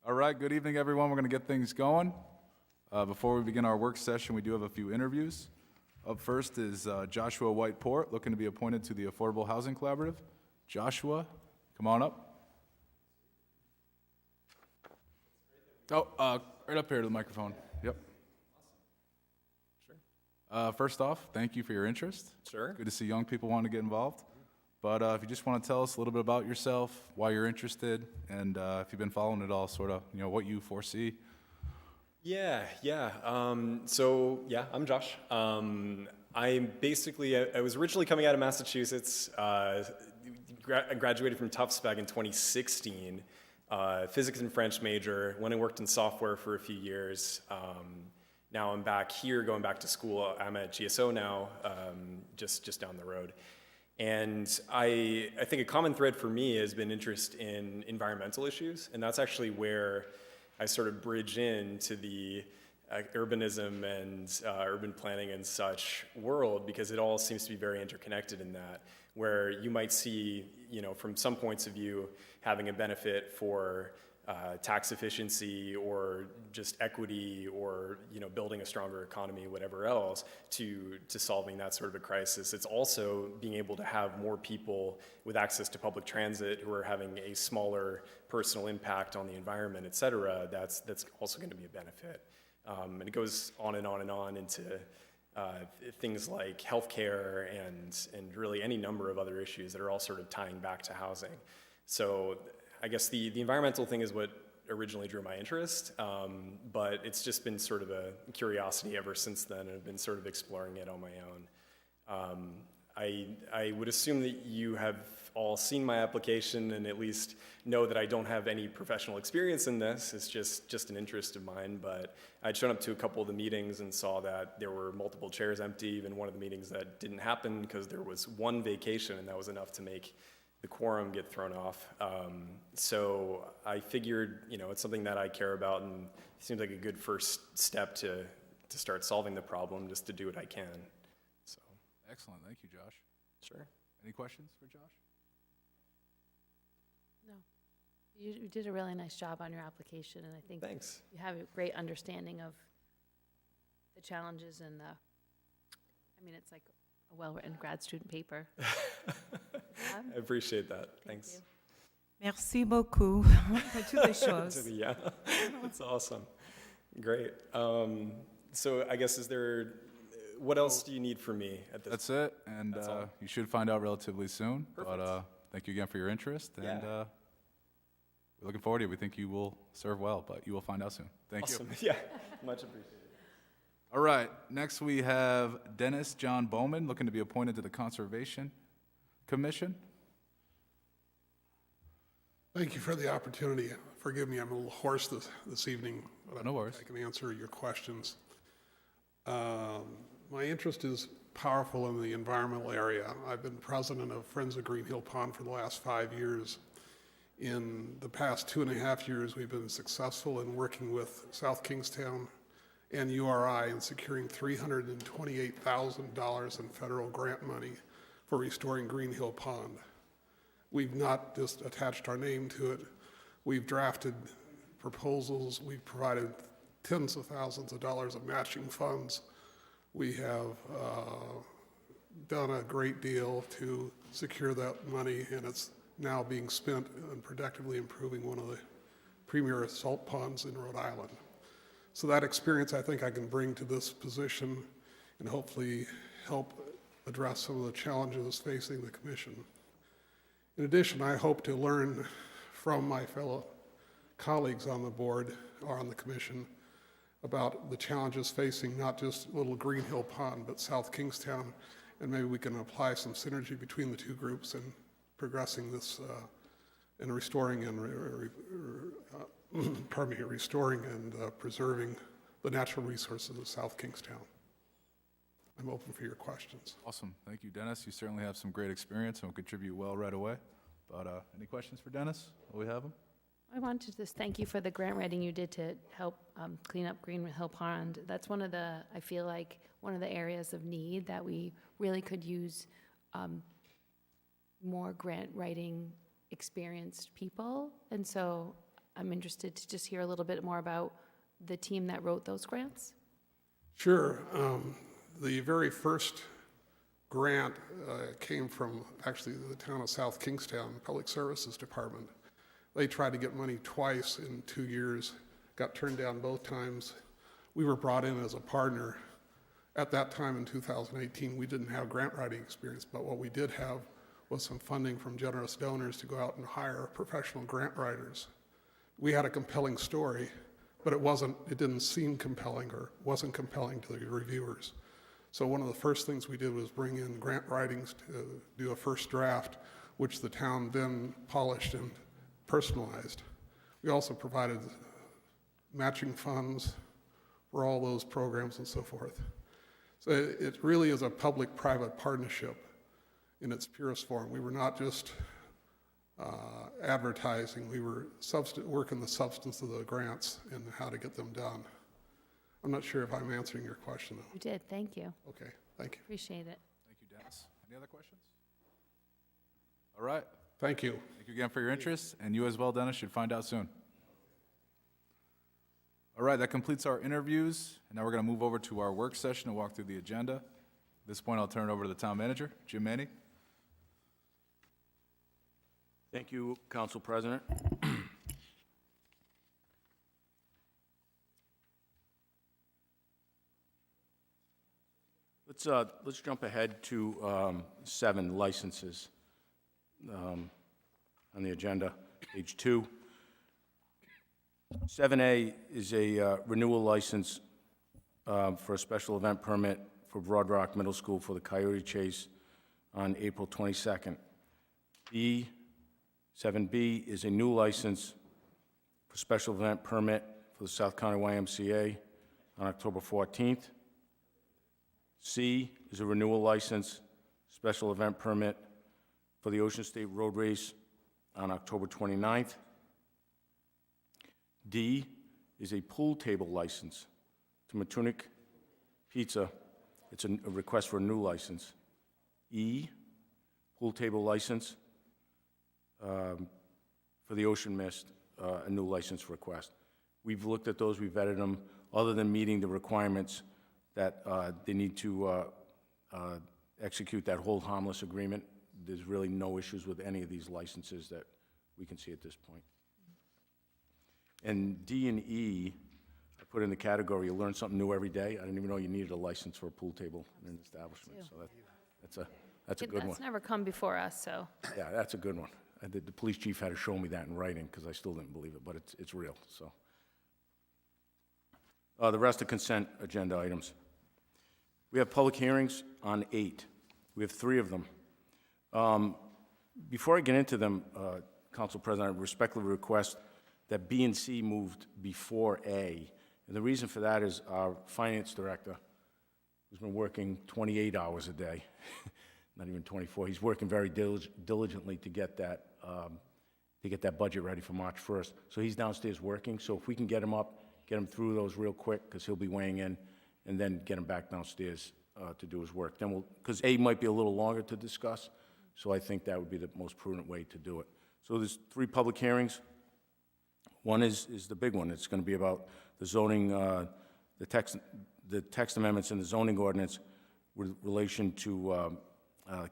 All right, good evening, everyone. We're going to get things going. Before we begin our work session, we do have a few interviews. Up first is Joshua White-Port, looking to be appointed to the Affordable Housing Collaborative. Joshua, come on up. Oh, right up here to the microphone. Yep. Sure. First off, thank you for your interest. Sure. Good to see young people wanting to get involved. But if you just want to tell us a little bit about yourself, why you're interested, and if you've been following it all, sort of, what you foresee. Yeah. I'm Josh. I was originally coming out of Massachusetts. I graduated from Tufts back in 2016. Physics and French major. Went and worked in software for a few years. Now I'm back here, going back to school. I'm at GSO now, just down the road. And I think a common thread for me has been interest in environmental issues, and that's actually where I sort of bridge into the urbanism and urban planning and such world, because it all seems to be very interconnected in that, where you might see, from some points of view, having a benefit for tax efficiency or just equity or building a stronger economy, whatever else, to solving that sort of a crisis. It's also being able to have more people with access to public transit who are having a smaller personal impact on the environment, et cetera. That's also going to be a benefit. And it goes on and on and on into things like healthcare and really any number of other issues that are all sort of tying back to housing. So I guess the environmental thing is what originally drew my interest, but it's just been sort of a curiosity ever since then, and I've been sort of exploring it on my own. I would assume that you have all seen my application and at least know that I don't have any professional experience in this. It's just an interest of mine, but I'd shown up to a couple of the meetings and saw that there were multiple chairs empty, even one of the meetings that didn't happen because there was one vacation, and that was enough to make the quorum get thrown off. So I figured, it's something that I care about, and it seems like a good first step to start solving the problem, just to do what I can. So. Excellent. Thank you, Josh. Sure. Any questions for Josh? No. You did a really nice job on your application, and I think Thanks. you have a great understanding of the challenges and it's like a well-written grad student paper. I appreciate that. Thanks. You. Merci beaucoup for toutes les choses. Yeah, that's awesome. Great. So I guess what else do you need from me at this? That's it, and That's all. you should find out relatively soon. Perfect. But thank you again for your interest, and Yeah. we're looking forward to it. We think you will serve well, but you will find out soon. Thank you. Awesome. Yeah, much appreciated. All right, next we have Dennis John Bowman, looking to be appointed to the Conservation Commission. Thank you for the opportunity. Forgive me, I'm a little hoarse this evening, but No worries. I can answer your questions. My interest is powerful in the environmental area. I've been president of Friends of Green Hill Pond for the last 5 years. In the past 2.5 years, we've been successful in working with South Kingstown and URI in securing $328,000 in federal grant money for restoring Green Hill Pond. We've not just attached our name to it. We've drafted proposals. We've provided tens of thousands of dollars of matching funds. We have done a great deal to secure that money, and it's now being spent in productively improving one of the premier salt ponds in Rhode Island. So that experience I think I can bring to this position and hopefully help address some of the challenges facing the commission. In addition, I hope to learn from my fellow colleagues on the board or on the commission about the challenges facing not just Little Green Hill Pond, but South Kingstown, and maybe we can apply some synergy between the two groups in progressing this and restoring and restoring and preserving the natural resources of South Kingstown. I'm open for your questions. Awesome. Thank you, Dennis. You certainly have some great experience and will contribute well right away. But any questions for Dennis? Will we have him? I wanted to just thank you for the grant writing you did to help clean up Green Hill Pond. That's I feel like one of the areas of need that we really could use more grant writing experienced people. And so I'm interested to just hear a little bit more about the team that wrote those grants. Sure. The very first grant came from actually the town of South Kingstown Public Services Department. They tried to get money twice in 2 years, got turned down both times. We were brought in as a partner. At that time in 2018, we didn't have grant writing experience, but what we did have was some funding from generous donors to go out and hire professional grant writers. We had a compelling story, but it didn't seem compelling or wasn't compelling to the reviewers. So one of the first things we did was bring in grant writings to do a first draft, which the town then polished and personalized. We also provided matching funds for all those programs and so forth. So it really is a public-private partnership in its purest form. We were not just advertising, we were working the substance of the grants and how to get them done. I'm not sure if I'm answering your question, though. You did, thank you. Okay, thank you. Appreciate it. Thank you, Dennis. Any other questions? All right. Thank you. Thank you again for your interest, and you as well, Dennis, should find out soon. All right, that completes our interviews, and now we're going to move over to our work session and walk through the agenda. At this point, I'll turn it over to the town manager, Jim Manny. Thank you, Council President. Let's jump ahead to 7 licenses on the agenda, page 2. 7A is a renewal license for a special event permit for Broad Rock Middle School for the Coyote Chase on April 22nd. 7B is a new license for special event permit for the South County YMCA on October 14th. C is a renewal license, special event permit for the Ocean State Road Race on October 29th. D is a pool table license to Matunic Pizza. It's a request for a new license. E, pool table license for the Ocean Mist, a new license request. We've looked at those, we've vetted them. Other than meeting the requirements that they need to execute that hold harmless agreement, there's really no issues with any of these licenses that we can see at this point. And D and E, I put in the category, you learn something new every day. I didn't even know you needed a license for a pool table in an establishment, so that's a good one. That's never come before us, so. Yeah, that's a good one. The police chief had to show me that in writing, because I still didn't believe it, but it's real, so. The rest of consent agenda items. We have public hearings on 8. We have 3 of them. Before I get into them, Council President, I respectfully request that B and C moved before A. And the reason for that is our finance director, who's been working 28 hours a day, not even 24, he's working very diligently to get that budget ready for March 1st. So he's downstairs working, so if we can get him up, get him through those real quick, because he'll be weighing in, and then get him back downstairs to do his work. Then because A might be a little longer to discuss, so I think that would be the most prudent way to do it. So there's 3 public hearings. One is the big one. It's going to be about the zoning, the text amendments in the zoning ordinance with relation to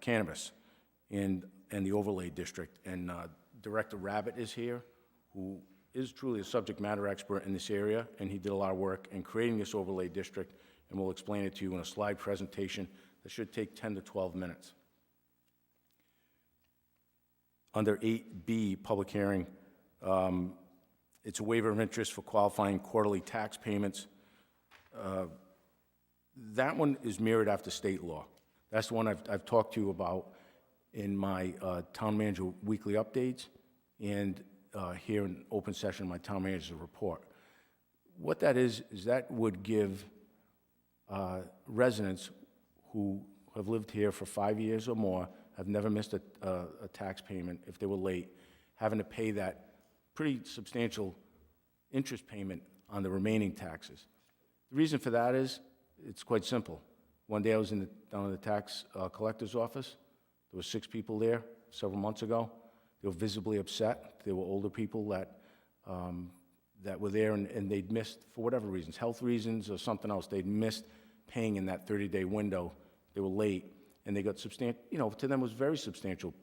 cannabis and the overlay district. And Director Rabbit is here, who is truly a subject matter expert in this area, and he did a lot of work in creating this overlay district, and we'll explain it to you in a slide presentation that should take 10 to 12 minutes. Under 8B, public hearing, it's a waiver of interest for qualifying quarterly tax payments. That one is mirrored after state law. That's the one I've talked to you about in my town manager weekly updates and here in open session, my town manager's report. What that is that would give residents who have lived here for 5 years or more, have never missed a tax payment if they were late, having to pay that pretty substantial interest payment on the remaining taxes. The reason for that is, it's quite simple. One day I was down in the tax collector's office. There were 6 people there several months ago. They were visibly upset. They were older people that that were there, and they'd missed, for whatever reasons, health reasons or something else, they'd missed paying in that 30-day window. They were late, and they got substantial, you know, to them it was very substantial,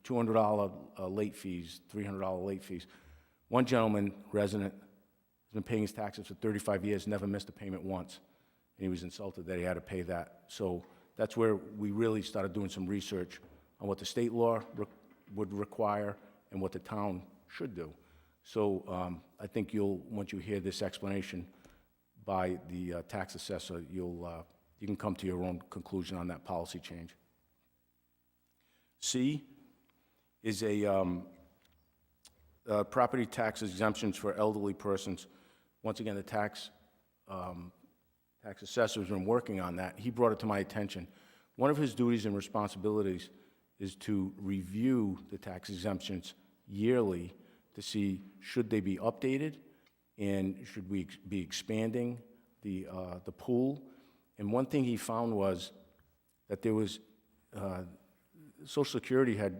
$200 late fees, $300 late fees. One gentleman, resident, has been paying his taxes for 35 years, never missed a payment once, and he was insulted that he had to pay that. So that's where we really started doing some research on what the state law would require and what the town should do. So I think once you hear this explanation by the tax assessor, you can come to your own conclusion on that policy change. C is property tax exemptions for elderly persons. Once again, the tax assessor has been working on that. He brought it to my attention. One of his duties and responsibilities is to review the tax exemptions yearly to see should they be updated and should we be expanding the pool. And one thing he found was that there was Social Security had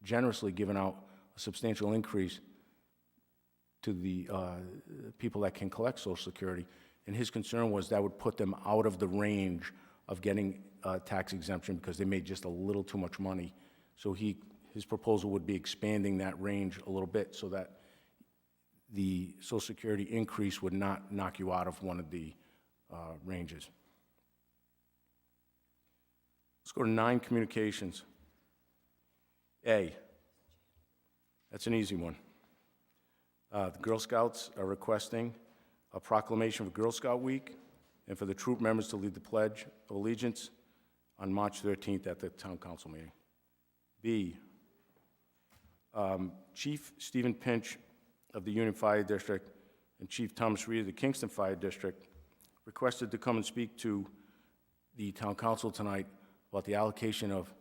generously given out a substantial increase to the people that can collect Social Security, and his concern was that would put them out of the range of getting tax exemption because they made just a little too much money. So his proposal would be expanding that range a little bit so that the Social Security increase would not knock you out of one of the ranges. Let's go to 9, communications. A, that's an easy one. The Girl Scouts are requesting a proclamation for Girl Scout Week and for the troop members to lead the Pledge of Allegiance on March 13th at the Town Council meeting. B, Chief Stephen Pinch of the Union Fire District and Chief Thomas Reed of the Kingston Fire District requested to come and speak to the Town Council tonight about the allocation of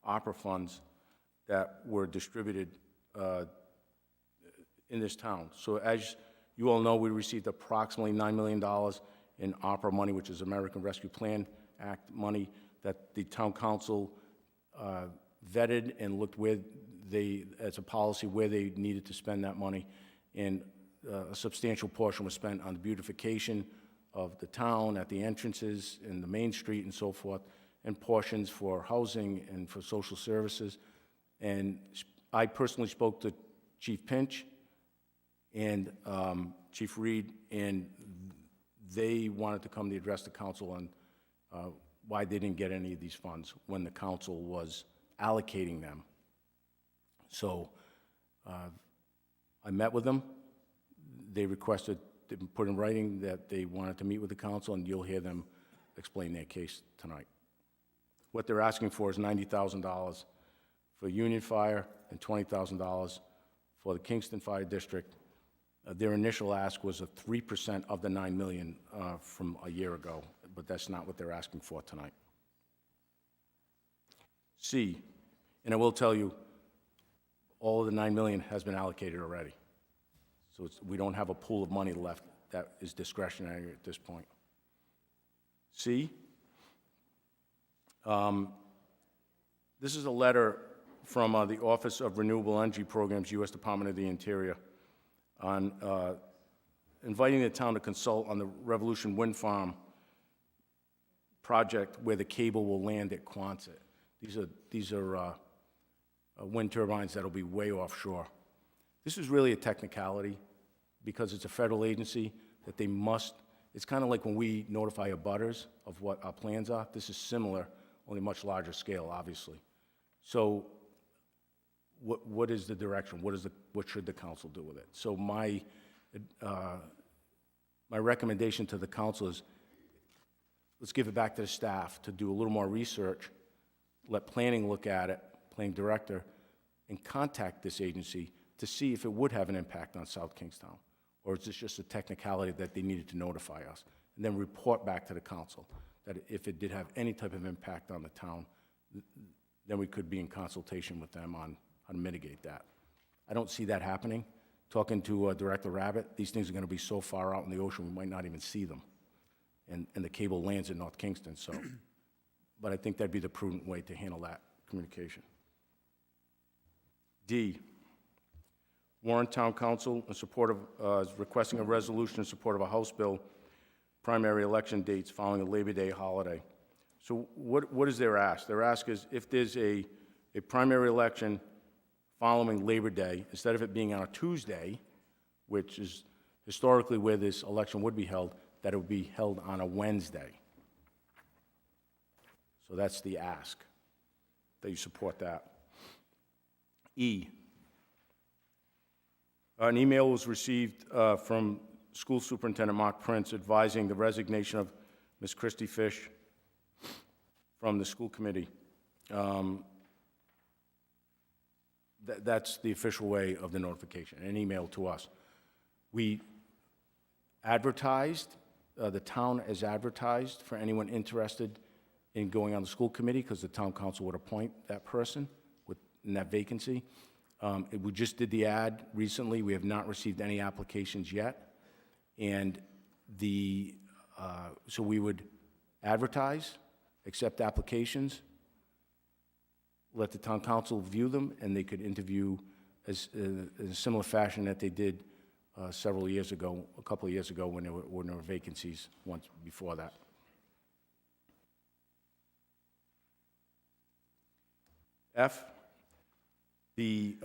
opera funds that were distributed in this town. So as you all know, we received approximately $9 million in opera money, which is American Rescue Plan Act money, that the Town Council vetted and looked with as a policy where they needed to spend that money. And a substantial portion was spent on the beautification of the town at the entrances and the main street and so forth, and portions for housing and for social services. And I personally spoke to Chief Pinch and Chief Reed, and they wanted to come to address the council on why they didn't get any of these funds when the council was allocating them. So I met with them. They requested to put in writing that they wanted to meet with the council, and you'll hear them explain their case tonight. What they're asking for is $90,000 for Union Fire and $20,000 for the Kingston Fire District. Their initial ask was a 3% of the $9 million from a year ago, but that's not what they're asking for tonight. C, and I will tell you, all of the $9 million has been allocated already. So we don't have a pool of money left that is discretionary at this point. C, this is a letter from the Office of Renewable Energy Programs, U.S. Department of the Interior, on inviting the town to consult on the Revolution Wind Farm project where the cable will land at Quonset. These are wind turbines that'll be way offshore. This is really a technicality because it's a federal agency that they must, it's kind of like when we notify abutters of what our plans are. This is similar, only much larger scale, obviously. So what is the direction? What should the council do with it? So my recommendation to the council is let's give it back to the staff to do a little more research, let planning look at it, planning director, and contact this agency to see if it would have an impact on South Kingstown, or is this just a technicality that they needed to notify us, and then report back to the council that if it did have any type of impact on the town, then we could be in consultation with them on how to mitigate that. I don't see that happening. Talking to Director Rabbit, these things are going to be so far out in the ocean we might not even see them, and the cable lands in North Kingston. So, but I think that'd be the prudent way to handle that communication. D, Warren Town Council in support of, is requesting a resolution in support of a House bill, primary election dates following a Labor Day holiday. So what is their ask? Their ask is if there's a primary election following Labor Day, instead of it being on a Tuesday, which is historically where this election would be held, that it would be held on a Wednesday. So that's the ask, that you support that. E, an email was received from School Superintendent Mark Prince advising the resignation of Ms. Christy Fish from the school committee. That's the official way of the notification, an email to us. We advertised, the town has advertised for anyone interested in going on the school committee, because the town council would appoint that person in that vacancy. We just did the ad recently. We have not received any applications yet. And so we would advertise, accept applications, let the town council view them, and they could interview in a similar fashion that they did several years ago, a couple of years ago, when there were vacancies once before that. F, the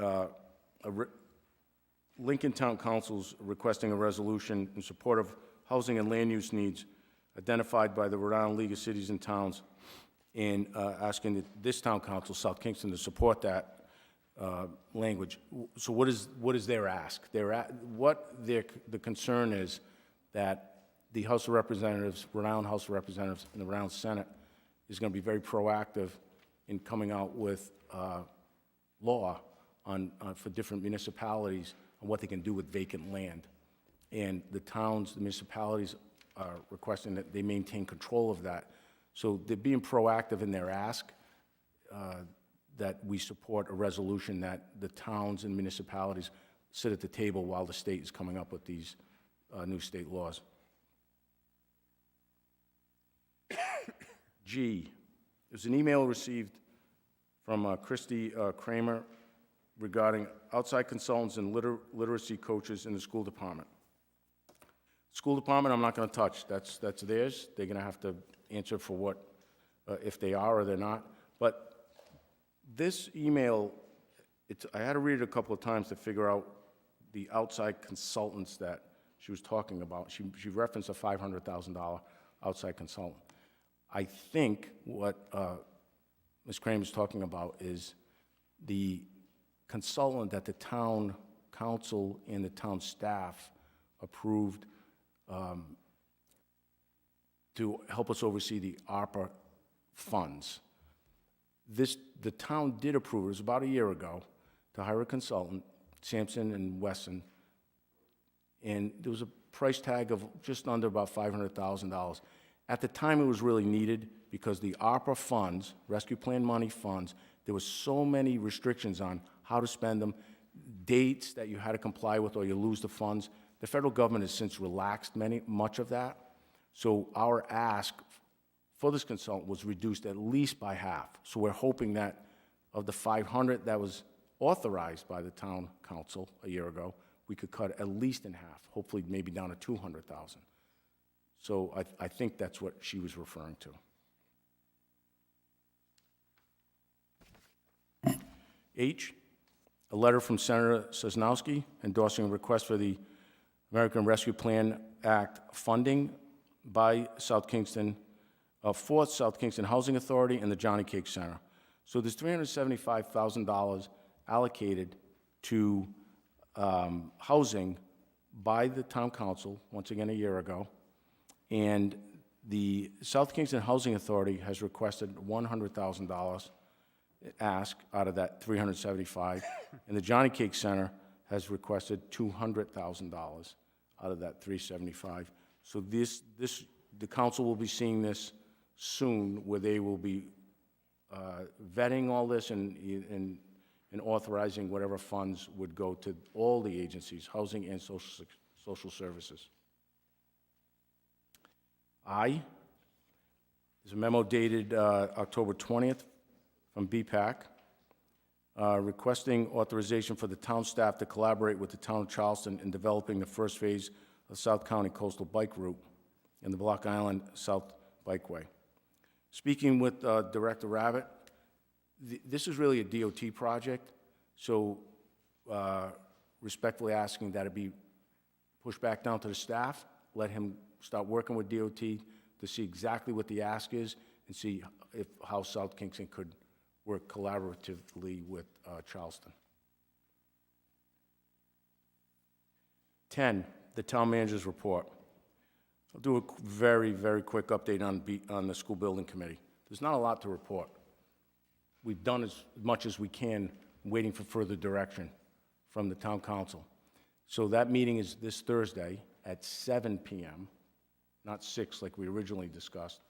Lincoln Town Council's requesting a resolution in support of housing and land use needs identified by the Rhode Island League of Cities and Towns, and asking this town council, South Kingston, to support that language. So what is their ask? The concern is that the House of Representatives, Rhode Island House of Representatives, and the Rhode Island Senate is going to be very proactive in coming out with law for different municipalities on what they can do with vacant land. And the towns, the municipalities are requesting that they maintain control of that. So they're being proactive in their ask, that we support a resolution that the towns and municipalities sit at the table while the state is coming up with these new state laws. G, there's an email received from Christy Kramer regarding outside consultants and literacy coaches in the school department. School department, I'm not going to touch. That's theirs. They're going to have to answer for what, if they are or they're not. But this email, I had to read it a couple of times to figure out the outside consultants that she was talking about. She referenced a $500,000 outside consultant. I think what Ms. Kramer is talking about is the consultant that the town council and the town staff approved to help us oversee the ARPA funds. The town did approve, it was about a year ago, to hire a consultant, Sampson and Wesson, and there was a price tag of just under about $500,000. At the time, it was really needed because the ARPA funds, rescue plan money funds, there was so many restrictions on how to spend them, dates that you had to comply with or you lose the funds. The federal government has since relaxed much of that. So our ask for this consultant was reduced at least by half. So we're hoping that of the 500 that was authorized by the town council a year ago, we could cut at least in half, hopefully maybe down to 200,000. So I think that's what she was referring to. H, a letter from Senator Sosnowski endorsing a request for the American Rescue Plan Act funding by South Kingston, for South Kingston Housing Authority and the Johnny Cake Center. So there's $375,000 allocated to housing by the town council, once again a year ago, and the South Kingston Housing Authority has requested $100,000 ask out of that $375,000, and the Johnny Cake Center has requested $200,000 out of that $375,000. So the council will be seeing this soon, where they will be vetting all this and authorizing whatever funds would go to all the agencies, housing and social services. There's a memo dated October 20th from BPAC requesting authorization for the town staff to collaborate with the town of Charleston in developing the first phase of South County Coastal Bike Route and the Block Island South Bikeway. Speaking with Director Rabbit, this is really a DOT project, so respectfully asking that it be pushed back down to the staff, let him start working with DOT to see exactly what the ask is and see how South Kingston could work collaboratively with Charleston. 10, the town manager's report. I'll do a very, very quick update on the school building committee. There's not a lot to report. We've done as much as we can, waiting for further direction from the town council. So that meeting is this Thursday at 7 p.m., not 6 like we originally discussed.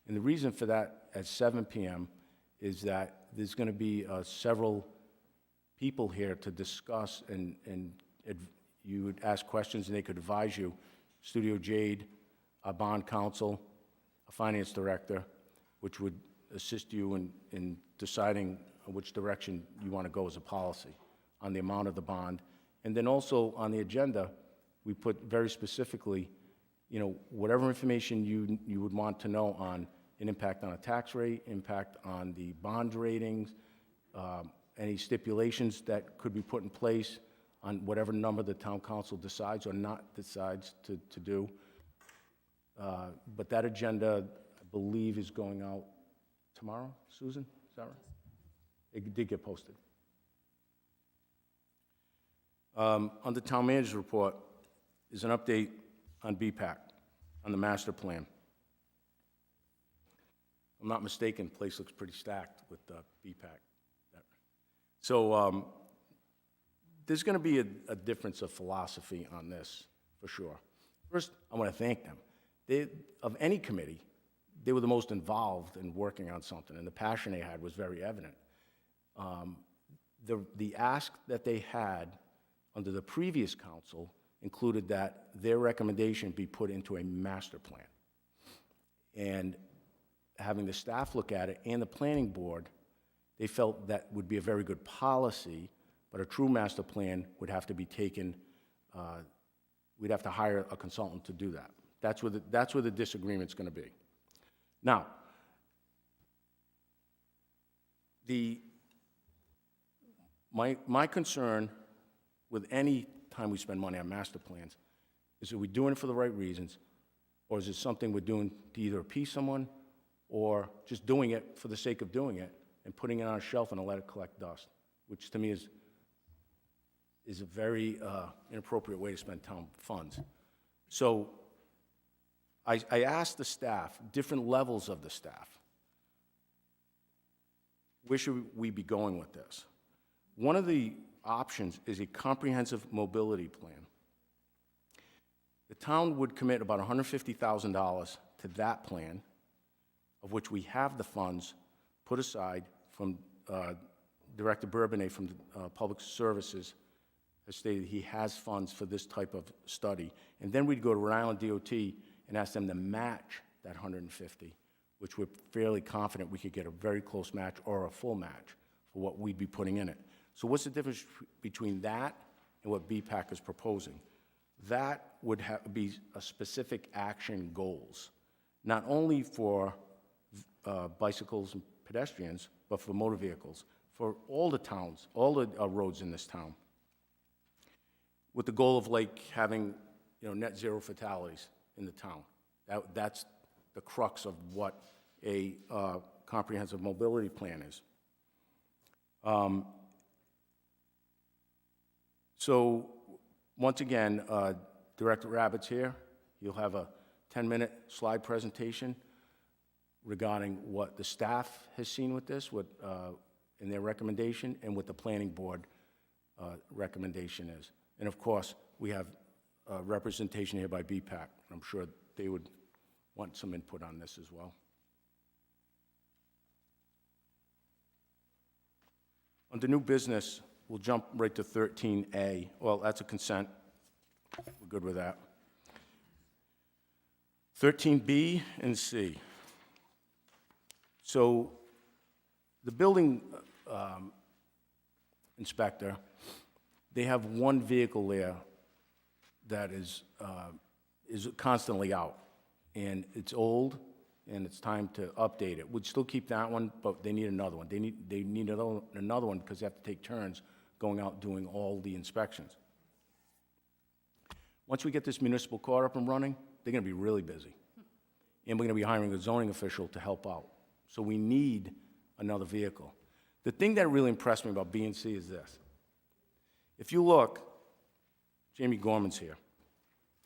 And the reason for that at 7 p.m. is that there's going to be several people here to discuss, and you would ask questions and they could advise you. Studio Jade, a bond counsel, a finance director, which would assist you in deciding which direction you want to go as a policy on the amount of the bond. And then also on the agenda, we put very specifically, you know, whatever information you would want to know on an impact on a tax rate, impact on the bond ratings, any stipulations that could be put in place on whatever number the town council decides or not decides to do. But that agenda, I believe, is going out tomorrow, Susan? Is that right? It did get posted. On the town manager's report is an update on BPAC, on the master plan. If I'm not mistaken, the place looks pretty stacked with BPAC. So there's going to be a difference of philosophy on this, for sure. First, I want to thank them. Of any committee, they were the most involved in working on something, and the passion they had was very evident. The ask that they had under the previous council included that their recommendation be put into a master plan. And having the staff look at it and the planning board, they felt that would be a very good policy, but a true master plan would have to be taken, we'd have to hire a consultant to do that. That's where the disagreement's going to be. Now, my concern with any time we spend money on master plans is, are we doing it for the right reasons, or is it something we're doing to either appease someone or just doing it for the sake of doing it and putting it on a shelf and let it collect dust, which to me is a very inappropriate way to spend town funds. So I asked the staff, different levels of the staff, where should we be going with this? One of the options is a comprehensive mobility plan. The town would commit about $150,000 to that plan, of which we have the funds put aside from Director Bourbonnais from Public Services has stated he has funds for this type of study. And then we'd go to Rhode Island DOT and ask them to match that 150, which we're fairly confident we could get a very close match or a full match for what we'd be putting in it. So what's the difference between that and what BPAC is proposing? That would be a specific action goals, not only for bicycles and pedestrians, but for motor vehicles, for all the towns, all the roads in this town, with the goal of like having, you know, net zero fatalities in the town. That's the crux of what a comprehensive mobility plan is. So once again, Director Rabbit's here. He'll have a 10-minute slide presentation regarding what the staff has seen with this, what in their recommendation, and what the planning board recommendation is. And of course, we have representation here by BPAC. I'm sure they would want some input on this as well. Under new business, we'll jump right to 13A. Well, that's a consent. We're good with that. 13B and C. So the building inspector. They have one vehicle there that is constantly out, and it's old, and it's time to update it. We'd still keep that one, but they need another one. They need another one because they have to take turns going out doing all the inspections. Once we get this municipal court up and running, they're gonna be really busy. And we're gonna be hiring a zoning official to help out. So we need another vehicle. The thing that really impressed me about B&C is this. If you look, Jamie Gorman's here.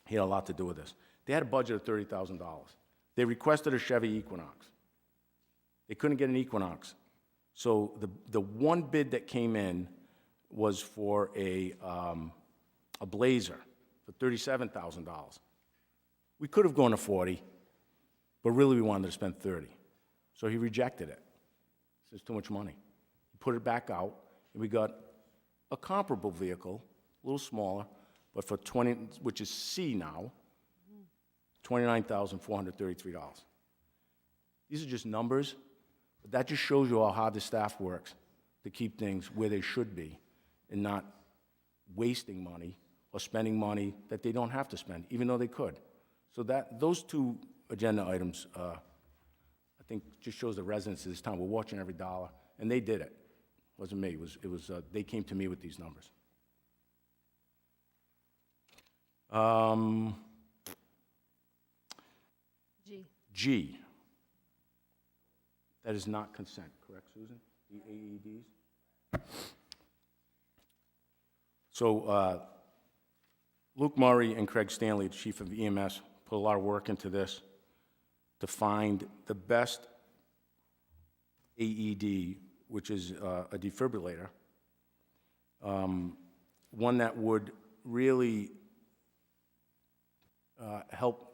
He had a lot to do with this. They had a budget of $30,000. They requested a Chevy Equinox. They couldn't get an Equinox. So the one bid that came in was for a Blazer for $37,000. We could have gone to 40, but really we wanted to spend 30. So he rejected it. It's too much money. He put it back out, and we got a comparable vehicle, a little smaller, but for 20, which is C now, $29,433. These are just numbers, but that just shows you how hard the staff works to keep things where they should be and not wasting money or spending money that they don't have to spend, even though they could. So those two agenda items, I think, just shows the resonance of this town. We're watching every dollar, and they did it. It wasn't me. It was they came to me with these numbers. G. That is not consent, correct, Susan? The AEDs? So Luke Murray and Craig Stanley, the chief of EMS, put a lot of work into this to find the best AED, which is a defibrillator, one that would really help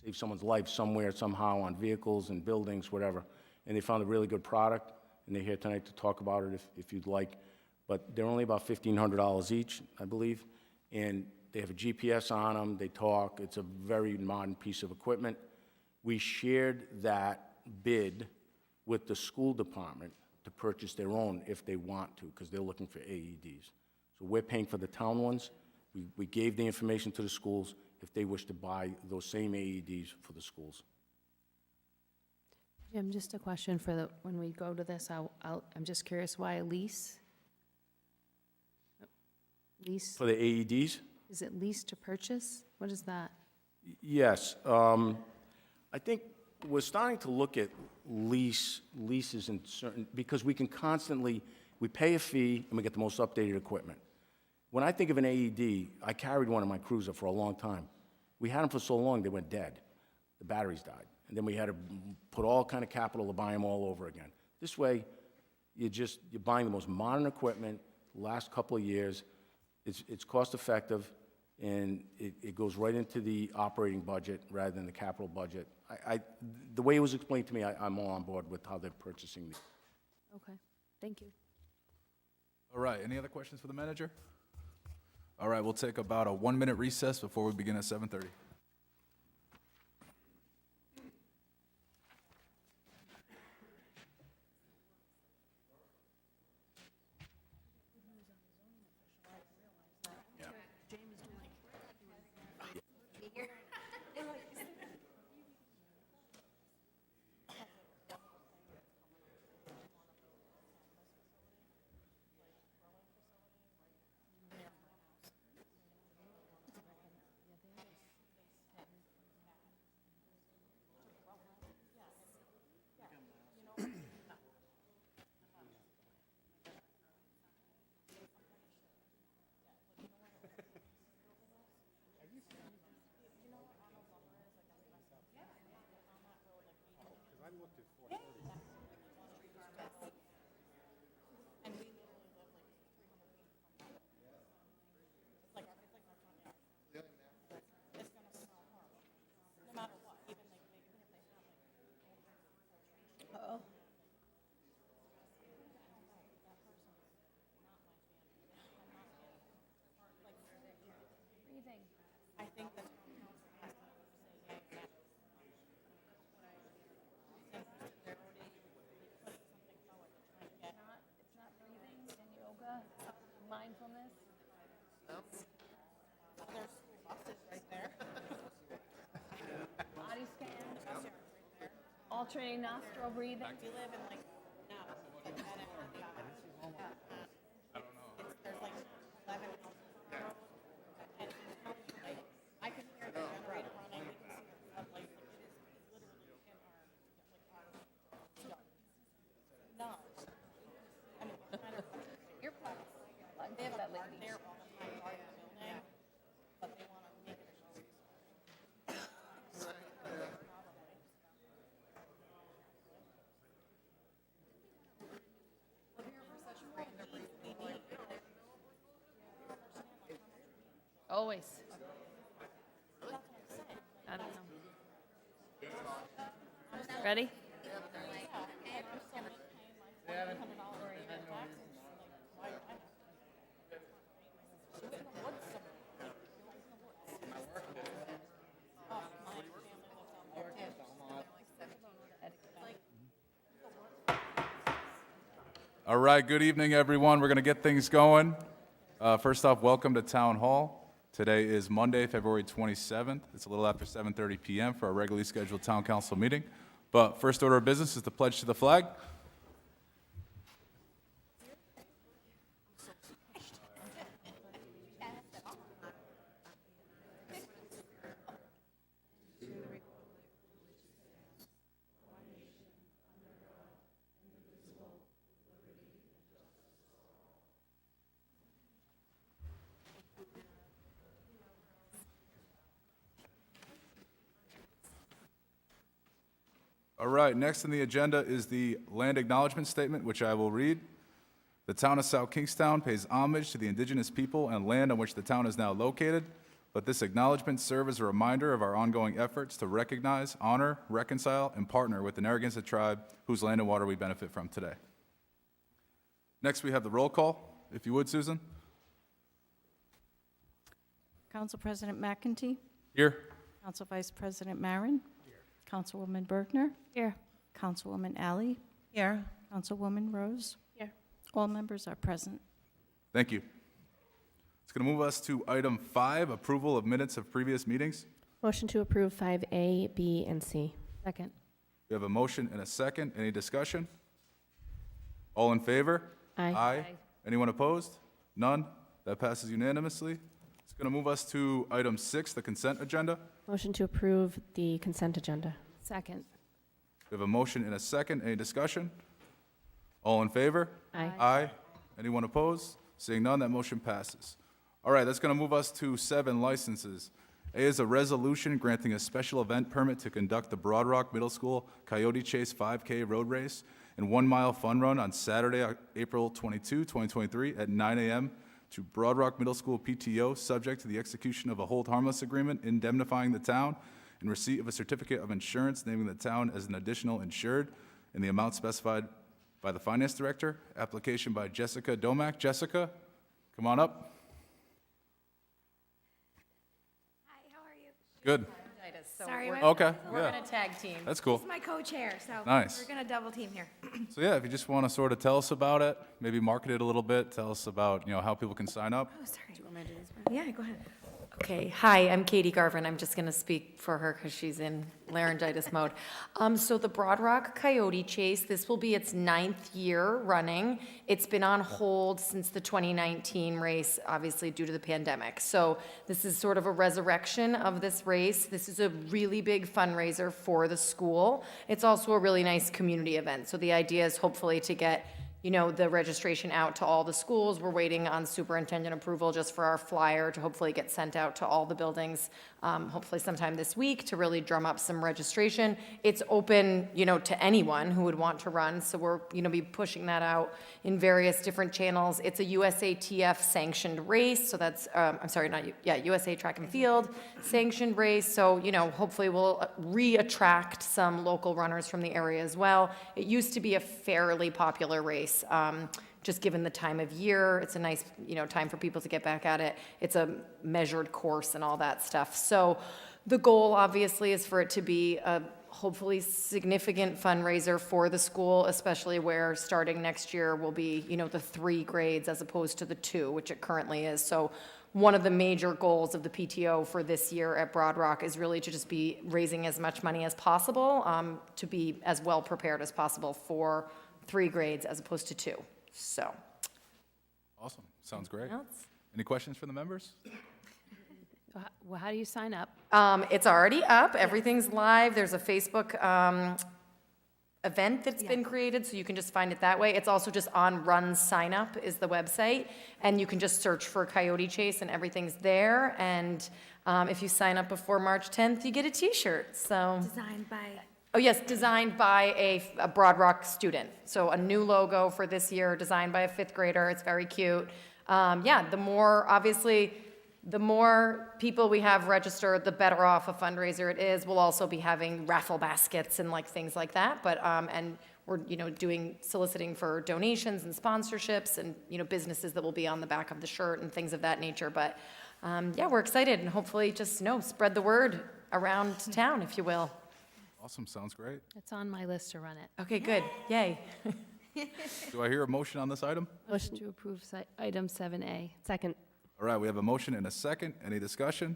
save someone's life somewhere, somehow, on vehicles and buildings, whatever. And they found a really good product, and they're here tonight to talk about it if you'd like. But they're only about $1,500 each, I believe, and they have a GPS on them, they talk, it's a very modern piece of equipment. We shared that bid with the school department to purchase their own if they want to, because they're looking for AEDs. So we're paying for the town ones. We gave the information to the schools if they wish to buy those same AEDs for the schools. Jim, just a question for when we go to this, I'm just curious why a lease? Lease, For the AEDs? is it lease to purchase? What is that? Yes. I think we're starting to look at leases in certain, because we can constantly, we pay a fee and we get the most updated equipment. When I think of an AED, I carried one in my Cruiser for a long time. We had them for so long, they went dead. The batteries died. And then we had to put all kind of capital to buy them all over again. This way, you're buying the most modern equipment, last couple of years. It's cost-effective, and it goes right into the operating budget rather than the capital budget. The way it was explained to me, I'm all on board with how they're purchasing these. Okay, thank you. All right, any other questions for the manager? All right, we'll take about a 1-minute recess before we begin at 7:30. Alternating nostril breathing. We live in like, no, like that in our there's like 11 houses on the road. And like, I can hear the generator running, we can see our floodlights, like it is literally in our, like no. I mean, what kind of earplugs? They have a plug there all the time, guard the building, but they want to make it a noise. Always. I don't know. Ready? All right, good evening, everyone. We're going to get things going. First off, welcome to Town Hall. Today is Monday, February 27th. It's a little after 7:30 p.m. for our regularly scheduled Town Council meeting. But first order of business is the pledge to the flag. All right, next on the agenda is the land acknowledgement statement, which I will read. The town of South Kingstown pays homage to the indigenous people and land on which the town is now located, but this acknowledgement serves as a reminder of our ongoing efforts to recognize, honor, reconcile, and partner with the Narragansett tribe whose land and water we benefit from today. Next, we have the roll call. If you would, Susan. Council President McEntee, Here. Council Vice President Marin, Councilwoman Bergner, Here. Councilwoman Alley, Here. Councilwoman Rose. Here. All members are present. Thank you. It's going to move us to item 5, approval of minutes of previous meetings. Motion to approve 5A, B, and C. Second. We have a motion and a second. Any discussion? All in favor? Aye. Aye. Anyone opposed? None? That passes unanimously. It's going to move us to item 6, the consent agenda. Motion to approve the consent agenda. Second. We have a motion and a second. Any discussion? All in favor? Aye. Aye. Anyone opposed? Seeing none, that motion passes. All right, that's going to move us to 7 licenses. A is a resolution granting a special event permit to conduct the Broad Rock Middle School Coyote Chase 5K road race and 1-mile fun run on Saturday, April 22, 2023 at 9 a.m. to Broad Rock Middle School PTO, subject to the execution of a hold harmless agreement indemnifying the town and receipt of a certificate of insurance naming the town as an additional insured in the amount specified by the finance director. Application by Jessica Domack. Jessica, come on up. Hi, how are you? Good. Sorry, Okay, we're yeah, gonna tag team. that's cool. He's my co-chair, so Nice. we're gonna double team here. So yeah, if you just want to sort of tell us about it, maybe market it a little bit, tell us about, how people can sign up. Oh, sorry. Yeah, go ahead. Okay, hi, I'm Katie Garvin. I'm just going to speak for her because she's in laryngitis mode. So the Broad Rock Coyote Chase, this will be its 9th year running. It's been on hold since the 2019 race, obviously due to the pandemic. So this is sort of a resurrection of this race. This is a really big fundraiser for the school. It's also a really nice community event. So the idea is hopefully to get the registration out to all the schools. We're waiting on superintendent approval just for our flyer to hopefully get sent out to all the buildings, hopefully sometime this week to really drum up some registration. It's open, to anyone who would want to run. So we're, be pushing that out in various different channels. It's a USATF sanctioned race. So that's, USA Track and Field sanctioned race. So, hopefully we'll re-attract some local runners from the area as well. It used to be a fairly popular race. Just given the time of year, it's a nice, time for people to get back at it. It's a measured course and all that stuff. So the goal, obviously, is for it to be a hopefully significant fundraiser for the school, especially where starting next year will be, the 3 grades as opposed to the 2, which it currently is. So one of the major goals of the PTO for this year at Broad Rock is really to just be raising as much money as possible, to be as well prepared as possible for 3 grades as opposed to 2. So, Awesome, sounds great. that's- Any questions from the members? Well, how do you sign up? it's already up, everything's live, there's a Facebook event that's been created, so you can just find it that way. It's also just on Run Sign Up is the website, and you can just search for Coyote Chase and everything's there. And if you sign up before March 10th, you get a T-shirt, so. Designed by, Oh, yes, designed by a Broad Rock student. So a new logo for this year, designed by a 5th grader. It's very cute. Yeah, the more people we have registered, the better off a fundraiser it is. We'll also be having raffle baskets and like things like that. But, and we're, soliciting for donations and sponsorships and, businesses that will be on the back of the shirt and things of that nature. But, yeah, we're excited and hopefully just, spread the word around town, if you will. Awesome, sounds great. It's on my list to run it. Okay, good. Yay. Do I hear a motion on this item? Motion to approve item 7A. Second. All right, we have a motion and a second. Any discussion?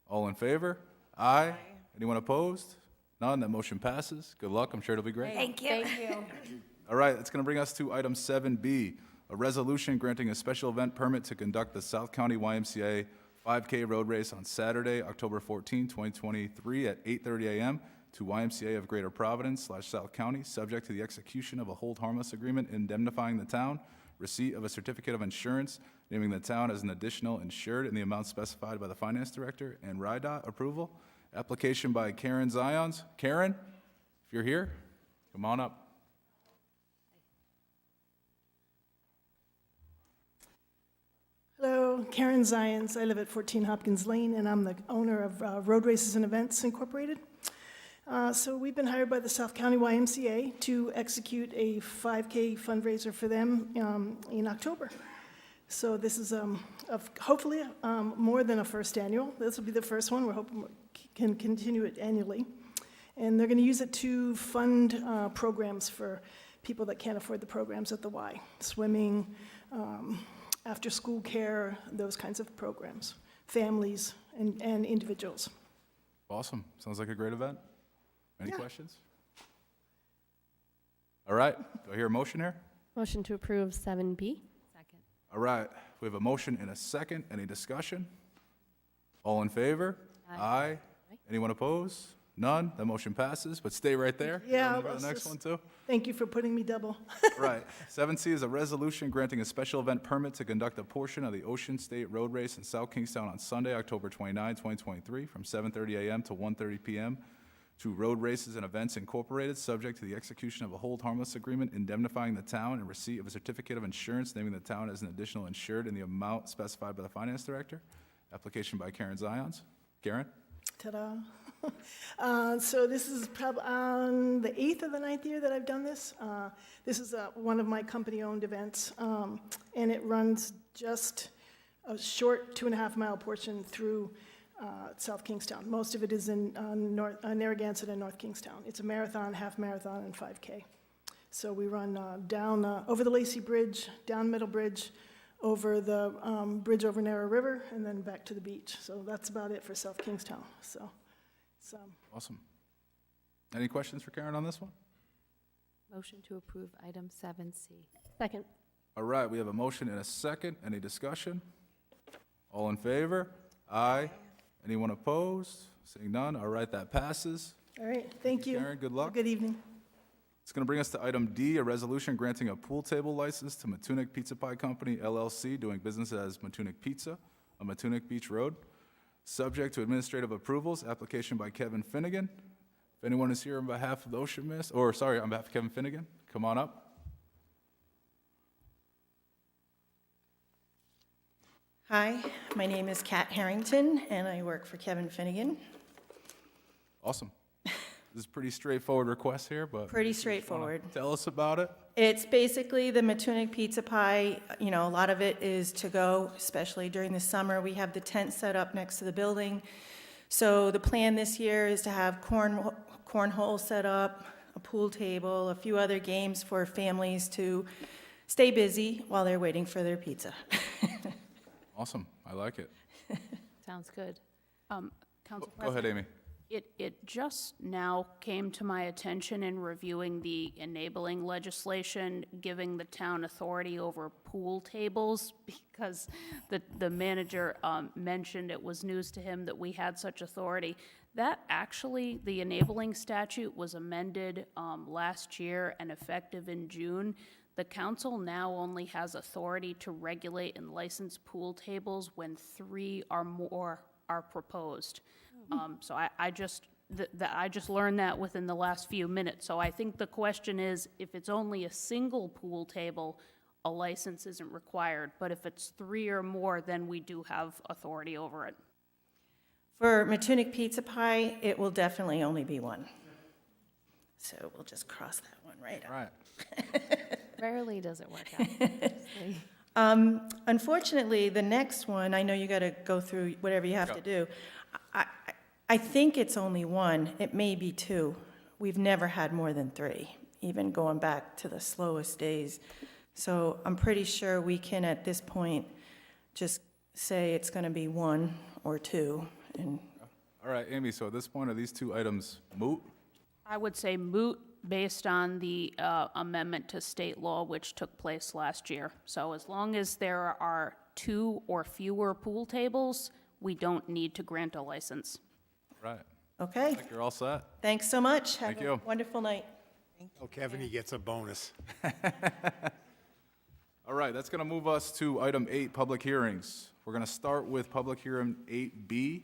All in favor? Aye. Anyone opposed? None, that motion passes. Good luck, I'm sure it'll be great. thank you. Thank you. All right, it's going to bring us to item 7B, a resolution granting a special event permit to conduct the South County YMCA 5K road race on Saturday, October 14, 2023 at 8:30 a.m. to YMCA of Greater Providence / South County, subject to the execution of a hold harmless agreement indemnifying the town, receipt of a certificate of insurance naming the town as an additional insured in the amount specified by the finance director, and RIDOT approval. Application by Karen Zions. Karen, if you're here, come on up. Hello, Karen Zions. I live at 14 Hopkins Lane, and I'm the owner of Road Races and Events Incorporated. So we've been hired by the South County YMCA to execute a 5K fundraiser for them in October. So this is hopefully more than a first annual. This will be the first one. We're hoping we can continue it annually. And they're going to use it to fund programs for people that can't afford the programs at the Y. Swimming, after-school care, those kinds of programs. Families and individuals. Awesome, sounds like a great event. Any questions? All right, do I hear a motion here? Motion to approve 7B. Second. All right, we have a motion and a second. Any discussion? All in favor? Aye. Anyone opposed? None. That motion passes, but stay right there. Yeah, Remember let's the next just- one too? Thank you for putting me double. Right. 7C is a resolution granting a special event permit to conduct a portion of the Ocean State Road Race in South Kingstown on Sunday, October 29, 2023, from 7:30 a.m. to 1:30 p.m. to Road Races and Events Incorporated, subject to the execution of a hold harmless agreement indemnifying the town and receipt of a certificate of insurance naming the town as an additional insured in the amount specified by the finance director. Application by Karen Zions. Karen? Ta-da. So this is probably on the 8th or the 9th year that I've done this. This is one of my company-owned events, and it runs just a short 2.5-mile portion through South Kingstown. Most of it is in Narragansett and North Kingstown. It's a marathon, half marathon, and 5K. So we run down over the Lacey Bridge, down Middle Bridge, over the bridge over Narrow River, and then back to the beach. So that's about it for South Kingstown. So it's Awesome. Any questions for Karen on this one? Motion to approve item 7C. Second. All right, we have a motion and a second. Any discussion? All in favor? Aye. Anyone opposed? Seeing none, all right, that passes. all right. Thank you. Karen, good luck. Good evening. It's going to bring us to item D, a resolution granting a pool table license to Matunic Pizza Pie Company, LLC, doing business as Matunic Pizza on Matunic Beach Road. Subject to administrative approvals, application by Kevin Finnegan. If anyone is here on behalf of the Ocean Mist, or sorry, on behalf of Kevin Finnegan, come on up. Hi, my name is Kat Harrington, and I work for Kevin Finnegan. Awesome. This is a pretty straightforward request here, but. Pretty straightforward. Tell us about it. It's basically the Matunic Pizza Pie. A lot of it is to go, especially during the summer. We have the tent set up next to the building. So the plan this year is to have cornhole set up, a pool table, a few other games for families to stay busy while they're waiting for their pizza. Awesome, I like it. Sounds good. Council Go ahead, Amy. It just now came to my attention in reviewing the enabling legislation, giving the town authority over pool tables, because the manager mentioned it was news to him that we had such authority. That actually, the enabling statute was amended last year and effective in June. The council now only has authority to regulate and license pool tables when 3 or more are proposed. So I just learned that within the last few minutes. So I think the question is, if it's only a single pool table, a license isn't required. But if it's 3 or more, then we do have authority over it. For Matunic Pizza Pie, it will definitely only be 1. So we'll just cross that one right All out. right. Rarely does it work out. Unfortunately, the next one, I know you got to go through whatever you have to do. I think it's only 1. It may be 2. We've never had more than 3, even going back to the slowest days. So I'm pretty sure we can, at this point, just say it's going to be 1 or 2. And All right, Amy, so at this point, are these 2 items moot? I would say moot based on the amendment to state law, which took place last year. So as long as there are 2 or fewer pool tables, we don't need to grant a license. Right. Okay, I think you're all set. thanks so much. Thank Have you. a wonderful night. Oh, Kevin, he gets a bonus. All right, that's going to move us to item 8, public hearings. We're going to start with public hearing 8B,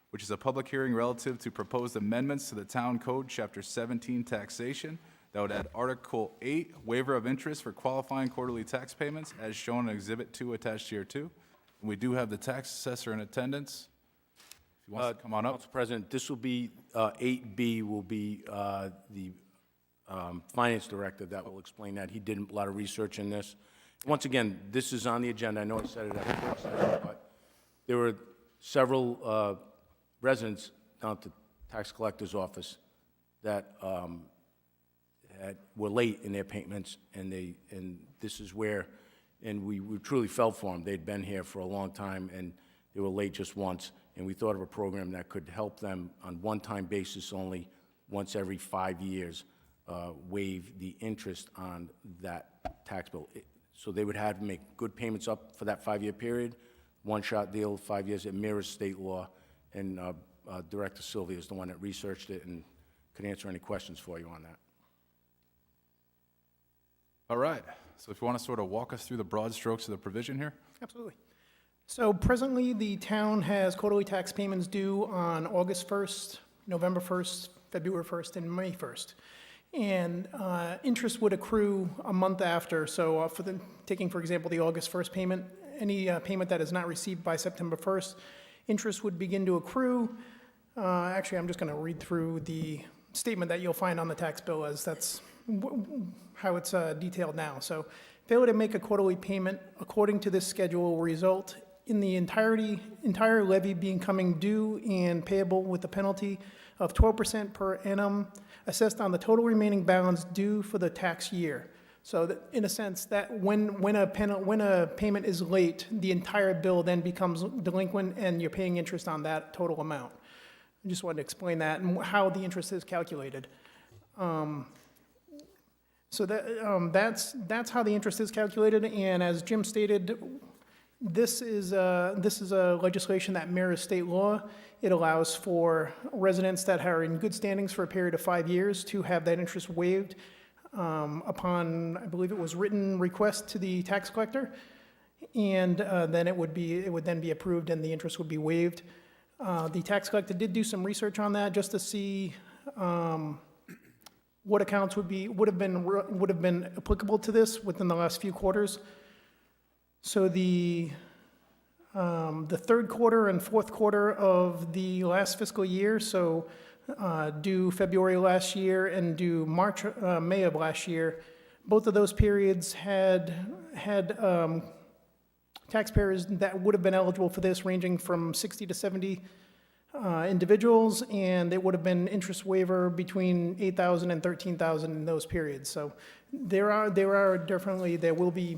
which is a public hearing relative to proposed amendments to the Town Code, Chapter 17, Taxation, that would add Article 8, waiver of interest for qualifying quarterly tax payments, as shown in Exhibit 2 attached here too. And we do have the tax assessor in attendance. If he wants to come on up. Council President, this will be, 8B will be the finance director that will explain that. He did a lot of research in this. Once again, this is on the agenda. I know I said it at the work session, but there were several residents down at the tax collector's office that were late in their payments, and this is where, and we truly felt for them. They'd been here for a long time, and they were late just once, and we thought of a program that could help them on one-time basis only, once every 5 years, waive the interest on that tax bill. So they would have to make good payments up for that 5-year period, one-shot deal, 5 years. It mirrors state law, and Director Sylvia is the one that researched it and could answer any questions for you on that. All right, so if you want to sort of walk us through the broad strokes of the provision here? Absolutely. So presently, the town has quarterly tax payments due on August 1st, November 1st, February 1st, and May 1st. And interest would accrue a month after. So taking, for example, the August 1st payment, any payment that is not received by September 1st, interest would begin to accrue. Actually, I'm just going to read through the statement that you'll find on the tax bill, as that's how it's detailed now. So failure to make a quarterly payment according to this schedule will result in the entire levy becoming due and payable with a penalty of 12% per annum assessed on the total remaining balance due for the tax year. So that, in a sense, that when a payment is late, the entire bill then becomes delinquent and you're paying interest on that total amount. I just wanted to explain that and how the interest is calculated. So that's how the interest is calculated. And as Jim stated, this is a legislation that mirrors state law. It allows for residents that are in good standings for a period of 5 years to have that interest waived upon, I believe it was written request to the tax collector, and then it would then be approved and the interest would be waived. The tax collector did do some research on that just to see what accounts would have been applicable to this within the last few quarters. So the third quarter and fourth quarter of the last fiscal year, so due February last year and due May of last year, both of those periods had taxpayers that would have been eligible for this, ranging from 60 to 70 individuals, and it would have been interest waiver between $8,000 and $13,000 in those periods. So there will be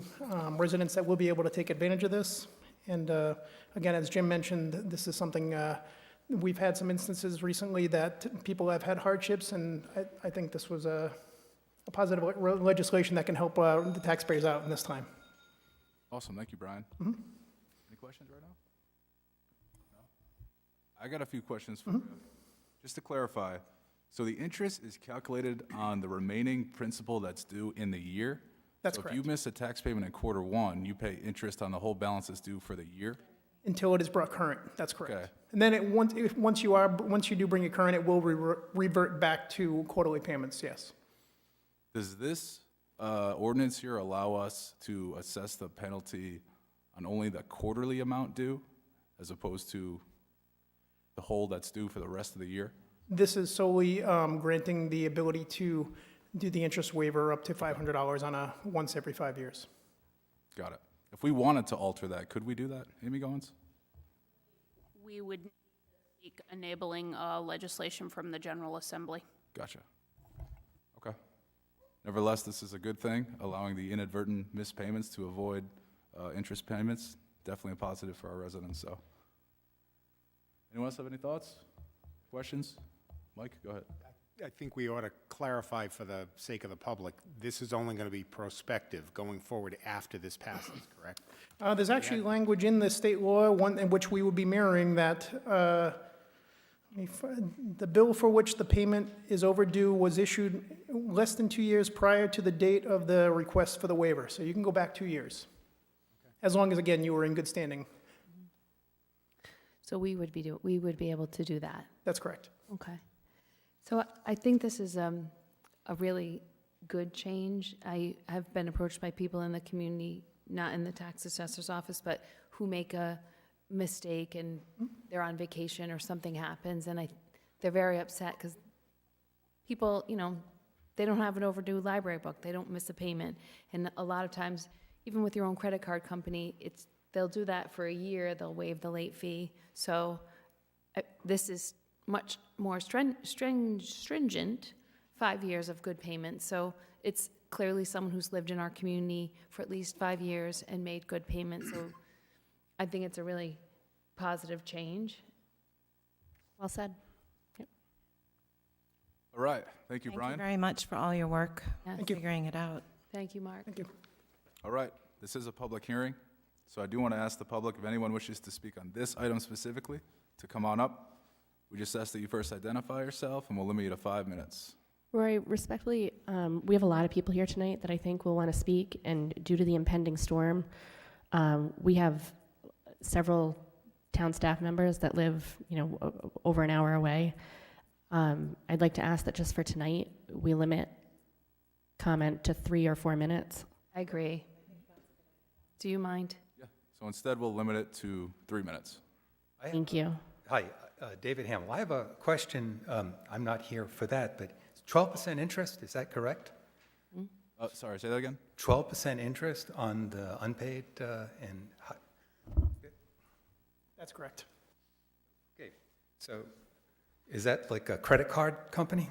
residents that will be able to take advantage of this, And again, as Jim mentioned, this is something, we've had some instances recently that people have had hardships, and I think this was a positive legislation that can help the taxpayers out in this time. Awesome, thank you, Brian. Any questions right now? No? I got a few questions for you. Just to clarify, so the interest is calculated on the remaining principal that's due in the year? That's So if correct. you miss a tax payment in Q1, you pay interest on the whole balance that's due for the year? Until it is brought current, that's correct. Okay. And then once you do bring it current, it will revert back to quarterly payments, yes. Does this ordinance here allow us to assess the penalty on only the quarterly amount due, as opposed to the whole that's due for the rest of the year? This is solely granting the ability to do the interest waiver up to $500 on a once every 5 years. Got it. If we wanted to alter that, could we do that, Amy Goins? We would seek enabling legislation from the General Assembly. Gotcha. Okay. Nevertheless, this is a good thing, allowing the inadvertent missed payments to avoid interest payments. Definitely a positive for our residents, so. Anyone else have any thoughts, questions? Mike, go ahead. I think we ought to clarify for the sake of the public, this is only going to be prospective going forward after this passes, correct? There's actually language in the state law, one in which we would be mirroring that. The bill for which the payment is overdue was issued less than 2 years prior to the date of the request for the waiver. So you can go back 2 years. As long as, again, you were in good standing. So we would be able to do that. That's correct. Okay. So I think this is a really good change. I have been approached by people in the community, not in the tax assessor's office, but who make a mistake and they're on vacation or something happens, and they're very upset because people, they don't have an overdue library book. They don't miss a payment. And a lot of times, even with your own credit card company, they'll do that for a year. They'll waive the late fee. So this is much more stringent, 5 years of good payments. So it's clearly someone who's lived in our community for at least 5 years and made good payments. So I think it's a really positive change. Well said. All right, thank you, Thank Brian. you very much for all your work Yes. figuring it out. Thank you, Mark. Thank you. All right, this is a public hearing, so I do want to ask the public, if anyone wishes to speak on this item specifically, to come on up. We just ask that you first identify yourself, and we'll limit you to 5 minutes. Rory, respectfully, we have a lot of people here tonight that I think will want to speak, and due to the impending storm, we have several town staff members that live, over an hour away. I'd like to ask that just for tonight, we limit comment to 3 or 4 minutes. I agree. Do you mind? Yeah. So instead, we'll limit it to 3 minutes. Thank you. Hi, David Hamill. I have a question. I'm not here for that, but 12% interest, is that correct? Sorry, say that again? 12% interest on the unpaid and... That's correct. Okay, so is that like a credit card company?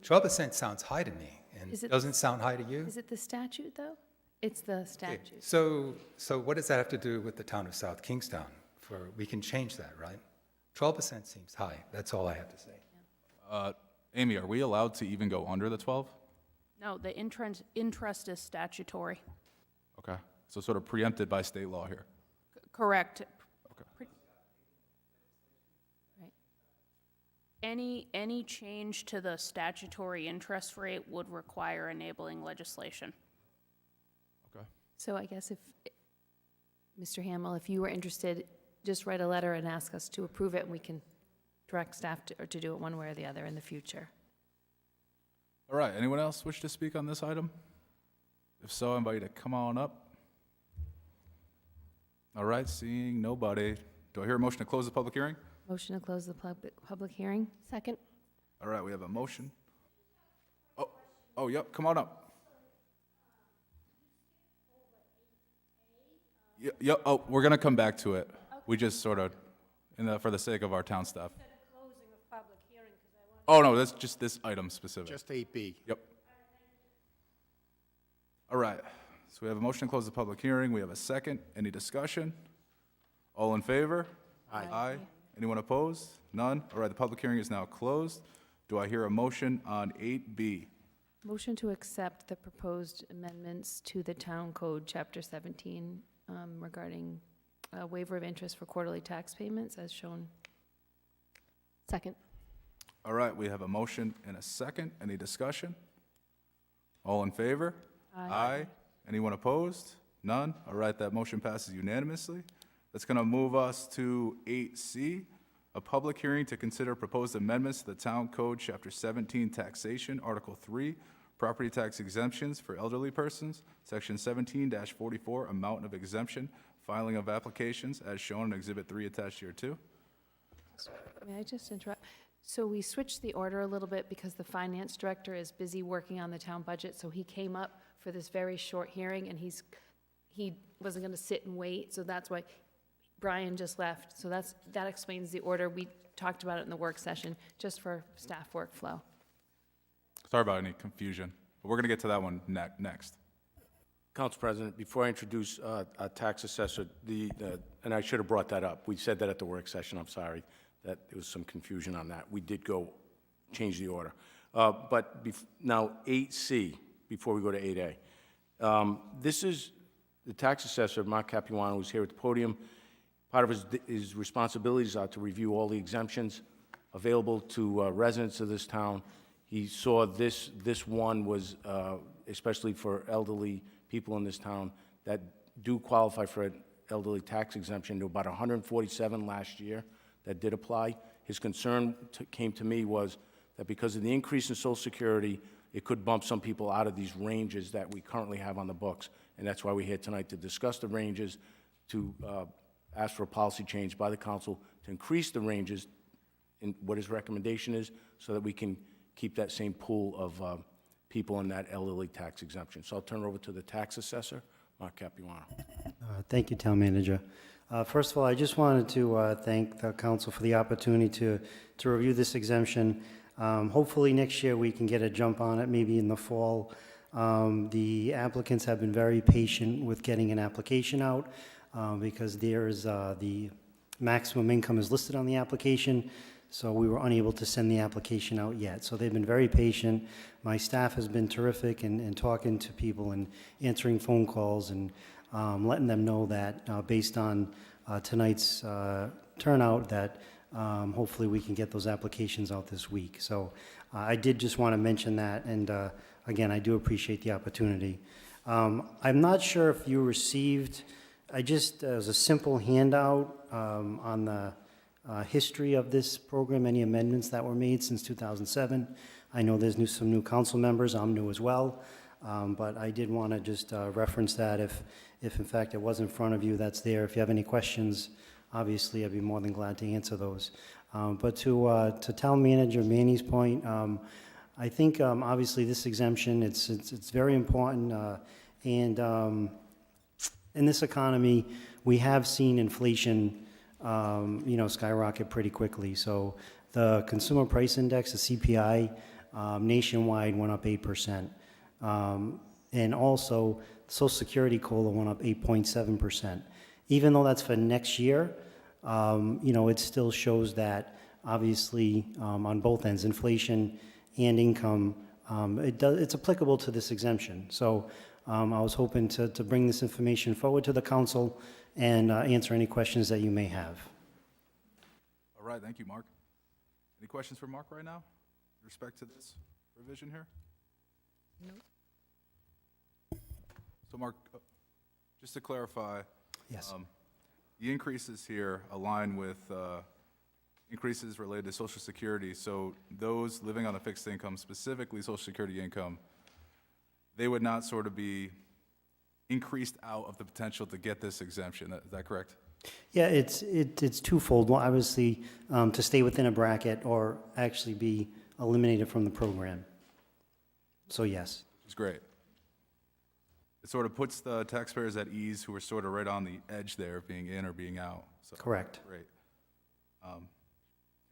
12% sounds high to me, and Is it- doesn't sound high to you? Is it the statute, though? It's the Okay, statute. So what does that have to do with the town of South Kingstown? We can change that, right? 12% seems high. That's all I have to say. Amy, are we allowed to even go under the 12? No, the interest is statutory. Okay, so sort of preempted by state law here. Correct. Okay. Right. Any change to the statutory interest rate would require enabling legislation. Okay. So I guess if, Mr. Hamel, if you were interested, just write a letter and ask us to approve it, and we can direct staff to do it one way or the other in the future. All right, anyone else wish to speak on this item? If so, I invite you to come on up. All right, seeing nobody. Do I hear a motion to close the public hearing? Motion to close the public hearing? Second. All right, we have a motion. Oh, yep, come on up. Yeah, oh, we're gonna come back to it. We just sort of, for the sake of our town staff. Oh, no, that's just this item specific. Just 8B. Yep. All right, so we have a motion to close the public hearing. We have a second. Any discussion? All in favor? Aye. Anyone opposed? None? All right, the public hearing is now closed. Do I hear a motion on 8B? Motion to accept the proposed amendments to the Town Code, Chapter 17, regarding waiver of interest for quarterly tax payments as shown. Second. All right, we have a motion and a second. Any discussion? All in favor? Aye. Anyone opposed? None? All right, that motion passes unanimously. That's going to move us to 8C, a public hearing to consider proposed amendments to the Town Code, Chapter 17, Taxation, Article 3, Property Tax Exemptions for Elderly Persons, Section 17-44, Amount of Exemption, Filing of Applications, as shown in Exhibit 3 attached here, too. May I just interrupt? So we switched the order a little bit because the finance director is busy working on the town budget, so he came up for this very short hearing, and he wasn't going to sit and wait, so that's why Brian just left. So that explains the order. We talked about it in the work session, just for staff workflow. Sorry about any confusion, but we're going to get to that one next. Council President, before I introduce our tax assessor, and I should have brought that up. We said that at the work session, I'm sorry, that there was some confusion on that. We did change the order. But now 8C, before we go to 8A. This is the tax assessor, Mark Capuano, who's here at the podium. Part of his responsibilities are to review all the exemptions available to residents of this town. He saw this one was, especially for elderly people in this town that do qualify for an elderly tax exemption. There were about 147 last year that did apply. His concern came to me was that because of the increase in Social Security, it could bump some people out of these ranges that we currently have on the books. And that's why we're here tonight, to discuss the ranges, to ask for a policy change by the council to increase the ranges in what his recommendation is, so that we can keep that same pool of people in that elderly tax exemption. So I'll turn it over to the tax assessor, Mark Capuano. Thank you, Town Manager. First of all, I just wanted to thank the council for the opportunity to review this exemption. Hopefully next year we can get a jump on it, maybe in the fall. The applicants have been very patient with getting an application out because there's the maximum income is listed on the application, so we were unable to send the application out yet. So they've been very patient. My staff has been terrific in talking to people and answering phone calls and letting them know that based on tonight's turnout that hopefully we can get those applications out this week. So I did just want to mention that, and again, I do appreciate the opportunity. I'm not sure if you received, as a simple handout on the history of this program, any amendments that were made since 2007. I know there's some new council members, I'm new as well, but I did want to just reference that if in fact it was in front of you, that's there. If you have any questions, obviously I'd be more than glad to answer those. But to Town Manager Manny's point, I think obviously this exemption, it's very important, and in this economy, we have seen inflation skyrocket pretty quickly. So the Consumer Price Index, the CPI, nationwide went up 8%. And also, Social Security COLA went up 8.7%. Even though that's for next year, it still shows that obviously on both ends, inflation and income, it's applicable to this exemption. So I was hoping to bring this information forward to the council and answer any questions that you may have. All right, thank you, Mark. Any questions for Mark right now with respect to this revision here? No. So Mark, just to clarify. Yes. The increases here align with increases related to Social Security. So those living on a fixed income, specifically Social Security income, they would not sort of be increased out of the potential to get this exemption. Is that correct? Yeah, it's twofold. Well, obviously, to stay within a bracket or actually be eliminated from the program. So yes. It's great. It sort of puts the taxpayers at ease who are sort of right on the edge there of being in or being out. So, correct. Great.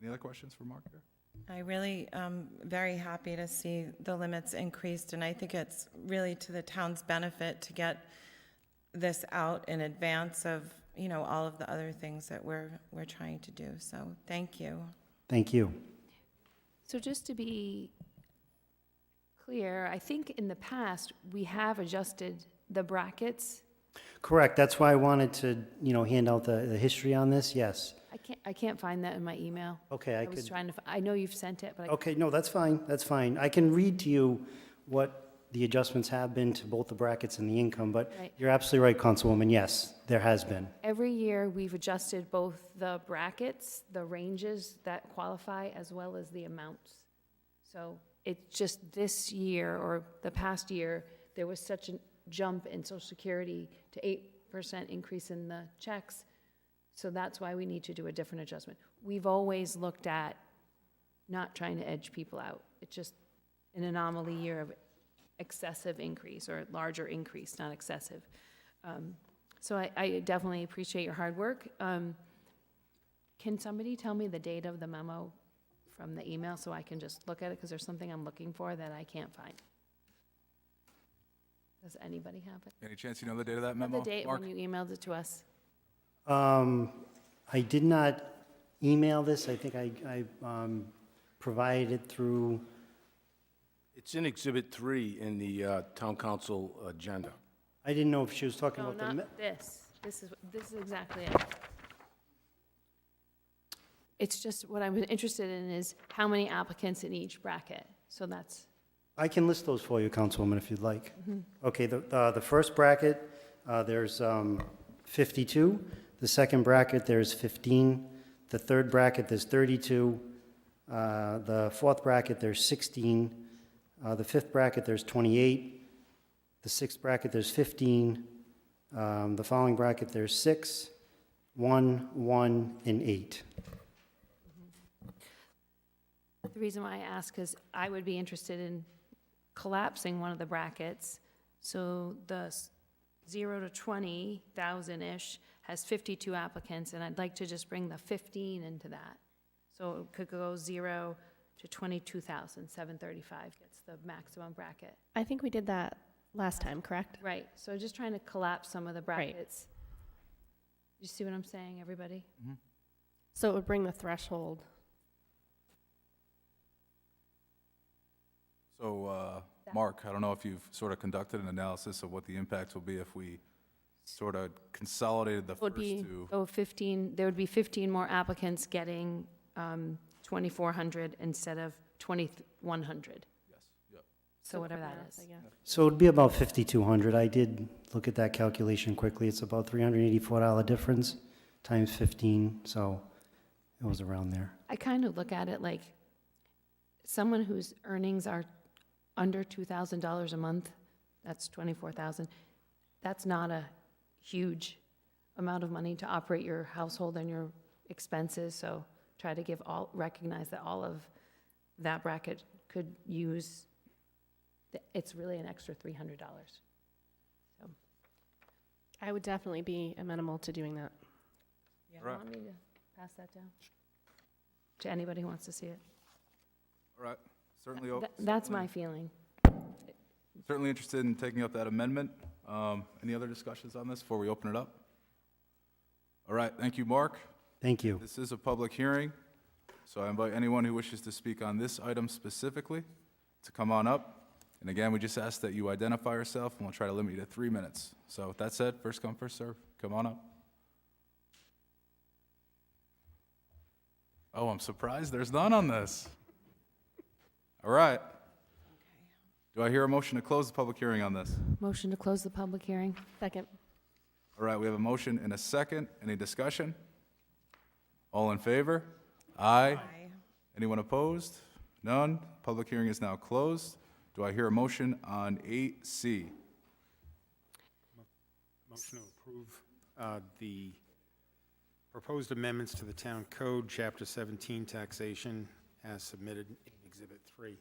Any other questions for Mark here? I really am very happy to see the limits increased, and I think it's really to the town's benefit to get this out in advance of, all of the other things that we're trying to do. So thank you. Thank you. So just to be clear, I think in the past, we have adjusted the brackets. Correct, that's why I wanted to, hand out the history on this, yes. I can't find that in my email. Okay, I I was could, trying to, I know you've sent it, but I okay, no, that's fine, that's fine. I can read to you what the adjustments have been to both the brackets and the income, but Right. you're absolutely right, Councilwoman, yes, there has been. every year, we've adjusted both the brackets, the ranges that qualify, as well as the amounts. So it's just this year, or the past year, there was such a jump in Social Security to 8% increase in the checks. So that's why we need to do a different adjustment. We've always looked at not trying to edge people out. It's just an anomaly year of excessive increase, or larger increase, not excessive. So I definitely appreciate your hard work. Can somebody tell me the date of the memo from the email so I can just look at it, because there's something I'm looking for that I can't find? Does anybody have it? Any chance you know the date of that memo, The date Mark? when you emailed it to us? I did not email this, I think I provided it through, It's in Exhibit 3 in the Town Council agenda. I didn't know if she was talking No, about the. not this. This is exactly it. It's just, what I'm interested in is how many applicants in each bracket. So that's, I can list those for you, Councilwoman, if you'd like. Okay, the first bracket, there's 52. The second bracket, there's 15. The third bracket, there's 32. The fourth bracket, there's 16. The fifth bracket, there's 28. The sixth bracket, there's 15. The following bracket, there's 6, 1, 1, and 8. the reason why I ask is I would be interested in collapsing one of the brackets. So the 0 to 20,000-ish has 52 applicants, and I'd like to just bring the 15 into that. So it could go 0 to 22,735 gets the maximum bracket. I think we did that last time, correct? Right, so just trying to collapse some of the brackets. You see what I'm saying, everybody? So it would bring the threshold. So, Mark, I don't know if you've sort of conducted an analysis of what the impact will be if we sort of consolidated the It would first be, two. oh, 15, there would be 15 more applicants getting 2,400 instead of 2,100. Yes, yep. So whatever that is. So it'd be about 5,200. I did look at that calculation quickly. It's about $384 difference times 15, so it was around there. I kind of look at it like someone whose earnings are under $2,000 a month, that's 24,000. That's not a huge amount of money to operate your household and your expenses. So try to recognize that all of that bracket could use, it's really an extra $300. So, I would definitely be amenable to doing that. you want me to pass that down to anybody who wants to see it? All right, certainly. That's my feeling. Certainly interested in taking up that amendment. Any other discussions on this before we open it up? All right, thank you, Mark. Thank you. This is a public hearing, so I invite anyone who wishes to speak on this item specifically to come on up. And again, we just ask that you identify yourself, and we'll try to limit you to 3 minutes. So with that said, first come, first serve. Come on up. Oh, I'm surprised there's none on this. All right. Do I hear a motion to close the public hearing on this? Motion to close the public hearing. Second. All right, we have a motion and a second. Any discussion? All in favor? Aye. Anyone opposed? None. Public hearing is now closed. Do I hear a motion on 8C? Motion to approve the proposed amendments to the Town Code, Chapter 17, Taxation, as submitted in Exhibit 3.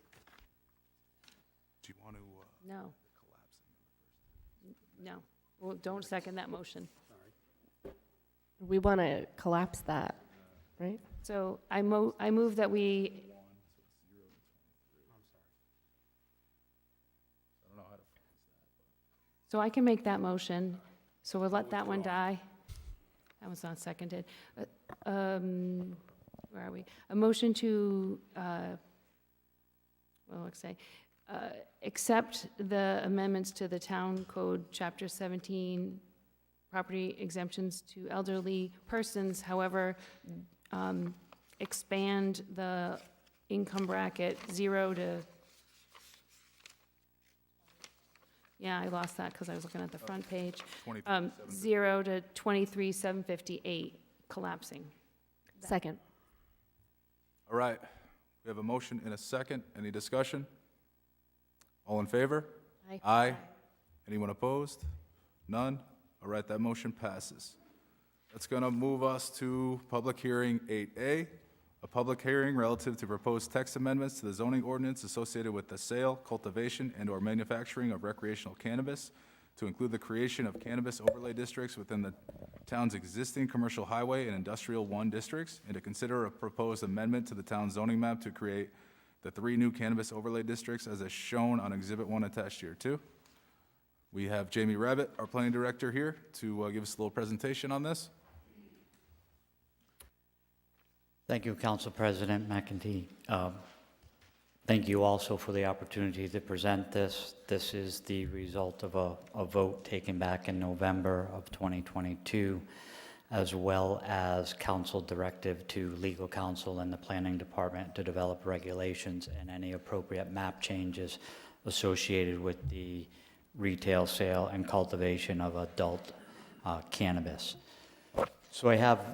Do you want to? No. No. Well, don't second that motion. We want to collapse that, right? So I move that we, so I can make that motion. So we'll let that one die. That was not seconded. Where are we? A motion to, accept the amendments to the Town Code, Chapter 17, property exemptions to elderly persons, however, expand the income bracket 0 to, yeah, I lost that because I was looking at the front page. 0 to 23,758, collapsing. Second. All right, we have a motion and a second. Any discussion? All in favor? Aye. Aye. Anyone opposed? None? All right, that motion passes. That's going to move us to public hearing 8A, a public hearing relative to proposed text amendments to the zoning ordinance associated with the sale, cultivation, and/or manufacturing of recreational cannabis to include the creation of cannabis overlay districts within the town's existing commercial highway and industrial 1 districts, and to consider a proposed amendment to the town's zoning map to create the 3 new cannabis overlay districts as is shown on Exhibit 1 attached here, 2. We have Jamie Rabbit, our planning director, here to give us a little presentation on this. Thank you, Council President McEntee. Thank you also for the opportunity to present this. This is the result of a vote taken back in November of 2022, as well as council directive to legal counsel and the planning department to develop regulations and any appropriate map changes associated with the retail sale and cultivation of adult cannabis. So I have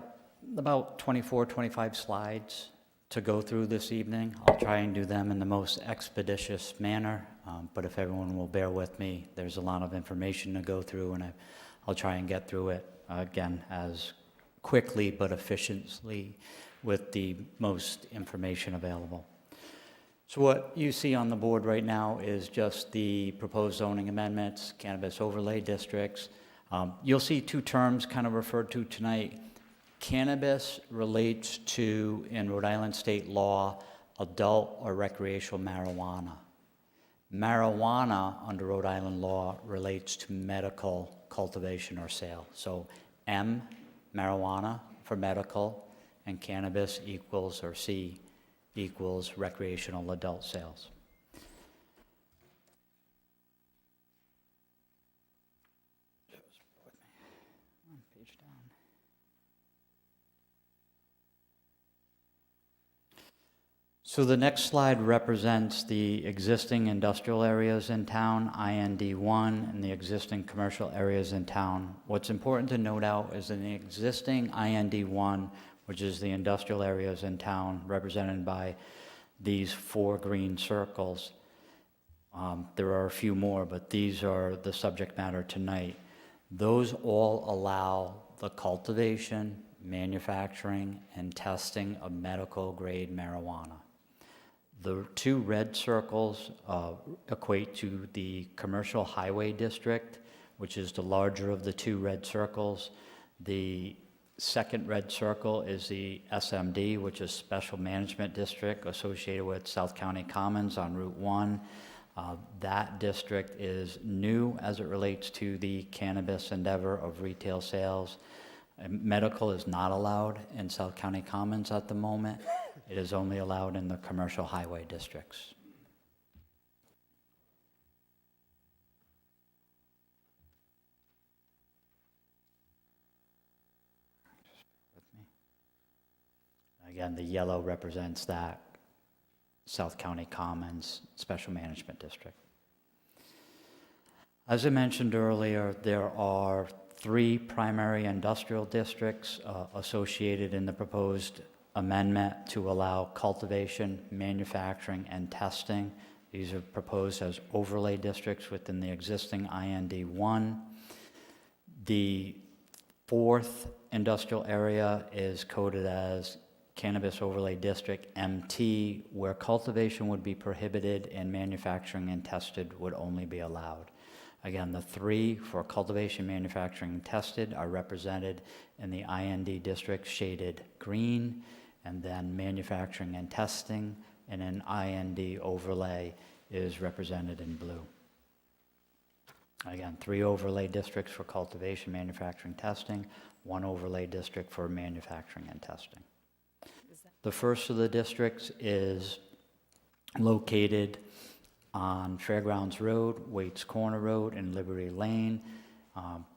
about 24, 25 slides to go through this evening. I'll try and do them in the most expeditious manner, but if everyone will bear with me, there's a lot of information to go through, and I'll try and get through it, again, as quickly but efficiently with the most information available. So what you see on the board right now is just the proposed zoning amendments, cannabis overlay districts. You'll see 2 terms kind of referred to tonight. Cannabis relates to, in Rhode Island state law, adult or recreational marijuana. Marijuana, under Rhode Island law, relates to medical cultivation or sale. So M, marijuana for medical, and cannabis equals, or C, equals recreational adult sales. So the next slide represents the existing industrial areas in town, IND1, and the existing commercial areas in town. What's important to note out is in the existing IND1, which is the industrial areas in town, represented by these 4 green circles. There are a few more, but these are the subject matter tonight. Those all allow the cultivation, manufacturing, and testing of medical-grade marijuana. The 2 red circles equate to the commercial highway district, which is the larger of the 2 red circles. The second red circle is the SMD, which is Special Management District associated with South County Commons on Route 1. That district is new as it relates to the cannabis endeavor of retail sales. Medical is not allowed in South County Commons at the moment. It is only allowed in the commercial highway districts. Again, the yellow represents that South County Commons Special Management District. As I mentioned earlier, there are 3 primary industrial districts associated in the proposed amendment to allow cultivation, manufacturing, and testing. These are proposed as overlay districts within the existing IND1. The 4th industrial area is coded as Cannabis Overlay District MT, where cultivation would be prohibited and manufacturing and tested would only be allowed. Again, the 3 for cultivation, manufacturing, and tested are represented in the IND district shaded green, and then manufacturing and testing, and an IND overlay is represented in blue. Again, 3 overlay districts for cultivation, manufacturing, testing, 1 overlay district for manufacturing and testing. The first of the districts is located on Fairgrounds Road, Waits Corner Road, and Liberty Lane.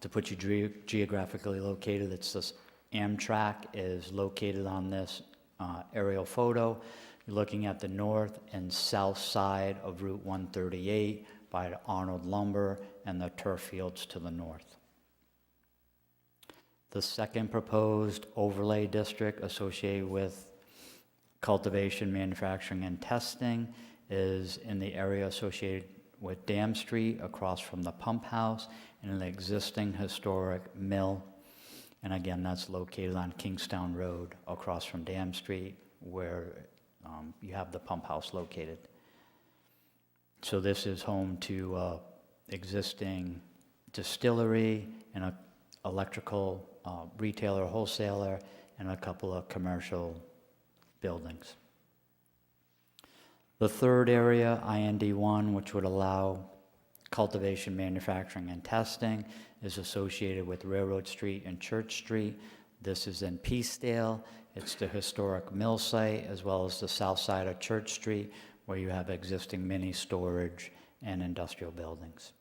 To put you geographically located, it's this Amtrak is located on this aerial photo. You're looking at the north and south side of Route 138 by the Arnold Lumber and the turf fields to the north. The second proposed overlay district associated with cultivation, manufacturing, and testing is in the area associated with Dam Street across from the pump house and an existing historic mill. And again, that's located on Kingstown Road across from Dam Street where you have the pump house located. So this is home to existing distillery and an electrical retailer, wholesaler, and a couple of commercial buildings. The third area, IND1, which would allow cultivation, manufacturing, and testing, is associated with Railroad Street and Church Street. This is in Peacedale. It's the historic mill site, as well as the south side of Church Street, where you have existing mini storage and industrial buildings.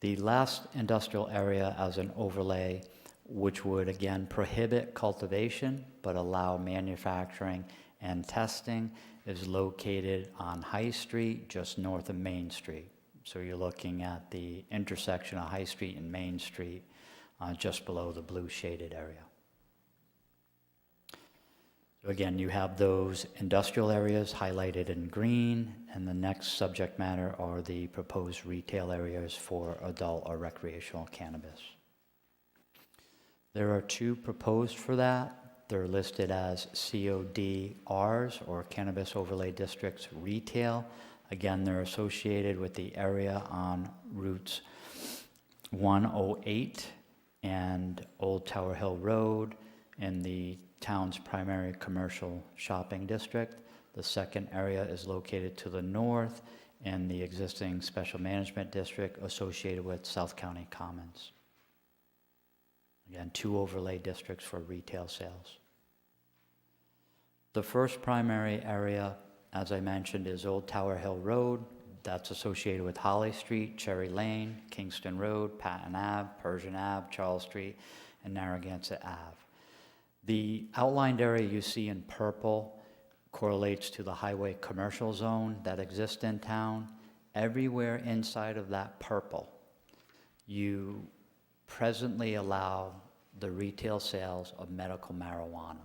The last industrial area as an overlay, which would again prohibit cultivation but allow manufacturing and testing, is located on High Street, just north of Main Street. So you're looking at the intersection of High Street and Main Street, just below the blue shaded area. So again, you have those industrial areas highlighted in green, and the next subject matter are the proposed retail areas for adult or recreational cannabis. There are 2 proposed for that. They're listed as CODRs, or Cannabis Overlay Districts Retail. Again, they're associated with the area on routes 108 and Old Tower Hill Road in the town's primary commercial shopping district. The second area is located to the north in the existing special management district associated with South County Commons. Again, 2 overlay districts for retail sales. The first primary area, as I mentioned, is Old Tower Hill Road. That's associated with Holly Street, Cherry Lane, Kingston Road, Patton Ave, Persian Ave, Charles Street, and Narragansett Ave. The outlined area you see in purple correlates to the highway commercial zone that exists in town. Everywhere inside of that purple, you presently allow the retail sales of medical marijuana.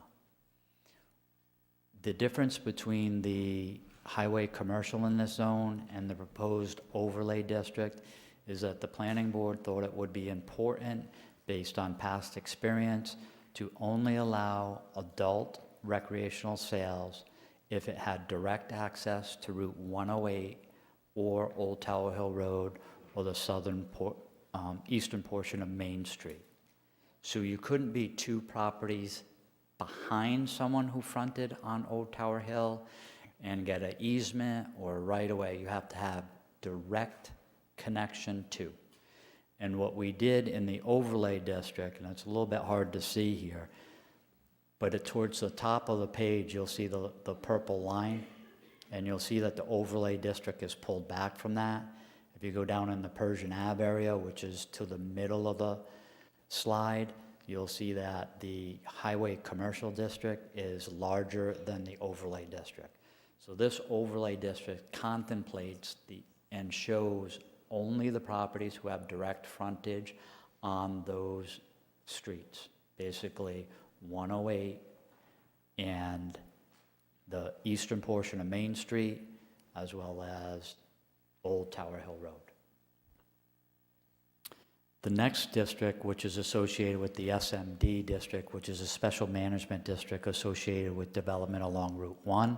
The difference between the highway commercial in this zone and the proposed overlay district is that the planning board thought it would be important, based on past experience, to only allow adult recreational sales if it had direct access to Route 108 or Old Tower Hill Road or the eastern portion of Main Street. So you couldn't be 2 properties behind someone who fronted on Old Tower Hill and get an easement or a right-of-way. You have to have direct connection to. And what we did in the overlay district, and it's a little bit hard to see here, but towards the top of the page, you'll see the purple line, and you'll see that the overlay district is pulled back from that. If you go down in the Persian Ave area, which is to the middle of the slide, you'll see that the highway commercial district is larger than the overlay district. So this overlay district contemplates and shows only the properties who have direct frontage on those streets, basically 108 and the eastern portion of Main Street, as well as Old Tower Hill Road. The next district, which is associated with the SMD district, which is a special management district associated with development along Route 1.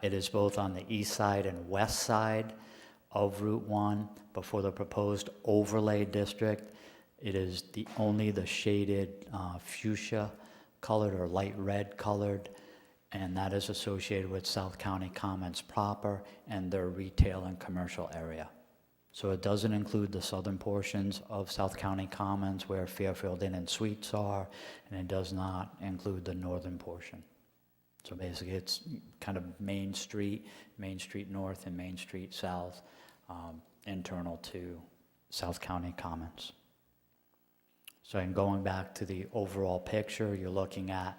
It is both on the east side and west side of Route 1. Before the proposed overlay district, it is only the shaded fuchsia colored or light red colored and that is associated with South County Commons proper and their retail and commercial area. So it doesn't include the southern portions of South County Commons where Fairfield Inn and Suites are, and it does not include the northern portion. So basically, it's kind of Main Street North, and Main Street South, internal to South County Commons. So in going back to the overall picture, you're looking at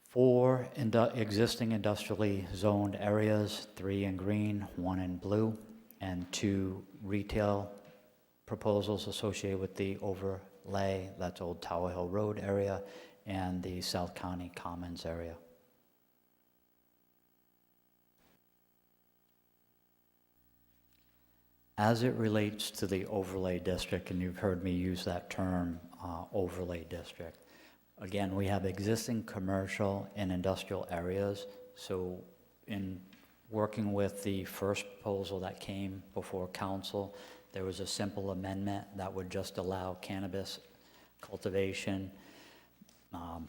4 existing industrially zoned areas, 3 in green, 1 in blue, and 2 retail proposals associated with the overlay, that's Old Tower Hill Road area, and the South County Commons area. As it relates to the overlay district, and you've heard me use that term, overlay district, again, we have existing commercial and industrial areas. So in working with the first proposal that came before council, there was a simple amendment that would just allow cannabis cultivation,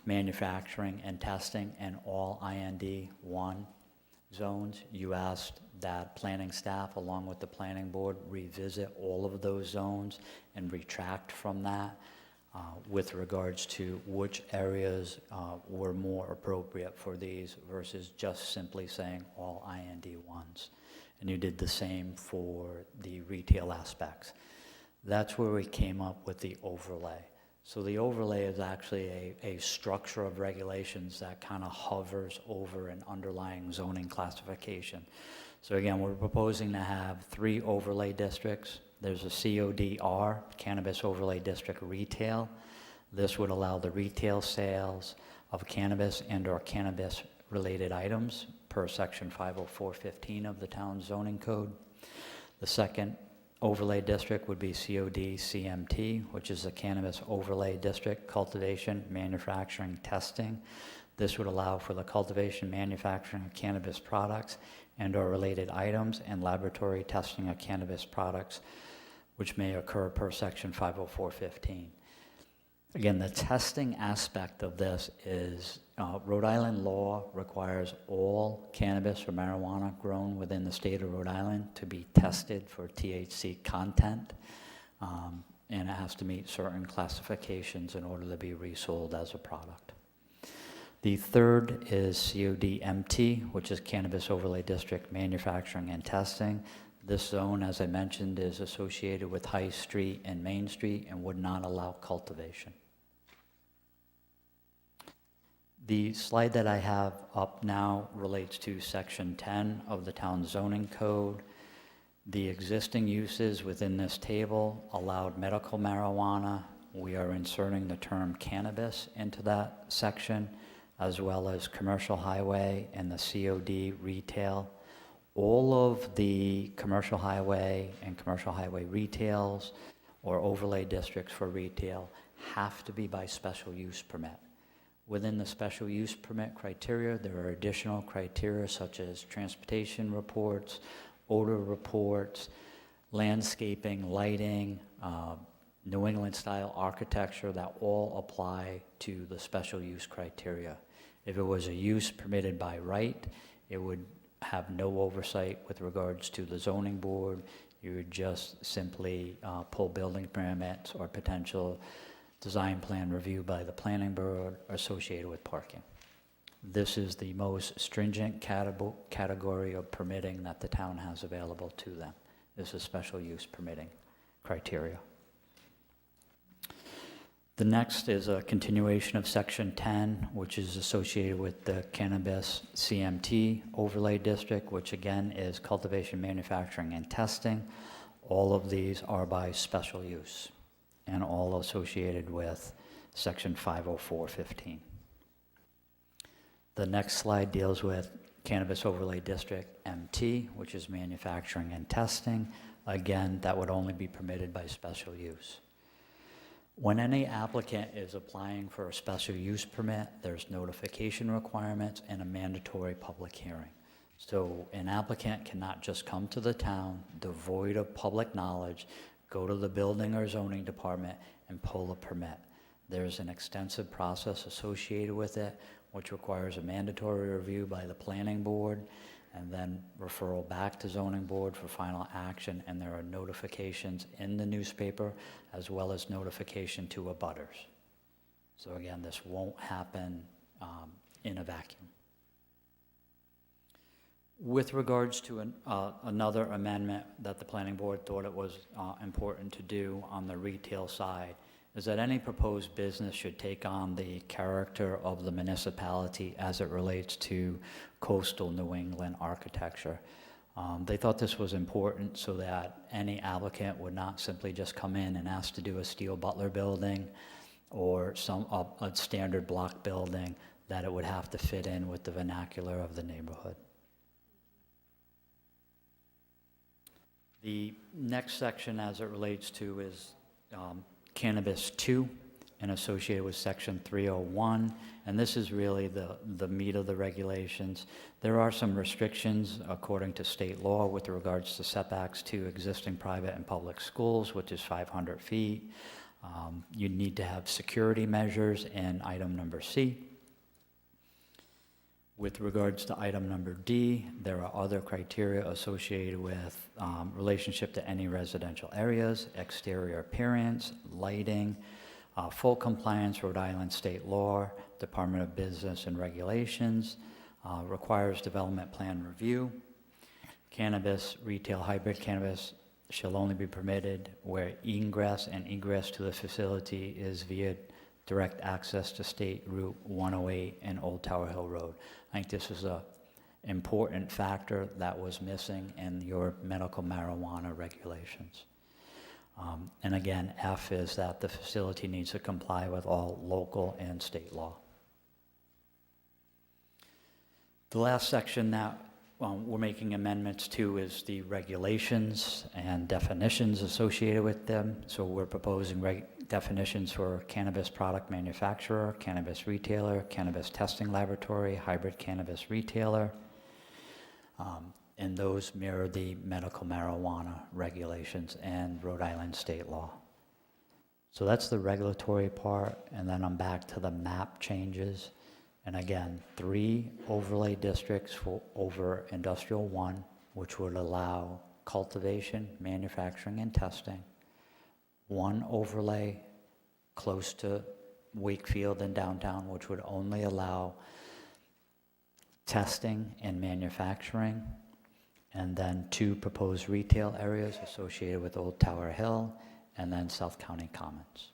manufacturing, and testing in all IND 1 zones. You asked that planning staff, along with the planning board, revisit all of those zones and retract from that with regards to which areas were more appropriate for these versus just simply saying all IND 1s. And you did the same for the retail aspects. That's where we came up with the overlay. So the overlay is actually a structure of regulations that kind of hovers over an underlying zoning classification. So again, we're proposing to have 3 overlay districts. There's a CODR, Cannabis Overlay District Retail. This would allow the retail sales of cannabis and/or cannabis-related items per section 50415 of the town zoning code. The second overlay district would be COD CMT, which is a Cannabis Overlay District, Cultivation, Manufacturing, Testing. This would allow for the cultivation, manufacturing of cannabis products and/or related items and laboratory testing of cannabis products, which may occur per section 50415. Again, the testing aspect of this is Rhode Island law requires all cannabis or marijuana grown within the state of Rhode Island to be tested for THC content, and it has to meet certain classifications in order to be resold as a product. The third is CODMT, which is Cannabis Overlay District Manufacturing and Testing. This zone, as I mentioned, is associated with High Street and Main Street and would not allow cultivation. The slide that I have up now relates to Section 10 of the town zoning code. The existing uses within this table allowed medical marijuana. We are inserting the term cannabis into that section, as well as commercial highway and the COD retail. All of the commercial highway and commercial highway retails or overlay districts for retail have to be by special use permit. Within the special use permit criteria, there are additional criteria such as transportation reports, odor reports, landscaping, lighting, New England style architecture that all apply to the special use criteria. If it was a use permitted by right, it would have no oversight with regards to the zoning board. You would just simply pull building permits or potential design plan review by the planning board associated with parking. This is the most stringent category of permitting that the town has available to them. This is special use permitting criteria. The next is a continuation of Section 10, which is associated with the Cannabis CMT Overlay District, which again is cultivation, manufacturing, and testing. All of these are by special use and all associated with Section 50415. The next slide deals with Cannabis Overlay District MT, which is manufacturing and testing. Again, that would only be permitted by special use. When any applicant is applying for a special use permit, there's notification requirements and a mandatory public hearing. So an applicant cannot just come to the town, devoid of public knowledge, go to the building or zoning department and pull a permit. There's an extensive process associated with it, which requires a mandatory review by the planning board, and then referral back to zoning board for final action, and there are notifications in the newspaper, as well as notification to abutters. So again, this won't happen in a vacuum. With regards to another amendment that the planning board thought it was important to do on the retail side, is that any proposed business should take on the character of the municipality as it relates to coastal New England architecture. They thought this was important so that any applicant would not simply just come in and ask to do a steel Butler building or a standard block building, that it would have to fit in with the vernacular of the neighborhood. The next section as it relates to is Cannabis 2 and associated with Section 301, and this is really the meat of the regulations. There are some restrictions according to state law with regards to setbacks to existing private and public schools, which is 500 feet. You need to have security measures in item number C. With regards to item number D, there are other criteria associated with relationship to any residential areas, exterior appearance, lighting, full compliance, Rhode Island state law, Department of Business and Regulations, requires development plan review. Cannabis, retail hybrid cannabis shall only be permitted where ingress and egress to the facility is via direct access to State Route 108 and Old Tower Hill Road. I think this is an important factor that was missing in your medical marijuana regulations. And again, F is that the facility needs to comply with all local and state law. The last section that we're making amendments to is the regulations and definitions associated with them. So we're proposing definitions for cannabis product manufacturer, cannabis retailer, cannabis testing laboratory, hybrid cannabis retailer, and those mirror the medical marijuana regulations and Rhode Island state law. So that's the regulatory part, and then I'm back to the map changes. And again, 3 overlay districts over Industrial 1, which would allow cultivation, manufacturing, and testing. 1 overlay close to Wakefield and downtown, which would only allow testing and manufacturing. And then 2 proposed retail areas associated with Old Tower Hill, and then South County Commons.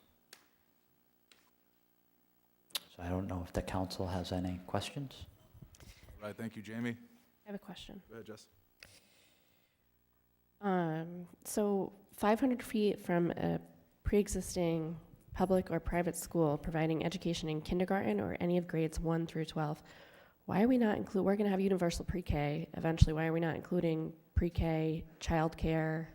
So I don't know if the council has any questions. All right, thank you, Jamie. I have a question. Go ahead, Jess. So 500 feet from a pre-existing public or private school providing education in kindergarten or any of grades 1 through 12, why are we not we're going to have universal pre-K eventually. Why are we not including pre-K, childcare?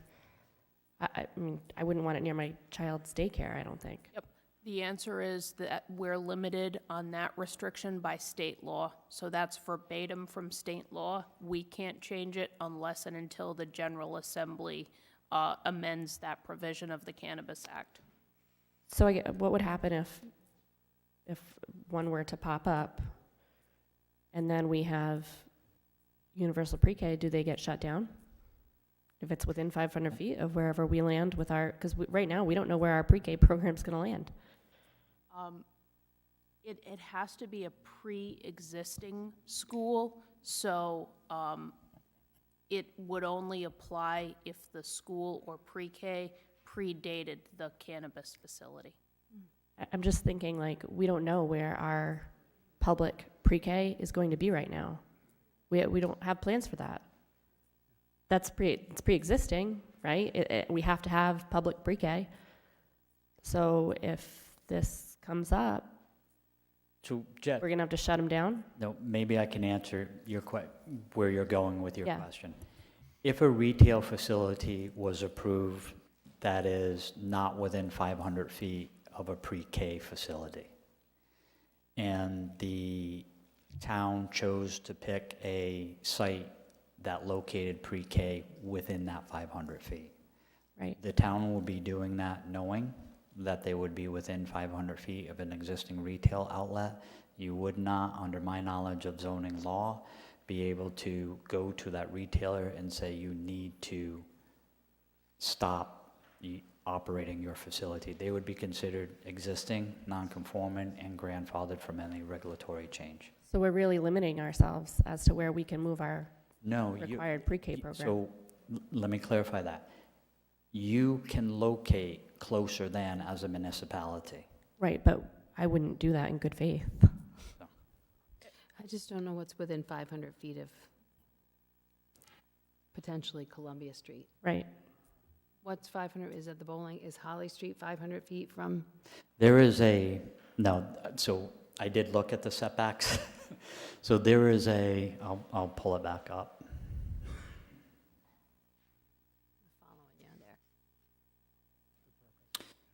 I mean, I wouldn't want it near my child's daycare, I don't think. Yep. The answer is that we're limited on that restriction by state law. So that's verbatim from state law. We can't change it unless and until the General Assembly amends that provision of the Cannabis Act. So what would happen if one were to pop up and then we have universal pre-K, do they get shut down? If it's within 500 feet of wherever we land with our, because right now we don't know where our pre-K program's going to land. It has to be a pre-existing school, so it would only apply if the school or pre-K predated the cannabis facility. I'm just thinking, like, we don't know where our public pre-K is going to be right now. We don't have plans for that. It's pre-existing, right? We have to have public pre-K. So if this comes up, So, Jet, we're going to have to shut them down? no, maybe I can answer your where you're going with your Yeah. question. If a retail facility was approved that is not within 500 feet of a pre-K facility, and the town chose to pick a site that located pre-K within that 500 feet. Right. The town will be doing that knowing that they would be within 500 feet of an existing retail outlet. You would not, under my knowledge of zoning law, be able to go to that retailer and say you need to stop operating your facility. They would be considered existing, non-conforming, and grandfathered from any regulatory change. So we're really limiting ourselves as to where we can move our No, required pre-K program. So let me clarify that. You can locate closer than as a municipality. Right, but I wouldn't do that in good faith. I just don't know what's within 500 feet of potentially Columbia Street. Right. What's 500, is it the bowling, is Holly Street 500 feet from? There is no, so I did look at the setbacks. So there is I'll pull it back up. Following you there.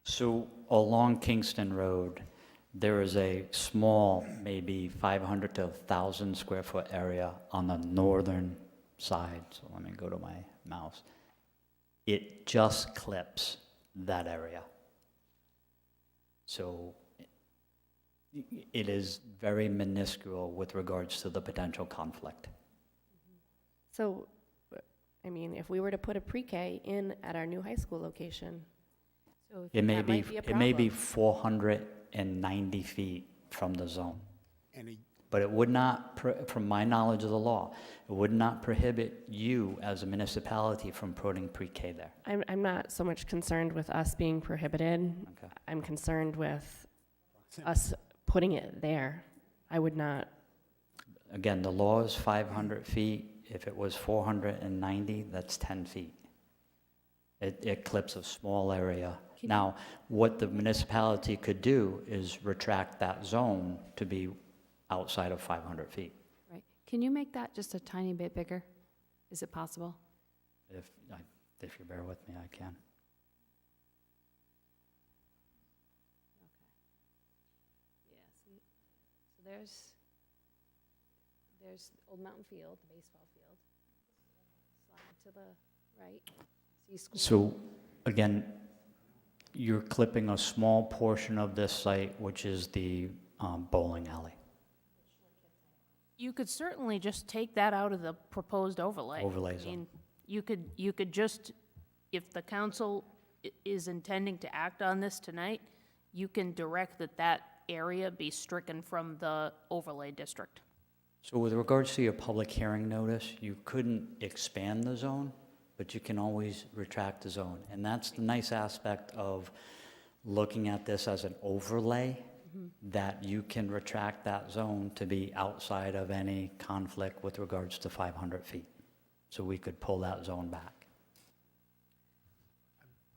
So along Kingston Road, there is a small, maybe 500 to 1,000 square foot area on the northern side. So let me go to my mouse. It just clips that area. So it is very minuscule with regards to the potential conflict. So, I mean, if we were to put a pre-K in at our new high school location, So It may that be, might be a it may be problem. 490 feet from the zone. And But it would not, from my knowledge of the law, it would not prohibit you as a municipality from putting pre-K there. I'm not so much concerned with us being prohibited. Okay. I'm concerned with us putting it there. I would not, Again, the law is 500 feet. If it was 490, that's 10 feet. It clips a small area. Now, what the municipality could do is retract that zone to be outside of 500 feet. Right. Can you make that just a tiny bit bigger? Is it possible? If you bear with me, I can. Yeah, see, so there's Old Mountain Field, the baseball field. Slide to the right. See school. So, again, you're clipping a small portion of this site, which is the bowling alley. You could certainly just take that out of the proposed overlay. Overlay I zone. mean, you could just, if the council is intending to act on this tonight, you can direct that area be stricken from the overlay district. So with regards to your public hearing notice, you couldn't expand the zone, but you can always retract the zone. And that's the nice aspect of looking at this as an overlay, that you can retract that zone to be outside of any conflict with regards to 500 feet. So we could pull that zone back.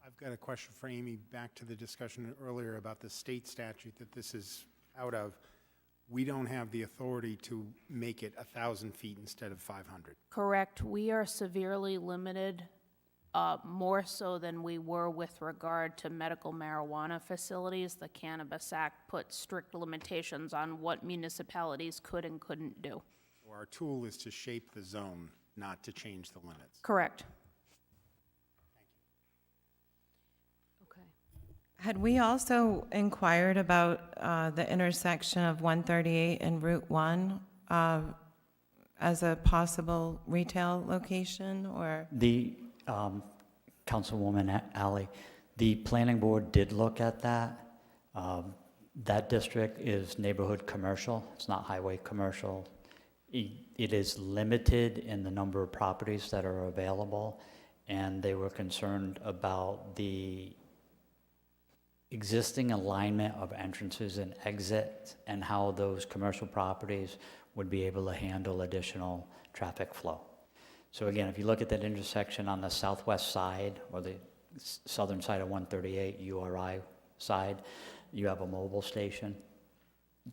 I've got a question for Amy, back to the discussion earlier about the state statute that this is out of. We don't have the authority to make it 1,000 feet instead of 500. Correct. We are severely limited, more so than we were with regard to medical marijuana facilities. The Cannabis Act put strict limitations on what municipalities could and couldn't do. So our tool is to shape the zone, not to change the limits. Correct. Okay. Had we also inquired about the intersection of 138 and Route 1 as a possible retail location, or? The, Councilwoman Alley, the planning board did look at that. That district is neighborhood commercial, it's not highway commercial. It is limited in the number of properties that are available, and they were concerned about the existing alignment of entrances and exits and how those commercial properties would be able to handle additional traffic flow. So again, if you look at that intersection on the southwest side, or the southern side of 138, URI side, you have a mobile station.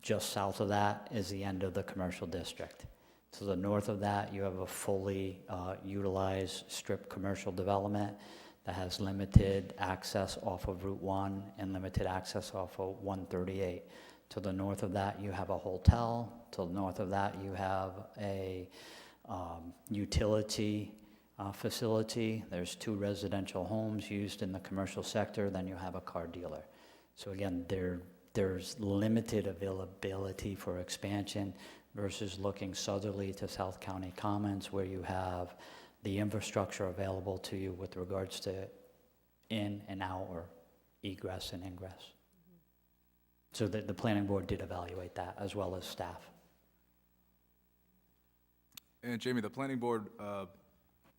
Just south of that is the end of the commercial district. To the north of that, you have a fully utilized strip commercial development that has limited access off of Route 1 and limited access off of 138. To the north of that, you have a hotel. To the north of that, you have a utility facility. There's 2 residential homes used in the commercial sector. Then you have a car dealer. So again, there's limited availability for expansion versus looking southerly to South County Commons, where you have the infrastructure available to you with regards to in and out or egress and ingress. So the planning board did evaluate that, as well as staff. And Jamie, the planning board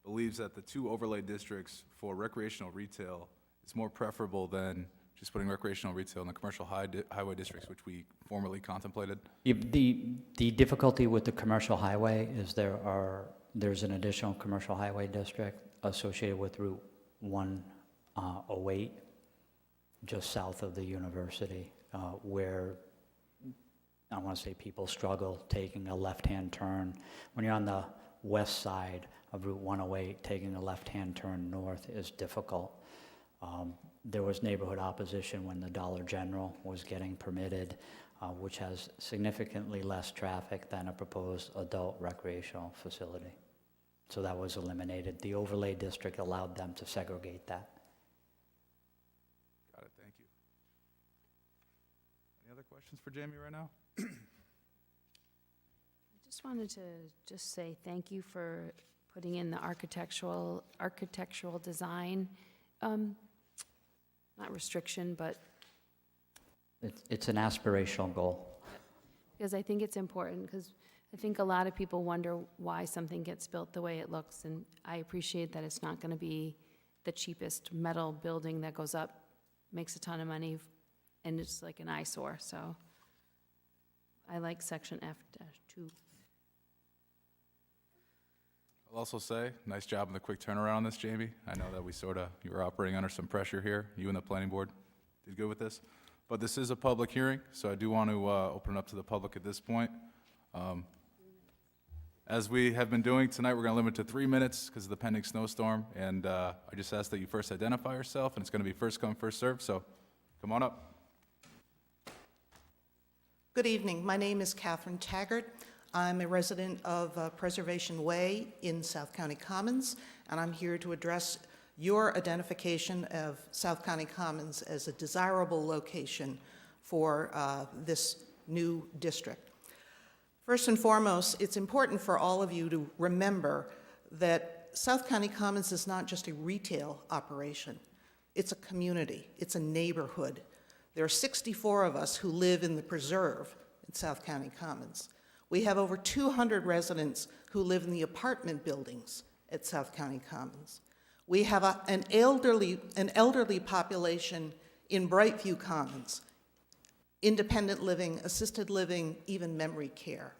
believes that the 2 overlay districts for recreational retail is more preferable than just putting recreational retail in the commercial highway districts, which we formerly contemplated. The difficulty with the commercial highway is there's an additional commercial highway district associated with Route 108, just south of the university, where I want to say people struggle taking a left-hand turn. When you're on the west side of Route 108, taking a left-hand turn north is difficult. There was neighborhood opposition when the Dollar General was getting permitted, which has significantly less traffic than a proposed adult recreational facility. So that was eliminated. The overlay district allowed them to segregate that. Got it, thank you. Any other questions for Jamie right now? I just wanted to just say thank you for putting in the architectural design, not restriction, but It's an aspirational goal. because I think it's important, because I think a lot of people wonder why something gets built the way it looks, and I appreciate that it's not going to be the cheapest metal building that goes up, makes a ton of money, and it's like an eyesore, so I like section F-2. I'll also say, nice job on the quick turnaround on this, Jamie. I know that you were operating under some pressure here. You and the planning board did good with this. But this is a public hearing, so I do want to open it up to the public at this point. As we have been doing tonight, we're going to limit to 3 minutes because of the pending snowstorm. And I just ask that you first identify yourself, and it's going to be first come, first served. So come on up. Good evening. My name is Catherine Taggart. I'm a resident of Preservation Way in South County Commons, and I'm here to address your identification of South County Commons as a desirable location for this new district. First and foremost, it's important for all of you to remember that South County Commons is not just a retail operation. It's a community. It's a neighborhood. There are 64 of us who live in the preserve in South County Commons. We have over 200 residents who live in the apartment buildings at South County Commons. We have an elderly population in Brightview Commons, independent living, assisted living, even memory care.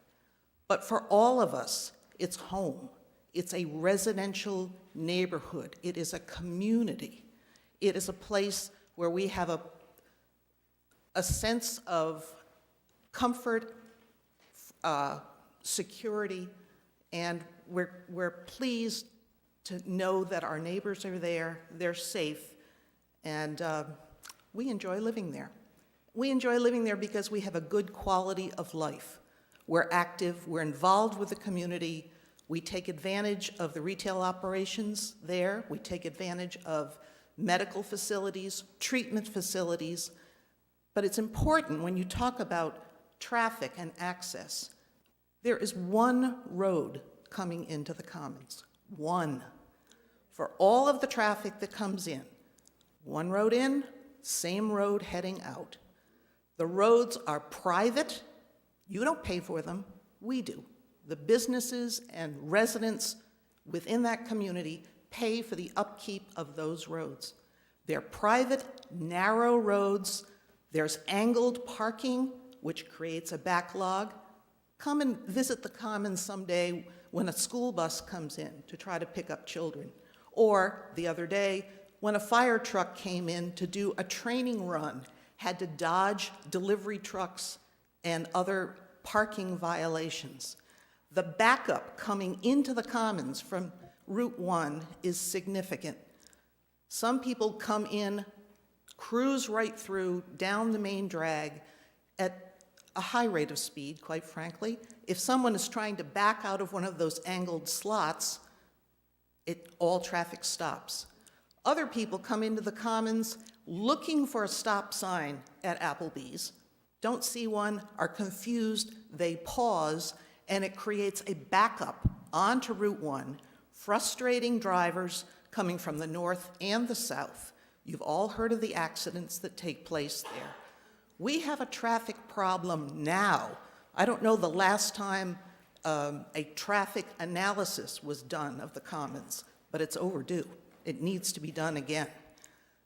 But for all of us, it's home. It's a residential neighborhood. It is a community. It is a place where we have a sense of comfort, security, and we're pleased to know that our neighbors are there, they're safe, and we enjoy living there. We enjoy living there because we have a good quality of life. We're active, we're involved with the community, we take advantage of the retail operations there, we take advantage of medical facilities, treatment facilities, but it's important when you talk about traffic and access. There is one road coming into the Commons, one. For all of the traffic that comes in, one road in, same road heading out. The roads are private. You don't pay for them, we do. The businesses and residents within that community pay for the upkeep of those roads. They're private, narrow roads. There's angled parking, which creates a backlog. Come and visit the Commons someday when a school bus comes in to try to pick up children. Or the other day, when a fire truck came in to do a training run, had to dodge delivery trucks and other parking violations. The backup coming into the Commons from Route 1 is significant. Some people come in, cruise right through, down the main drag at a high rate of speed, quite frankly. If someone is trying to back out of one of those angled slots, all traffic stops. Other people come into the Commons looking for a stop sign at Applebee's, don't see one, are confused, they pause, and it creates a backup onto Route 1, frustrating drivers coming from the north and the south. You've all heard of the accidents that take place there. We have a traffic problem now. I don't know the last time a traffic analysis was done of the Commons, but it's overdue. It needs to be done again.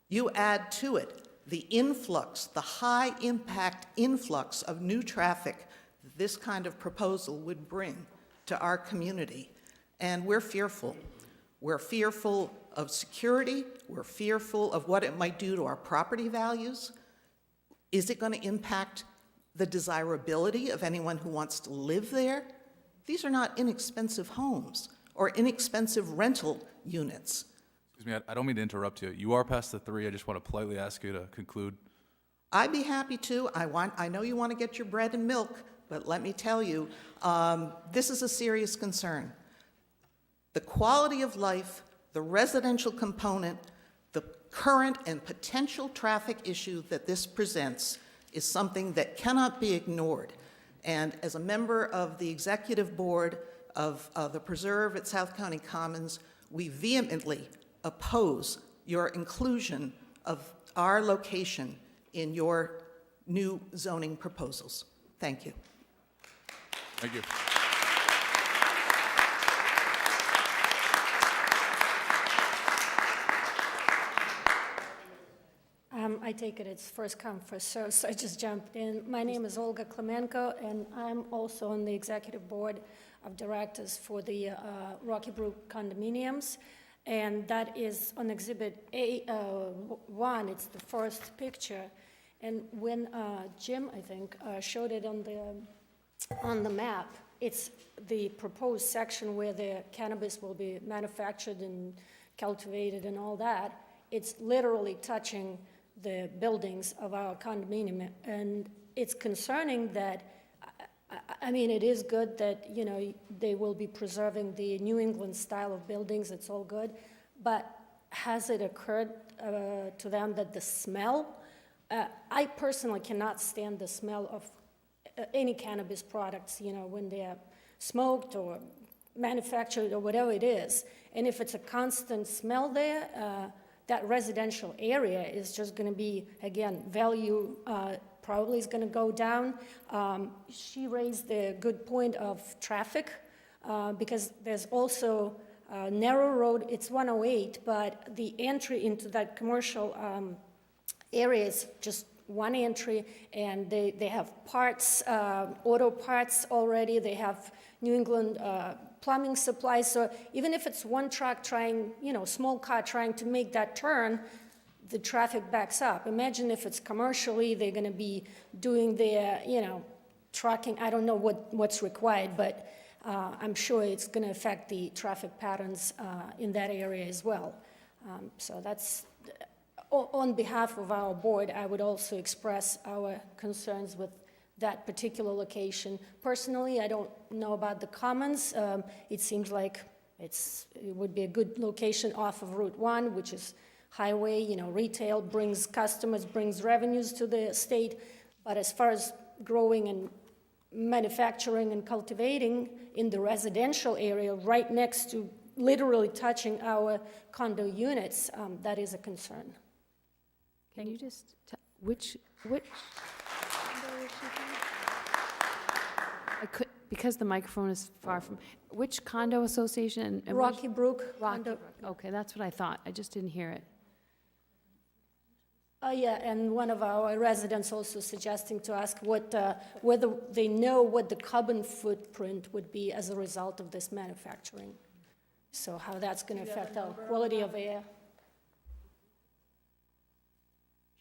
You add to it the influx, the high impact influx of new traffic that this kind of proposal would bring to our community, and we're fearful. We're fearful of security. We're fearful of what it might do to our property values. Is it going to impact the desirability of anyone who wants to live there? These are not inexpensive homes or inexpensive rental units. Excuse me, I don't mean to interrupt you. You are past the 3. I just want to politely ask you to conclude. I'd be happy to. I know you want to get your bread and milk, but let me tell you, this is a serious concern. The quality of life, the residential component, the current and potential traffic issue that this presents is something that cannot be ignored. And as a member of the executive board of the Preserve at South County Commons, we vehemently oppose your inclusion of our location in your new zoning proposals. Thank you. Thank you. I take it it's first come, first served, so I just jumped in. My name is Olga Klemenko, and I'm also on the executive board of directors for the Rocky Brook condominiums, and that is on Exhibit A1. It's the first picture, and when Jim, I think, showed it on the map, it's the proposed section where the cannabis will be manufactured and cultivated and all that. It's literally touching the buildings of our condominium, and it's concerning that, I mean, it is good that, you know, they will be preserving the New England style of buildings, it's all good, but has it occurred to them that the smell, I personally cannot stand the smell of any cannabis products, you know, when they're smoked or manufactured or whatever it is, and if it's a constant smell there, that residential area is just going to be, again, value probably is going to go down. She raised the good point of traffic because there's also a narrow road. It's 108, but the entry into that commercial area is just one entry, and they have parts, auto parts already. They have New England plumbing supplies. So even if it's one truck trying, you know, small car trying to make that turn, the traffic backs up. Imagine if it's commercially, they're going to be doing their, you know, trucking. I don't know what's required, but I'm sure it's going to affect the traffic patterns in that area as well. So that's, on behalf of our board, I would also express our concerns with that particular location. Personally, I don't know about the Commons. It seems like it would be a good location off of Route 1, which is highway, you know, retail, brings customers, brings revenues to the state. But as far as growing and manufacturing and cultivating in the residential area right next to, literally touching our condo units, that is a concern. Can you just, which I could, because the microphone is far from, which condo association? and Rocky Brook. Rocky Brook, okay, that's what I thought, I just didn't hear it. Yeah, and one of our residents also suggesting to ask whether they know what the carbon footprint would be as a result of this manufacturing. So how that's going to affect our quality of air.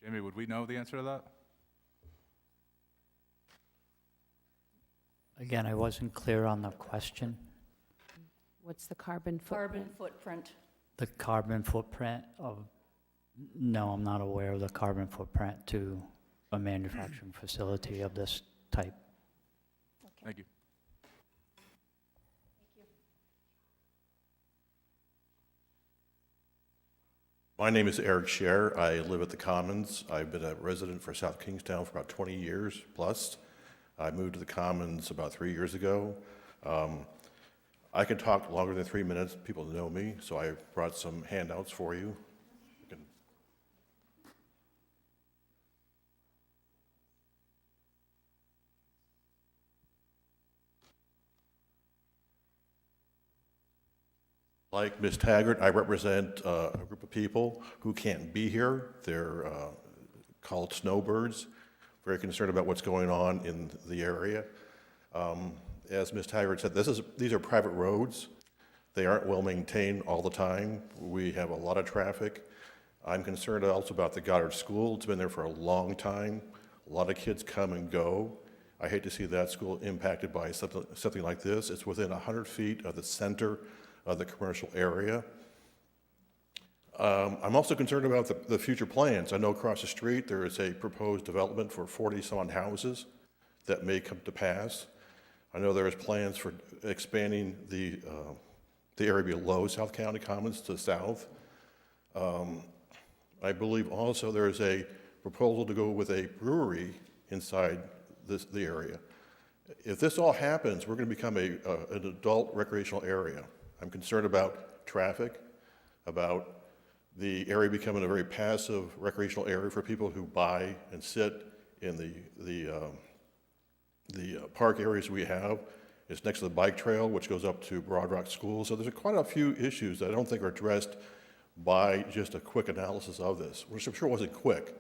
Jamie, would we know the answer to that? Again, I wasn't clear on the question. What's the carbon footprint? Carbon footprint. The carbon footprint of, no, I'm not aware of the carbon footprint to a manufacturing facility of this type. Thank you. My name is Eric Scher. I live at the Commons. I've been a resident for South Kingstown for about 20 years plus. I moved to the Commons about 3 years ago. I can talk longer than 3 minutes. People know me, so I brought some handouts for you. Like Ms. Taggart, I represent a group of people who can't be here. They're called snowbirds, very concerned about what's going on in the area. As Ms. Taggart said, these are private roads. They aren't well maintained all the time. We have a lot of traffic. I'm concerned also about the Goddard School. It's been there for a long time. A lot of kids come and go. I hate to see that school impacted by something like this. It's within 100 feet of the center of the commercial area. I'm also concerned about the future plans. I know across the street there is a proposed development for 40-some-odd houses that may come to pass. I know there is plans for expanding the area below South County Commons to the south. I believe also there is a proposal to go with a brewery inside the area. If this all happens, we're going to become an adult recreational area. I'm concerned about traffic, about the area becoming a very passive recreational area for people who buy and sit in the park areas we have. It's next to the bike trail, which goes up to Broad Rock School. So there's quite a few issues that I don't think are addressed by just a quick analysis of this, which I'm sure wasn't quick.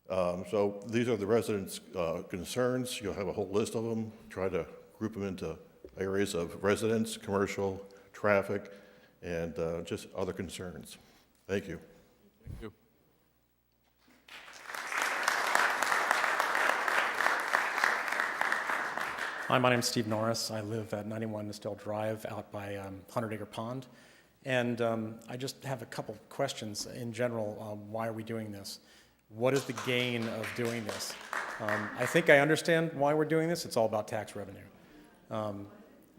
So these are the residents' concerns. You'll have a whole list of them. Try to group them into areas of residents, commercial, traffic, and just other concerns. Thank you. Thank you. Hi, my name's Steve Norris. I live at 91 Estelle Drive out by 100 Acre Pond. And I just have a couple questions in general. Why are we doing this? What is the gain of doing this? I think I understand why we're doing this. It's all about tax revenue.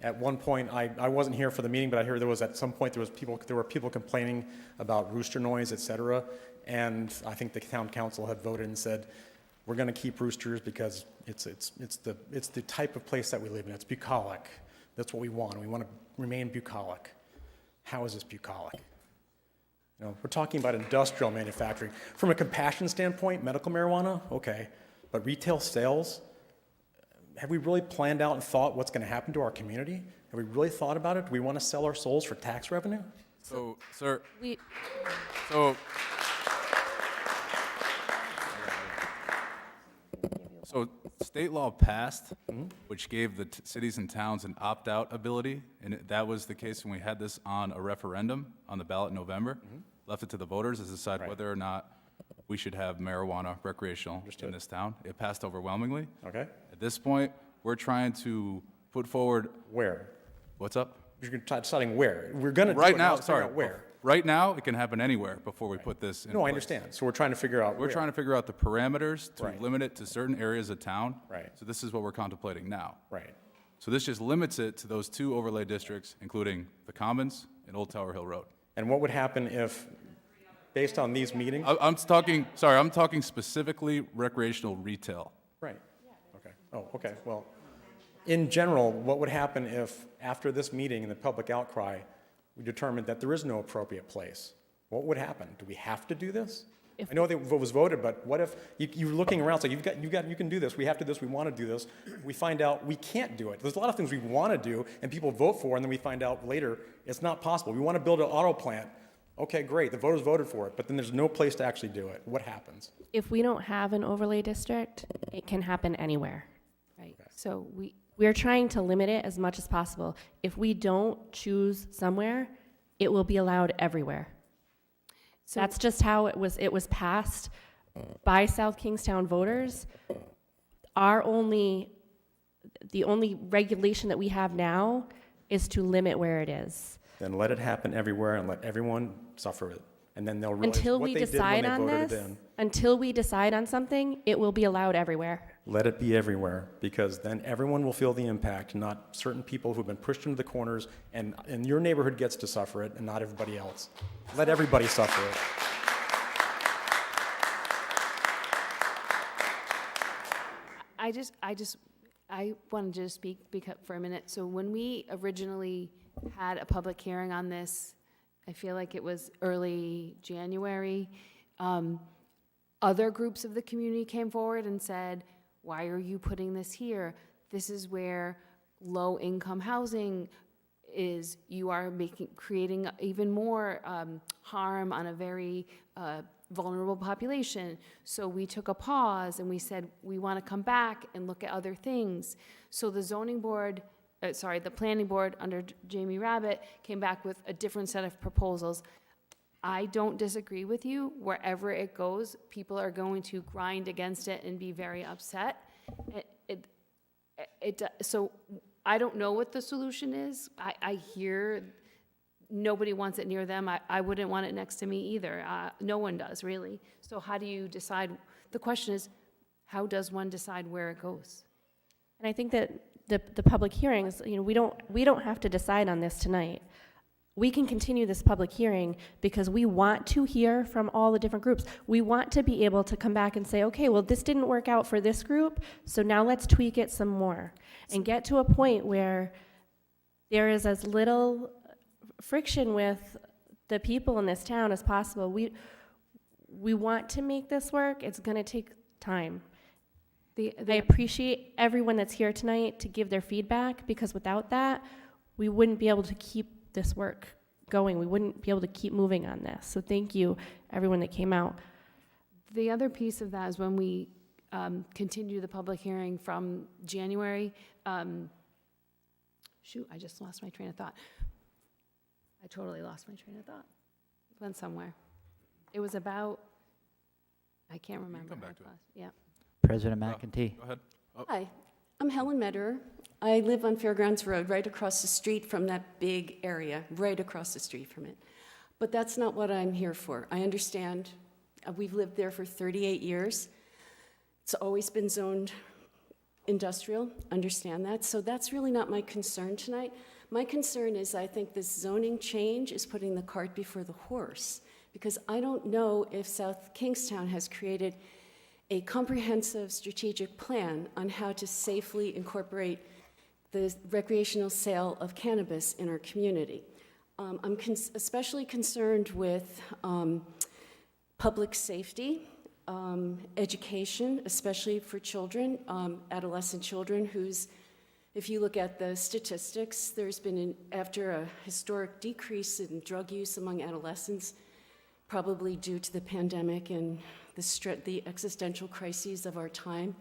At one point, I wasn't here for the meeting, but I heard there was at some point there were people complaining about rooster noise, et cetera. And I think the town council had voted and said, we're going to keep roosters because it's the type of place that we live in. It's bucolic. That's what we want. We want to remain bucolic. How is this bucolic? You know, we're talking about industrial manufacturing. From a compassion standpoint, medical marijuana, okay. But retail sales, have we really planned out and thought what's going to happen to our community? Have we really thought about it? Do we want to sell our souls for tax revenue? So, sir, so state law passed, which gave the cities and towns an opt-out ability, and that was the case when we had this on a referendum on the ballot in November. Left it to the voters to decide whether or not we should have marijuana recreational in this town. It passed overwhelmingly. Okay. At this point, we're trying to put forward. Where? What's up? You're deciding where. We're going to right do it now. let's figure out where. Right now, it can happen anywhere before we put this in No, I place. understand. So we're trying to figure out We're trying to figure out the parameters to Right. limit it to certain areas of town. Right. So this is what we're contemplating now. Right. So this just limits it to those two overlay districts, including the Commons and Old Tower Hill Road. And what would happen if, based on these meetings? I'm talking specifically recreational retail. Right. Okay. Oh, okay. Well, in general, what would happen if, after this meeting and the public outcry, we determined that there is no appropriate place? What would happen? Do we have to do this? I know that it was voted, but what if you're looking around, so you can do this, we have to do this, we want to do this. We find out we can't do it. There's a lot of things we want to do, and people vote for, and then we find out later it's not possible. We want to build an auto plant. Okay, great, the voters voted for it, but then there's no place to actually do it. What happens? If we don't have an overlay district, it can happen anywhere. Right. So we're trying to limit it as much as possible. If we don't choose somewhere, it will be allowed everywhere. So that's just how it was passed by South Kingstown voters. The only regulation that we have now is to limit where it is. Then let it happen everywhere and let everyone suffer it. And then they'll realize what they did when they voted it in. Until we decide on something, it will be allowed everywhere. Let it be everywhere, because then everyone will feel the impact, not certain people who've been pushed into the corners, and your neighborhood gets to suffer it and not everybody else. Let everybody suffer it. I wanted to speak for a minute. So when we originally had a public hearing on this, I feel like it was early January, other groups of the community came forward and said, why are you putting this here? This is where low-income housing is. You are creating even more harm on a very vulnerable population. So we took a pause and we said, we want to come back and look at other things. So the zoning board, the planning board under Jamie Rabbit came back with a different set of proposals. I don't disagree with you. Wherever it goes, people are going to grind against it and be very upset. So I don't know what the solution is. I hear nobody wants it near them. I wouldn't want it next to me either. No one does, really. So how do you decide? The question is, how does one decide where it goes? And I think that the public hearings, we don't have to decide on this tonight. We can continue this public hearing because we want to hear from all the different groups. We want to be able to come back and say, okay, well, this didn't work out for this group, so now let's tweak it some more and get to a point where there is as little friction with the people in this town as possible. We want to make this work. It's going to take time. I appreciate everyone that's here tonight to give their feedback, because without that, we wouldn't be able to keep this work going. We wouldn't be able to keep moving on this. So thank you, everyone that came out. The other piece of that is when we continue the public hearing from January. Shoot, I just lost my train of thought. I totally lost my train of thought. It went somewhere. It was about, I can't remember. Come back to it. Yeah. President McEntee. Go ahead. Oh. Hi, I'm Helen Metter. I live on Fairgrounds Road, right across the street from that big area, right across the street from it. But that's not what I'm here for. I understand. We've lived there for 38 years. It's always been zoned industrial, understand that. So that's really not my concern tonight. My concern is I think this zoning change is putting the cart before the horse, because I don't know if South Kingstown has created a comprehensive strategic plan on how to safely incorporate the recreational sale of cannabis in our community. I'm especially concerned with public safety, education, especially for children, adolescent children whose, if you look at the statistics, there's been, after a historic decrease in drug use among adolescents, probably due to the pandemic and the existential crises of our time,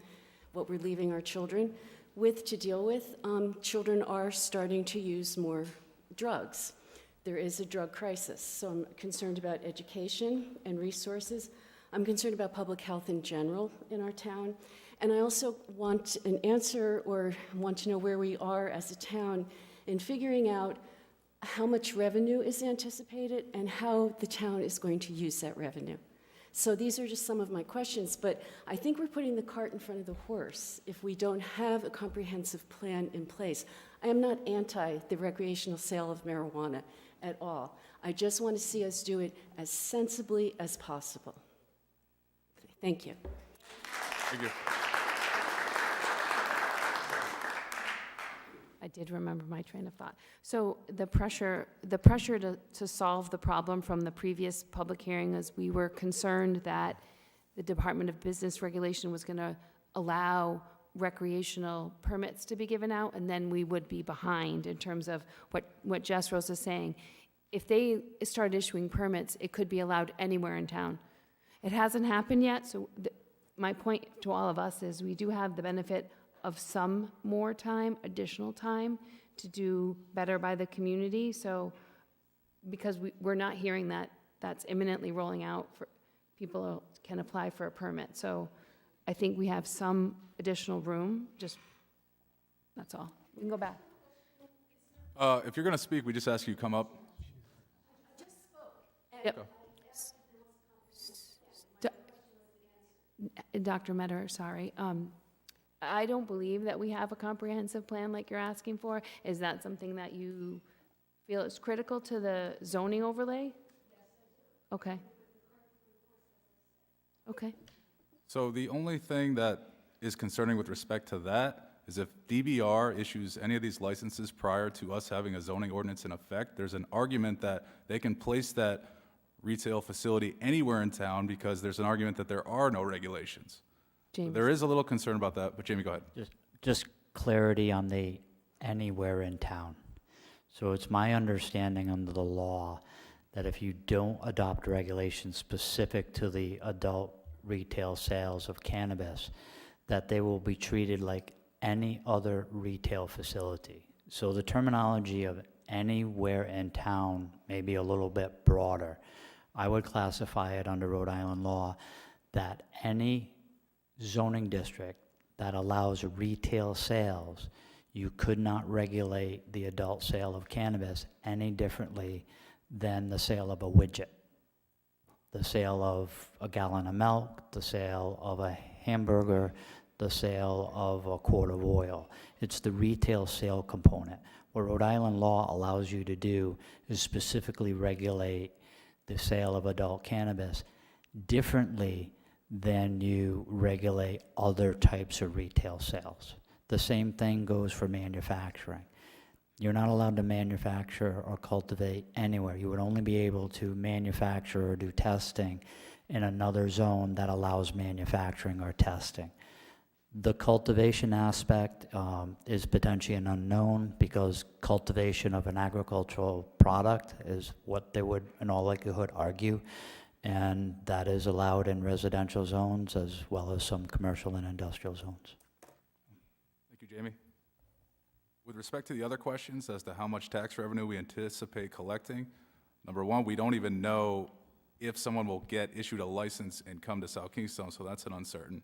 what we're leaving our children with to deal with. Children are starting to use more drugs. There is a drug crisis, so I'm concerned about education and resources. I'm concerned about public health in general in our town. And I also want an answer, or want to know where we are as a town in figuring out how much revenue is anticipated and how the town is going to use that revenue. So these are just some of my questions, but I think we're putting the cart in front of the horse if we don't have a comprehensive plan in place. I am not anti the recreational sale of marijuana at all. I just want to see us do it as sensibly as possible. Thank you. Thank you. I did remember my train of thought. So the pressure to solve the problem from the previous public hearing is we were concerned that the Department of Business Regulation was going to allow recreational permits to be given out, and then we would be behind in terms of what Jess Rose is saying. If they start issuing permits, it could be allowed anywhere in town. It hasn't happened yet, so my point to all of us is we do have the benefit of some more time, additional time, to do better by the community. So, because we're not hearing that that's imminently rolling out, for people can apply for a permit. So I think we have some additional room, that's all. We can go back. If you're going to speak, we just ask you come up. Yep. Dr. Metter, sorry. I don't believe that we have a comprehensive plan like you're asking for. Is that something that you feel is critical to the zoning overlay? Okay. Okay. So the only thing that is concerning with respect to that is if DBR issues any of these licenses prior to us having a zoning ordinance in effect, there's an argument that they can place that retail facility anywhere in town because there's an argument that there are no regulations. James. There is a little concern about that, but Jamie, go ahead. Just clarity on the anywhere in town. So it's my understanding under the law that if you don't adopt regulations specific to the adult retail sales of cannabis, that they will be treated like any other retail facility. So the terminology of anywhere in town may be a little bit broader. I would classify it under Rhode Island law that any zoning district that allows retail sales, you could not regulate the adult sale of cannabis any differently than the sale of a widget, the sale of a gallon of milk, the sale of a hamburger, the sale of a quart of oil. It's the retail sale component. What Rhode Island law allows you to do is specifically regulate the sale of adult cannabis differently than you regulate other types of retail sales. The same thing goes for manufacturing. You're not allowed to manufacture or cultivate anywhere. You would only be able to manufacture or do testing in another zone that allows manufacturing or testing. The cultivation aspect is potentially an unknown because cultivation of an agricultural product is what they would in all likelihood argue, and that is allowed in residential zones as well as some commercial and industrial zones. Thank you, Jamie. With respect to the other questions as to how much tax revenue we anticipate collecting, number one, we don't even know if someone will get issued a license and come to South Kingstown, so that's an uncertain.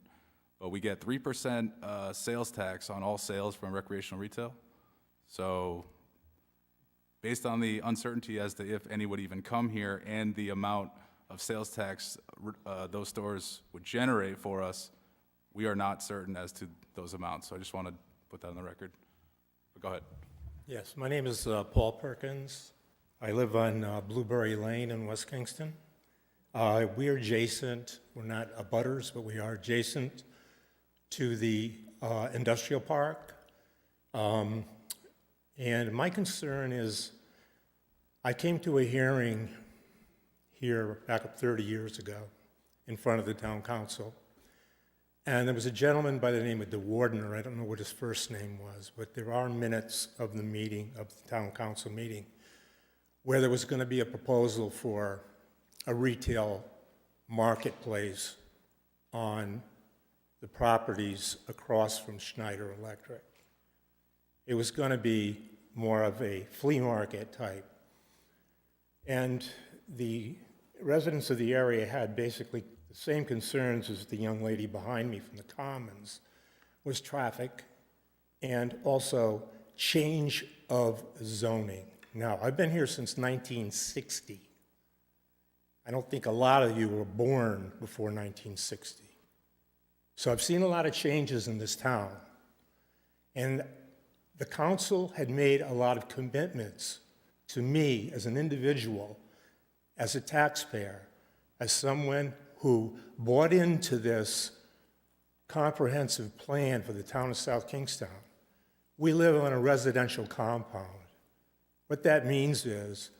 But we get 3% sales tax on all sales from recreational retail. So based on the uncertainty as to if any would even come here and the amount of sales tax those stores would generate for us, we are not certain as to those amounts. So I just want to put that on the record. But go ahead. Yes, my name is Paul Perkins. I live on Blueberry Lane in West Kingston. We are adjacent, we're not abutters, but we are adjacent to the industrial park. And my concern is, I came to a hearing here back up 30 years ago in front of the town council. And there was a gentleman by the name of DeWardner, I don't know what his first name was, but there are minutes of the meeting, of the town council meeting, where there was going to be a proposal for a retail marketplace on the properties across from Schneider Electric. It was going to be more of a flea market type. And the residents of the area had basically the same concerns as the young lady behind me from the Commons, was traffic and also change of zoning. Now, I've been here since 1960. I don't think a lot of you were born before 1960. So I've seen a lot of changes in this town. And the council had made a lot of commitments to me as an individual, as a taxpayer, as someone who bought into this comprehensive plan for the town of South Kingstown. We live on a residential compound. What that means is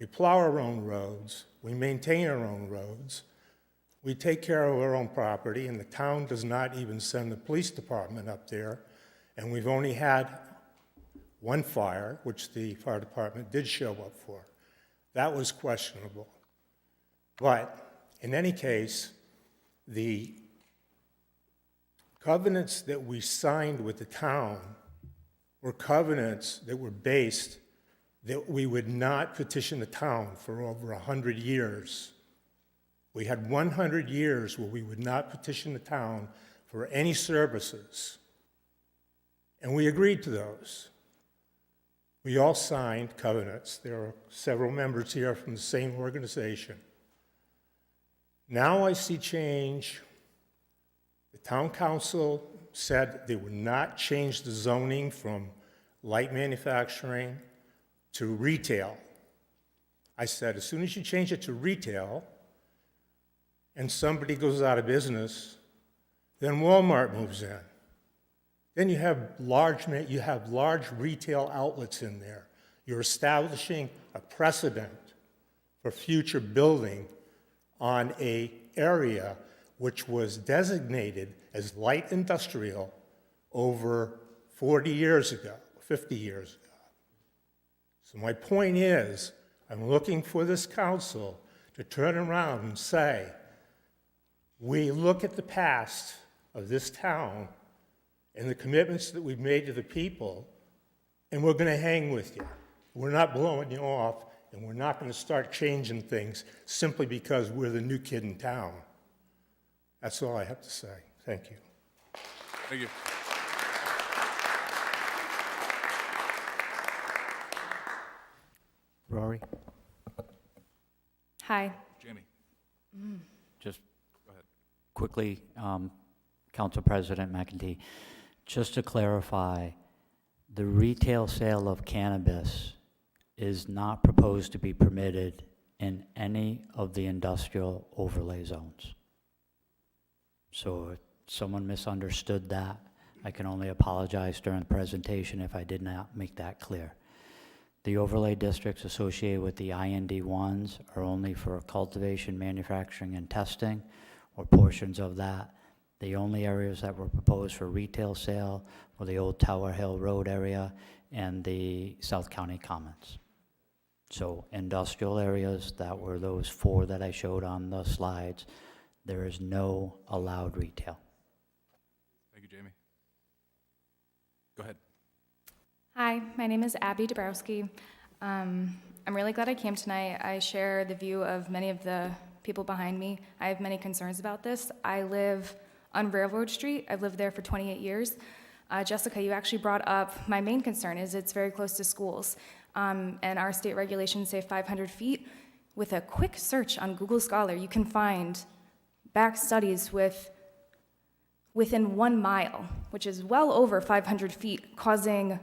we plow our own roads, we maintain our own roads, we take care of our own property, and the town does not even send the police department up there. And we've only had one fire, which the fire department did show up for. That was questionable. But in any case, the covenants that we signed with the town were covenants that were based that we would not petition the town for over 100 years. We had 100 years where we would not petition the town for any services. And we agreed to those. We all signed covenants. There are several members here from the same organization. Now I see change. The town council said they would not change the zoning from light manufacturing to retail. I said, as soon as you change it to retail and somebody goes out of business, Then Walmart moves in. Then you have large retail outlets in there. You're establishing a precedent for future building on a area which was designated as light industrial over 40 years ago, 50 years ago. So my point is, I'm looking for this council to turn around and say, we look at the past of this town and the commitments that we've made to the people, and we're going to hang with you. We're not blowing you off, and we're not going to start changing things simply because we're the new kid in town. That's all I have to say. Thank you. Thank you. Rory? Hi. Jamie. Just Go ahead. quickly, Council President McEntee, just to clarify, the retail sale of cannabis is not proposed to be permitted in any of the industrial overlay zones. So if someone misunderstood that, I can only apologize during the presentation if I did not make that clear. The overlay districts associated with the IND1s are only for cultivation, manufacturing, and testing, or portions of that. The only areas that were proposed for retail sale were the old Tower Hill Road area and the South County Commons. So industrial areas, that were those 4 that I showed on the slides, there is no allowed retail. Thank you, Jamie. Go ahead. Hi, my name is Abby Dabrowski. I'm really glad I came tonight. I share the view of many of the people behind me. I have many concerns about this. I live on Railroad Street. I've lived there for 28 years. Jessica, you actually brought up my main concern is it's very close to schools. And our state regulations say 500 feet. With a quick search on Google Scholar, you can find back studies within 1 mile, which is well over 500 feet, causing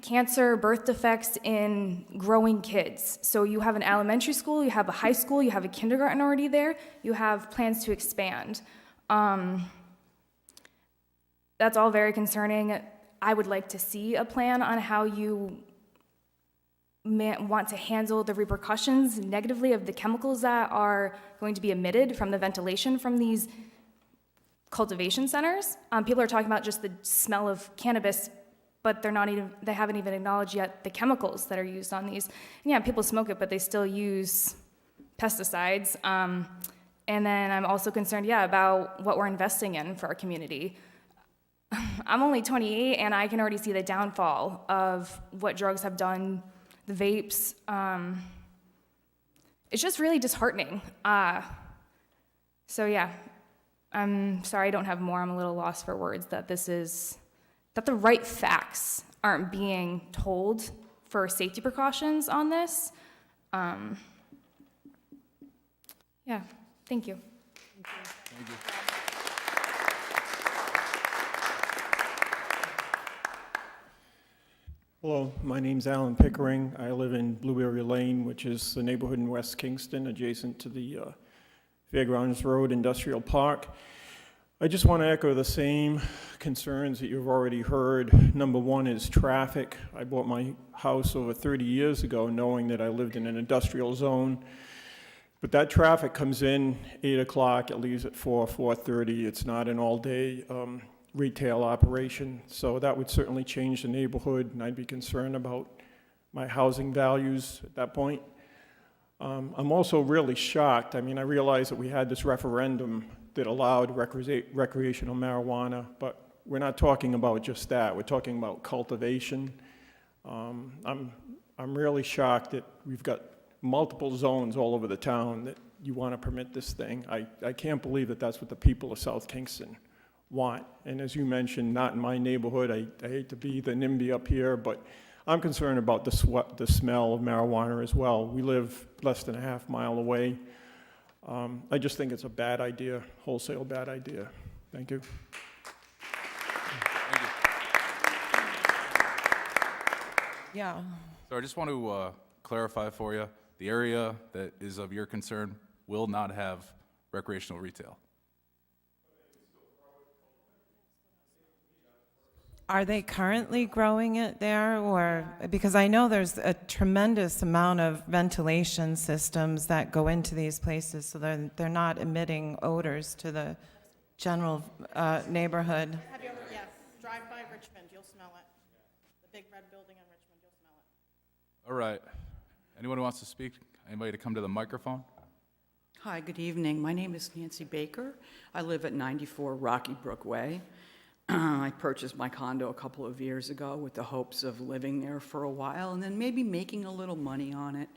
cancer, birth defects in growing kids. So you have an elementary school, you have a high school, you have a kindergarten already there, you have plans to expand. That's all very concerning. I would like to see a plan on how you want to handle the repercussions negatively of the chemicals that are going to be emitted from the ventilation from these cultivation centers. People are talking about just the smell of cannabis, but they haven't even acknowledged yet the chemicals that are used on these. And yeah, people smoke it, but they still use pesticides. And then I'm also concerned, about what we're investing in for our community. I'm only 28, and I can already see the downfall of what drugs have done, the vapes. It's just really disheartening. So yeah, I'm sorry I don't have more. I'm a little lost for words that the right facts aren't being told for safety precautions on this. Yeah, thank you. Thank you. Hello, my name's Alan Pickering. I live in Blueberry Lane, which is the neighborhood in West Kingston, adjacent to the Fairgrounds Road Industrial Park. I just want to echo the same concerns that you've already heard. Number one is traffic. I bought my house over 30 years ago knowing that I lived in an industrial zone. But that traffic comes in 8 o'clock, it leaves at 4:30. It's not an all-day retail operation. So that would certainly change the neighborhood, and I'd be concerned about my housing values at that point. I'm also really shocked. I mean, I realize that we had this referendum that allowed recreational marijuana, but we're not talking about just that. We're talking about cultivation. I'm really shocked that we've got multiple zones all over the town that you want to permit this thing. I can't believe that that's what the people of South Kingston want. And as you mentioned, not in my neighborhood. I hate to be the NIMBY up here, but I'm concerned about the smell of marijuana as well. We live less than a half mile away. I just think it's a bad idea, wholesale bad idea. Thank you. Thank you. Yeah. So I just want to clarify for you, the area that is of your concern will not have recreational retail. Are they currently growing it there, or, because I know there's a tremendous amount of ventilation systems that go into these places, so they're not emitting odors to the general neighborhood. Have you ever, yes, drive by Richmond, you'll smell it. The big red building in Richmond, you'll smell it. All right. Anyone who wants to speak? Anybody to come to the microphone? Hi, good evening. My name is Nancy Baker. I live at 94 Rocky Brook Way. I purchased my condo a couple of years ago with the hopes of living there for a while and then maybe making a little money on it.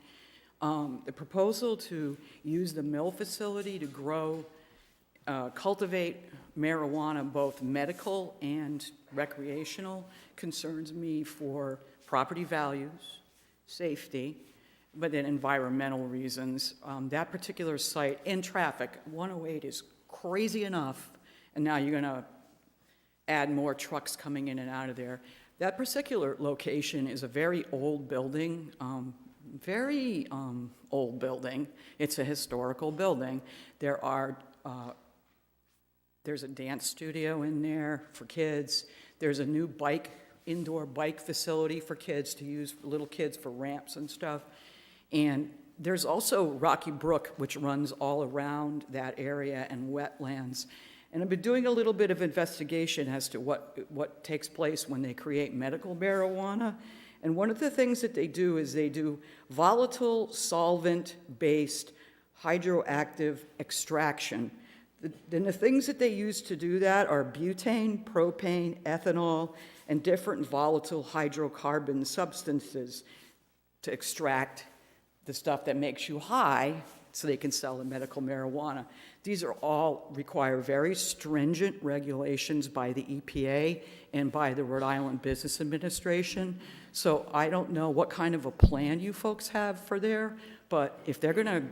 The proposal to use the mill facility to grow, cultivate marijuana, both medical and recreational, concerns me for property values, safety, but then environmental reasons. That particular site in traffic, 108 is crazy enough, and now you're gonna add more trucks coming in and out of there. That particular location is a very old building, old building. It's a historical building. There's a dance studio in there for kids. There's a new indoor bike facility for kids to use, little kids for ramps and stuff. And there's also Rocky Brook, which runs all around that area, and wetlands. And I've been doing a little bit of investigation as to what takes place when they create medical marijuana. And one of the things that they do is they do volatile solvent-based hydroactive extraction. Then the things that they use to do that are butane, propane, ethanol, and different volatile hydrocarbon substances to extract the stuff that makes you high so they can sell the medical marijuana. These are all require very stringent regulations by the EPA and by the Rhode Island Business Administration. So I don't know what kind of a plan you folks have for there, but if they're gonna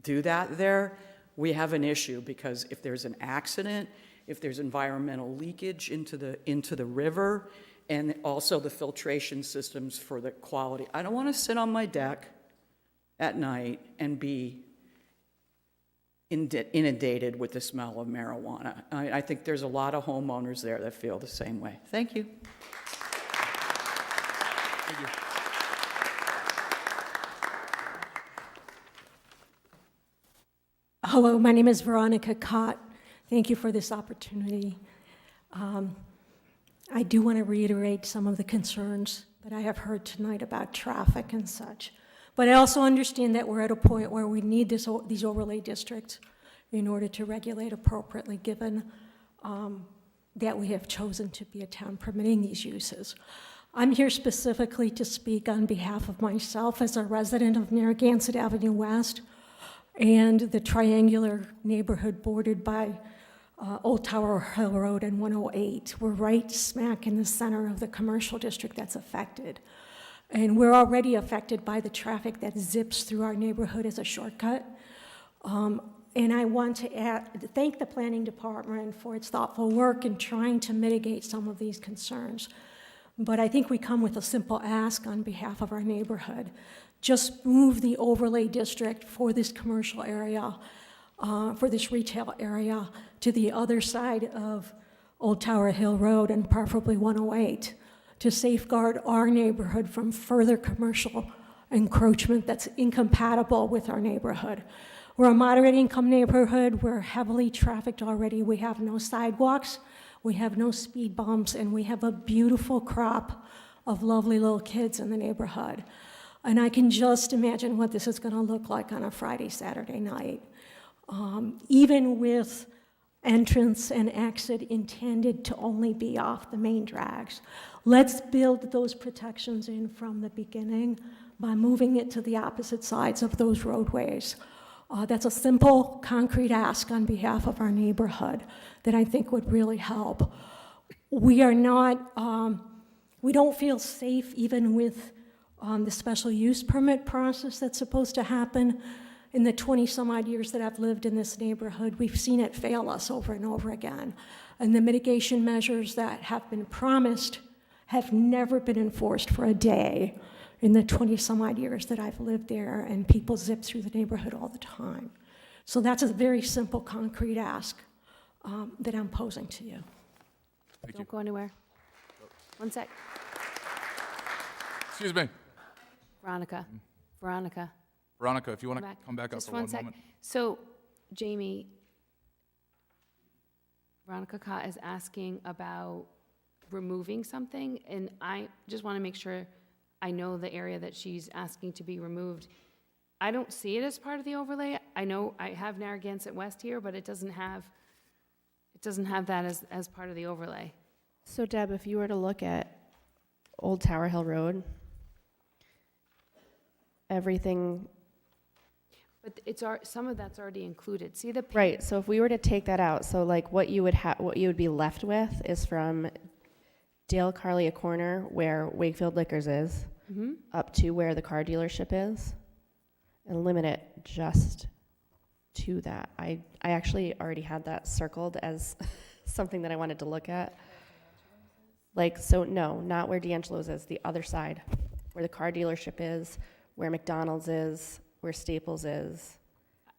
do that there, we have an issue, because if there's an accident, if there's environmental leakage into the river, and also the filtration systems for the quality. I don't want to sit on my deck at night and be inundated with the smell of marijuana. I think there's a lot of homeowners there that feel the same way. Thank you. Thank you. Hello, my name is Veronica Cott. Thank you for this opportunity. I do want to reiterate some of the concerns that I have heard tonight about traffic and such. But I also understand that we're at a point where we need these overlay districts in order to regulate appropriately, given that we have chosen to be a town permitting these uses. I'm here specifically to speak on behalf of myself as a resident of Narragansett Avenue West and the triangular neighborhood bordered by Old Tower Hill Road and 108. We're right smack in the center of the commercial district that's affected. And we're already affected by the traffic that zips through our neighborhood as a shortcut. And I want to thank the planning department for its thoughtful work in trying to mitigate some of these concerns. But I think we come with a simple ask on behalf of our neighborhood. Just move the overlay district for this commercial area, for this retail area, to the other side of Old Tower Hill Road and preferably 108 to safeguard our neighborhood from further commercial encroachment that's incompatible with our neighborhood. We're a moderate income neighborhood. We're heavily trafficked already. We have no sidewalks, we have no speed bumps, and we have a beautiful crop of lovely little kids in the neighborhood. And I can just imagine what this is going to look like on a Friday, Saturday night. Even with entrance and exit intended to only be off the main drags. Let's build those protections in from the beginning by moving it to the opposite sides of those roadways. That's a simple, concrete ask on behalf of our neighborhood that I think would really help. We are not, we don't feel safe even with the special use permit process that's supposed to happen. In the 20-some-odd years that I've lived in this neighborhood, we've seen it fail us over and over again. And the mitigation measures that have been promised have never been enforced for a day in the 20-some-odd years that I've lived there, and people zip through the neighborhood all the time. So that's a very simple, concrete ask that I'm posing to you. Thank you. Don't go anywhere. One sec. Excuse me. Veronica, Veronica. Veronica, if you want to Back. come back up Just for one sec. moment. So, Jamie, Veronica Cott is asking about removing something, and I just want to make sure I know the area that she's asking to be removed. I don't see it as part of the overlay. I know I have Narragansett West here, but it doesn't have that as part of the overlay. So Deb, if you were to look at Old Tower Hill Road, everything, But some of that's already included. See the right, so if we were to take that out, so like what you would be left with is from Dale Carlia Corner, where Wakefield Liquors is, Mhm. up to where the car dealership is, and limit it just to that. I actually already had that circled as something that I wanted to look at. Like, so no, not where D'Angelo's is, the other side, where the car dealership is, where McDonald's is, where Staples is.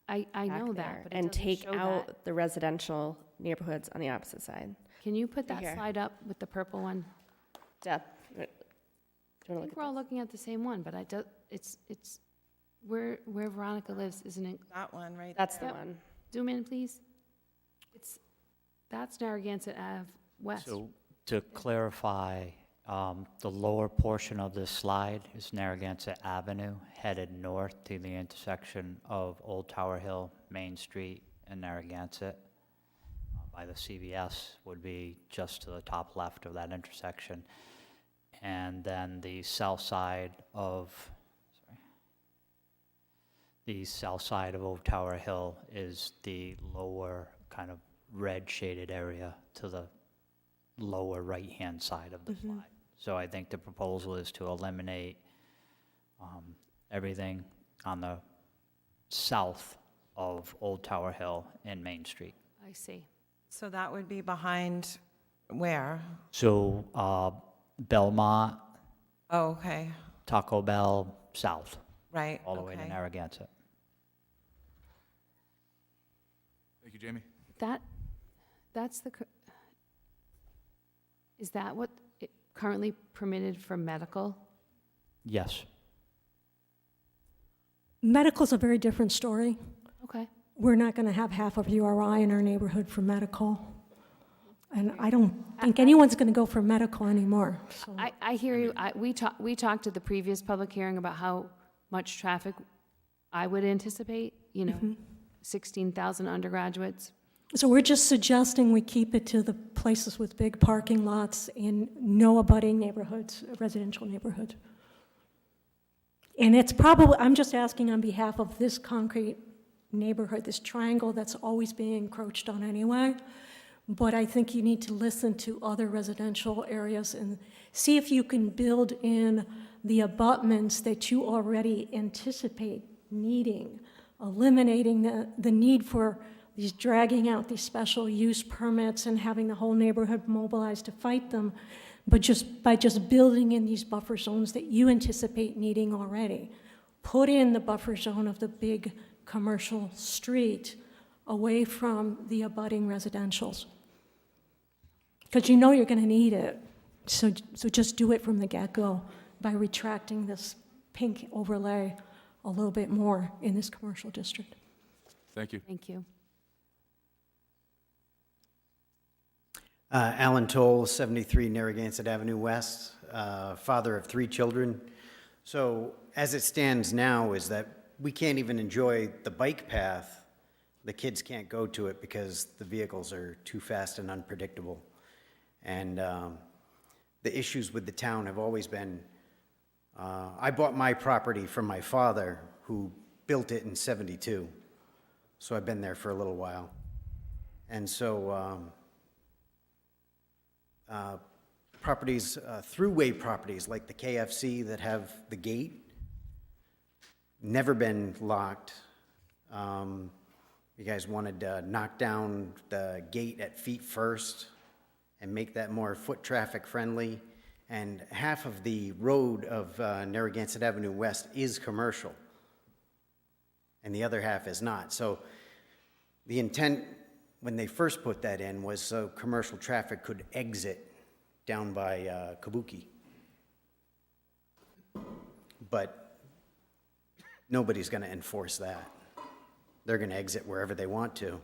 I know back that, there, but it and doesn't take show out that. the residential neighborhoods on the opposite side. Can you put that Here. slide up with the purple one? Deb, do you I want to think look we're all looking at the same one, but it's where Veronica lives, isn't it? That one right That's there. the one. Zoom in, please. That's Narragansett Ave West. So to clarify, the lower portion of this slide is Narragansett Avenue, headed north to the intersection of Old Tower Hill, Main Street, and Narragansett. By the CVS would be just to the top left of that intersection. And then the south side of Old Tower Hill is the lower kind of red shaded area to the lower right-hand side of the slide. So I think the proposal is to eliminate everything on the south of Old Tower Hill and Main Street. I see. So that would be behind where? So Belmont, Oh, okay, Taco Bell, south, right, all the way to okay. Narragansett. Thank you, Jamie. Is that what currently permitted for medical? Yes. Medical's a very different story. Okay. We're not going to have half of URI in our neighborhood for medical. And I don't think anyone's going to go for medical anymore. So I hear you. We talked at the previous public hearing about how much traffic I would anticipate, 16,000 undergraduates. So we're just suggesting we keep it to the places with big parking lots in no abutting neighborhoods, residential neighborhoods. And it's probably, I'm just asking on behalf of this concrete neighborhood, this triangle that's always being encroached on anyway. But I think you need to listen to other residential areas and see if you can build in the abutments that you already anticipate needing, eliminating the need for these dragging out these special use permits and having the whole neighborhood mobilized to fight them, but by just building in these buffer zones that you anticipate needing already. Put in the buffer zone of the big commercial street away from the abutting residentials. Because you know you're going to need it. So just do it from the get-go by retracting this pink overlay a little bit more in this commercial district. Thank you. Thank you. Alan Toll, 73 Narragansett Avenue West, father of 3 children. So as it stands now is that we can't even enjoy the bike path. The kids can't go to it because the vehicles are too fast and unpredictable. And the issues with the town have always been, I bought my property from my father who built it in '72. So I've been there for a little while. And so properties, throughway properties like the KFC that have the gate, never been locked. You guys wanted to knock down the gate at Feet First and make that more foot traffic friendly. And half of the road of Narragansett Avenue West is commercial, and the other half is not. So the intent when they first put that in, was so commercial traffic could exit down by Kabuki. But nobody's going to enforce that. They're going to exit wherever they want to.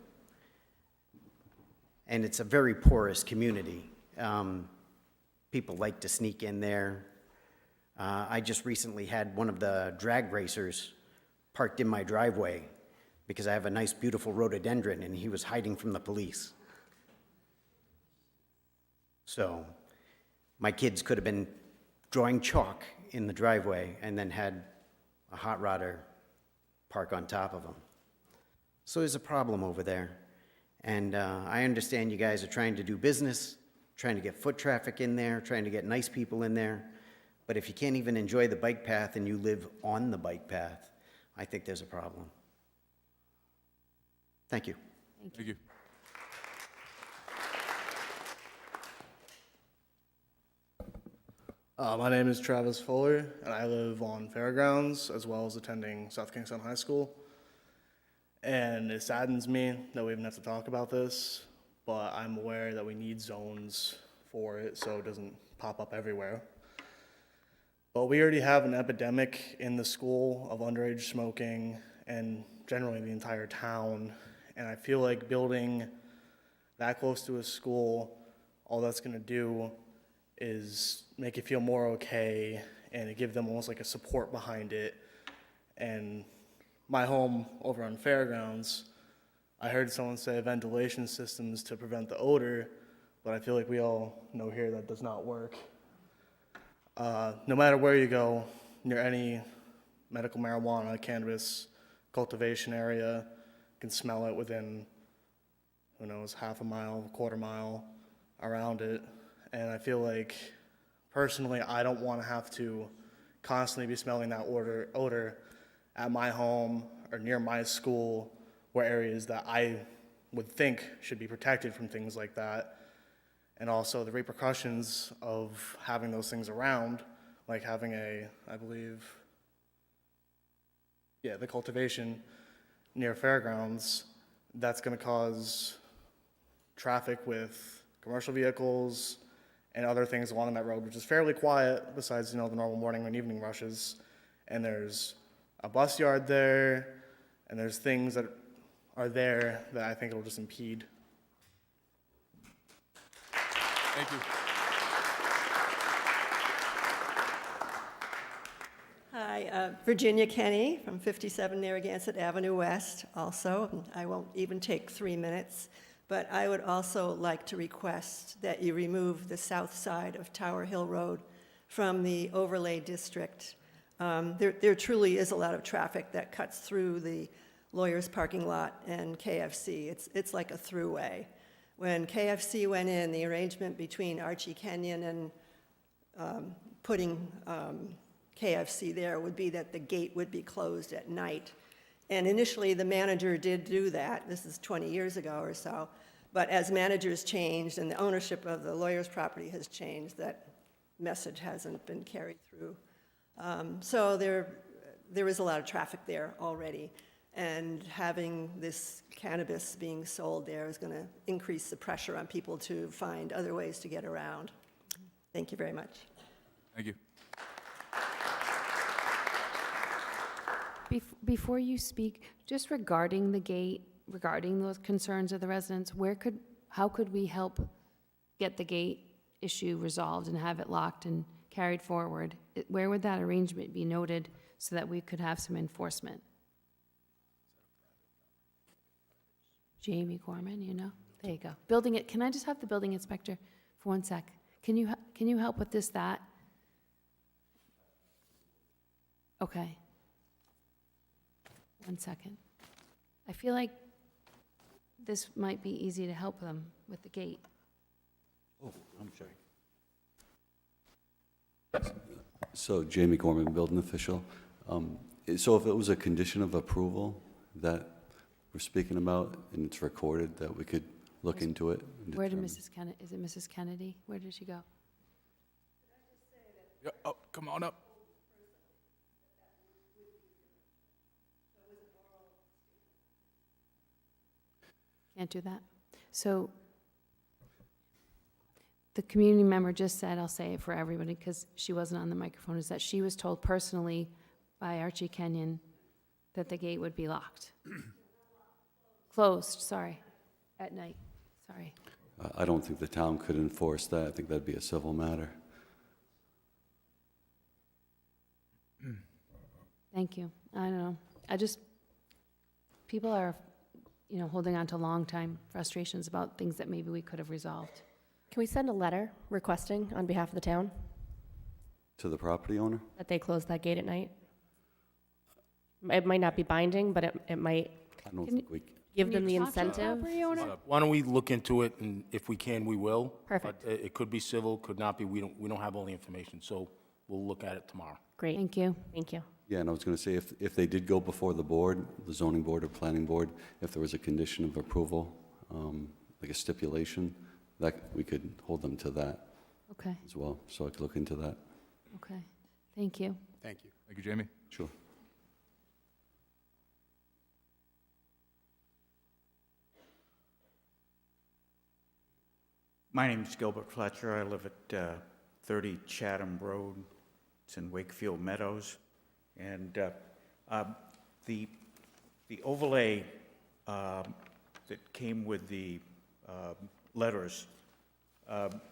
And it's a very porous community. People like to sneak in there. I just recently had one of the drag racers parked in my driveway because I have a nice, beautiful rhododendron, and he was hiding from the police. So my kids could have been drawing chalk in the driveway and then had a hot rodder park on top of them. So there's a problem over there. And I understand you guys are trying to do business, trying to get foot traffic in there, trying to get nice people in there. But if you can't even enjoy the bike path and you live on the bike path, I think there's a problem. Thank you. Thank you. My name is Travis Fuller, and I live on Fairgrounds as well as attending South Kingston High School. And it saddens me that we even have to talk about this, but I'm aware that we need zones for it so it doesn't pop up everywhere. But we already have an epidemic in the school of underage smoking and generally the entire town. And I feel like building that close to a school, all that's going to do is make it feel more okay and give them almost like a support behind it. And my home over on Fairgrounds, I heard someone say ventilation systems to prevent the odor, but I feel like we all know here that does not work. No matter where you go, near any medical marijuana, cannabis cultivation area, you can smell it within, who knows, half a mile, a quarter mile around it. And I feel like, personally, I don't want to have to constantly be smelling that odor at my home or near my school, where areas that I would think should be protected from things like that. And also the repercussions of having those things around, like having the cultivation near Fairgrounds, that's going to cause traffic with commercial vehicles and other things along that road, which is fairly quiet besides, the normal morning and evening rushes. And there's a bus yard there, and there's things that are there that I think it'll just impede. Thank you. Hi, Virginia Kenny from 57 Narragansett Avenue West also. I won't even take 3 minutes, but I would also like to request that you remove the south side of Tower Hill Road from the overlay district. There truly is a lot of traffic that cuts through the Lawyers parking lot and KFC. It's like a throughway. When KFC went in, the arrangement between Archie Kenyon and putting KFC there would be that the gate would be closed at night. And initially, the manager did do that. This is 20 years ago or so. But as managers changed and the ownership of the Lawyers property has changed, that message hasn't been carried through. So there is a lot of traffic there already. And having this cannabis being sold there is going to increase the pressure on people to find other ways to get around. Thank you very much. Thank you. Before you speak, just regarding the gate, regarding those concerns of the residents, how could we help get the gate issue resolved and have it locked and carried forward? Where would that arrangement be noted so that we could have some enforcement? Jamie Gorman, there you go. Can I just have the building inspector for 1 sec? Can you help with that? Okay. 1 second. I feel like this might be easy to help them with the gate. Oh, I'm sorry. So Jamie Gorman, building official. So if it was a condition of approval that we're speaking about and it's recorded, that we could look into it? and Where did determine- Mrs. Kennedy, is it Mrs. Kennedy? Where did she go? Yeah, oh, come on up. Can't do that? So the community member just said, I'll say it for everybody because she wasn't on the microphone, is that she was told personally by Archie Kenyon that the gate would be locked. Closed, sorry, at night, sorry. I don't think the town could enforce that. I think that'd be a civil matter. Thank you. I don't know. People are, holding on to long time frustrations about things that maybe we could have resolved. Can we send a letter requesting on behalf of the town To the property owner? that they close that gate at night? It might not be binding, but it might I don't think we, give them the incentive. Why don't we look into it, and if we can, we will. Perfect. But it could be civil, could not be. We don't have all the information, so we'll look at it tomorrow. Great. Thank you. Thank you. yeah, and I was going to say, if they did go before the board, the zoning board or planning board, if there was a condition of approval, like a stipulation, that we could hold them to that Okay, as well. So I could look into that. okay. Thank you. Thank you. Thank you, Jamie. Sure. My name is Gilbert Fletcher. I live at 30 Chatham Road. It's in Wakefield Meadows. And the overlay that came with the letters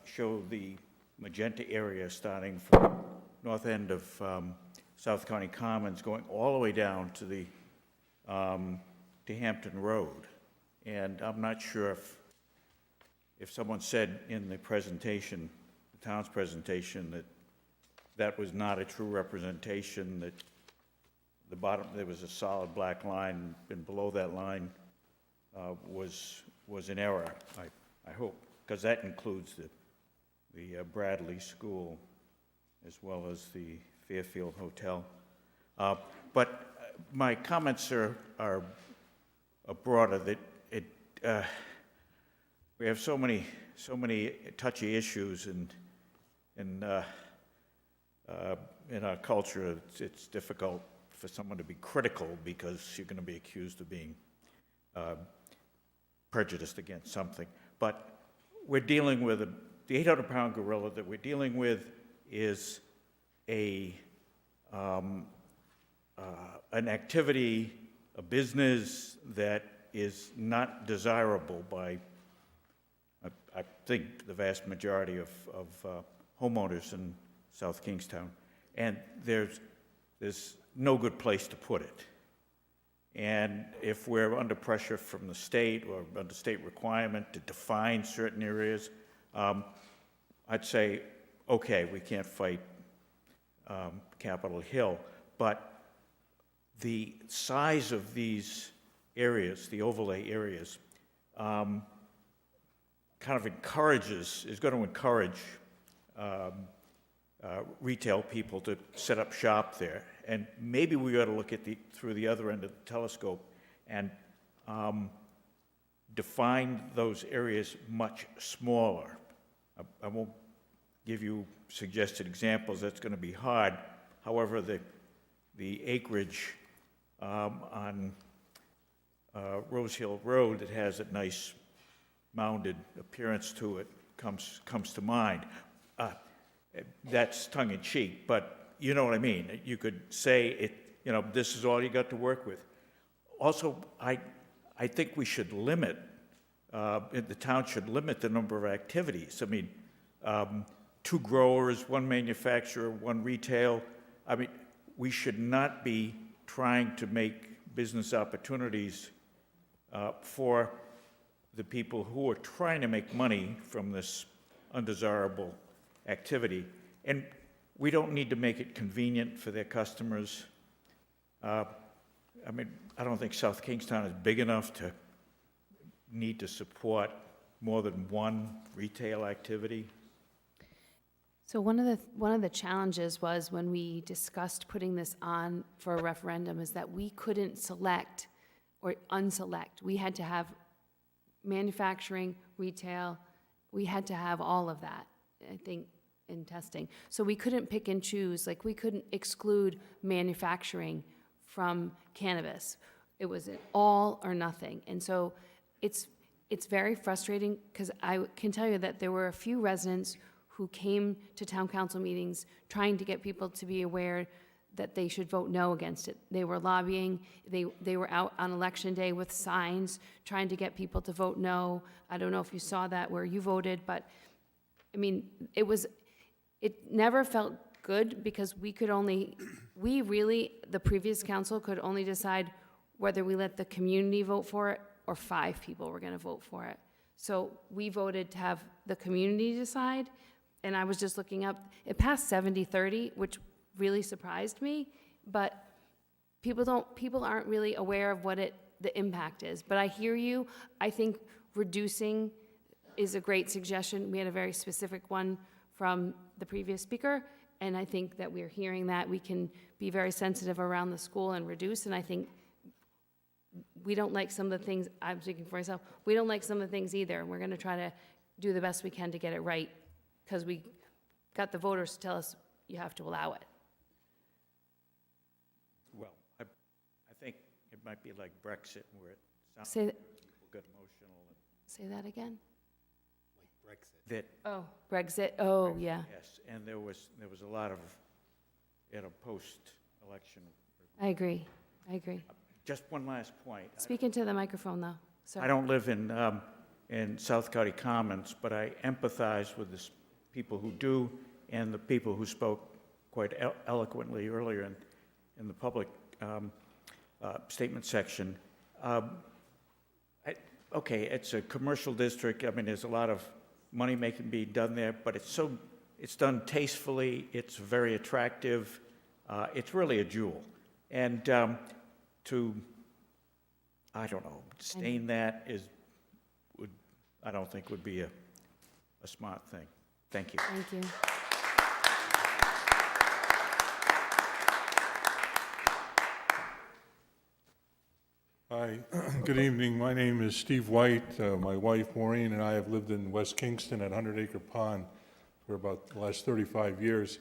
show the magenta area starting from north end of South County Commons, going all the way down to the to Hampton Road. And I'm not sure if someone said in the presentation, the town's presentation, that that was not a true representation, that the bottom, there was a solid black line, and below that line was an error, I hope, because that includes the Bradley School as well as the Fairfield Hotel. But my comments are broader, that we have so many touchy issues in our culture. It's difficult for someone to be critical because you're going to be accused of being prejudiced against something. But we're dealing with the 800-pound gorilla that we're dealing with is an activity, a business that is not desirable by, I think, the vast majority of homeowners in South Kingstown. And there's no good place to put it. And if we're under pressure from the state or under state requirement to define certain areas, I'd say, okay, we can't fight Capitol Hill, but the size of these areas, the overlay areas, kind of is going to encourage retail people to set up shop there. And maybe we ought to look at through the other end of the telescope and define those areas much smaller. I won't give you suggested examples, that's going to be hard. However, the acreage on Rose Hill Road that has a nice mounded appearance to it comes to mind. That's tongue-in-cheek, but you know what I mean. You could say this is all you got to work with. Also, I think we should limit, the town should limit the number of activities. I mean, 2 growers, 1 manufacturer, 1 retail. I mean, we should not be trying to make business opportunities for the people who are trying to make money from this undesirable activity. And we don't need to make it convenient for their customers. I mean, I don't think South Kingstown is big enough to need to support more than 1 retail activity. So one of the challenges was when we discussed putting this on for a referendum is that we couldn't select or unselect. We had to have manufacturing, retail, we had to have all of that, I think, in testing. So we couldn't pick and choose, like we couldn't exclude manufacturing from cannabis. It was an all or nothing. And so it's it's very frustrating because I can tell you that there were a few residents who came to town council meetings trying to get people to be aware that they should vote no against it. They were lobbying, they were out on election day with signs trying to get people to vote no. I don't know if you saw that where you voted, but I mean, it never felt good because the previous council could only decide whether we let the community vote for it or 5 people were gonna vote for it. So we voted to have the community decide, and I was just looking up, it passed 70-30, which really surprised me, but people aren't really aware of what the impact is. But I hear you. I think reducing is a great suggestion. We had a very specific one from the previous speaker, and I think that we're hearing that we can be very sensitive around the school and reduce, and I think we don't like some of the things, I'm speaking for myself, we don't like some of the things either. We're gonna try to do the best we can to get it right, because we got the voters to tell us you have to allow it. Well, I think it might be like Brexit, where it sounds Say like that- people get emotional. Say that again? That, Oh, Brexit, oh, yeah. yes, and there was a lot of, post-election. I agree. Just one last point. Speak into the microphone, though. Sorry. I don't live in South County Commons, but I empathize with the people who do and the people who spoke quite eloquently earlier in the public statement section. Okay, it's a commercial district. I mean, there's a lot of money making being done there, but it's done tastefully. It's very attractive. It's really a jewel. And I don't know, stain that I don't think would be a smart thing. Thank you. Thank you. Hi, good evening. My name is Steve White. My wife Maureen and I have lived in West Kingston at 100 Acre Pond for about the last 35 years.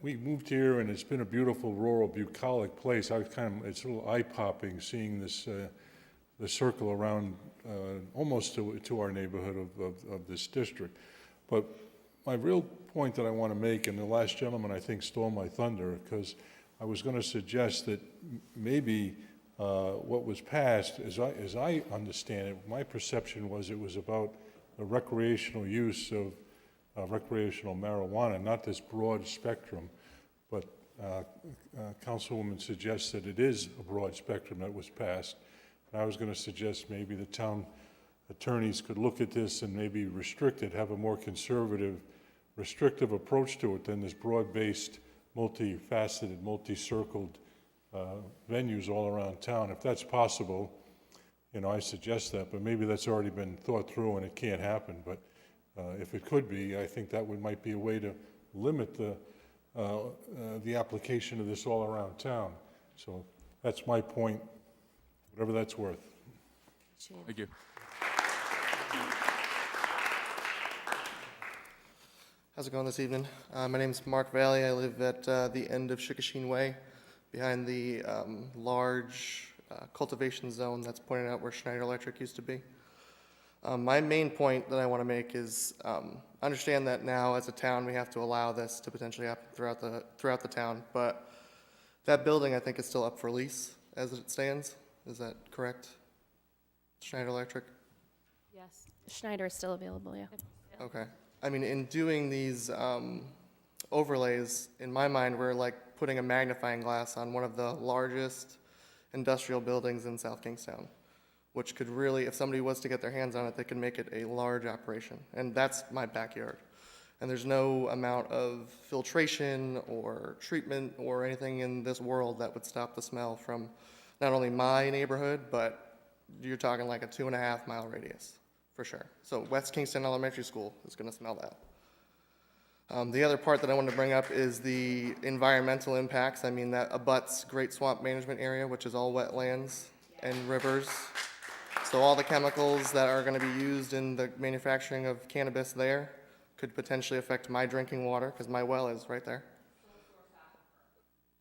We moved here and it's been a beautiful rural bucolic place. It's a little eye-popping seeing this, the circle around almost to our neighborhood of this district. But my real point that I want to make, and the last gentleman I think stole my thunder, because I was going to suggest that maybe what was passed, as I understand it, my perception was it was about the recreational use of recreational marijuana, not this broad spectrum. But Councilwoman suggests that it is a broad spectrum that was passed. And I was going to suggest maybe the town attorneys could look at this and maybe restrict it, have a more conservative, restrictive approach to it than this broad-based, multifaceted, multi-circled venues all around town. If that's possible, I suggest that, but maybe that's already been thought through and it can't happen. But if it could be, I think that might be a way to limit the application of this all around town. So that's my point, whatever that's worth. Thank you. How's it going this evening? My name is Mark Valley. I live at the end of Chickashin Way, behind the large cultivation zone that's pointed out where Schneider Electric used to be. My main point that I want to make is understand that now as a town we have to allow this to potentially happen throughout the town, but that building I think is still up for lease as it stands. Is that correct? Schneider Electric? Yes. Schneider is still available, yeah. Okay. I mean, in doing these overlays, in my mind, we're like putting a magnifying glass on one of the largest industrial buildings in South Kingstown, which could really, if somebody was to get their hands on it, they could make it a large operation. And that's my backyard. And there's no amount of filtration or treatment or anything in this world that would stop the smell from not only my neighborhood, but you're talking like a 2.5 mile radius. For sure. So West Kingston Elementary School is going to smell that. The other part that I wanted to bring up is the environmental impacts. I mean, that abuts Great Swamp Management Area, which is all wetlands and rivers. So all the chemicals that are going to be used in the manufacturing of cannabis there could potentially affect my drinking water, because my well is right there.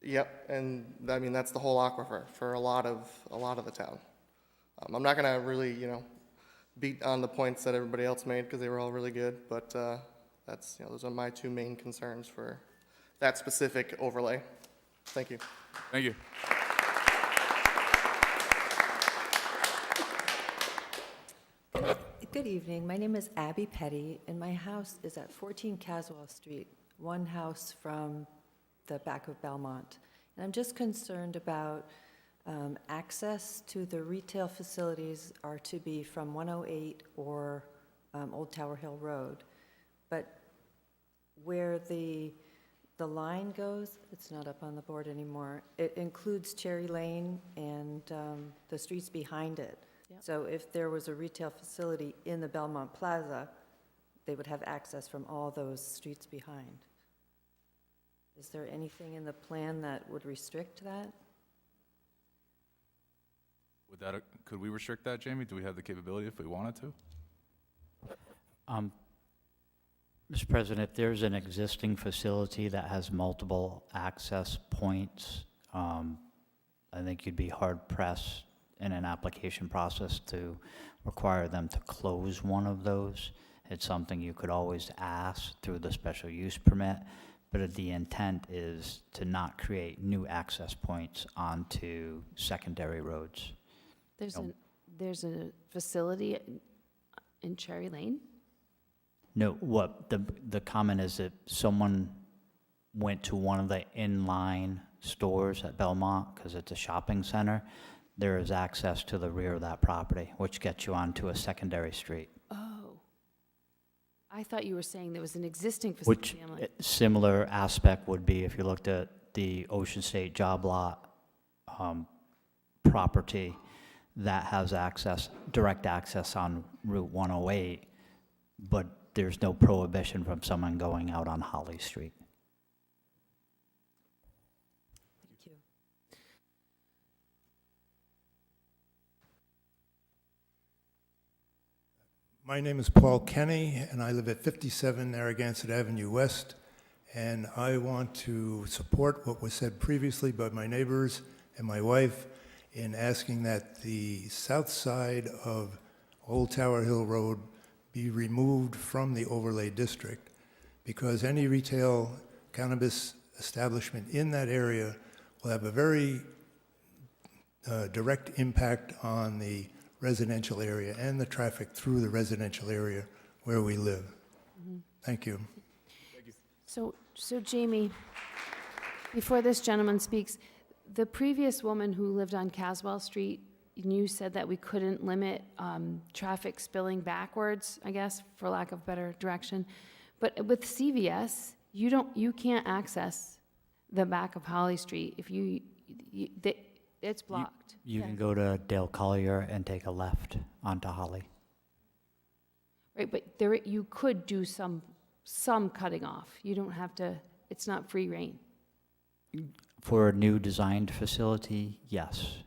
Yep, and I mean, that's the whole aquifer for a lot of the town. I'm not gonna really, beat on the points that everybody else made because they were all really good, but that's, those are my two main concerns for that specific overlay. Thank you. Thank you. Good evening. My name is Abby Petty, and my house is at 14 Caswell Street, one house from the back of Belmont. And I'm just concerned about access to the retail facilities are to be from 108 or Old Tower Hill Road. But where the line goes, it's not up on the board anymore, it includes Cherry Lane and the streets behind it. So if there was a retail facility in the Belmont Plaza, they would have access from all those streets behind. Is there anything in the plan that would restrict that? Could we restrict that, Jamie? Do we have the capability if we wanted to? Mr. President, if there's an existing facility that has multiple access points, I think you'd be hard-pressed in an application process to require them to close one of those. It's something you could always ask through the special use permit, but the intent is to not create new access points onto secondary roads. There's a facility in Cherry Lane? No, what the comment is that someone went to one of the inline stores at Belmont, because it's a shopping center, there is access to the rear of that property, which gets you onto a secondary street. Oh. I thought you were saying there was an existing Which facility. I'm like, similar aspect would be if you looked at the Ocean State job lot property that has access, direct access on Route 108, but there's no prohibition from someone going out on Holly Street. Thank you. My name is Paul Kenny, and I live at 57 Narragansett Avenue West, and I want to support what was said previously by my neighbors and my wife in asking that the south side of Old Tower Hill Road be removed from the overlay district, because any retail cannabis establishment in that area will have a very direct impact on the residential area and the traffic through the residential area where we live. Thank you. So Jamie, before this gentleman speaks, the previous woman who lived on Caswell Street, you said that we couldn't limit traffic spilling backwards, I guess, for lack of better direction. But with CVS, you can't access the back of Holly Street if it's blocked. You can go to Dale Collier and take a left onto Holly. Right, but you could do some cutting off. You don't have to, it's not free reign. For a new designed facility, yes.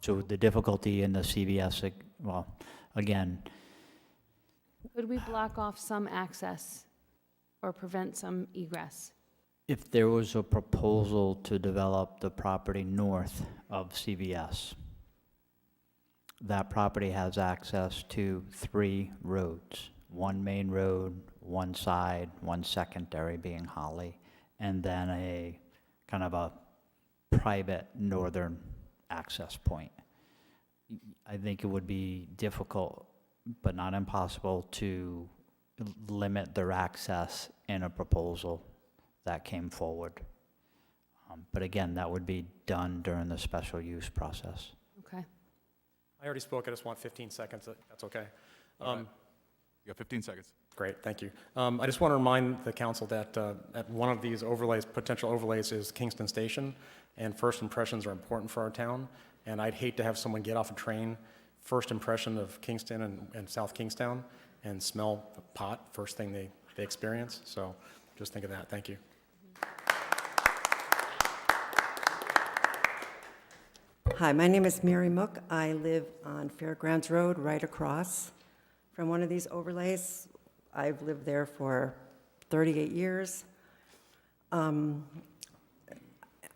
So the difficulty in the CVS, well, again, Could we block off some access or prevent some egress? if there was a proposal to develop the property north of CVS, that property has access to 3 roads, one main road, one side, one secondary being Holly, and then a kind of a private northern access point. I think it would be difficult, but not impossible, to limit their access in a proposal that came forward. But again, that would be done during the special use process. Okay. I already spoke, I just want 15 seconds, that's okay. You got 15 seconds. Great, thank you. I just want to remind the council that at one of these overlays, potential overlays, is Kingston Station, and first impressions are important for our town, and I'd hate to have someone get off a train, first impression of Kingston and South Kingstown, and smell pot first thing they experience, so just think of that, thank you. Hi, my name is Mary Mook. I live on Fairgrounds Road, right across from one of these overlays. I've lived there for 38 years. I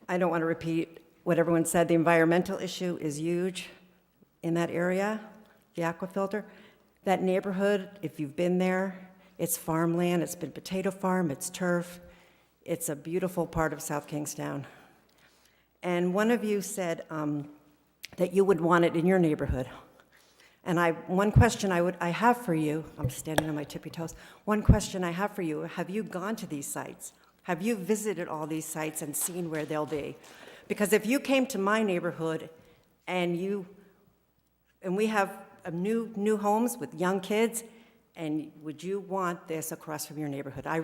don't want to repeat what everyone said, the environmental issue is huge in that area, the aquafilter. That neighborhood, if you've been there, it's farmland, it's been potato farm, it's turf. It's a beautiful part of South Kingstown. And one of you said that you would want it in your neighborhood. And one question I have for you, I'm standing on my tippy toes. One question I have for you, have you gone to these sites? Have you visited all these sites and seen where they'll be? Because if you came to my neighborhood and we have new homes with young kids, and would you want this across from your neighborhood? I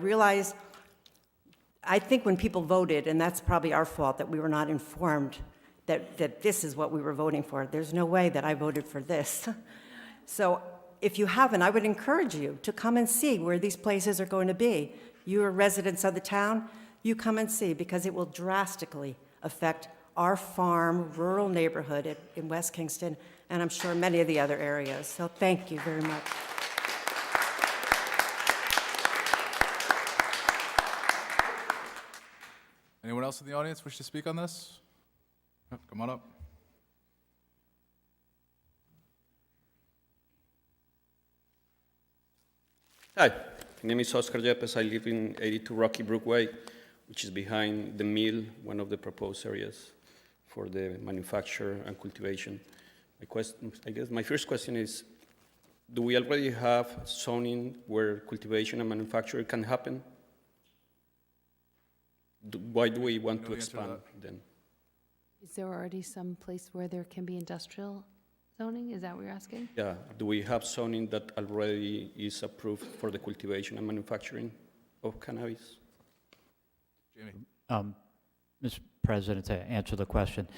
think when people voted, and that's probably our fault that we were not informed that this is what we were voting for. There's no way that I voted for this. So if you haven't, I would encourage you to come and see where these places are going to be. You are residents of the town, you come and see, because it will drastically affect our farm, rural neighborhood in West Kingston, and I'm sure many of the other areas. So thank you very much. Anyone else in the audience wish to speak on this? Come on up. Hi, my name is Oscar Yepes. I live in 82 Rocky Brook Way, which is behind the mill, one of the proposed areas for the manufacture and cultivation. I guess my first question is, do we already have zoning where cultivation and manufacture can happen? Why do we want to expand then? Is there already some place where there can be industrial zoning? Is that what you're asking? Yeah, do we have zoning that already is approved for the cultivation and manufacturing of cannabis? Jamie. Mr. President, to answer the question,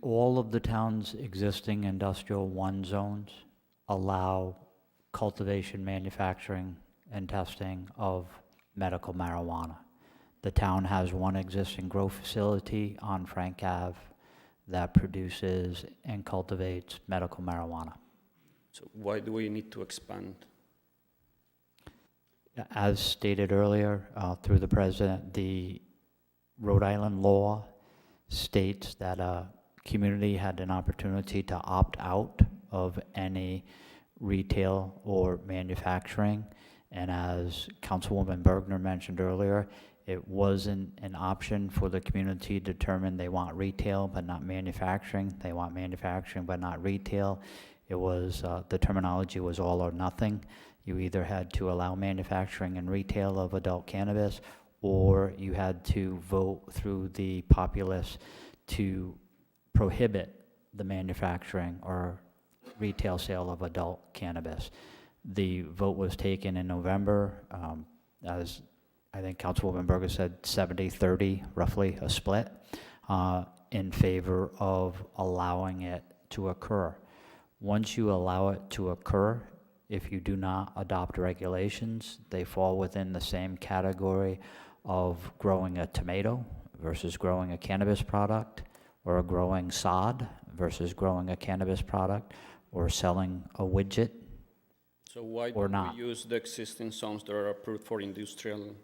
all of the town's existing industrial 1 zones allow cultivation, manufacturing, and testing of medical marijuana. The town has one existing grow facility on Frank Ave that produces and cultivates medical marijuana. So why do we need to expand? As stated earlier through the President, the Rhode Island law states that a community had an opportunity to opt out of any retail or manufacturing. And as Councilwoman Bergner mentioned earlier, it wasn't an option for the community to determine they want retail but not manufacturing. They want manufacturing but not retail. It was, the terminology was all or nothing. You either had to allow manufacturing and retail of adult cannabis, or you had to vote through the populace to prohibit the manufacturing or retail sale of adult cannabis. The vote was taken in November, as I think Councilwoman Berger said, 70-30, roughly a split, in favor of allowing it to occur. Once you allow it to occur, if you do not adopt regulations, they fall within the same category of growing a tomato versus growing a cannabis product, or growing sod versus growing a cannabis product, or selling a widget. So why do we use the existing zones that are approved for industrial,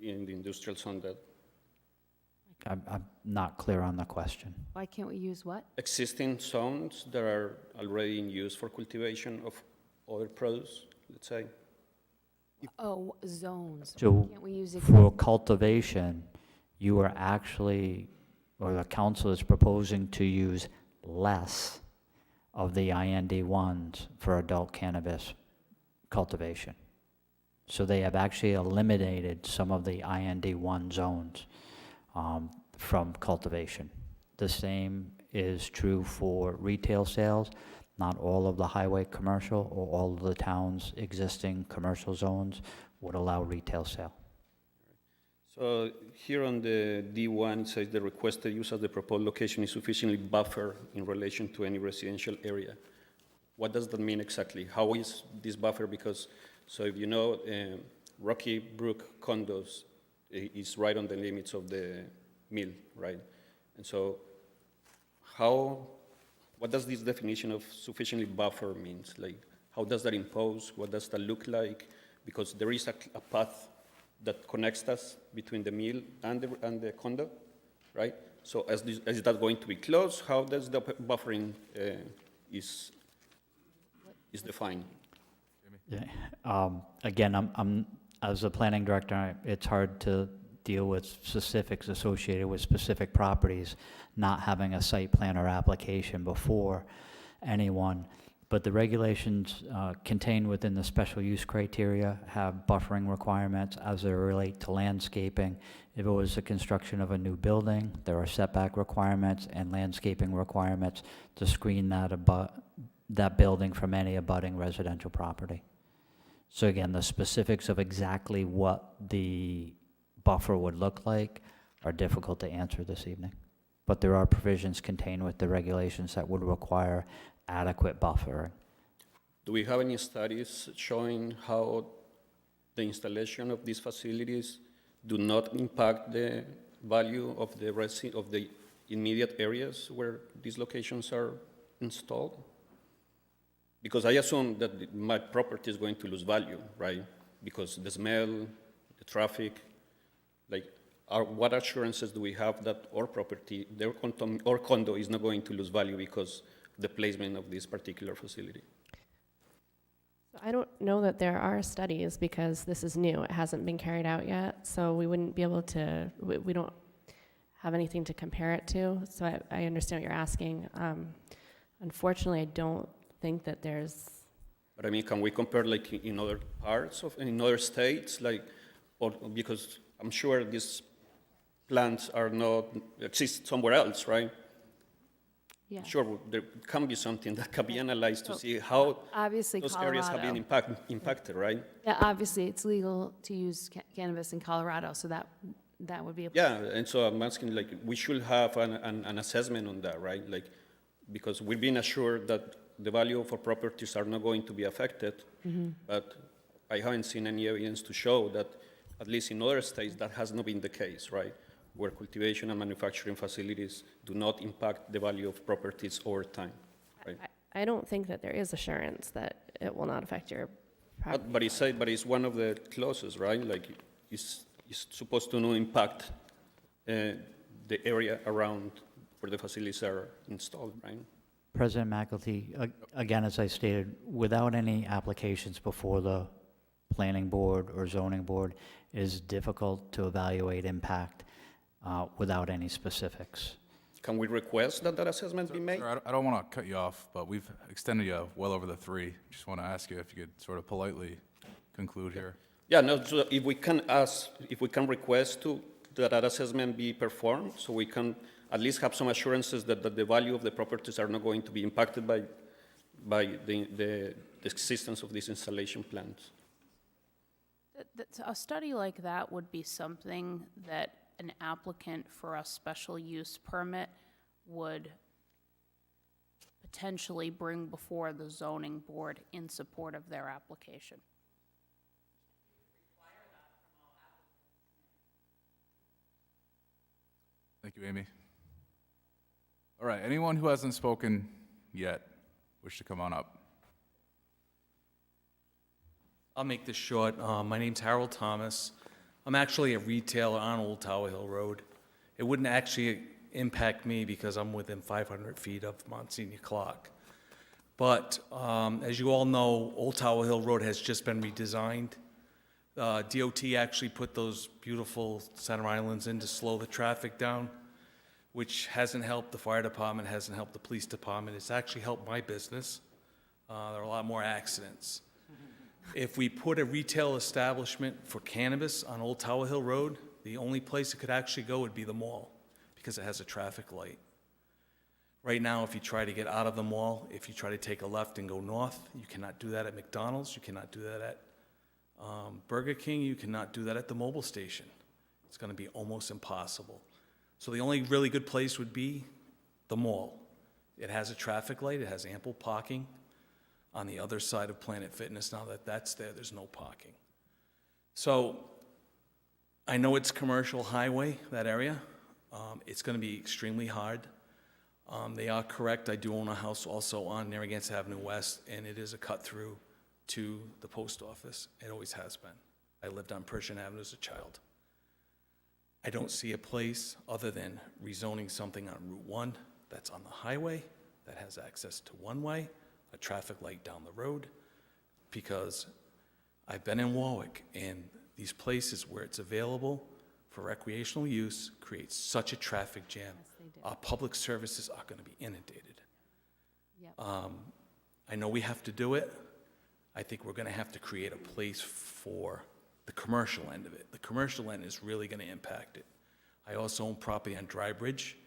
in the industrial zone that? I'm not clear on the question. Why can't we use what? Existing zones that are already in use for cultivation of other produce, let's say? Oh, zones. So Why can't we use for cultivation, you are actually, or the council is proposing to use less of the IND1s for adult cannabis cultivation. So they have actually eliminated some of the IND1 zones from cultivation. The same is true for retail sales. Not all of the highway commercial or all of the town's existing commercial zones would allow retail sale. So here on the D1, it says the requested use of the proposed location is sufficiently buffer in relation to any residential area. What does that mean exactly? How is this buffer? Because, so if you know, Rocky Brook condos is right on the limits of the mill, right? And so what does this definition of sufficiently buffer means? Like, how does that impose? What does that look like? Because there is a path that connects us between the mill and the condo. right? So is that going to be closed? How does the buffering is defined? Yeah. Again, I'm as a planning director, it's hard to deal with specifics associated with specific properties, not having a site plan or application before anyone. But the regulations contained within the special use criteria have buffering requirements as they relate to landscaping. If it was the construction of a new building, there are setback requirements and landscaping requirements to screen that building from any abutting residential property. So again, the specifics of exactly what the buffer would look like are difficult to answer this evening. But there are provisions contained with the regulations that would require adequate buffering. Do we have any studies showing how the installation of these facilities do not impact the value of the immediate areas where these locations are installed? Because I assume that my property is going to lose value, right? Because the smell, the traffic, what assurances do we have that our property, our condo is not going to lose value because of the placement of this particular facility? I don't know that there are studies because this is new. It hasn't been carried out yet, so we wouldn't be able to, we don't have anything to compare it to, so I understand what you're asking. Unfortunately, I don't think that there's... But I mean, can we compare in other parts in other states, or because I'm sure these plants exist somewhere else, right? Yeah. Sure, there can be something that can be analyzed to see how obviously those Colorado. areas have been impacted, right? Yeah, obviously it's legal to use cannabis in Colorado, so that would be a... Yeah, and so I'm asking, we should have an assessment on that, right? Because we've been assured that the value of our properties are not going to be affected, but I haven't seen any evidence to show that, at least in other states, that has not been the case, right? Where cultivation and manufacturing facilities do not impact the value of properties over time, right? I don't think that there is assurance that it will not affect your property. But it's one of the clauses, right? It's supposed to not impact the area around where the facilities are installed, right? President McAtee, again, as I stated, without any applications before the planning board or zoning board, it is difficult to evaluate impact without any specifics. Can we request that assessment be made? Sir, I don't want to cut you off, but we've extended you well over the 3. Just want to ask you if you could sort of politely conclude here. Yeah, no, so if we can request that assessment be performed, so we can at least have some assurances that the value of the properties are not going to be impacted by the existence of these installation plans. A study like that would be something that an applicant for a special use permit would potentially bring before the zoning board in support of their application. Thank you, Amy. All right, anyone who hasn't spoken yet, wish to come on up. I'll make this short. My name's Harold Thomas. I'm actually a retailer on Old Tower Hill Road. It wouldn't actually impact me because I'm within 500 feet of Monsignor Clark. But as you all know, Old Tower Hill Road has just been redesigned. DOT actually put those beautiful center islands in to slow the traffic down, which hasn't helped the fire department, hasn't helped the police department. It's actually helped my business. There are a lot more accidents. If we put a retail establishment for cannabis on Old Tower Hill Road, the only place it could actually go would be the mall because it has a traffic light. Right now, if you try to get out of the mall, if you try to take a left and go north, you cannot do that at McDonald's, you cannot do that at Burger King, you cannot do that at the mobile station. It's going to be almost impossible. So the only really good place would be the mall. It has a traffic light, it has ample parking. On the other side of Planet Fitness, now that that's there, there's no parking. So I know it's commercial highway, that area. It's going to be extremely hard. They are correct. I do own a house also on Narragansett Avenue West, and it is a cut through to the post office. It always has been. I lived on Persian Avenue as a child. I don't see a place other than rezoning something on Route 1 that's on the highway, that has access to one-way, a traffic light down the road, because I've been in Warwick, and these places where it's available for recreational use creates such a traffic jam. Our public services are going to be inundated. Yep. I know we have to do it. I think we're going to have to create a place for the commercial end of it. The commercial end is really going to impact it. I also own property on Dry Bridge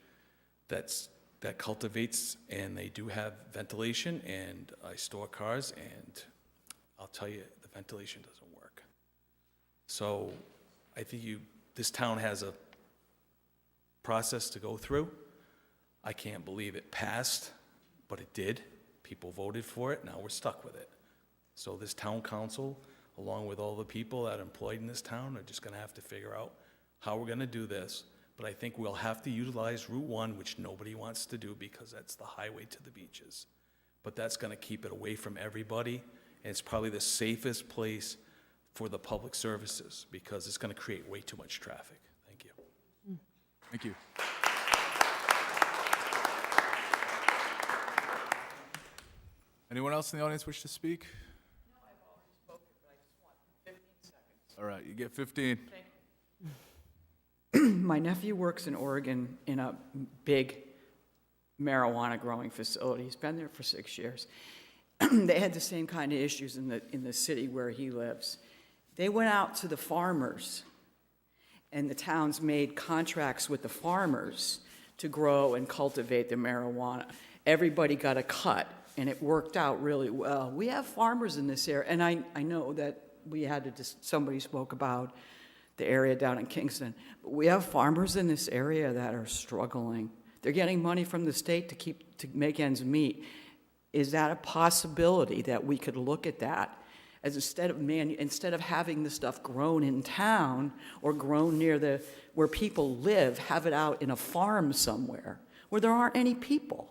that cultivates, and they do have ventilation, and I store cars, and I'll tell you, the ventilation doesn't work. So I think this town has a process to go through. I can't believe it passed, but it did. People voted for it. Now we're stuck with it. So this town council, along with all the people that are employed in this town, are just going to have to figure out how we're going to do this. But I think we'll have to utilize Route 1, which nobody wants to do because that's the highway to the beaches. But that's going to keep it away from everybody, and it's probably the safest place for the public services because it's going to create way too much traffic. Thank you. Thank you. Anyone else in the audience wish to speak? No, I've already spoken, but I just want 15 seconds. All right, you get 15. My nephew works in Oregon in a big marijuana growing facility. He's been there for 6 years. They had the same kind of issues in the city where he lives. They went out to the farmers, and the towns made contracts with the farmers to grow and cultivate the marijuana. Everybody got a cut, and it worked out really well. We have farmers in this area, and I know that we had to somebody spoke about the area down in Kingston, but we have farmers in this area that are struggling. They're getting money from the state to make ends meet. Is that a possibility that we could look at that as instead of having the stuff grown in town or grown near where people live, have it out in a farm somewhere where there aren't any people?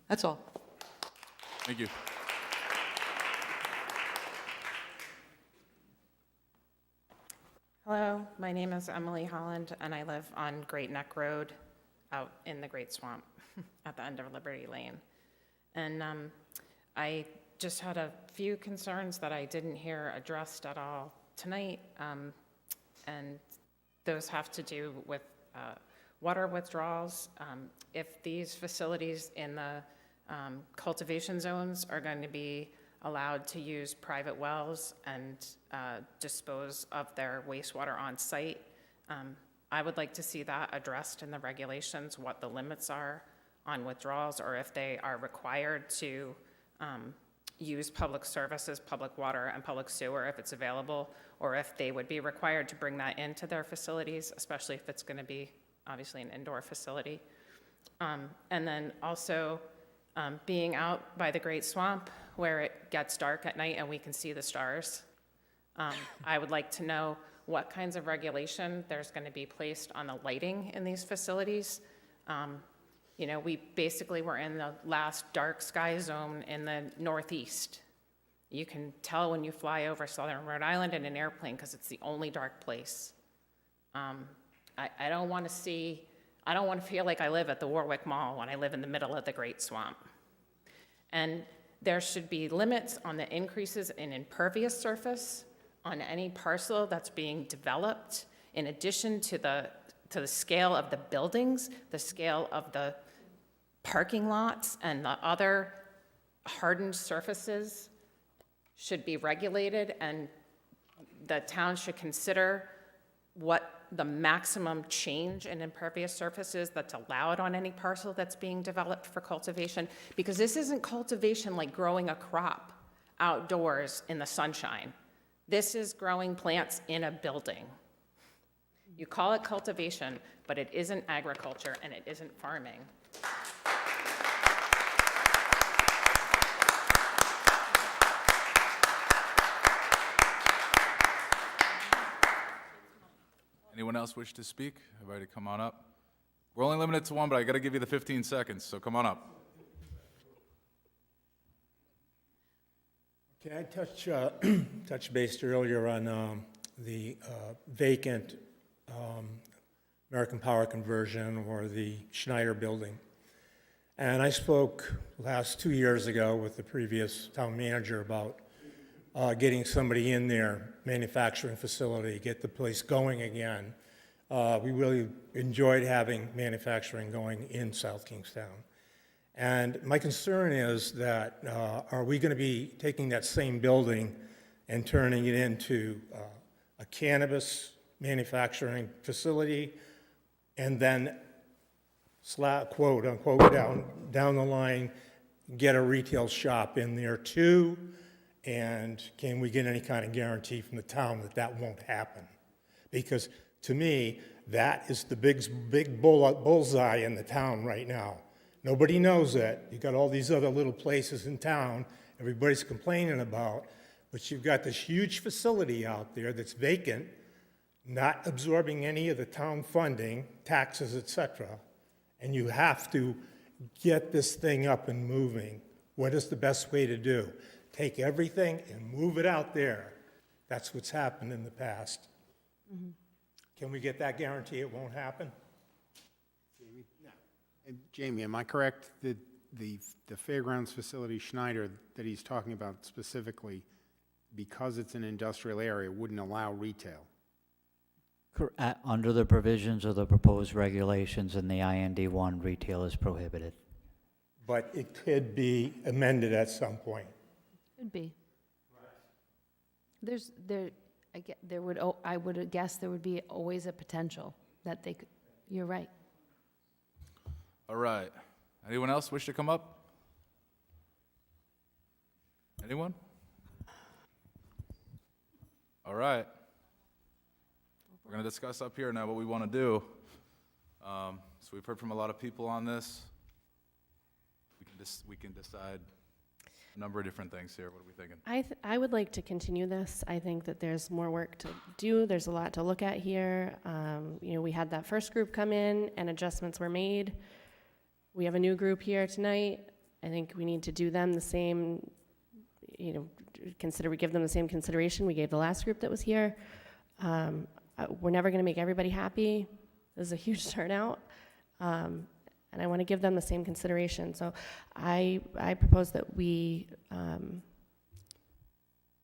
That's all. Thank you. Hello, my name is Emily Holland, and I live on Great Neck Road out in the Great Swamp at the end of Liberty Lane. And I just had a few concerns that I didn't hear addressed at all tonight, and those have to do with water withdrawals. If these facilities in the cultivation zones are going to be allowed to use private wells and dispose of their wastewater on site, I would like to see that addressed in the regulations, what the limits are on withdrawals, or if they are required to use public services, public water and public sewer if it's available, or if they would be required to bring that into their facilities, especially if it's going to be obviously an indoor facility. And then also being out by the Great Swamp where it gets dark at night and we can see the stars. I would like to know what kinds of regulation there's going to be placed on the lighting in these facilities. You know, we basically were in the last dark sky zone in the Northeast. You can tell when you fly over southern Rhode Island in an airplane because it's the only dark place. I don't want to feel like I live at the Warwick Mall when I live in the middle of the Great Swamp. And there should be limits on the increases in impervious surface on any parcel that's being developed, in addition to the scale of the buildings, the scale of the parking lots, and the other hardened surfaces should be regulated, and the town should consider what the maximum change in impervious surfaces that's allowed on any parcel that's being developed for cultivation, because this isn't cultivation like growing a crop outdoors in the sunshine. This is growing plants in a building. You call it cultivation, but it isn't agriculture and it isn't farming. Anyone else wish to speak? Everybody come on up. We're only limited to one, but I got to give you the 15 seconds, so come on up. Okay, I touched base earlier on the vacant American Power Conversion or the Schneider Building. And I spoke last 2 years ago with the previous town manager about getting somebody in their manufacturing facility, get the place going again. We really enjoyed having manufacturing going in South Kingstown. And my concern is that are we going to be taking that same building and turning it into a cannabis manufacturing facility, and then quote unquote down the line get a retail shop in there too? And can we get any kind of guarantee from the town that that won't happen? Because to me, that is the big bullseye in the town right now. Nobody knows it. You've got all these other little places in town everybody's complaining about, but you've got this huge facility out there that's vacant, not absorbing any of the town funding, taxes, etc. And you have to get this thing up and moving. What is the best way to do? Take everything and move it out there. That's what's happened in the past. Mm-hmm. Can we get that guarantee it won't happen? And Jamie, am I correct that the fairgrounds facility Schneider that he's talking about specifically, because it's an industrial area, wouldn't allow retail? Under the provisions of the proposed regulations in the IND1, retail is prohibited. But it could be amended at some point. Could be. I would guess there would be always a potential that they could, you're right. All right. Anyone else wish to come up? Anyone? All right. We're going to discuss up here now what we want to do. So we've heard from a lot of people on this. We can decide a number of different things here. What are we thinking? I would like to continue this. I think that there's more work to do. There's a lot to look at here. We had that first group come in and adjustments were made. We have a new group here tonight. I think we need to do them the same, give them the same consideration we gave the last group that was here. We're never going to make everybody happy. This is a huge turnout. And I want to give them the same consideration. So I propose that we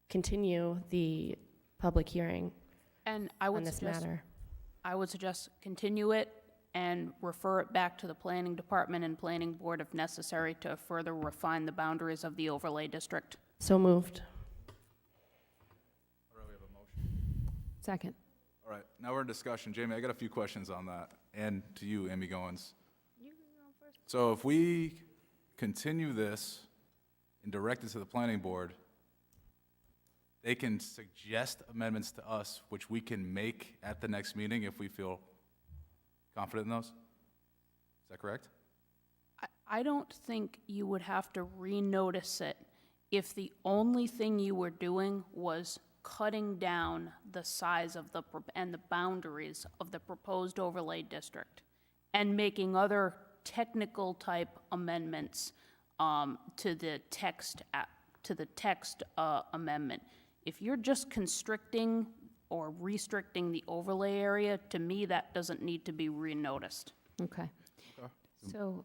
continue the public hearing And I would on this suggest, matter. I would suggest continue it and refer it back to the planning department and planning board if necessary to further refine the boundaries of the overlay district. So moved. All right, we have a motion. Second. All right, now we're in discussion. Jamie, I got a few questions on that, and to you, Amy Goins. So if we continue this and direct it to the planning board, they can suggest amendments to us, which we can make at the next meeting if we feel confident in those? Is that correct? I don't think you would have to renotice it if the only thing you were doing was cutting down the size of and the boundaries of the proposed overlay district and making other technical type amendments to the text amendment. If you're just constricting or restricting the overlay area, to me, that doesn't need to be renoticed. Okay. So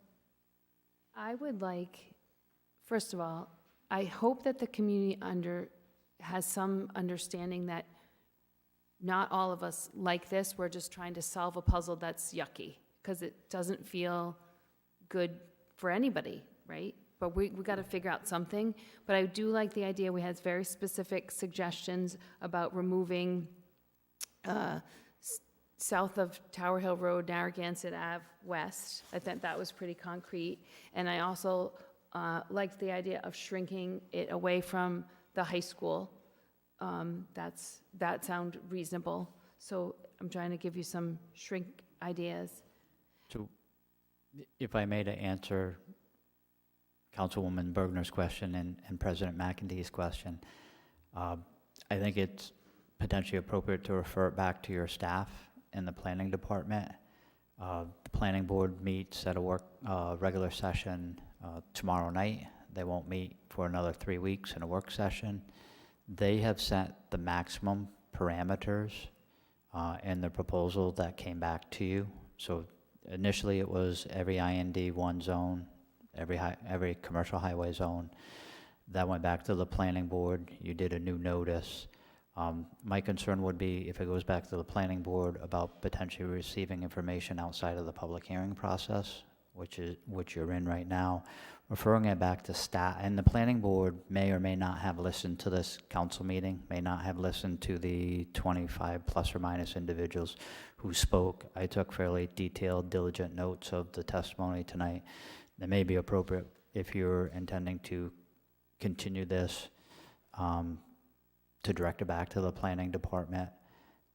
I would like, first of all, I hope that the community has some understanding that not all of us like this. We're just trying to solve a puzzle that's yucky because it doesn't feel good for anybody, right? But we got to figure out something. But I do like the idea. We had very specific suggestions about removing south of Tower Hill Road, Narragansett Ave West. I thought that was pretty concrete. And I also liked the idea of shrinking it away from the high school. That sounds reasonable. So I'm trying to give you some shrink ideas. So, if I may, to answer Councilwoman Bergner's question and President McEntee's question, I think it's potentially appropriate to refer it back to your staff in the planning department. The planning board meets at a regular session tomorrow night. They won't meet for another 3 weeks in a work session. They have set the maximum parameters in the proposal that came back to you. So initially, it was every IND one zone, every commercial highway zone. That went back to the planning board. You did a new notice. My concern would be if it goes back to the planning board about potentially receiving information outside of the public hearing process, which you're in right now, referring it back to staff. And the planning board may or may not have listened to this council meeting, may not have listened to the 25 plus or minus individuals who spoke. I took fairly detailed, diligent notes of the testimony tonight. That may be appropriate if you're intending to continue this, to direct it back to the planning department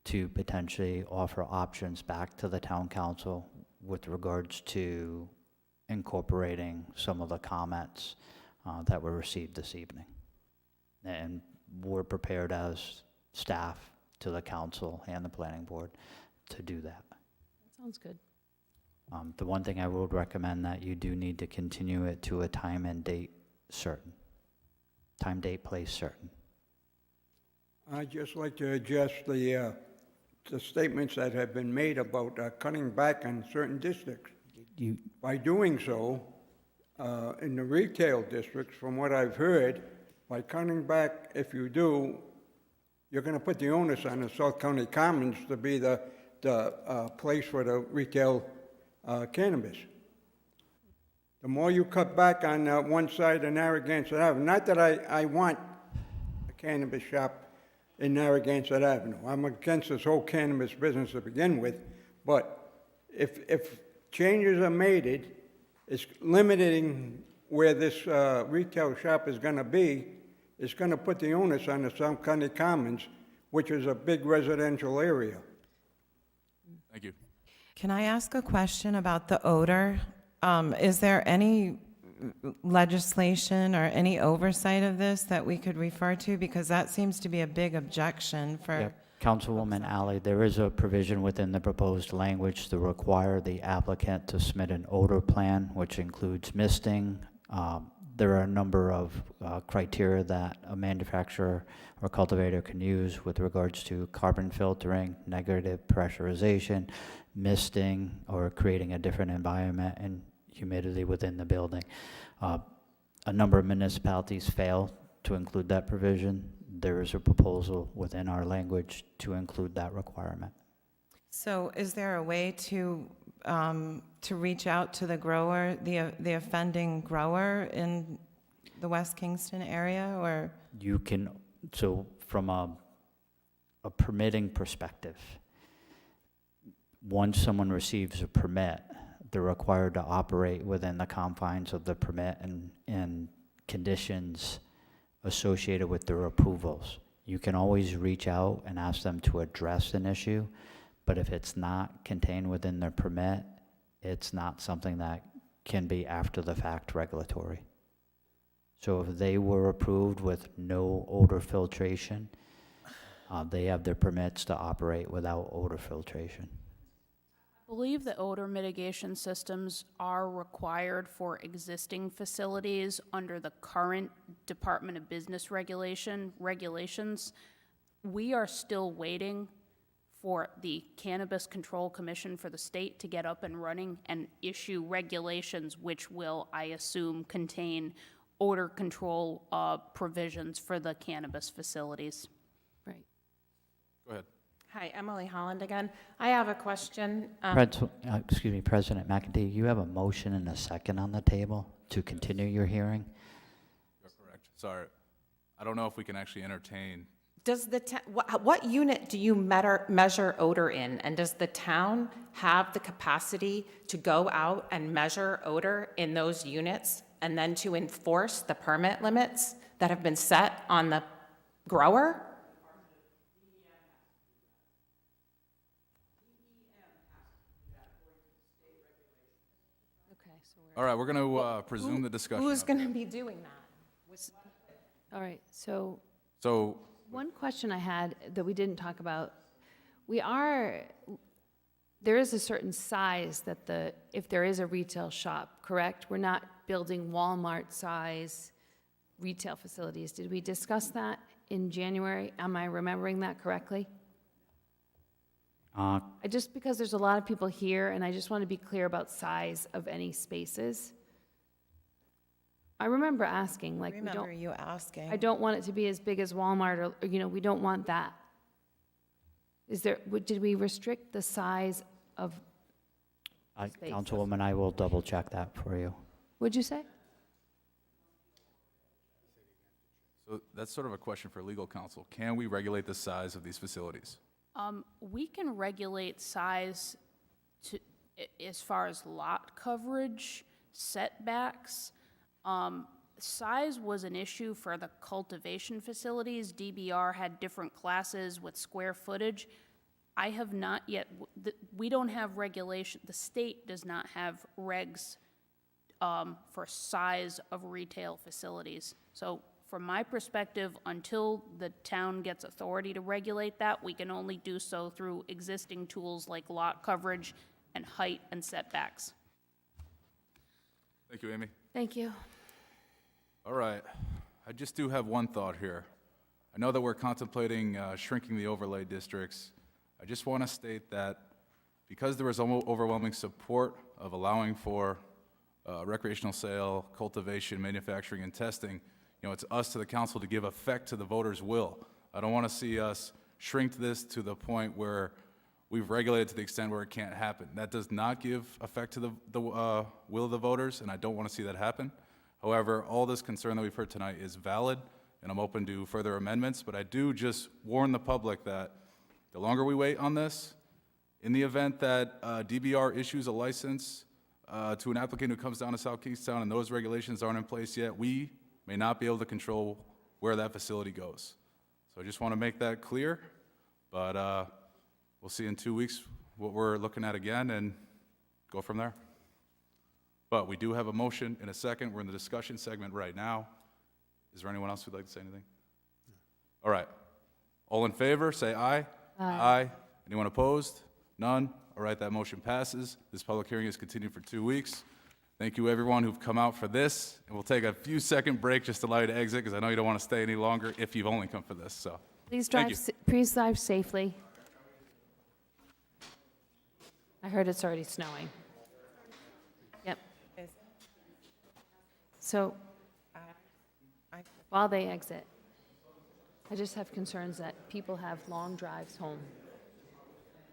to potentially offer options back to the town council with regards to incorporating some of the comments that were received this evening. And we're prepared as staff to the council and the planning board to do that. That sounds good. The one thing I would recommend that you do need to continue it to a time and date certain. Time, date, place certain. I'd just like to address the statements that have been made about cutting back on certain districts. By doing so, in the retail districts, from what I've heard, by cutting back, if you do, you're going to put the onus on the South County Commons to be the place for the retail cannabis. The more you cut back on one side of Narragansett Avenue, not that I want a cannabis shop in Narragansett Avenue. I'm against this whole cannabis business to begin with, but if changes are made, it's limiting where this retail shop is going to be. It's going to put the onus on the South County Commons, which is a big residential area. Thank you. Can I ask a question about the odor? Is there any legislation or any oversight of this that we could refer to? Because that seems to be a big objection for... Yep. Councilwoman Alley, there is a provision within the proposed language to require the applicant to submit an odor plan, which includes misting. There are a number of criteria that a manufacturer or cultivator can use with regards to carbon filtering, negative pressurization, misting, or creating a different environment and humidity within the building. A number of municipalities fail to include that provision. There is a proposal within our language to include that requirement. So is there a way to reach out to the grower, the offending grower in the West Kingston area, or? You can, so from a permitting perspective, once someone receives a permit, they're required to operate within the confines of the permit and conditions associated with their approvals. You can always reach out and ask them to address an issue, but if it's not contained within their permit, it's not something that can be after the fact regulatory. So if they were approved with no odor filtration, they have their permits to operate without odor filtration. I believe that odor mitigation systems are required for existing facilities under the current Department of Business regulations. We are still waiting for the Cannabis Control Commission for the state to get up and running and issue regulations which will, I assume, contain odor control provisions for the cannabis facilities. Right. Go ahead. Hi, Emily Holland again. I have a question. Excuse me, President McEntee, you have a motion and a second on the table to continue your hearing? You're correct. Sorry. I don't know if we can actually entertain. Does the what unit do you measure odor in? And does the town have the capacity to go out and measure odor in those units and then to enforce the permit limits that have been set on the grower? Okay, so All right, we're going to presume the discussion. Who's going to be doing that? all right, so So, one question I had that we didn't talk about, there is a certain size that if there is a retail shop, correct? We're not building Walmart-size retail facilities. Did we discuss that in January? Am I remembering that correctly? Just because there's a lot of people here, and I just want to be clear about size of any spaces. I remember asking, like, we don't, you asking. I don't want it to be as big as Walmart, or, we don't want that. Did we restrict the size of spaces? Councilwoman, I will double check that for you. What'd you say? So that's sort of a question for legal counsel. Can we regulate the size of these facilities? We can regulate size as far as lot coverage, setbacks. Size was an issue for the cultivation facilities. DBR had different classes with square footage. I have not yet, we don't have regulation, the state does not have regs for size of retail facilities. So from my perspective, until the town gets authority to regulate that, we can only do so through existing tools like lot coverage and height and setbacks. Thank you, Amy. Thank you. All right. I just do have one thought here. I know that we're contemplating shrinking the overlay districts. I just want to state that because there was overwhelming support of allowing for recreational sale, cultivation, manufacturing, and testing, it's us to the council to give effect to the voters' will. I don't want to see us shrink this to the point where we've regulated to the extent where it can't happen. That does not give effect to the will of the voters, and I don't want to see that happen. However, all this concern that we've heard tonight is valid, and I'm open to further amendments, but I do just warn the public that the longer we wait on this, in the event that DBR issues a license to an applicant who comes down to South Kingstown and those regulations aren't in place yet, we may not be able to control where that facility goes. So I just want to make that clear, but we'll see in 2 weeks what we're looking at again and go from there. But we do have a motion in a second. We're in the discussion segment right now. Is there anyone else who'd like to say anything? All right. All in favor, say aye. Aye. Anyone opposed? None? All right, that motion passes. This public hearing is continued for 2 weeks. Thank you, everyone who've come out for this. And we'll take a few second break just to allow you to exit, because I know you don't want to stay any longer if you've only come for this. So Please thank drive, you. please drive safely. I heard it's already snowing. Yep. So, while they exit, I just have concerns that people have long drives home.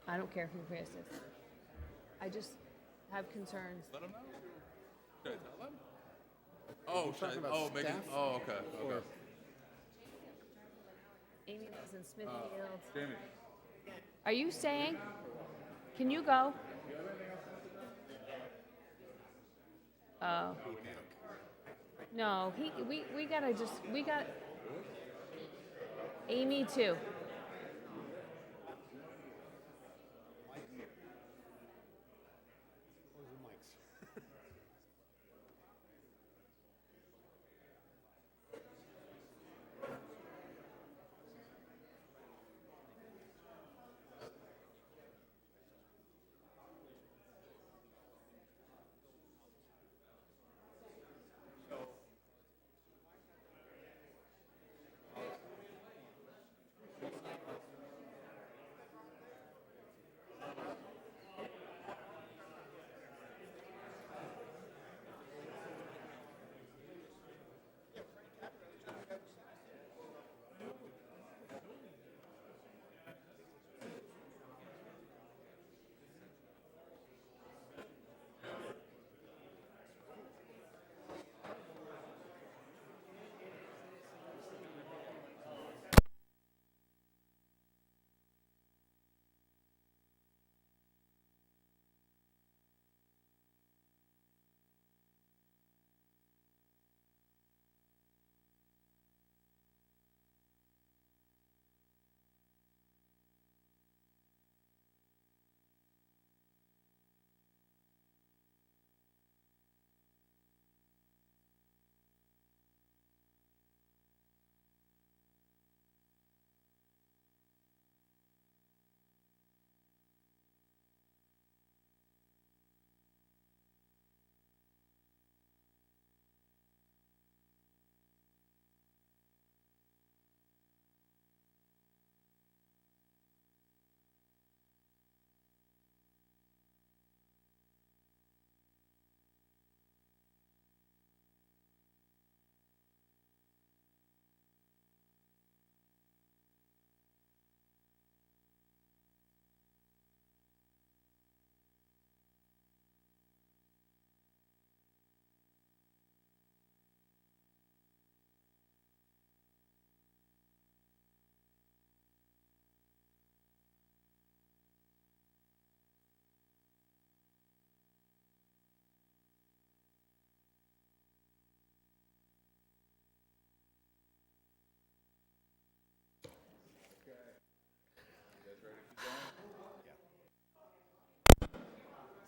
I don't care who Chris is. I just have concerns. Let them know. Should I tell them? Oh, okay. Amy lives in Smithfield. Jamie. Are you staying? Can you go? Oh. No, we got Amy too.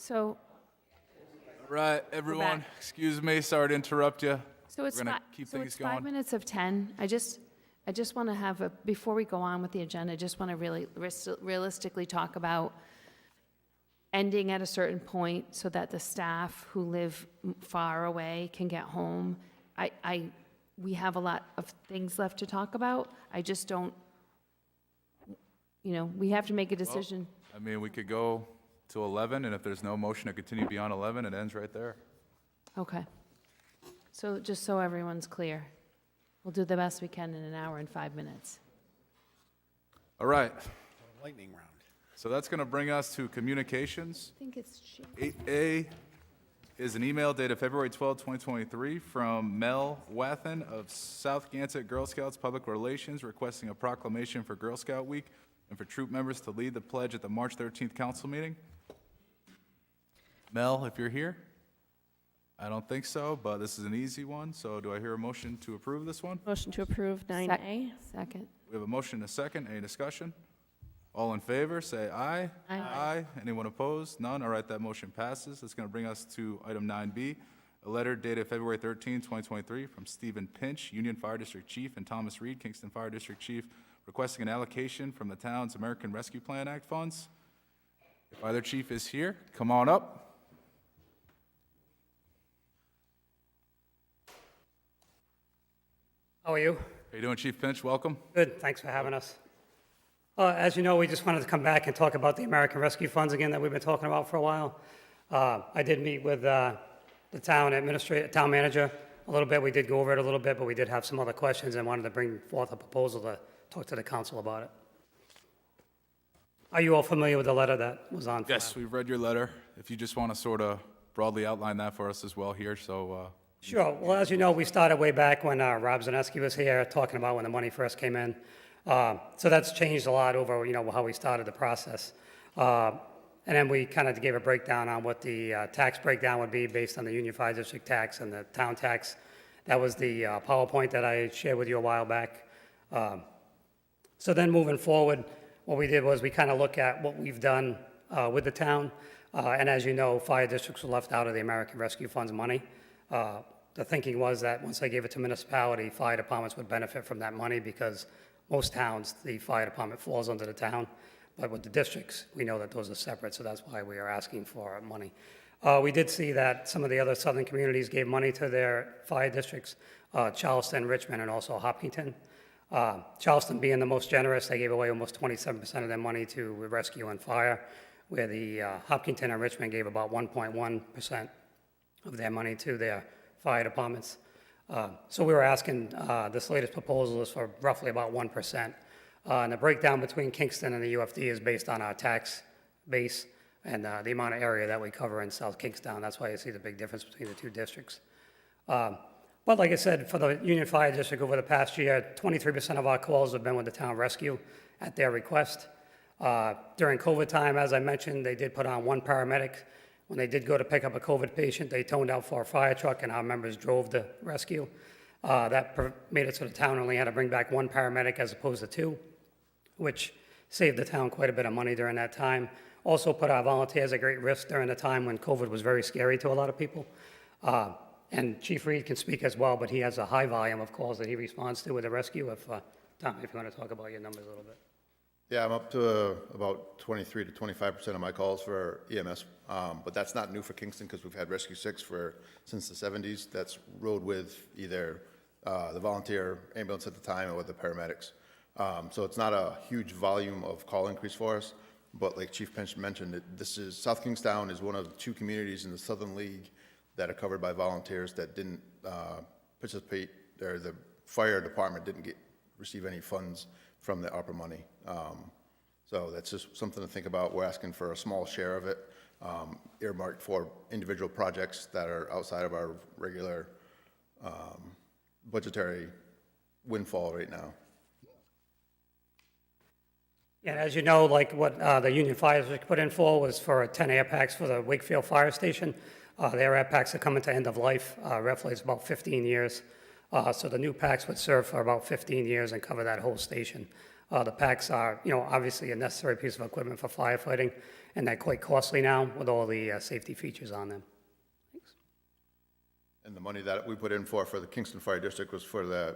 So, All right, everyone, excuse me, sorry to interrupt you. so it's We're gonna fi- keep so things it's 5 going. minutes of 10. I just want to have a, before we go on with the agenda, I just want to really realistically talk about ending at a certain point so that the staff who live far away can get home. We have a lot of things left to talk about. I just don't, we have to make a decision. I mean, we could go to 11, and if there's no motion to continue beyond 11, it ends right there. Okay. So just so everyone's clear, we'll do the best we can in an hour and 5 minutes. All right, Lightning round. so that's going to bring us to communications. I think it's 8A is an email dated February 12, 2023, from Mel Wathen of South Gansett Girl Scouts Public Relations, requesting a proclamation for Girl Scout Week and for troop members to lead the pledge at the March 13th council meeting. Mel, if you're here? I don't think so, but this is an easy one, so do I hear a motion to approve this one? Motion to approve 9A. Second. We have a motion and a second. Any discussion? All in favor, say aye. Aye. Aye. Anyone opposed? None. All right, that motion passes. That's going to bring us to item 9B, a letter dated February 13, 2023, from Stephen Pinch, Union Fire District Chief, and Thomas Reed, Kingston Fire District Chief, requesting an allocation from the town's American Rescue Plan Act funds. If either chief is here, come on up. How are you? How you doing, Chief Pinch? Welcome. Good, thanks for having us. As you know, we just wanted to come back and talk about the American Rescue Funds again that we've been talking about for a while. I did meet with the town manager a little bit. We did go over it a little bit, but we did have some other questions and wanted to bring forth a proposal to talk to the council about it. Are you all familiar with the letter that was on file? Yes, we've read your letter. If you just want to sort of broadly outline that for us as well here, so. Sure. Well, as you know, we started way back when Rob Zaneski was here, talking about when the money first came in. So that's changed a lot over, how we started the process. And then we kind of gave a breakdown on what the tax breakdown would be based on the Union Fire District tax and the town tax. That was the PowerPoint that I shared with you a while back. So then moving forward, what we did was we kind of look at what we've done with the town. And as you know, fire districts were left out of the American Rescue Fund's money. The thinking was that once they gave it to municipality, fire departments would benefit from that money because most towns, the fire department falls under the town. But with the districts, we know that those are separate, so that's why we are asking for money. We did see that some of the other southern communities gave money to their fire districts, Charleston, Richmond, and also Hopkinton. Charleston being the most generous, they gave away almost 27% of their money to rescue and fire, where the Hopkinton and Richmond gave about 1.1% of their money to their fire departments. So we were asking, this latest proposal is for roughly about 1%. And the breakdown between Kingston and the UFD is based on our tax base and the amount of area that we cover in South Kingstown. That's why you see the big difference between the two districts. But like I said, for the Union Fire District over the past year, 23% of our calls have been with the town rescue at their request. During COVID time, as I mentioned, they did put on one paramedic. When they did go to pick up a COVID patient, they toned out for a fire truck, and our members drove the rescue. That made it so the town only had to bring back one paramedic as opposed to two, which saved the town quite a bit of money during that time. Also put our volunteers at great risk during the time when COVID was very scary to a lot of people. And Chief Reed can speak as well, but he has a high volume of calls that he responds to with the rescue. Tom, if you want to talk about your numbers a little bit. Yeah, I'm up to about 23 to 25% of my calls for EMS, but that's not new for Kingston because we've had Rescue 6 since the 70s. That's rode with either the volunteer ambulance at the time or the paramedics. So it's not a huge volume of call increase for us, but like Chief Pinch mentioned, South Kingstown is one of two communities in the Southern League that are covered by volunteers that didn't participate, or the fire department didn't receive any funds from the ARPA money. So that's just something to think about. We're asking for a small share of it, earmarked for individual projects that are outside of our regular budgetary windfall right now. And as you know, like what the Union Fire District put in for was for 10 air packs for the Wakefield Fire Station. Their air packs are coming to end of life. Roughly it's about 15 years. So the new packs would serve for about 15 years and cover that whole station. The packs are, obviously a necessary piece of equipment for firefighting, and they're quite costly now with all the safety features on them. And the money that we put in for the Kingston Fire District was for the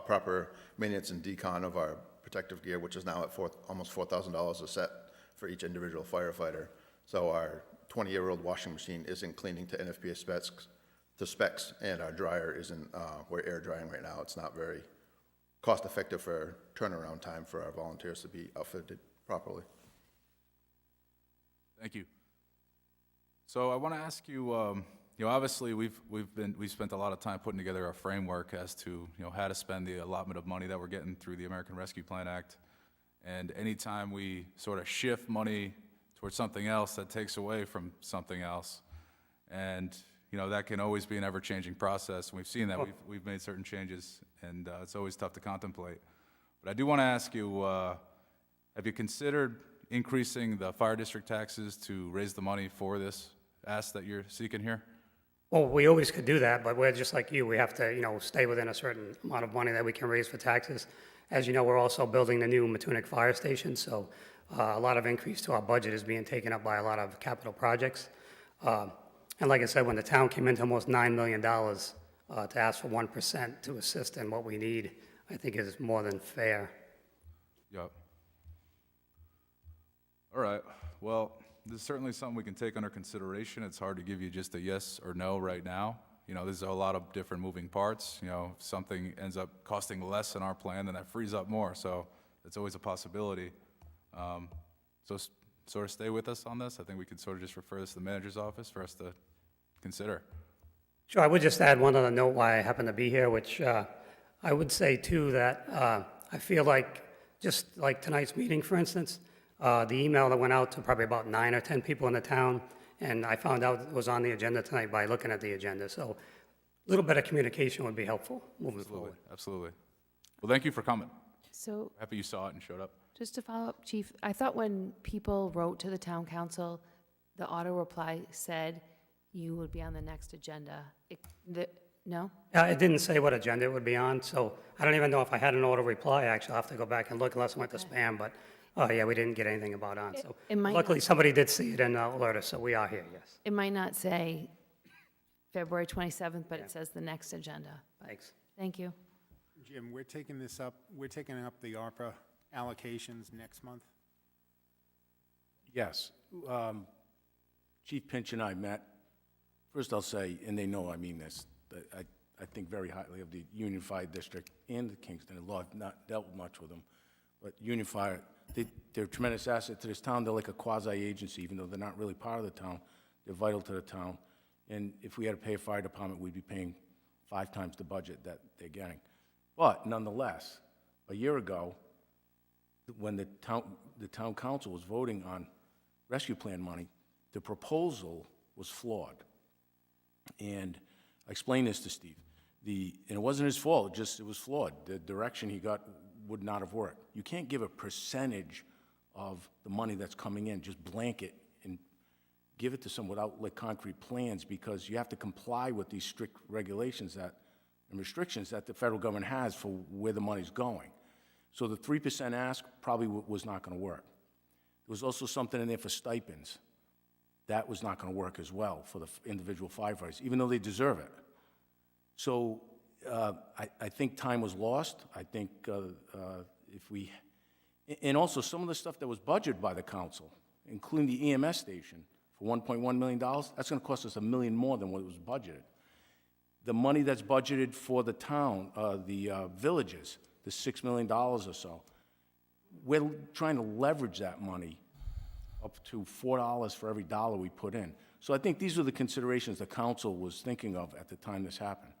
proper maintenance and decon of our protective gear, which is now at almost $4,000 a set for each individual firefighter. So our 20-year-old washing machine isn't cleaning to NFPA specs, and our dryer isn't, we're air drying right now. It's not very cost effective for turnaround time for our volunteers to be outfitted properly. Thank you. So I want to ask you, obviously we've spent a lot of time putting together a framework as to, how to spend the allotment of money that we're getting through the American Rescue Plan Act. And anytime we sort of shift money towards something else, that takes away from something else. And, that can always be an ever-changing process. And we've seen that. We've made certain changes, and it's always tough to contemplate. But I do want to ask you, have you considered increasing the fire district taxes to raise the money for this ask that you're seeking here? Well, we always could do that, but we're just like you. We have to, stay within a certain amount of money that we can raise for taxes. As you know, we're also building the new Matunic Fire Station, so a lot of increase to our budget is being taken up by a lot of capital projects. And like I said, when the town came into almost $9 million to ask for 1% to assist in what we need, I think is more than fair. Yep. All right. Well, this is certainly something we can take under consideration. It's hard to give you just a yes or no right now. There's a lot of different moving parts. If something ends up costing less in our plan, then that frees up more. So it's always a possibility. So sort of stay with us on this. I think we could sort of just refer this to the manager's office for us to consider. Sure, I would just add one other note why I happen to be here, which I would say too that I feel like, just like tonight's meeting, for instance, the email that went out to probably about 9 or 10 people in the town, and I found out it was on the agenda tonight by looking at the agenda. So a little bit of communication would be helpful moving forward. Absolutely. Well, thank you for coming. So Happy you saw it and showed up. just to follow up, Chief, I thought when people wrote to the town council, the auto reply said you would be on the next agenda. No? It didn't say what agenda it would be on, so I don't even know if I had an auto reply. Actually, I'll have to go back and look unless it went to spam, but, yeah, we didn't get anything about on, so. It might Luckily, not- somebody did see it and alert us, so we are here, yes. It might not say February 27th, but it says the next agenda. Thanks. Thank you. Jim, we're taking up the ARPA allocations next month? Yes. Chief Pinch and I met. First, I'll say, and they know I mean this, that I think very highly of the Union Fire District and the Kingston. I've not dealt much with them, but Union Fire, they're a tremendous asset to this town. They're like a quasi-agency, even though they're not really part of the town. They're vital to the town. And if we had to pay a fire department, we'd be paying 5 times the budget that they're getting. But nonetheless, a year ago, when the town council was voting on rescue plan money, the proposal was flawed. And I explained this to Steve. And it wasn't his fault, it was flawed. The direction he got would not have worked. You can't give a percentage of the money that's coming in, just blanket and give it to someone without like concrete plans, because you have to comply with these strict regulations and restrictions that the federal government has for where the money's going. So the 3% ask probably was not going to work. There was also something in there for stipends. That was not going to work as well for the individual firefighters, even though they deserve it. So I think time was lost. I think and also some of the stuff that was budgeted by the council, including the EMS station for $1.1 million, that's going to cost us $1 million more than what was budgeted. The money that's budgeted for the town, the villages, the $6 million or so, we're trying to leverage that money up to $4 for every dollar we put in. So I think these were the considerations the council was thinking of at the time this happened.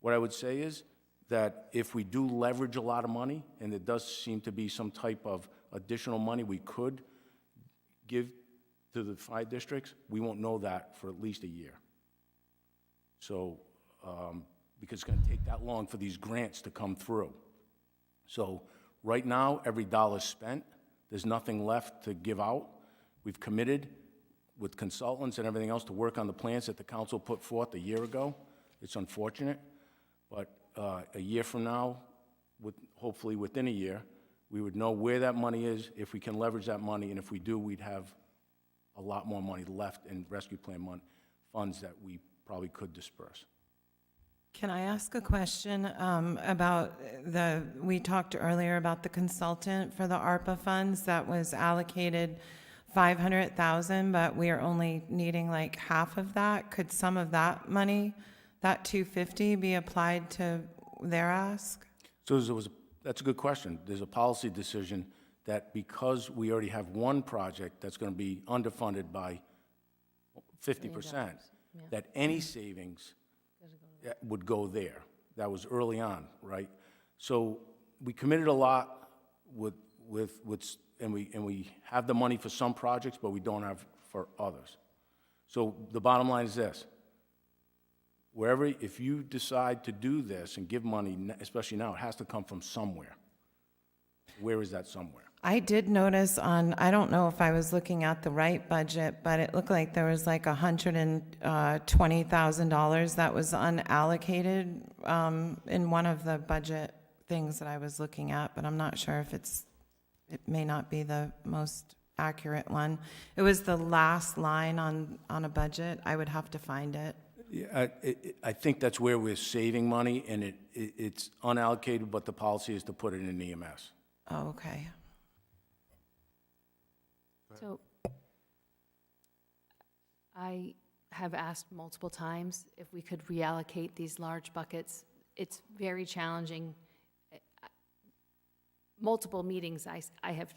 What I would say is that if we do leverage a lot of money, and there does seem to be some type of additional money we could give to the 5 districts, we won't know that for at least a year. So, because it's going to take that long for these grants to come through. So right now, every dollar spent, there's nothing left to give out. We've committed with consultants and everything else to work on the plans that the council put forth a year ago. It's unfortunate, but a year from now, hopefully within a year, We would know where that money is, if we can leverage that money, and if we do, we'd have a lot more money left in rescue plan funds that we probably could disperse. Can I ask a question about we talked earlier about the consultant for the ARPA funds that was allocated 500,000, but we are only needing like half of that. Could some of that money, that 250, be applied to their ask? So that's a good question. There's a policy decision that because we already have one project that's going to be underfunded by 50%, that any savings would go there. That was early on, right? So we committed a lot and we have the money for some projects, but we don't have for others. So the bottom line is this. If you decide to do this and give money, especially now, it has to come from somewhere. Where is that somewhere? I did notice I don't know if I was looking at the right budget, but it looked like there was like $120,000 that was unallocated in one of the budget things that I was looking at, but I'm not sure if it may not be the most accurate one. It was the last line on a budget. I would have to find it. Yeah, I think that's where we're saving money, and it's unallocated, but the policy is to put it in EMS. Oh, okay. So I have asked multiple times if we could reallocate these large buckets. It's very challenging. Multiple meetings I have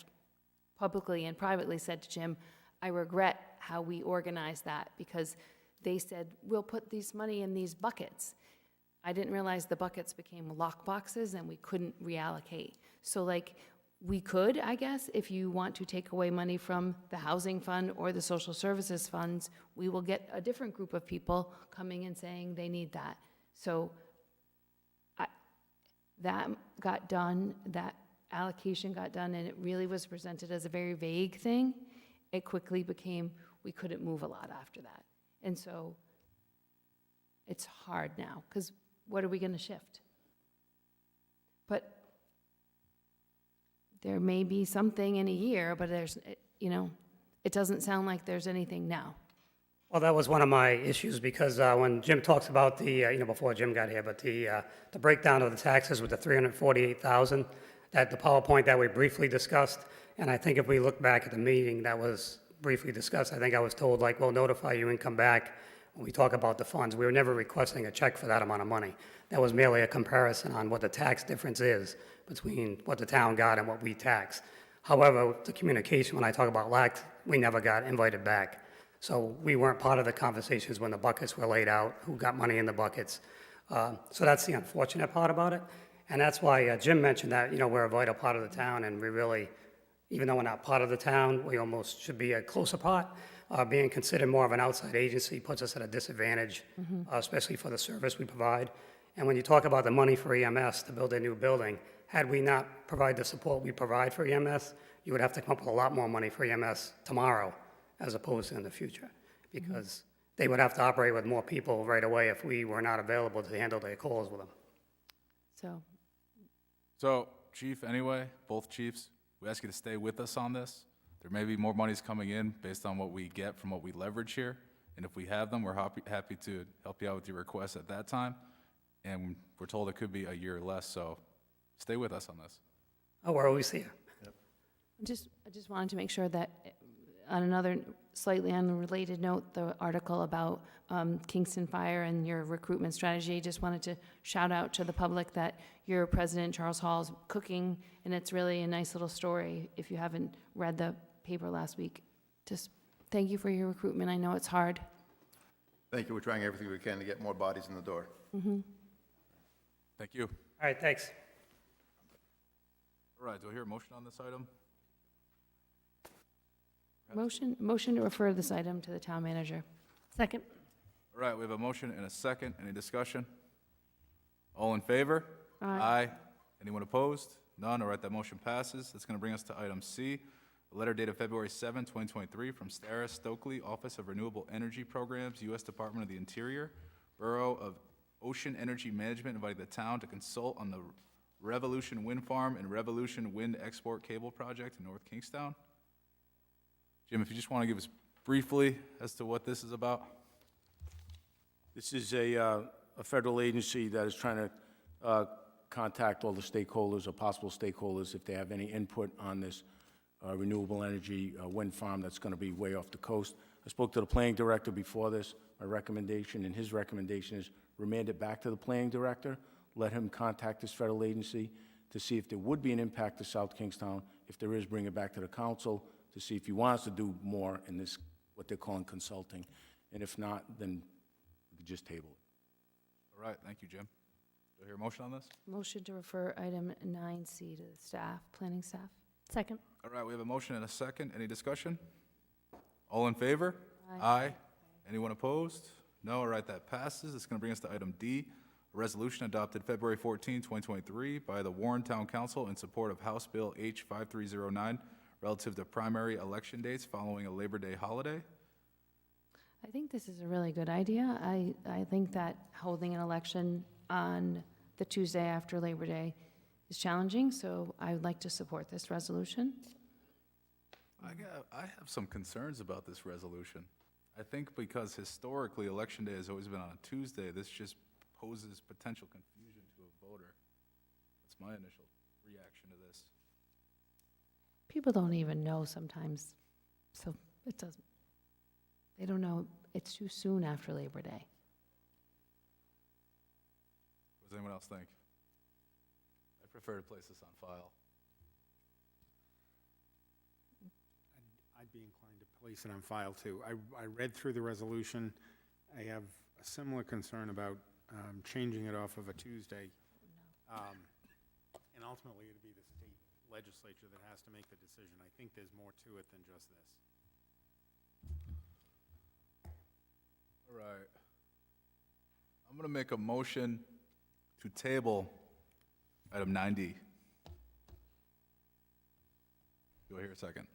publicly and privately said to Jim, I regret how we organized that because they said, we'll put this money in these buckets. I didn't realize the buckets became lock boxes and we couldn't reallocate. So like, we could, I guess, if you want to take away money from the housing fund or the social services funds, we will get a different group of people coming and saying they need that. So that got done, that allocation got done, and it really was presented as a very vague thing. It quickly became, we couldn't move a lot after that. And so it's hard now, because what are we going to shift? But there may be something in a year, but there's, it doesn't sound like there's anything now. Well, that was one of my issues because when Jim talks about before Jim got here, but the breakdown of the taxes with the 348,000, that the PowerPoint that we briefly discussed, and I think if we look back at the meeting that was briefly discussed, I think I was told, like, we'll notify you and come back when we talk about the funds. We were never requesting a check for that amount of money. That was merely a comparison on what the tax difference is between what the town got and what we tax. However, the communication, when I talk about LAC, we never got invited back. So we weren't part of the conversations when the buckets were laid out, who got money in the buckets. So that's the unfortunate part about it. And that's why Jim mentioned that, we're a vital part of the town, and we really, even though we're not part of the town, we almost should be a closer part. Being considered more of an outside agency puts us at a disadvantage, especially for the service we provide. And when you talk about the money for EMS to build a new building, had we not provided the support we provide for EMS, you would have to come up with a lot more money for EMS tomorrow as opposed to in the future, because they would have to operate with more people right away if we were not available to handle their calls with them. So, Chief, anyway, both chiefs, we ask you to stay with us on this. There may be more monies coming in based on what we get from what we leverage here. And if we have them, we're happy to help you out with your requests at that time. And we're told it could be a year or less, so stay with us on this. Oh, we're always here. I just wanted to make sure that, on another slightly unrelated note, the article about Kingston Fire and your recruitment strategy, just wanted to shout out to the public that your president, Charles Hall, is cooking, and it's really a nice little story. If you haven't read the paper last week, just thank you for your recruitment. I know it's hard. Thank you. We're trying everything we can to get more bodies in the door. Thank you. All right, thanks. All right, do I hear a motion on this item? Motion to refer this item to the town manager. Second. All right, we have a motion and a second. Any discussion? All in favor? Aye. Anyone opposed? None. All right, that motion passes. That's going to bring us to item C, a letter dated February 7, 2023, from Starra Stokely, Office of Renewable Energy Programs, U.S. Department of the Interior, Bureau of Ocean Energy Management, inviting the town to consult on the Revolution Wind Farm and Revolution Wind Export Cable Project in North Kingstown. Jim, if you just want to give us briefly as to what this is about. This is a federal agency that is trying to contact all the stakeholders or possible stakeholders if they have any input on this renewable energy wind farm that's going to be way off the coast. I spoke to the planning director before this. My recommendation, and his recommendation is remand it back to the planning director, let him contact this federal agency to see if there would be an impact to South Kingstown. If there is, bring it back to the council to see if he wants to do more in this, what they're calling consulting. And if not, then we could just table it. All right, thank you, Jim. Do I hear a motion on this? Motion to refer item 9C to the staff, planning staff. Second. All right, we have a motion and a second. Any discussion? All in favor? Aye. Anyone opposed? No. All right, that passes. It's going to bring us to item D, a resolution adopted February 14, 2023 by the Warren Town Council in support of House Bill H 5309 relative to primary election dates following a Labor Day holiday. I think this is a really good idea. I think that holding an election on the Tuesday after Labor Day is challenging, so I would like to support this resolution. I have some concerns about this resolution. I think because historically, Election Day has always been on a Tuesday, this just poses potential confusion to a voter. That's my initial reaction to this. People don't even know sometimes, so it doesn't, they don't know, it's too soon after Labor Day. What does anyone else think? I prefer to place this on file. I'd be inclined to place it on file, too. I read through the resolution. I have a similar concern about changing it off of a Tuesday. And ultimately, it'd be the state legislature that has to make the decision. I think there's more to it than just this. All right. I'm going to make a motion to table item 9D. Do I hear a second?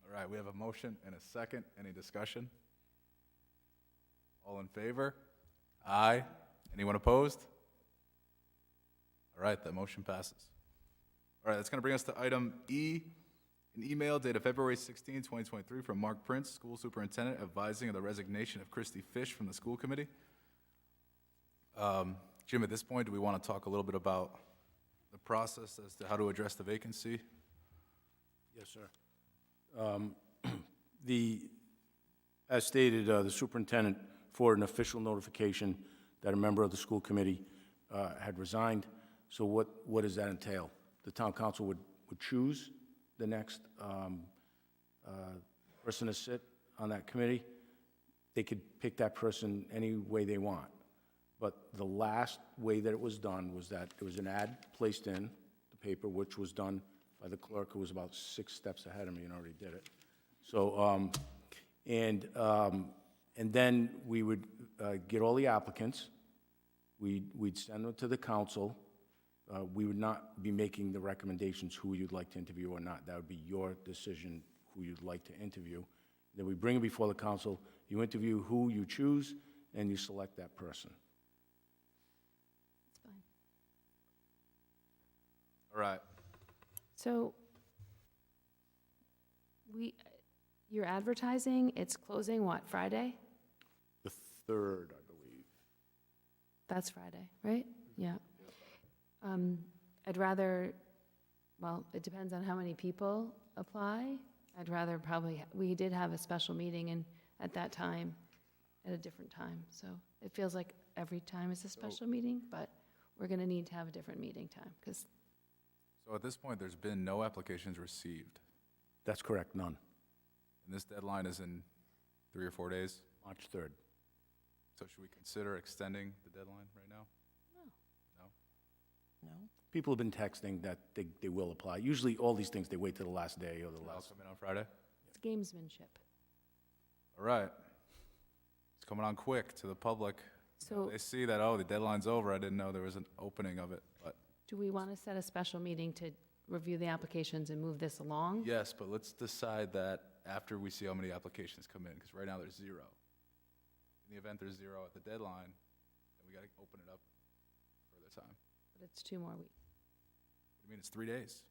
All right, we have a motion and a second. Any discussion? All in favor? Aye. Anyone opposed? All right, that motion passes. All right, that's going to bring us to item E, an email dated February 16, 2023 from Mark Prince, school superintendent, advising of the resignation of Christy Fish from the school committee. Jim, at this point, do we want to talk a little bit about the process as to how to address the vacancy? Yes, sir. As stated, the superintendent forwarded an official notification that a member of the school committee had resigned. So what does that entail? The town council would choose the next person to sit on that committee. They could pick that person any way they want. But the last way that it was done was that there was an ad placed in the paper, which was done by the clerk, who was about 6 steps ahead of me and already did it. So, and then we would get all the applicants. We'd send them to the council. We would not be making the recommendations who you'd like to interview or not. That would be your decision who you'd like to interview. Then we bring it before the council. You interview who you choose, and you select that person. It's fine. All right. So you're advertising, it's closing what, Friday? The 3rd, I believe. That's Friday, right? Yeah. I'd rather, well, it depends on how many people apply. I'd rather probably, we did have a special meeting at that time, at a different time. So it feels like every time is a special meeting, but we're going to need to have a different meeting time because. So at this point, there's been no applications received. That's correct, none. And this deadline is in 3 or 4 days? March 3rd. So should we consider extending the deadline right now? No? People have been texting that they will apply. Usually, all these things, they wait till the last day or the I'll last. come in on Friday? It's gamesmanship. All right. It's coming on quick to the public. So They see that, oh, the deadline's over. I didn't know there was an opening of it. But do we want to set a special meeting to review the applications and move this along? yes, but let's decide that after we see how many applications come in, because right now there's 0. In the event there's 0 at the deadline, then we got to open it up further time. but it's 2 more weeks. I mean, it's 3 days.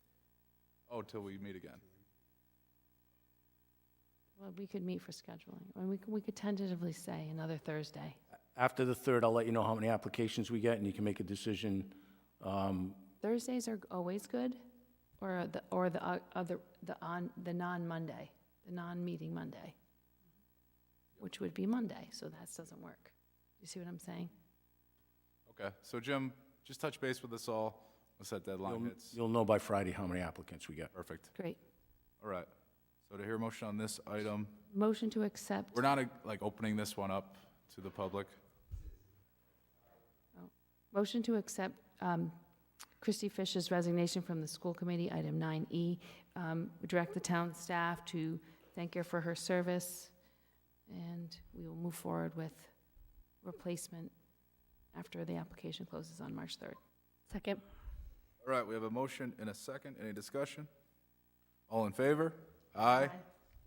Oh, till we meet again. Well, we could meet for scheduling, and we could tentatively say another Thursday. After the 3rd, I'll let you know how many applications we get, and you can make a decision. Thursdays are always good, or the non-Monday, the non-meeting Monday, which would be Monday, so that doesn't work. You see what I'm saying? Okay, so Jim, just touch base with us all once that deadline hits. You'll know by Friday how many applicants we get. Perfect. Great. All right. So to hear a motion on this item, Motion to accept. we're not like opening this one up to the public. Motion to accept Christy Fish's resignation from the school committee, item 9E. Direct the town staff to thank her for her service, and we will move forward with replacement after the application closes on March 3rd. Second. All right, we have a motion and a second. Any discussion? All in favor? Aye.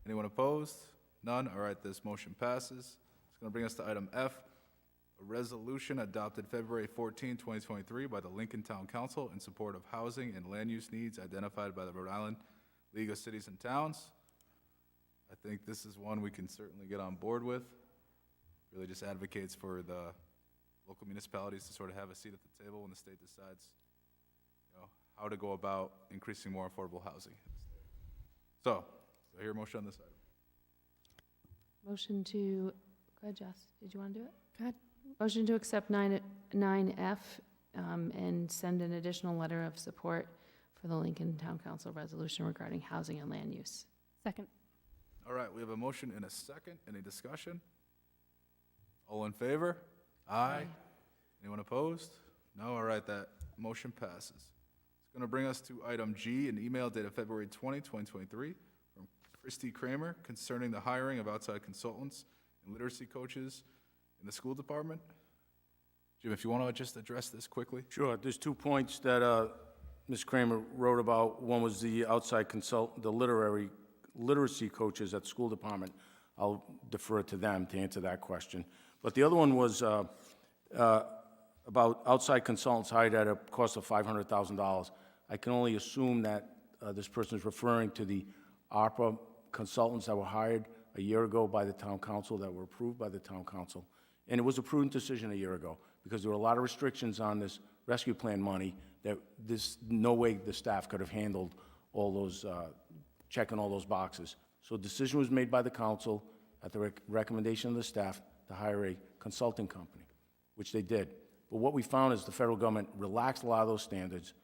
Anyone opposed? None? All right, this motion passes. It's going to bring us to item F, a resolution adopted February 14, 2023 by the Lincoln Town Council in support of housing and land use needs identified by the Rhode Island League of Cities and Towns. I think this is one we can certainly get on board with. Really just advocates for the local municipalities to sort of have a seat at the table when the state decides, you know, how to go about increasing more affordable housing. So, do I hear a motion on this item? Motion to, go ahead, Jess, did you want to do it? Go ahead. Motion to accept 9F and send an additional letter of support for the Lincoln Town Council resolution regarding housing and land use. Second. All right, we have a motion and a second. Any discussion? All in favor? Aye. Anyone opposed? No? All right, that motion passes. It's going to bring us to item G, an email dated February 20, 2023, from Christy Kramer concerning the hiring of outside consultants and literacy coaches in the school department. Jim, if you want to just address this quickly. Sure. There's 2 points that Ms. Kramer wrote about. One was the outside consult, the literacy coaches at the school department. I'll defer to them to answer that question. But the other one was about outside consultants hired at a cost of $500,000. I can only assume that this person is referring to the ARPA consultants that were hired a year ago by the town council, that were approved by the town council. And it was a prudent decision a year ago, because there were a lot of restrictions on this rescue plan money that no way the staff could have handled all those, checking all those boxes. So a decision was made by the council at the recommendation of the staff to hire a consulting company, which they did. But what we found is the federal government relaxed a lot of those standards.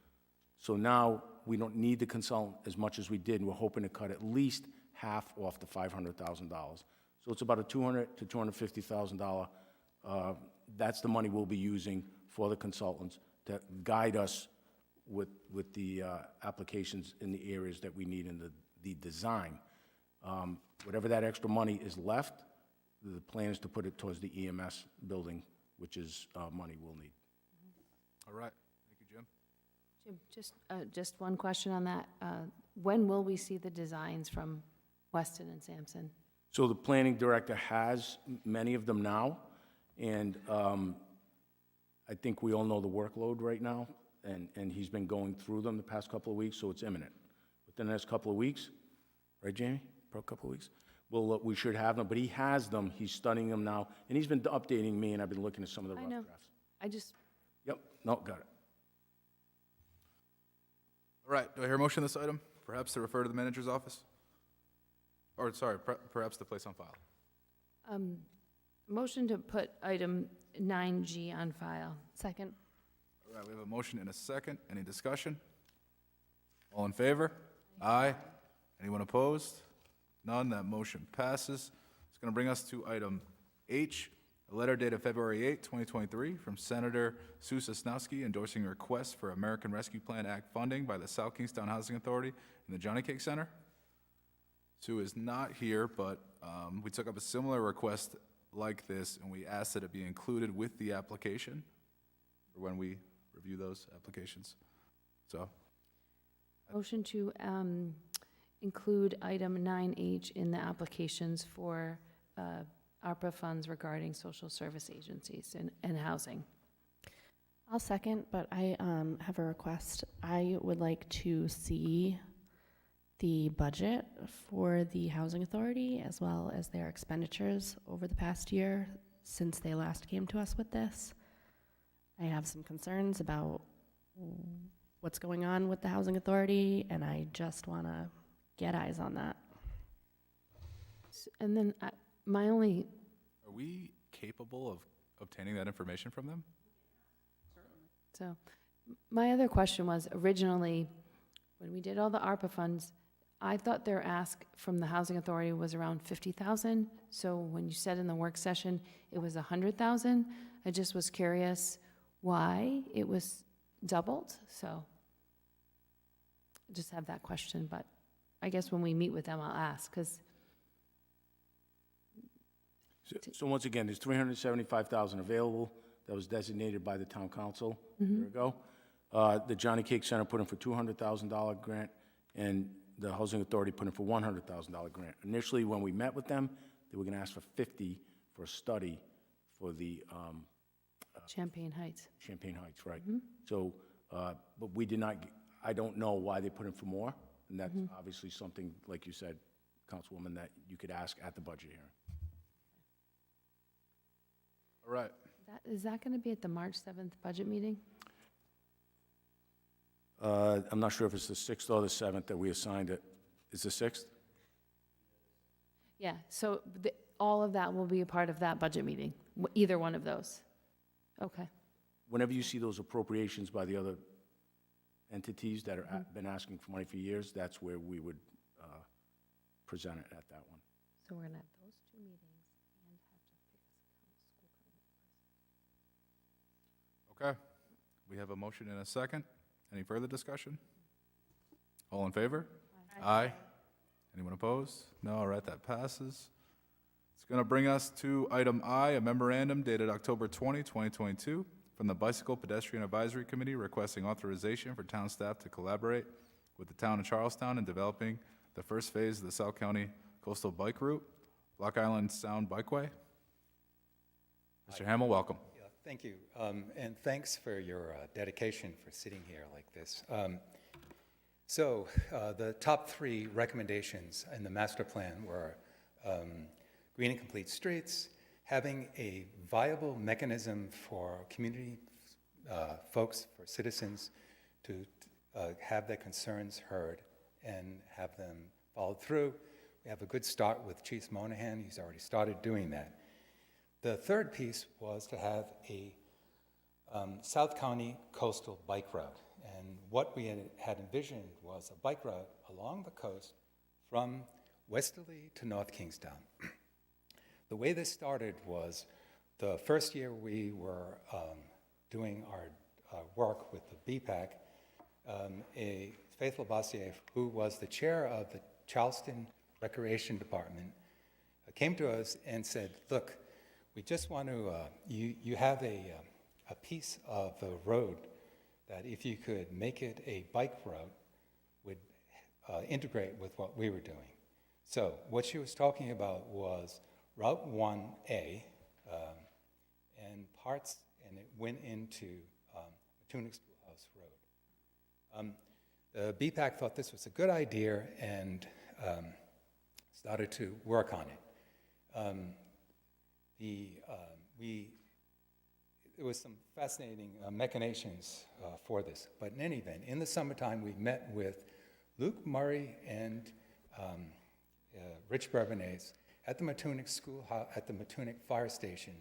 So now we don't need the consultant as much as we did, and we're hoping to cut at least half off the $500,000. So it's about a $200,000 to $250,000. That's the money we'll be using for the consultants to guide us with the applications in the areas that we need in the design. Whatever that extra money is left, the plan is to put it towards the EMS building, which is money we'll need. All right. Thank you, Jim. Jim, just one question on that. When will we see the designs from Weston and Sampson? So the planning director has many of them now, and I think we all know the workload right now, and he's been going through them the past couple of weeks, so it's imminent. Within the next couple of weeks, right, Jamie? For a couple of weeks, we should have them, but he has them, he's studying them now, and he's been updating me, and I've been looking at some of the rough drafts. Yep, no, got it. All right, do I hear a motion on this item? Perhaps to refer to the manager's office? Or, sorry, perhaps to place on file? Motion to put item 9G on file. Second. All right, we have a motion and a second. Any discussion? All in favor? Aye. Anyone opposed? None. That motion passes. It's going to bring us to item H, a letter dated February 8, 2023, from Senator Sue Sosnowski endorsing a request for American Rescue Plan Act funding by the South Kingstown Housing Authority and the Johnny Cake Center. Sue is not here, but we took up a similar request like this, and we asked that it be included with the application for when we review those applications. So, Motion to include item 9H in the applications for ARPA funds regarding social service agencies and housing. I'll second, but I have a request. I would like to see the budget for the Housing Authority as well as their expenditures over the past year since they last came to us with this. I have some concerns about what's going on with the Housing Authority, and I just want to get eyes on that. And then my only, Are we capable of obtaining that information from them? so my other question was, originally, when we did all the ARPA funds, I thought their ask from the Housing Authority was around 50,000. So when you said in the work session it was 100,000, I just was curious why it was doubled. So I just have that question, but I guess when we meet with them, I'll ask, because So once again, there's 375,000 available that was designated by the town council a year ago. The Johnny Cake Center put in for $200,000 grant, and the Housing Authority put in for $100,000 grant. Initially, when we met with them, they were going to ask for 50 for a study for the Champagne Heights. Champagne Heights, right? So, but we did not, I don't know why they put in for more, and that's obviously something, like you said, Councilwoman, that you could ask at the budget hearing. All right. Is that going to be at the March 7th budget meeting? I'm not sure if it's the 6th or the 7th that we assigned it. Is the 6th? Yeah, so all of that will be a part of that budget meeting, either one of those? Okay. Whenever you see those appropriations by the other entities that are been asking for money for years, that's where we would present it at that one. So we're going to have those two meetings and have to pick a school committee person. Okay. We have a motion and a second. Any further discussion? All in favor? Aye. Anyone opposed? No, all right, that passes. It's going to bring us to item I, a memorandum dated October 20, 2022, from the Bicycle Pedestrian Advisory Committee requesting authorization for town staff to collaborate with the town of Charlestown in developing the first phase of the South County Coastal Bike Route, Block Island Sound Bikeway. Mr. Hamel, welcome. Yeah, thank you, and thanks for your dedication for sitting here like this. So the top three recommendations in the master plan were green and complete streets, having a viable mechanism for community folks, for citizens to have their concerns heard and have them followed through. We have a good start with Chief Monahan. He's already started doing that. The third piece was to have a South County coastal bike route. And what we had envisioned was a bike route along the coast from westerly to North Kingstown. The way this started was the first year we were doing our work with the BPAC, a Faithful Bossier, who was the chair of the Charleston Recreation Department, came to us and said, look, we just want to, you have a piece of the road that if you could make it a bike route would integrate with what we were doing. So what she was talking about was Route 1A and parts, and it went into Matunic Schoolhouse Road. The BPAC thought this was a good idea and started to work on it. There was some fascinating machinations for this, but in any event, in the summertime we met with Luke Murray and Rich Bourbonnais at the Matunic Schoolhouse, at the Matunic Fire Station.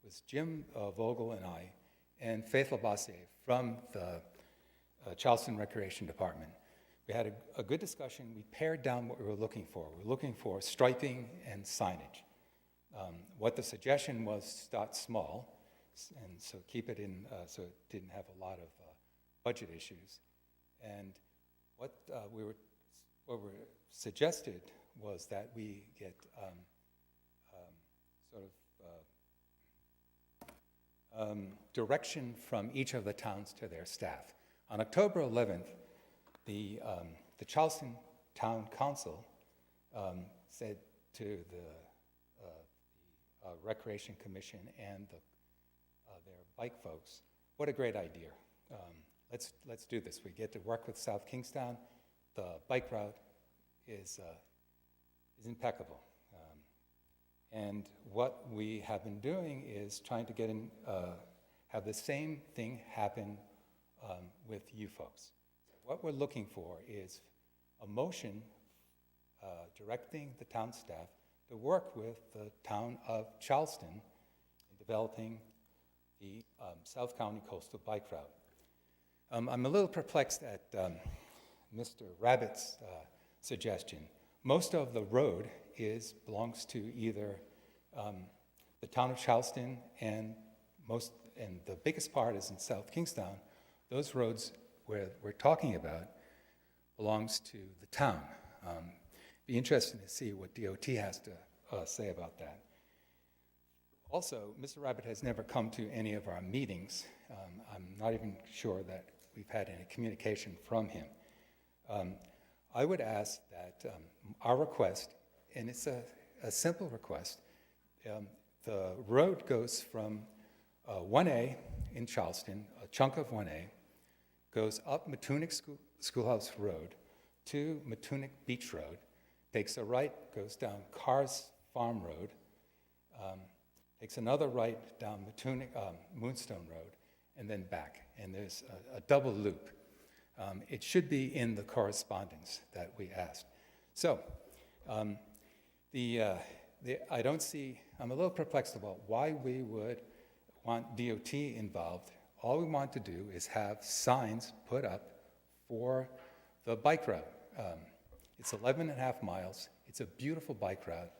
It was Jim Vogel and I, and Faithful Bossier from the Charleston Recreation Department. We had a good discussion. We pared down what we were looking for. We were looking for striping and signage. What the suggestion was, start small, and so keep it in, so it didn't have a lot of budget issues. And what we suggested was that we get direction from each of the towns to their staff. On October 11th, the Charleston Town Council said to the Recreation Commission and their bike folks, what a great idea. Let's do this. We get to work with South Kingstown. The bike route is impeccable. And what we have been doing is trying to get in, have the same thing happen with you folks. What we're looking for is a motion directing the town staff to work with the town of Charleston in developing the South County Coastal Bike Route. I'm a little perplexed at Mr. Rabbit's suggestion. Most of the road belongs to either the town of Charleston and the biggest part is in South Kingstown. Those roads where we're talking about belongs to the town. Be interesting to see what DOT has to say about that. Also, Mr. Rabbit has never come to any of our meetings. I'm not even sure that we've had any communication from him. I would ask that our request, and it's a simple request, the road goes from 1A in Charleston, a chunk of 1A, goes up Matunic Schoolhouse Road to Matunic Beach Road, takes a right, goes down Carr's Farm Road, takes another right down Moonstone Road, and then back. And there's a double loop. It should be in the correspondence that we asked. So, I don't see, I'm a little perplexed about why we would want DOT involved. All we want to do is have signs put up for the bike route. It's 11 and a half miles. It's a beautiful bike route.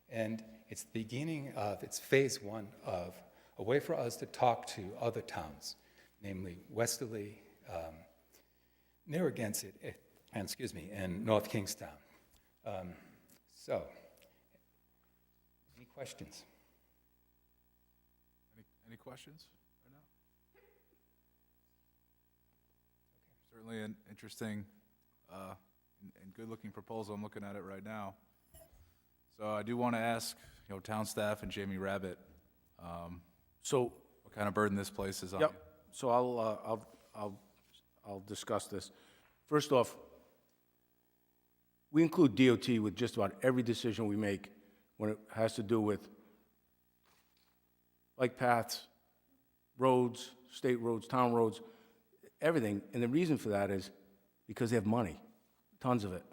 And it's the beginning of, it's phase one of a way for us to talk to other towns, namely Westerly, Narragansett, and North Kingstown. So, any questions? Any questions right now? Okay. Certainly an interesting and good-looking proposal. I'm looking at it right now. So I do want to ask, town staff and Jamie Rabbit, So, what kind of burden this places on yep, you? so I'll discuss this. First off, we include DOT with just about every decision we make when it has to do with bike paths, roads, state roads, town roads, everything. And the reason for that is because they have money, tons of it.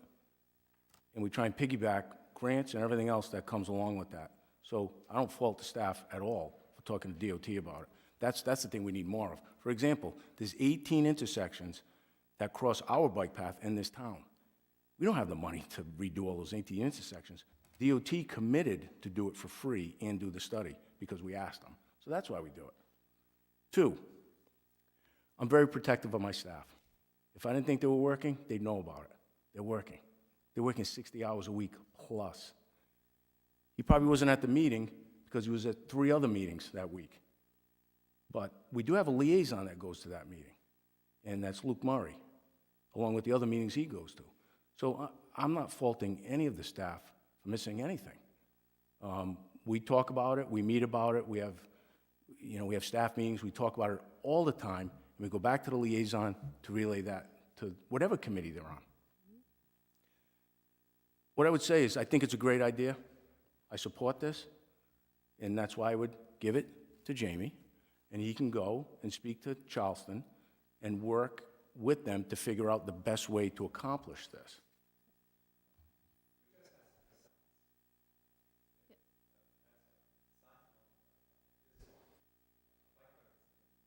And we try and piggyback grants and everything else that comes along with that. So I don't fault the staff at all for talking to DOT about it. That's the thing we need more of. For example, there's 18 intersections that cross our bike path in this town. We don't have the money to redo all those 18 intersections. DOT committed to do it for free and do the study because we asked them. So that's why we do it. 2, I'm very protective of my staff. If I didn't think they were working, they'd know about it. They're working. They're working 60 hours a week plus. He probably wasn't at the meeting because he was at 3 other meetings that week. But we do have a liaison that goes to that meeting, and that's Luke Murray, along with the other meetings he goes to. So I'm not faulting any of the staff for missing anything. We talk about it, we meet about it, we have staff meetings, we talk about it all the time, and we go back to the liaison to relay that to whatever committee they're on. What I would say is I think it's a great idea. I support this, and that's why I would give it to Jamie, and he can go and speak to Charleston and work with them to figure out the best way to accomplish this.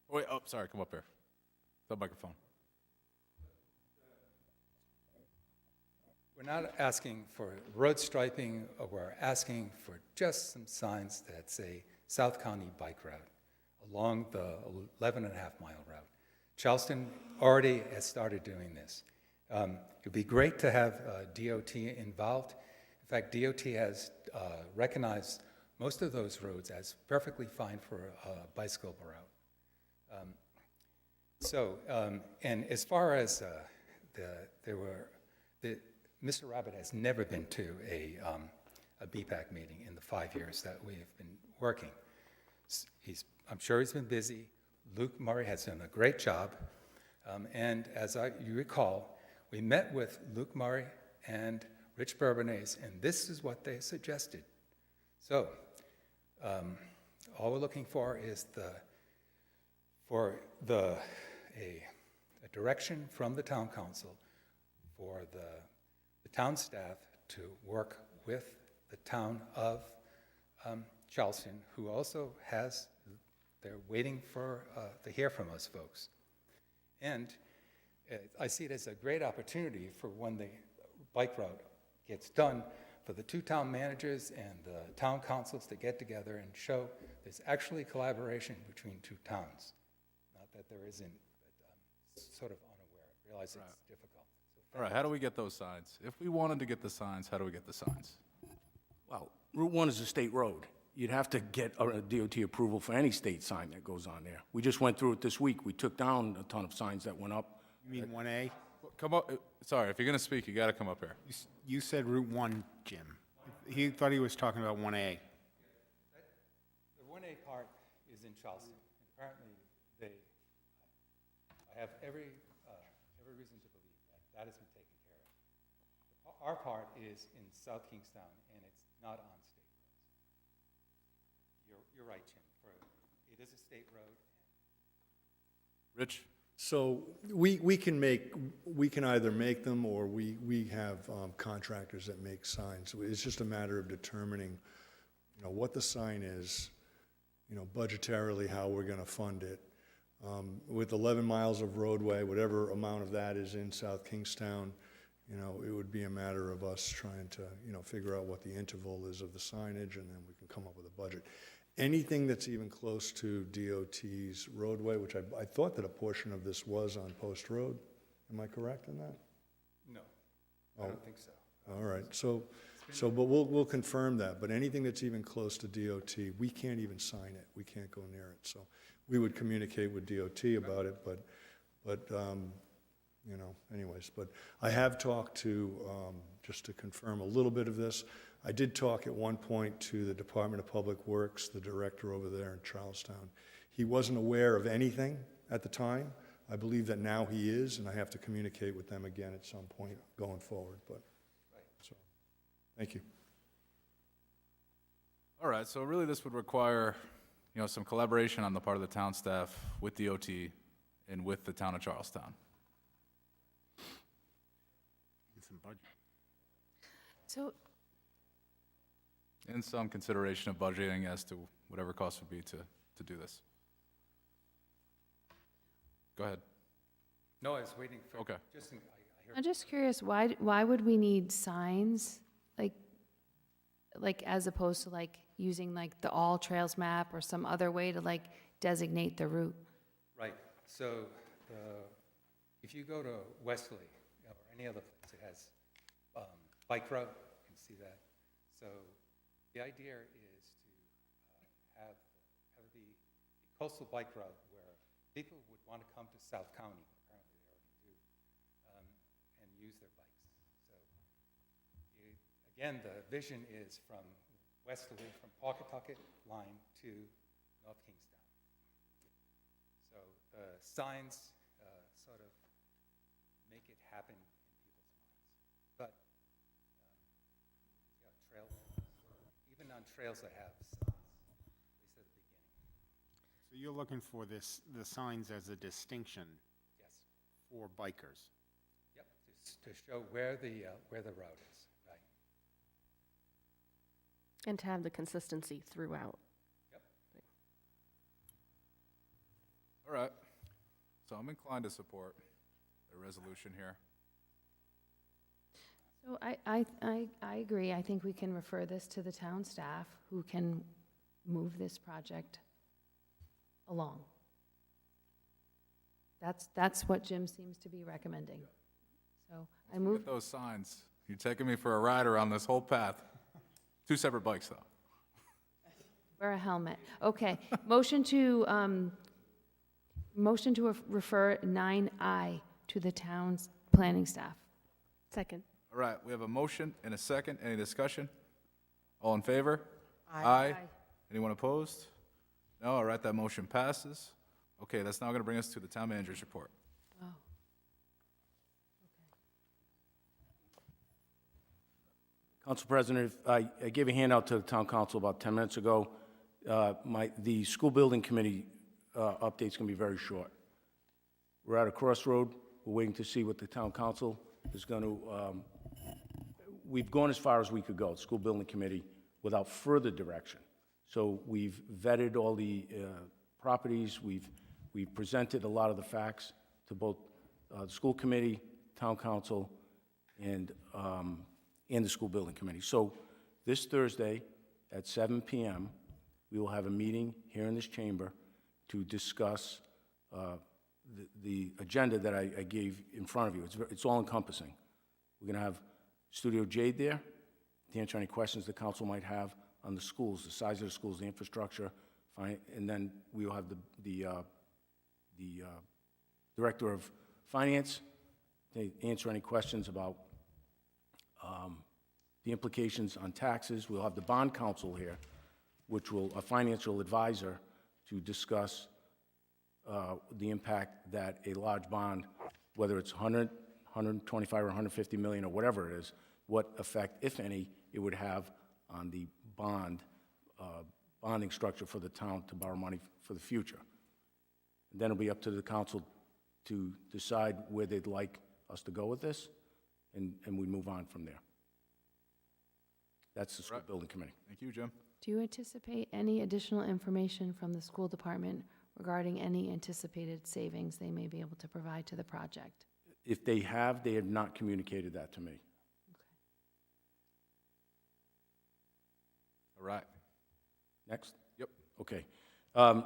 Wait, oh, sorry, come up here. The microphone. We're not asking for road striping, we're asking for just some signs that say South County Bike Route along the 11 and a half mile route. Charleston already has started doing this. It'd be great to have DOT involved. In fact, DOT has recognized most of those roads as perfectly fine for a bicycle route. And as far as Mr. Rabbit has never been to a BPAC meeting in the 5 years that we've been working. I'm sure he's been busy. Luke Murray has done a great job. And as you recall, we met with Luke Murray and Rich Bourbonnais, and this is what they suggested. So, all we're looking for is a direction from the town council for the town staff to work with the town of Charleston, who also they're waiting to hear from us folks. And I see it as a great opportunity for when the bike route gets done, for the two town managers and the town councils to get together and show there's actually collaboration between two towns. Not that there isn't, but I'm sort of unaware. I realize it's difficult. All right, how do we get those signs? If we wanted to get the signs, how do we get the signs? Well, Route 1 is a state road. You'd have to get a DOT approval for any state sign that goes on there. We just went through it this week. We took down a ton of signs that went up. You mean 1A? Come up, sorry, if you're going to speak, you got to come up here. You said Route 1, Jim. He thought he was talking about 1A. The 1A part is in Charleston. Apparently, I have every reason to believe that has been taken care of. Our part is in South Kingstown, and it's not on state roads. You're right, Jim. It is a state road. Rich? So we can either make them, or we have contractors that make signs. It's just a matter of determining, what the sign is, budgetarily how we're going to fund it. With 11 miles of roadway, whatever amount of that is in South Kingstown, it would be a matter of us trying to, figure out what the interval is of the signage, and then we can come up with a budget. Anything that's even close to DOT's roadway, which I thought that a portion of this was on Post Road. Am I correct in that? No, I don't think so. All right, but we'll confirm that. But anything that's even close to DOT, we can't even sign it. We can't go near it. So we would communicate with DOT about it, but anyways. But I have talked to, just to confirm a little bit of this, I did talk at one point to the Department of Public Works, the director over there in Charlestown. He wasn't aware of anything at the time. I believe that now he is, and I have to communicate with them again at some point going forward. But so, thank you. All right, so really this would require, some collaboration on the part of the town staff with DOT and with the town of Charlestown. Get some budget. So, And some consideration of budgeting as to whatever cost would be to do this. Go ahead. No, I was waiting for. Okay. I heard. I'm just curious, why would we need signs, like as opposed to using the All Trails map or some other way to designate the route? Right. So if you go to Wesley or any other place, it has bike route. You can see that. So the idea is to have the coastal bike route where people would want to come to South County, apparently they already do, and use their bikes. So again, the vision is from westerly, from Pawcatucket line to North Kingstown. So the signs sort of make it happen in people's minds. But trails, even on trails that have signs, at least at the beginning. So you're looking for the signs as a distinction? Yes. For bikers? Yep, just to show where the route is, right? And to have the consistency throughout. Yep. All right, so I'm inclined to support the resolution here. So I agree. I think we can refer this to the town staff who can move this project along. That's what Jim seems to be recommending. So I move. Get those signs. You're taking me for a ride around this whole path. 2 separate bikes, though. Wear a helmet. Okay. Motion to refer 9I to the town's planning staff. Second. All right, we have a motion and a second. Any discussion? All in favor? Aye. Aye. Anyone opposed? No, all right, that motion passes. Okay, that's now going to bring us to the town manager's report. Oh. Council President, I gave a handout to the town council about 10 minutes ago. The school building committee update's going to be very short. We're at a crossroad. We're waiting to see what the town council is going to, we've gone as far as we could go, the school building committee, without further direction. So we've vetted all the properties, we've presented a lot of the facts to both the school committee, town council, and the school building committee. So this Thursday at 7 p.m., we will have a meeting here in this chamber to discuss the agenda that I gave in front of you. It's all encompassing. We're going to have Studio Jade there to answer any questions the council might have on the schools, the size of the schools, the infrastructure, and then we will have the director of finance to answer any questions about the implications on taxes. We'll have the bond counsel here, which will, a financial advisor, to discuss the impact that a large bond, whether it's 100, 125, or 150 million, or whatever it is, what effect, if any, it would have on the bonding structure for the town to borrow money for the future. And then it'll be up to the council to decide where they'd like us to go with this, and we move on from there. That's the school building committee. Thank you, Jim. Do you anticipate any additional information from the school department regarding any anticipated savings they may be able to provide to the project? If they have not communicated that to me. All right. Next? Yep. Okay. The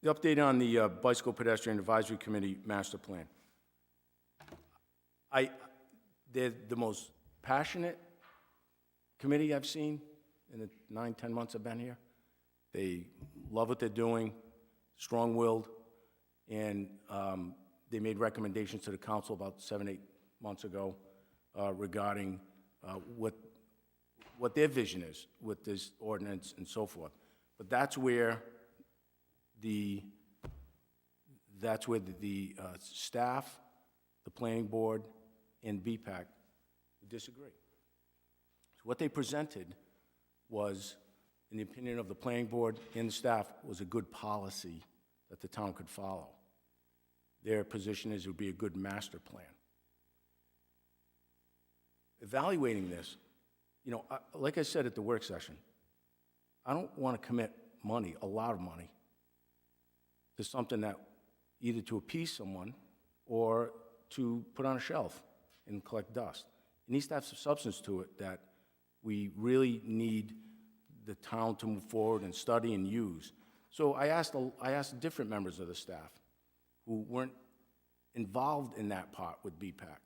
update on the Bicycle Pedestrian Advisory Committee Master Plan. They're the most passionate committee I've seen in the 9-10 months I've been here. They love what they're doing, strong-willed, and they made recommendations to the council about 7-8 months ago regarding what their vision is with this ordinance and so forth. But that's where the staff, the planning board, and BPAC disagree. So what they presented was, in the opinion of the planning board and the staff, was a good policy that the town could follow. Their position is it would be a good master plan. Evaluating this, like I said at the work session, I don't want to commit money, a lot of money, to something that either to appease someone or to put on a shelf and collect dust. It needs to have some substance to it that we really need the town to move forward and study and use. So I asked different members of the staff who weren't involved in that part with BPAC.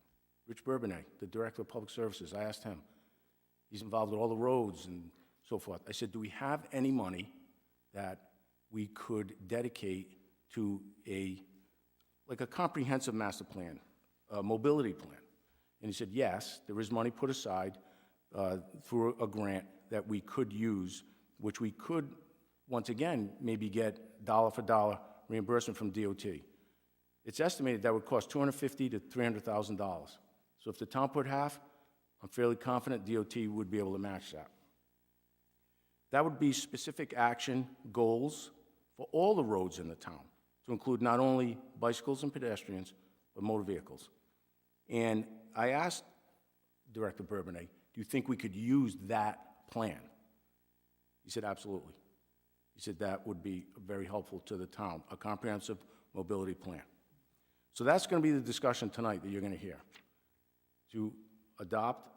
Rich Bourbonnais, the Director of Public Services, I asked him. He's involved with all the roads and so forth. I said, do we have any money that we could dedicate to a comprehensive master plan, a mobility plan? And he said, yes, there is money put aside through a grant that we could use, which we could, once again, maybe get dollar for dollar reimbursement from DOT. It's estimated that would cost $250,000 to $300,000. So if the town put half, I'm fairly confident DOT would be able to match that. That would be specific action goals for all the roads in the town, to include not only bicycles and pedestrians, but motor vehicles. And I asked Director Bourbonnais, do you think we could use that plan? He said, absolutely. He said that would be very helpful to the town, a comprehensive mobility plan. So that's going to be the discussion tonight that you're going to hear, to adopt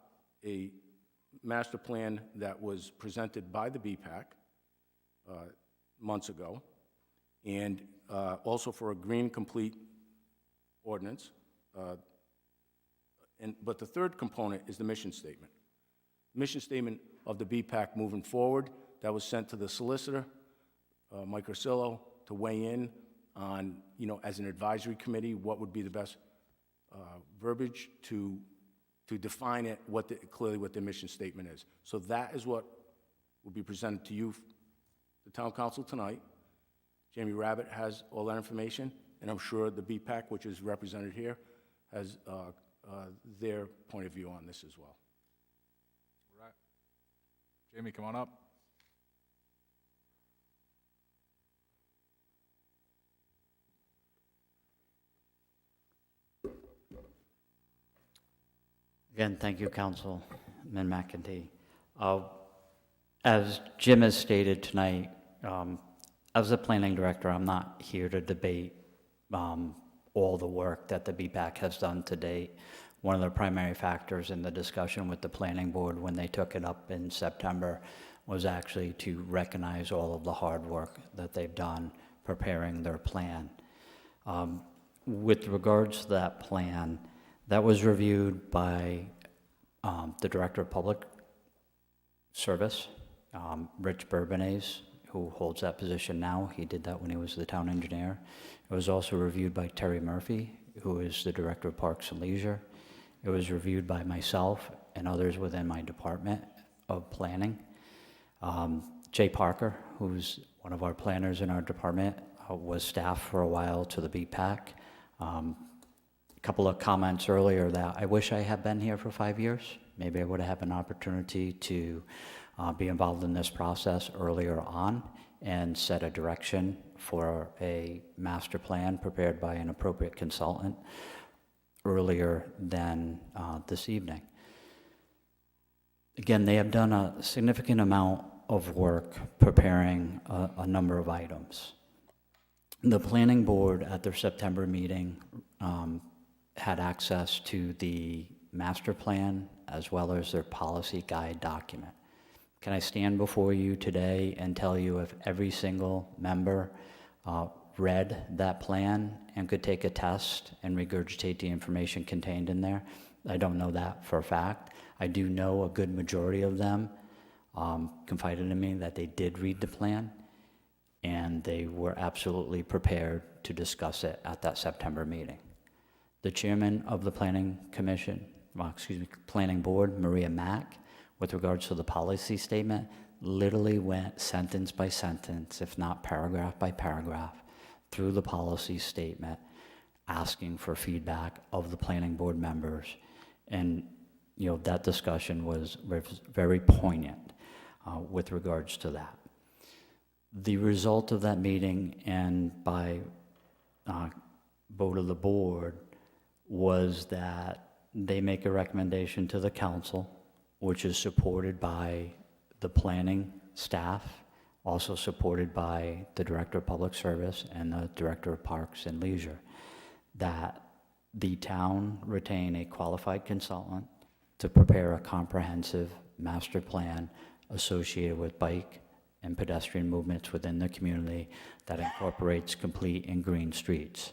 a master plan that was presented by the BPAC months ago, and also for a green complete ordinance. But the third component is the mission statement. Mission statement of the BPAC moving forward that was sent to the solicitor, Mike Ursillo, to weigh in on, as an advisory committee, what would be the best verbiage to define it, clearly what the mission statement is. So that is what will be presented to you, the town council tonight, Jamie Rabbit has all that information, and I'm sure the BPAC, which is represented here, has their point of view on this as well. All right. Jamie, come on up. Again, thank you, Councilman McEntee. As Jim has stated tonight, as a planning director, I'm not here to debate all the work that the BPAC has done to date. One of the primary factors in the discussion with the planning board when they took it up in September was actually to recognize all of the hard work that they've done preparing their plan. With regards to that plan, that was reviewed by the Director of Public Service, Rich Bourbonnais, who holds that position now. He did that when he was the town engineer. It was also reviewed by Terry Murphy, who is the Director of Parks and Leisure. It was reviewed by myself and others within my department of planning. Jay Parker, who's one of our planners in our department, was staff for a while to the BPAC. A couple of comments earlier that I wish I had been here for 5 years. Maybe I would have had an opportunity to be involved in this process earlier on and set a direction for a master plan prepared by an appropriate consultant earlier than this evening. Again, they have done a significant amount of work preparing a number of items. The planning board at their September meeting had access to the master plan as well as their policy guide document. Can I stand before you today and tell you if every single member read that plan and could take a test and regurgitate the information contained in there? I don't know that for a fact. I do know a good majority of them confided in me that they did read the plan and they were absolutely prepared to discuss it at that September meeting. The chairman of the planning board, Maria Mack, with regards to the policy statement, literally went sentence by sentence, if not paragraph by paragraph, through the policy statement, asking for feedback of the planning board members. And, that discussion was very poignant with regards to that. The result of that meeting and by vote of the board was that they make a recommendation to the council, which is supported by the planning staff, also supported by the Director of Public Service and the Director of Parks and Leisure, that the town retain a qualified consultant to prepare a comprehensive master plan associated with bike and pedestrian movements within the community that incorporates complete and green streets.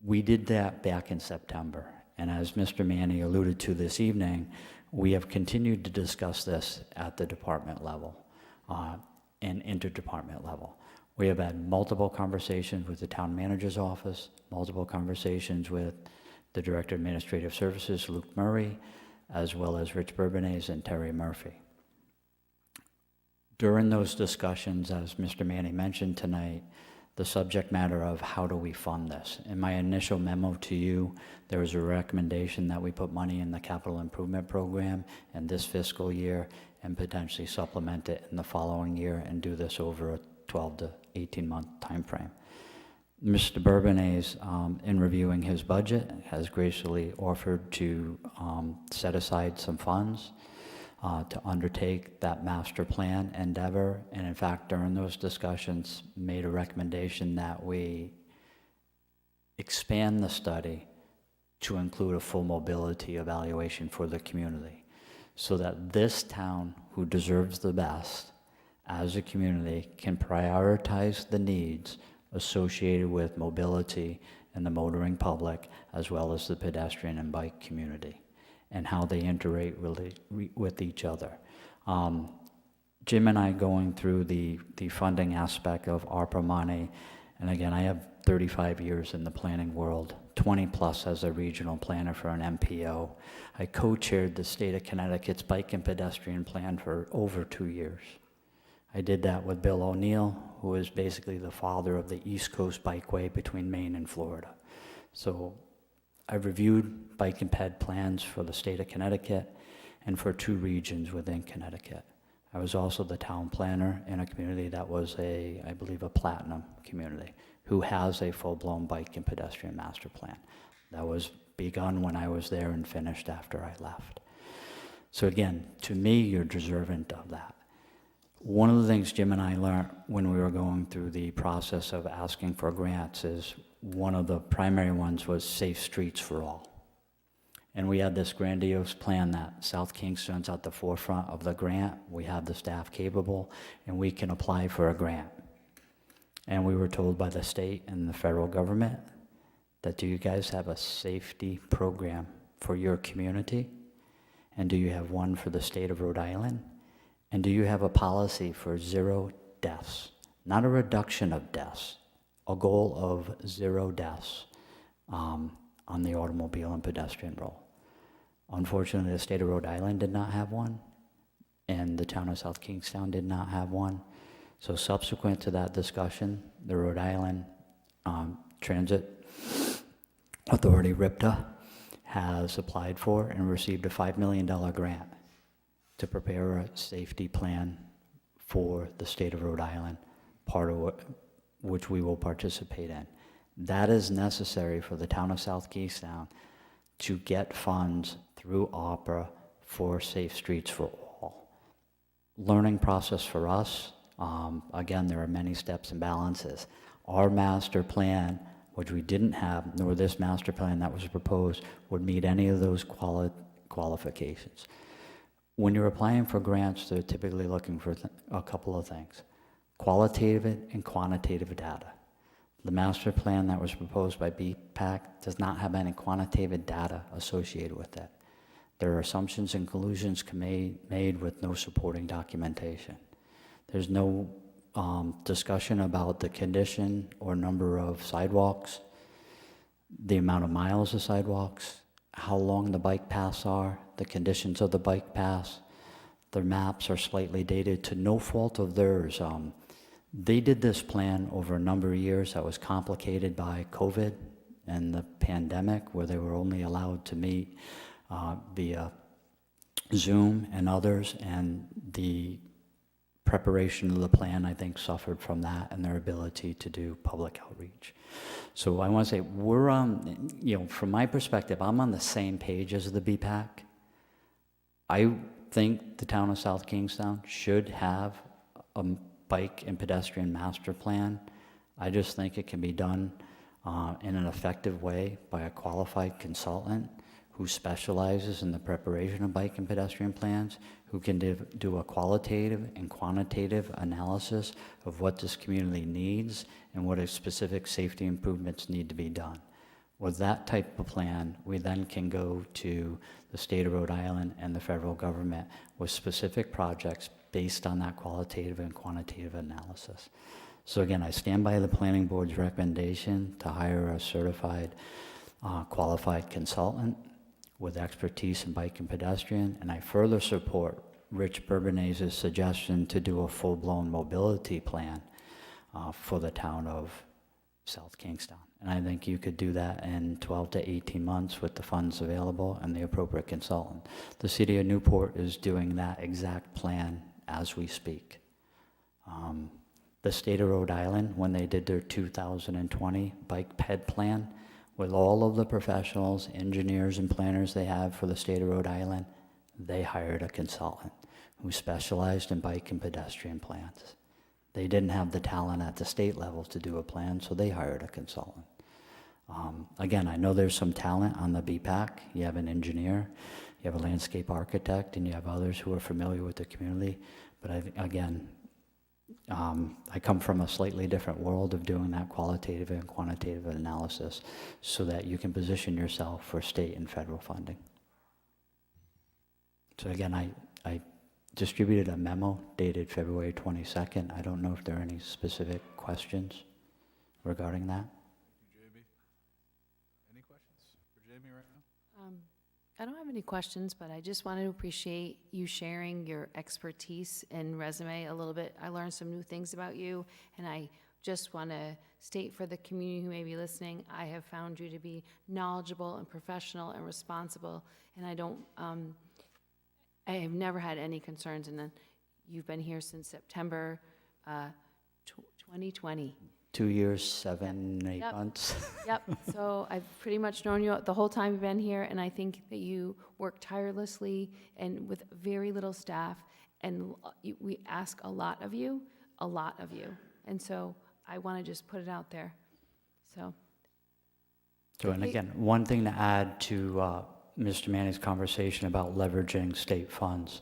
We did that back in September, and as Mr. Manny alluded to this evening, we have continued to discuss this at the department level and interdepartment level. We have had multiple conversations with the town manager's office, multiple conversations with the Director of Administrative Services, Luke Murray, as well as Rich Bourbonnais and Terry Murphy. During those discussions, as Mr. Manny mentioned tonight, the subject matter of how do we fund this. In my initial memo to you, there was a recommendation that we put money in the capital improvement program in this fiscal year and potentially supplement it in the following year and do this over a 12 to 18 month time frame. Mr. Bourbonnais, in reviewing his budget, has graciously offered to set aside some funds to undertake that master plan endeavor, and in fact, during those discussions, made a recommendation that we expand the study to include a full mobility evaluation for the community, so that this town, who deserves the best as a community, can prioritize the needs associated with mobility and the motoring public, as well as the pedestrian and bike community, and how they integrate really with each other. Jim and I going through the funding aspect of ARPA money, and again, I have 35 years in the planning world, 20 plus as a regional planner for an MPO. I co-chaired the state of Connecticut's bike and pedestrian plan for over 2 years. I did that with Bill O'Neill, who who is basically the father of the East Coast Bikeway between Maine and Florida. So I've reviewed bike and ped plans for the state of Connecticut and for 2 regions within Connecticut. I was also the town planner in a community that was I believe a platinum community, who has a full-blown bike and pedestrian master plan. That was begun when I was there and finished after I left. So again, to me, you're deserving of that. One of the things Jim and I learned when we were going through the process of asking for grants is one of the primary ones was Safe Streets for All. And we had this grandiose plan that South Kingston's at the forefront of the grant. We have the staff capable, and we can apply for a grant. And we were told by the state and the federal government that, do you guys have a safety program for your community? And do you have one for the state of Rhode Island? And do you have a policy for 0 deaths? Not a reduction of deaths, a goal of 0 deaths on the automobile and pedestrian roll. Unfortunately, the state of Rhode Island did not have one, and the town of South Kingstown did not have one. So subsequent to that discussion, the Rhode Island Transit Authority, RIPTA, has applied for and received a $5 million grant to prepare a safety plan for the state of Rhode Island, part of which we will participate in. That is necessary for the town of South Kingstown to get funds through OPERA for Safe Streets for All. Learning process for us, again, there are many steps and balances. Our master plan, which we didn't have, nor this master plan that was proposed, would meet any of those qualifications. When you're applying for grants, they're typically looking for a couple of things: qualitative and quantitative data. The master plan that was proposed by BPAC does not have any quantitative data associated with it. There are assumptions and conclusions made with no supporting documentation. There's no discussion about the condition or number of sidewalks, the amount of miles of sidewalks, how long the bike paths are, the conditions of the bike paths. Their maps are slightly dated to no fault of theirs. They did this plan over a number of years that was complicated by COVID and the pandemic, where they were only allowed to meet via Zoom and others, and the preparation of the plan, I think, suffered from that and their ability to do public outreach. So I want to say, we're from my perspective, I'm on the same page as the BPAC. I think the town of South Kingstown should have a bike and pedestrian master plan. I just think it can be done in an effective way by a qualified consultant who specializes in the preparation of bike and pedestrian plans, who can do a qualitative and quantitative analysis of what this community needs and what specific safety improvements need to be done. With that type of plan, we then can go to the state of Rhode Island and the federal government with specific projects based on that qualitative and quantitative analysis. So again, I stand by the planning board's recommendation to hire a certified, qualified consultant with expertise in bike and pedestrian, and I further support Rich Bourbonais's suggestion to do a full-blown mobility plan for the town of South Kingstown. And I think you could do that in 12 to 18 months with the funds available and the appropriate consultant. The city of Newport is doing that exact plan as we speak. The state of Rhode Island, when they did their 2020 bike ped plan, with all of the professionals, engineers, and planners they have for the state of Rhode Island, they hired a consultant who specialized in bike and pedestrian plans. They didn't have the talent at the state level to do a plan, so they hired a consultant. Again, I know there's some talent on the BPAC. You have an engineer, you have a landscape architect, and you have others who are familiar with the community. But I come from a slightly different world of doing that qualitative and quantitative analysis so that you can position yourself for state and federal funding. So again, I distributed a memo dated February 22nd. I don't know if there are any specific questions regarding that. JB, any questions for Jamie right now? I don't have any questions, but I just want to appreciate you sharing your expertise and resume a little bit. I learned some new things about you, and I just want to state for the community who may be listening, I have found you to be knowledgeable and professional and responsible, and I have never had any concerns, and then you've been here since September 2020. 2 years, 7, 8 Yep. months. Yep, so I've pretty much known you the whole time you've been here, and I think that you work tirelessly and with very little staff, and we ask a lot of you, and so I want to just put it out there, so. So, and again, one thing to add to Mr. Manning's conversation about leveraging state funds.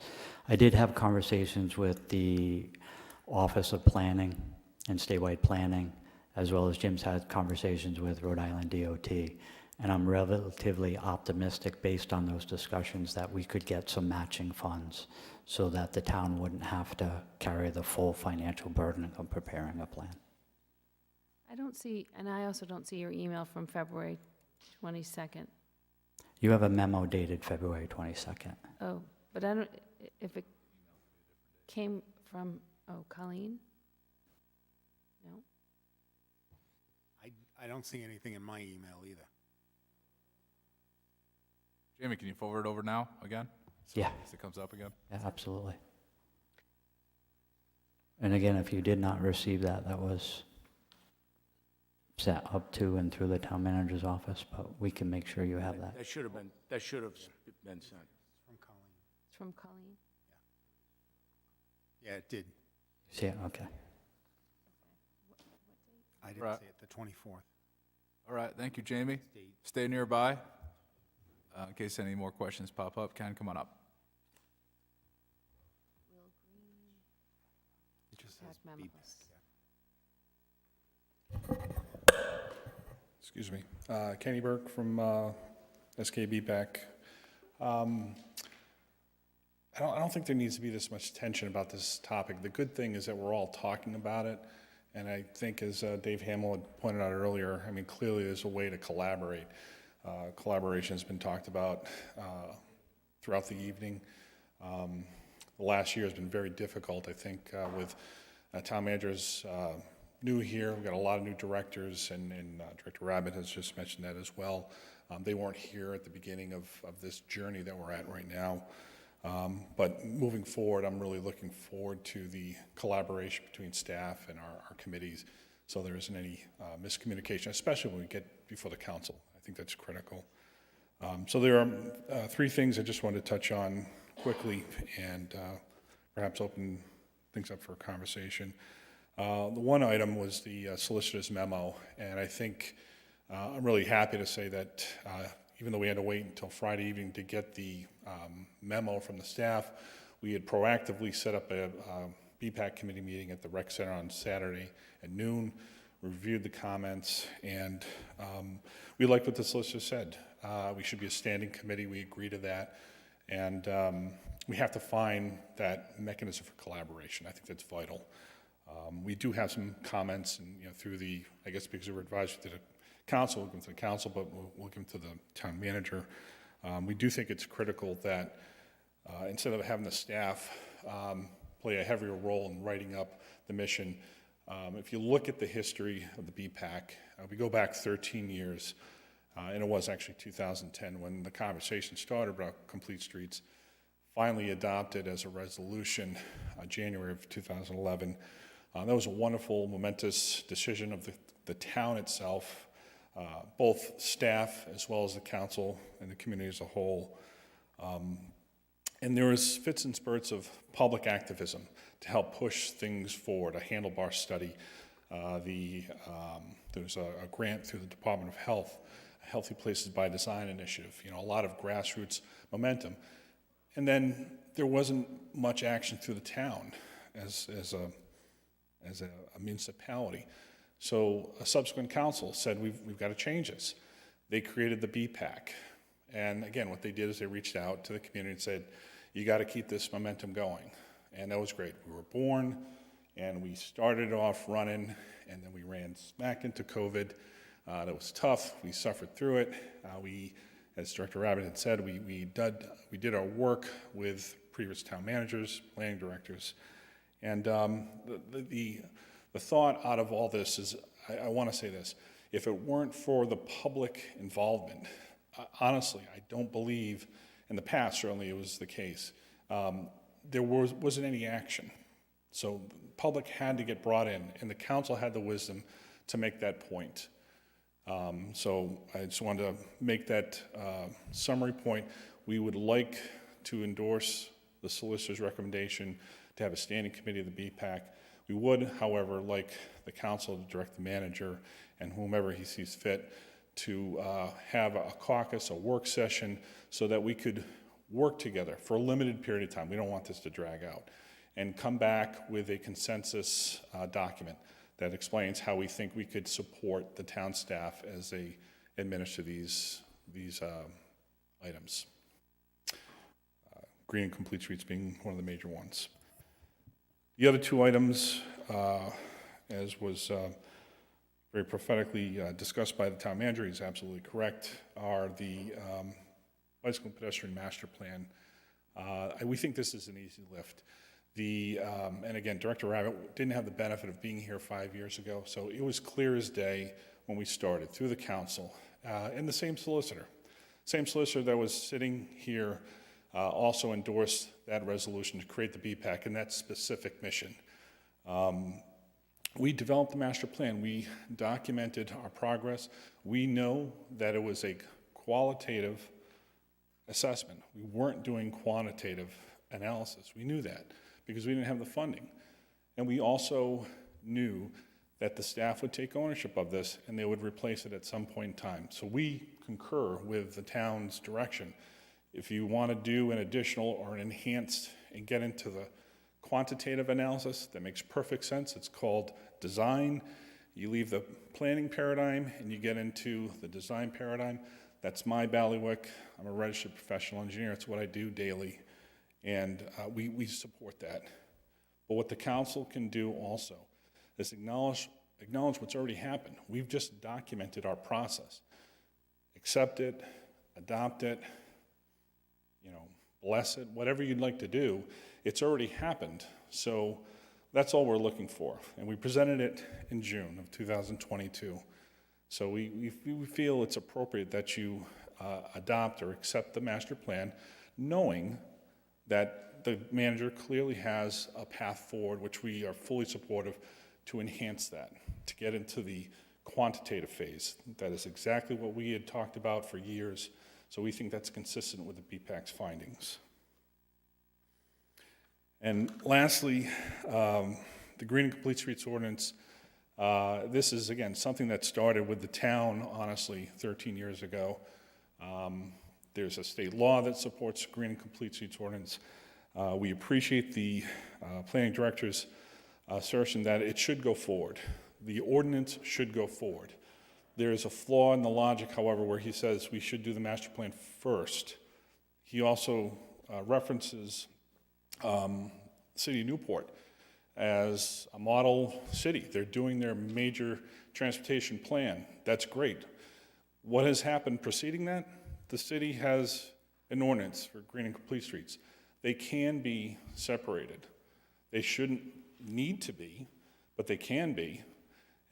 I did have conversations with the Office of Planning and Statewide Planning, as well as Jim's had conversations with Rhode Island DOT. And I'm relatively optimistic based on those discussions that we could get some matching funds so that the town wouldn't have to carry the full financial burden of preparing a plan. I don't see, and I also don't see your email from February 22nd. You have a memo dated February 22nd. Oh, but I don't, if it came from, Colleen? No? I don't see anything in my email either. Jamie, can you forward it over now again? Yeah. So it comes up again? Yeah, absolutely. And again, if you did not receive that, that was set up to and through the town manager's office, but we can make sure you have that. That should have been sent. From Colleen. It's from Colleen? Yeah, it did. See it? Okay. I didn't Right. see it, the 24th. All right, thank you, Jamie. Stay nearby in case any more questions pop up. Ken, come on up. It just Tag says memo. BPAC. Excuse me. Kenny Burke from SK BPAC. I don't think there needs to be this much tension about this topic. The good thing is that we're all talking about it, and I think, as Dave Hamill had pointed out earlier, I mean, clearly there's a way to collaborate. Collaboration has been talked about throughout the evening. The last year has been very difficult, I think, with town managers new here. We've got a lot of new directors, and Director Rabbit has just mentioned that as well. They weren't here at the beginning of this journey that we're at right now. But moving forward, I'm really looking forward to the collaboration between staff and our committees, so there isn't any miscommunication, especially when we get before the council. I think that's critical. So there are 3 things I just wanted to touch on quickly and perhaps open things up for a conversation. The one item was the solicitor's memo, and I think I'm really happy to say that even though we had to wait until Friday evening to get the memo from the staff, we had proactively set up a BPAC committee meeting at the rec center on Saturday at noon, reviewed the comments, and we liked what the solicitor said. We should be a standing committee. We agree to that, and we have to find that mechanism for collaboration. I think that's vital. We do have some comments, and through the, I guess because we were advised to the council, we'll give them to the council, but we'll give them to the town manager. We do think it's critical that instead of having the staff play a heavier role in writing up the mission, if you look at the history of the BPAC, we go back 13 years, and it was actually 2010 when the conversation started about Complete Streets, finally adopted as a resolution January of 2011. That was a wonderful, momentous decision of the town itself, both staff as well as the council and the community as a whole. And there was fits and spurts of public activism to help push things forward, a handlebar study. There was a grant through the Department of Health, a Healthy Places by Design initiative, a lot of grassroots momentum. And then there wasn't much action through the town as a municipality. So a subsequent council said, we've got to change this. They created the BPAC. And again, what they did is they reached out to the community and said, you got to keep this momentum going. And that was great. We were born, and we started off running, and then we ran smack into COVID. That was tough. We suffered through it. We As Director Rabbit had said, we did our work with previous town managers, planning directors, and the thought out of all this is, I want to say this, if it weren't for the public involvement, honestly, I don't believe, in the past certainly it was the case, there wasn't any action. So the public had to get brought in, and the council had the wisdom to make that point. So I just wanted to make that summary point. We would like to endorse the solicitor's recommendation to have a standing committee of the BPAC. We would, however, like the council to direct the manager and whomever he sees fit to have a caucus, a work session, so that we could work together for a limited period of time. We don't want this to drag out. And come back with a consensus document that explains how we think we could support the town staff as they administer these items. Green and complete streets being one of the major ones. The other two items, as was very prophetically discussed by the town manager, he's absolutely correct, are the bicycle and pedestrian master plan. We think this is an easy lift. And again, Director Rabbit didn't have the benefit of being here 5 years ago, so it was clear as day when we started through the council, and the same solicitor that was sitting here also endorsed that resolution to create the BPAC and that specific mission. We developed the master plan. We documented our progress. We know that it was a qualitative assessment. We weren't doing quantitative analysis. We knew that because we didn't have the funding. And we also knew that the staff would take ownership of this and they would replace it at some point in time. So we concur with the town's direction. If you want to do an additional or an enhanced and get into the quantitative analysis, that makes perfect sense. It's called design. You leave the planning paradigm and you get into the design paradigm. That's my bailiwick. I'm a registered professional engineer. It's what I do daily. And we support that. But what the council can do also is acknowledge what's already happened. We've just documented our process. Accept it, adopt it, bless it, whatever you'd like to do. It's already happened. So that's all we're looking for. And we presented it in June of 2022. So we feel it's appropriate that you adopt or accept the master plan, knowing that the manager clearly has a path forward, which we are fully supportive to enhance that, to get into the quantitative phase. That is exactly what we had talked about for years. So we think that's consistent with the BPAC's findings. And lastly, the Green and Complete Streets Ordinance. This is, again, something that started with the town, honestly, 13 years ago. There's a state law that supports Green and Complete Streets Ordinance. We appreciate the planning director's assertion that it should go forward. The ordinance should go forward. There is a flaw in the logic, however, where he says we should do the master plan first. He also references the city of Newport as a model city. They're doing their major transportation plan. That's great. What has happened preceding that? The city has an ordinance for green and complete streets. They can be separated. They shouldn't need to be, but they can be.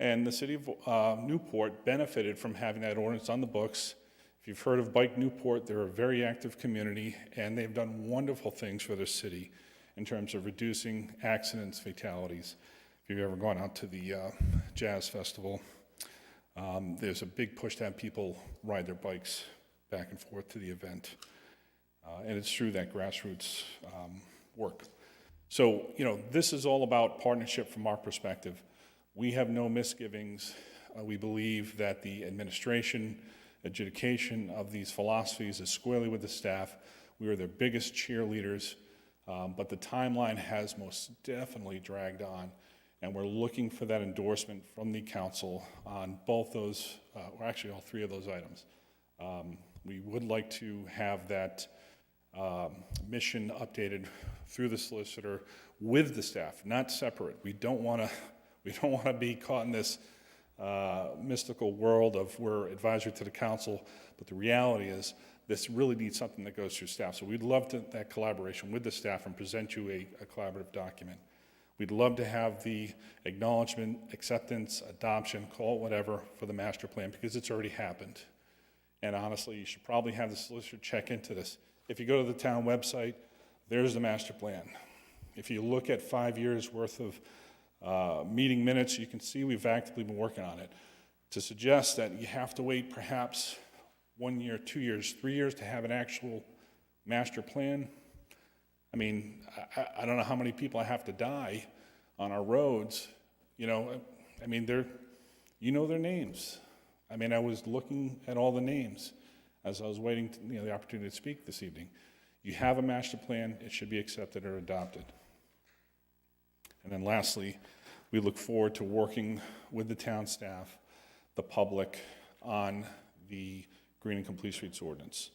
And the city of Newport benefited from having that ordinance on the books. If you've heard of Bike Newport, they're a very active community, and they've done wonderful things for their city in terms of reducing accidents, fatalities. If you've ever gone out to the Jazz Festival, there's a big push to have people ride their bikes back and forth to the event. And it's through that grassroots work. So, this is all about partnership from our perspective. We have no misgivings. We believe that the administration, adjudication of these philosophies is squarely with the staff. We are their biggest cheerleaders, but the timeline has most definitely dragged on, and we're looking for that endorsement from the council on both those, or actually all three of those items. We would like to have that mission updated through the solicitor with the staff, not separate. We don't want to be caught in this mystical world of we're advisory to the council, but the reality is this really needs something that goes through staff. So we'd love that collaboration with the staff and present you a collaborative document. We'd love to have the acknowledgement, acceptance, adoption, call it whatever, for the master plan, because it's already happened. And honestly, you should probably have the solicitor check into this. If you go to the town website, there's the master plan. If you look at 5 years' worth of meeting minutes, you can see we've actively been working on it. To suggest that you have to wait perhaps 1 year, 2 years, 3 years to have an actual master plan, I mean, I don't know how many people have to die on our roads. You know, I mean, you know their names. I mean, I was looking at all the names as I was waiting to, the opportunity to speak this evening. You have a master plan, it should be accepted or adopted. And then lastly, we look forward to working with the town staff, the public, on the Green and Complete Streets ordinance.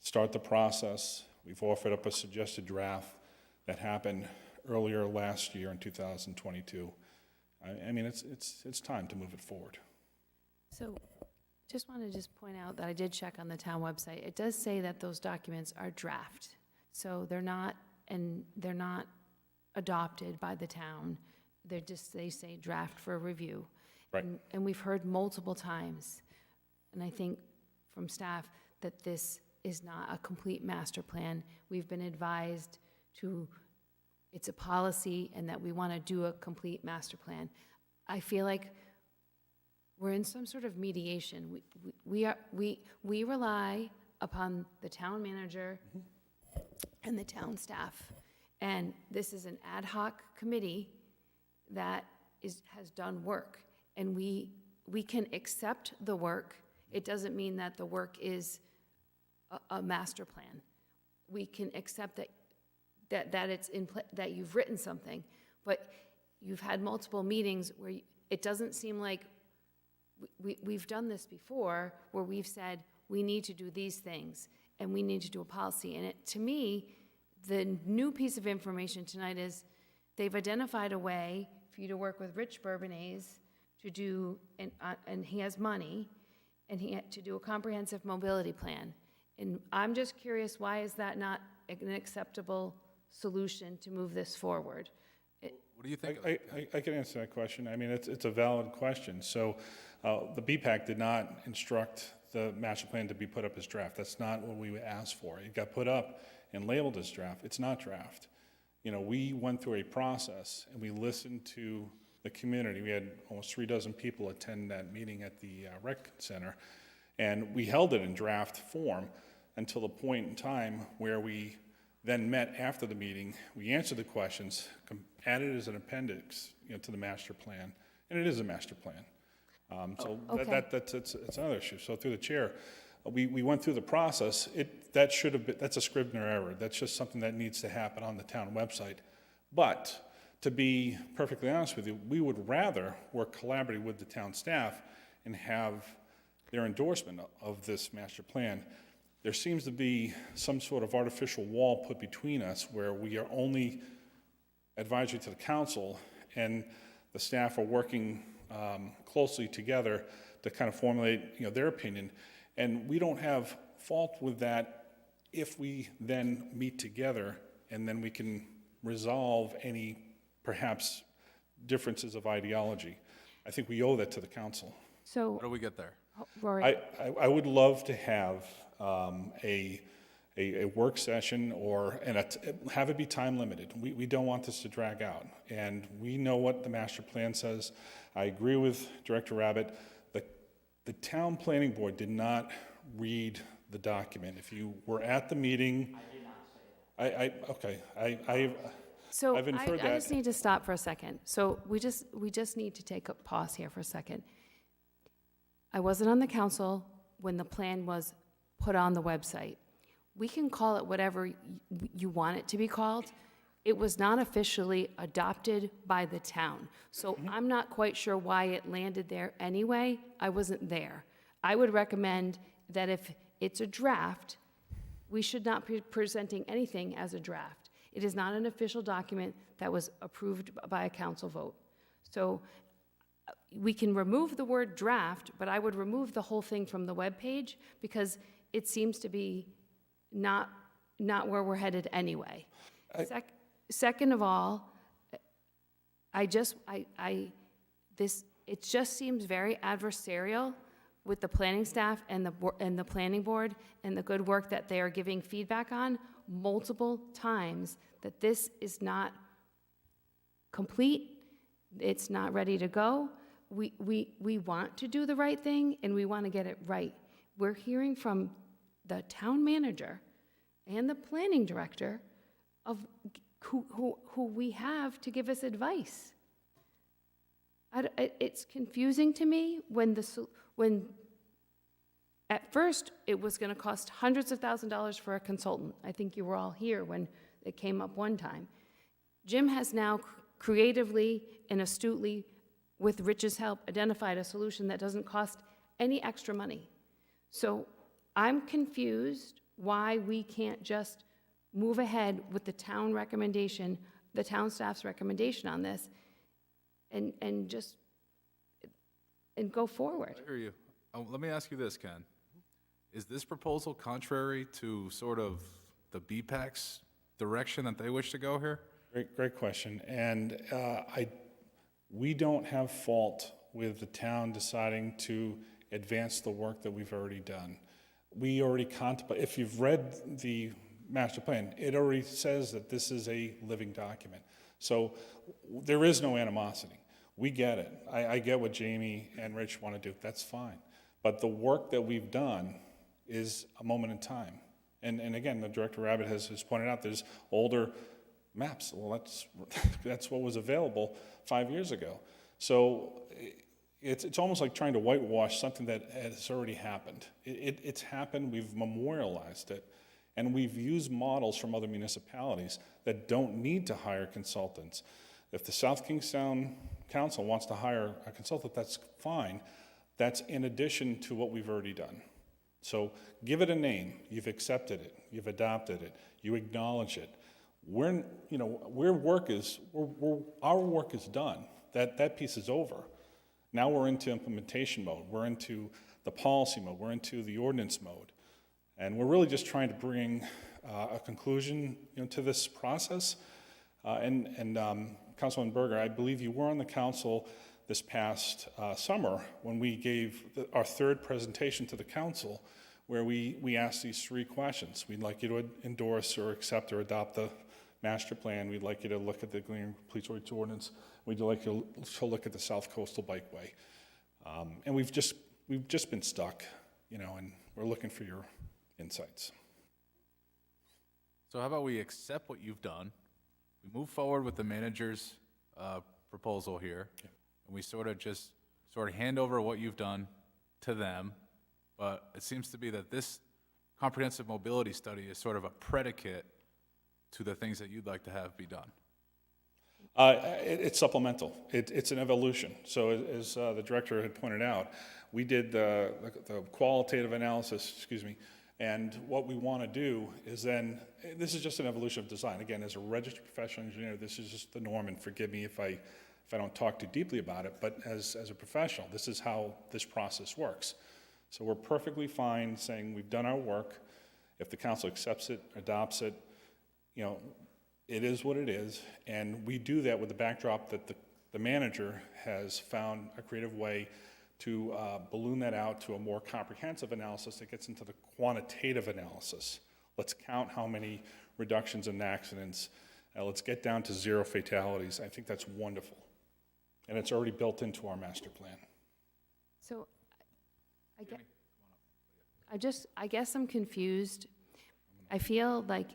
Start the process. We've offered up a suggested draft that happened earlier last year in 2022. I mean, it's time to move it forward. So just want to point out that I did check on the town website. It does say that those documents are draft. So they're not adopted by the town. They say draft for review. Right. And we've heard multiple times, and I think from staff, that this is not a complete master plan. We've been advised it's a policy and that we want to do a complete master plan. I feel like we're in some sort of mediation. We rely upon the town manager and the town staff. And this is an ad hoc committee that has done work. And we can accept the work. It doesn't mean that the work is a master plan. We can accept that it's that you've written something, but you've had multiple meetings where it doesn't seem like we've done this before, where we've said we need to do these things and we need to do a policy. And to me, the new piece of information tonight is they've identified a way for you to work with Rich Bourbonnais to do, and he has money, and he had to do a comprehensive mobility plan. And I'm just curious, why is that not an acceptable solution to move this forward? What do you think? I can answer that question. I mean, it's a valid question. So the BPAC did not instruct the master plan to be put up as draft. That's not what we asked for. It got put up and labeled as draft. It's not draft. We went through a process and we listened to the community. We had almost 36 people attend that meeting at the rec center, and we held it in draft form until the point in time where we then met after the meeting. We answered the questions, added as an appendix, to the master plan, and it is a master plan. Okay. It's another issue. So through the chair, we went through the process. That's a Scribner error. That's just something that needs to happen on the town website. But to be perfectly honest with you, we would rather work collaboratively with the town staff and have their endorsement of this master plan. There seems to be some sort of artificial wall put between us where we are only advisory to the council and the staff are working closely together to kind of formulate their opinion. And we don't have fault with that if we then meet together and then we can resolve any perhaps differences of ideology. I think we owe that to the council. So, How do we get there? Rory, I would love to have a work session have it be time limited. We don't want this to drag out. And we know what the master plan says. I agree with Director Rabbit. The town planning board did not read the document. If you were at the meeting. I did not say that. Okay. so I've inferred I just need to stop for a second. So we just need to take a pause here for a second. I wasn't on the council when the plan was put on the website. We can call it whatever you want it to be called. It was not officially adopted by the town. So I'm not quite sure why it landed there anyway. I wasn't there. I would recommend that if it's a draft, we should not be presenting anything as a draft. It is not an official document that was approved by a council vote. So we can remove the word draft, but I would remove the whole thing from the webpage because it seems to be not where we're headed anyway. Second of all, it just seems very adversarial with the planning staff and the planning board and the good work that they are giving feedback on multiple times, that this is not complete, it's not ready to go. We want to do the right thing and we want to get it right. We're hearing from the town manager and the planning director of who we have to give us advice. It's confusing to me when at first it was going to cost hundreds of $1,000s for a consultant. I think you were all here when it came up one time. Jim has now creatively and astutely, with Rich's help, identified a solution that doesn't cost any extra money. So I'm confused why we can't just move ahead with the town recommendation, the town staff's recommendation on this, and go forward. I hear you. Let me ask you this, Ken. Is this proposal contrary to sort of the BPAC's direction that they wish to go here? Great question. And we don't have fault with the town deciding to advance the work that we've already done. We already contemplate, if you've read the master plan, it already says that this is a living document. So there is no animosity. We get it. I get what Jamie and Rich want to do. That's fine. But the work that we've done is a moment in time. And again, the Director Rabbit has pointed out there's older maps. Well, that's what was available 5 years ago. So it's almost like trying to whitewash something that has already happened. It's happened, we've memorialized it, and we've used models from other municipalities that don't need to hire consultants. If the South Kingstown Council wants to hire a consultant, that's fine. That's in addition to what we've already done. So give it a name. You've accepted it. You've adopted it. You acknowledge it. Our work is done. That piece is over. Now we're into implementation mode. We're into the policy mode. We're into the ordinance mode. And we're really just trying to bring a conclusion to this process. Councilman Berger, I believe you were on the council this past summer when we gave our third presentation to the council where we asked these three questions. We'd like you to endorse or accept or adopt the master plan. We'd like you to look at the Green Police Ordinance. We'd like you to look at the South Coastal Bikeway. And we've just been stuck, and we're looking for your insights. So how about we accept what you've done, we move forward with the manager's proposal here, and we sort of hand over what you've done to them, but it seems to be that this comprehensive mobility study is sort of a predicate to the things that you'd like to have be done. It's supplemental. It's an evolution. So as the director had pointed out, we did the qualitative analysis, and what we want to do is then, this is just an evolution of design. Again, as a registered professional engineer, this is just the norm, and forgive me if I don't talk too deeply about it, but as a professional, this is how this process works. So we're perfectly fine saying we've done our work. If the council accepts it, adopts it, it is what it is, and we do that with the backdrop that the manager has found a creative way to balloon that out to a more comprehensive analysis that gets into the quantitative analysis. Let's count how many reductions in accidents. Let's get down to 0 fatalities. I think that's wonderful, and it's already built into our master plan. So I guess I'm confused. I feel like,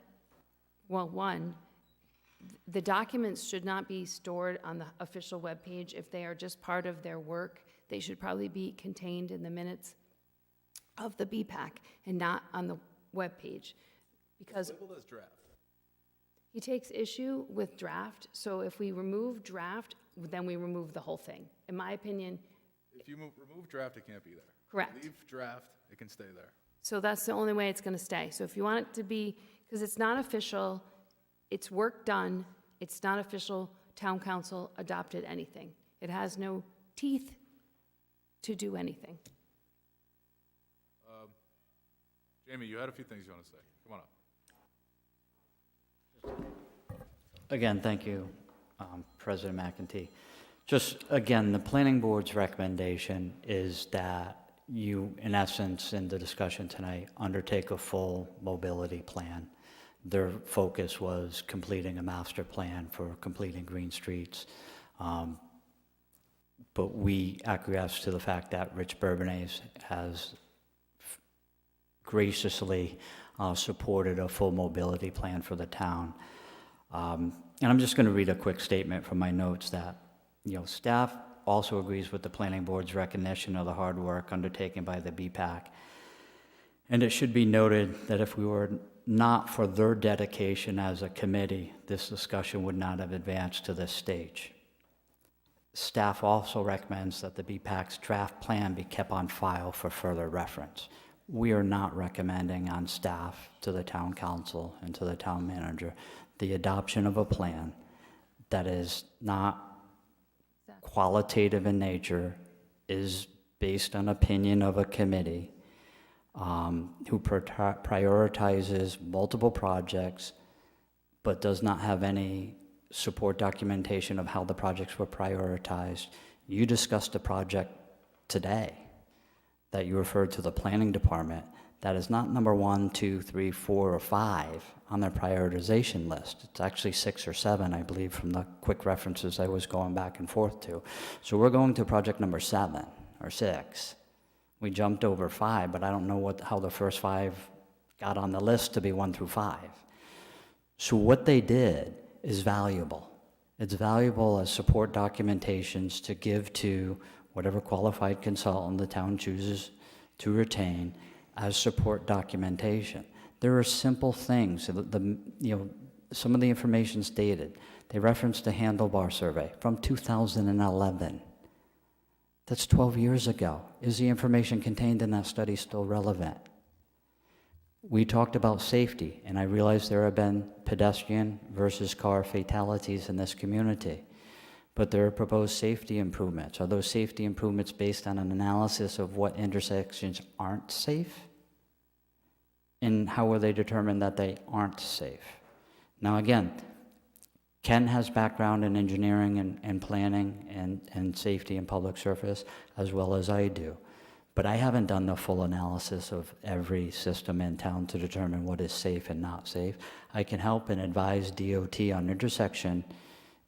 well, one, the documents should not be stored on the official webpage. If they are just part of their work, they should probably be contained in the minutes of the BPAC and not on the webpage. Because labeled as draft. he takes issue with draft, so if we remove draft, then we remove the whole thing. In my opinion. If you remove draft, it can't be there. Correct. Leave draft, it can stay there. So that's the only way it's going to stay. So if you want it to be, because it's not official, it's work done, it's not official, town council adopted anything. It has no teeth to do anything. Jamie, you had a few things you want to say. Come on up. Again, thank you, President McEntee. Just, again, the planning board's recommendation is that you, in essence, in the discussion tonight, undertake a full mobility plan. Their focus was completing a master plan for completing green streets. But we acquiesce to the fact that Rich Bourbonnais has graciously supported a full mobility plan for the town. And I'm just going to read a quick statement from my notes that, staff also agrees with the planning board's recognition of the hard work undertaken by the BPAC. And it should be noted that if we were not for their dedication as a committee, this discussion would not have advanced to this stage. Staff also recommends that the BPAC's draft plan be kept on file for further reference. We are not recommending on staff to the town council and to the town manager the adoption of a plan that is not qualitative in nature, is based on opinion of a committee who prioritizes multiple projects but does not have any support documentation of how the projects were prioritized. You discussed a project today that you referred to the planning department that is not number 1, 2, 3, 4, or 5 on their prioritization list. It's actually 6 or 7, I believe, from the quick references I was going back and forth to. So we're going to project number 7 or 6. We jumped over 5, but I don't know how the first 5 got on the list to be 1 through 5. So what they did is valuable. It's valuable as support documentations to give to whatever qualified consultant the town chooses to retain as support documentation. There are simple things. Some of the information stated. They referenced the handlebar survey from 2011. That's 12 years ago. Is the information contained in that study still relevant? We talked about safety, and I realize there have been pedestrian versus car fatalities in this community. But there are proposed safety improvements. Are those safety improvements based on an analysis of what intersections aren't safe? And how will they determine that they aren't safe? Now again, Ken has background in engineering and planning and safety and public service, as well as I do. But I haven't done the full analysis of every system in town to determine what is safe and not safe. I can help and advise DOT on intersection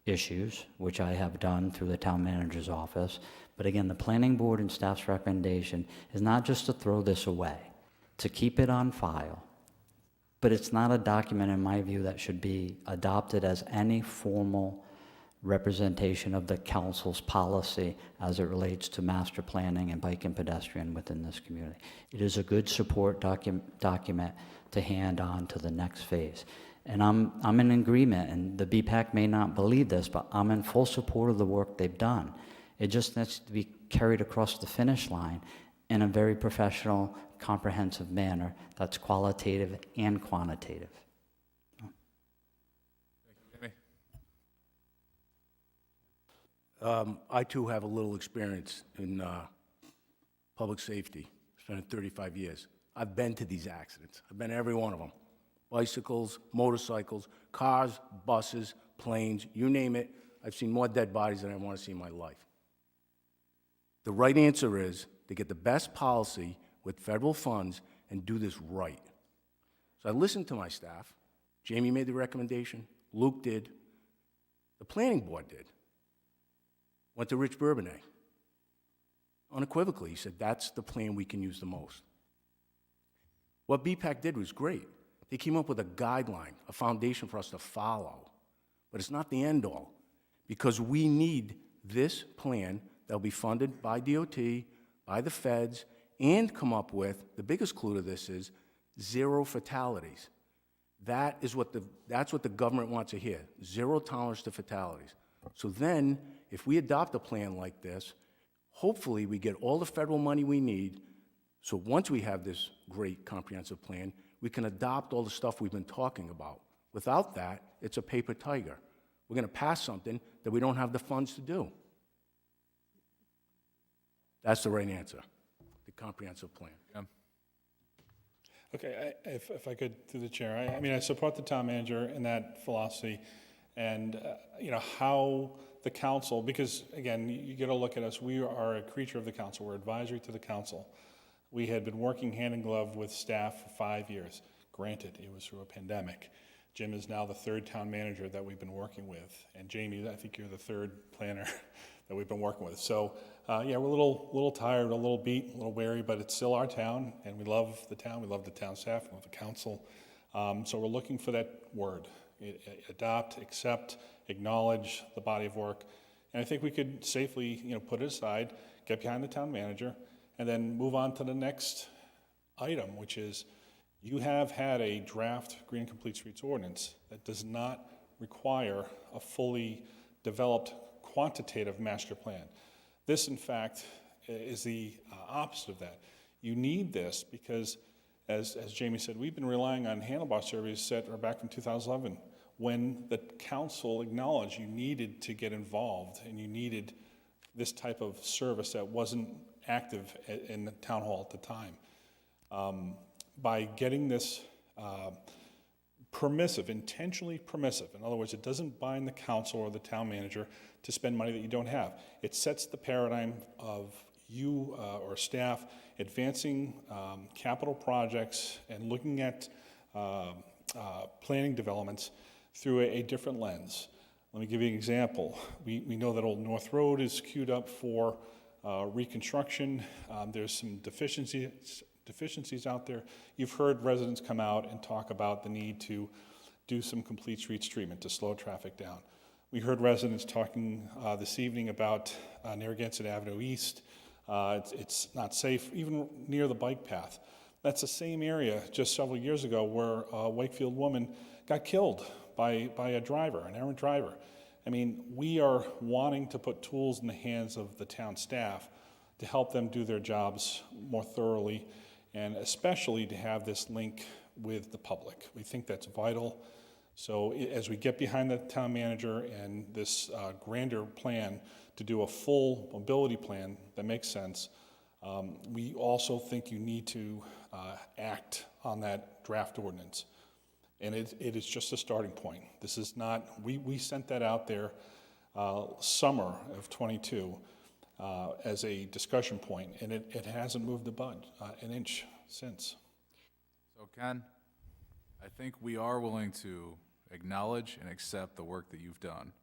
issues, which I have done through the town manager's office. But again, the planning board and staff's recommendation is not just to throw this away, to keep it on file, but it's not a document, in my view, that should be adopted as any formal representation of the council's policy as it relates to master planning and bike and pedestrian within this community. It is a good support document to hand on to the next phase. And I'm in agreement, and the BPAC may not believe this, but I'm in full support of the work they've done. It just needs to be carried across the finish line in a very professional, comprehensive manner that's qualitative and quantitative. I too have a little experience in public safety. Spent 35 years. I've been to these accidents. I've been to every one of them. Bicycles, motorcycles, cars, buses, planes, you name it. I've seen more dead bodies than I want to see in my life. The right answer is to get the best policy with federal funds and do this right. So I listened to my staff. Jamie made the recommendation. Luke did. The planning board did. Went to Rich Bourbonnais. Unequivocally, he said, that's the plan we can use the most. What BPAC did was great. They came up with a guideline, a foundation for us to follow. But it's not the end all, because we need this plan that will be funded by DOT, by the feds, and come up with, the biggest clue to this is, 0 fatalities. That's what the government wants to hear, 0 tolerance to fatalities. So then, if we adopt a plan like this, hopefully we get all the federal money we need, so once we have this great comprehensive plan, we can adopt all the stuff we've been talking about. Without that, it's a paper tiger. We're going to pass something that we don't have the funds to do. That's the right answer, the comprehensive plan. Okay, if I could, through the chair, I mean, I support the town manager in that philosophy, and, you know, how the council, because, again, you got to look at us, we are a creature of the council, we're advisory to the council. We had been working hand in glove with staff for 5 years. Granted, it was through a pandemic. Jim is now the third town manager that we've been working with, and Jamie, I think you're the third planner that we've been working with. So, yeah, we're a little tired, a little beat, a little wary, but it's still our town, and we love the town, we love the town staff, we love the council. So we're looking for that word, adopt, accept, acknowledge the body of work. And I think we could safely, you know, put it aside, get behind the town manager, and then move on to the next item, which is you have had a draft Green and Complete Streets ordinance that does not require a fully developed quantitative master plan. This, in fact, is the opposite of that. You need this because, as Jamie said, we've been relying on handlebar surveys set back in 2011 when the council acknowledged you needed to get involved and you needed this type of service that wasn't active in the town hall at the time. By getting this permissive, intentionally permissive, in other words, it doesn't bind the council or the town manager to spend money that you don't have. It sets the paradigm of you or staff advancing capital projects and looking at planning developments through a different lens. Let me give you an example. We know that Old North Road is queued up for reconstruction. There's some deficiencies out there. You've heard residents come out and talk about the need to do some complete streets treatment to slow traffic down. We heard residents talking this evening about Narragansett Avenue East. It's not safe, even near the bike path. That's the same area just several years ago where a Wakefield woman got killed by a driver, an errant driver. I mean, we are wanting to put tools in the hands of the town staff to help them do their jobs more thoroughly, and especially to have this link with the public. We think that's vital. So as we get behind the town manager and this grander plan to do a full mobility plan that makes sense, we also think you need to act on that draft ordinance. And it is just a starting point. This is not, we sent that out there summer of '22 as a discussion point, and it hasn't moved the bud an inch since. So Ken, I think we are willing to acknowledge and accept the work that you've done.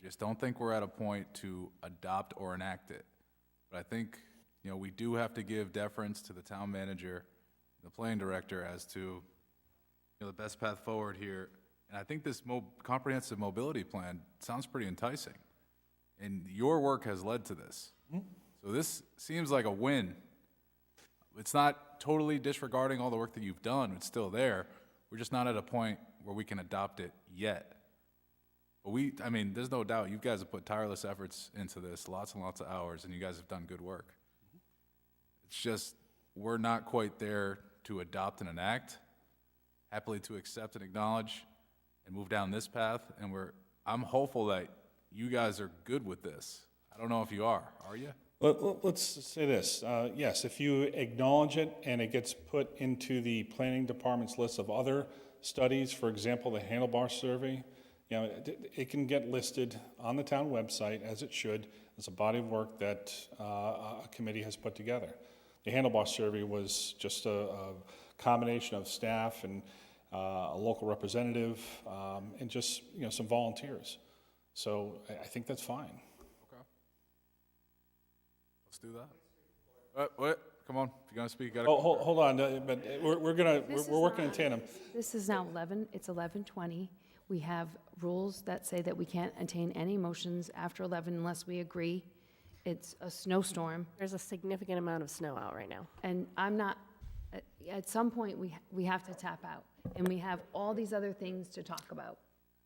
I just don't think we're at a point to adopt or enact it. But I think, you know, we do have to give deference to the town manager, the planning director as to the best path forward here. And I think this comprehensive mobility plan sounds pretty enticing. And your work has led to this. So this seems like a win. It's not totally disregarding all the work that you've done. It's still there. We're just not at a point where we can adopt it yet. But I mean, there's no doubt you guys have put tireless efforts into this, lots and lots of hours, and you guys have done good work. It's just, we're not quite there to adopt and enact. Happily to accept and acknowledge and move down this path, and I'm hopeful that you guys are good with this. I don't know if you are you? Let's say this. Yes, if you acknowledge it and it gets put into the planning department's list of other studies, for example, the handlebar survey, you know, it can get listed on the town website, as it should, as a body of work that a committee has put together. The handlebar survey was just a combination of staff and a local representative and just, you know, some volunteers. So I think that's fine. Okay. Let's do that. What? Come on, if you're gonna speak, you gotta. Oh, hold on, but we're working in tandem. This is now 11, it's 11:20. We have rules that say that we can't entertain any motions after 11 unless we agree. It's a snowstorm. There's a significant amount of snow out right now. And I'm not, at some point, we have to tap out. And we have all these other things to talk about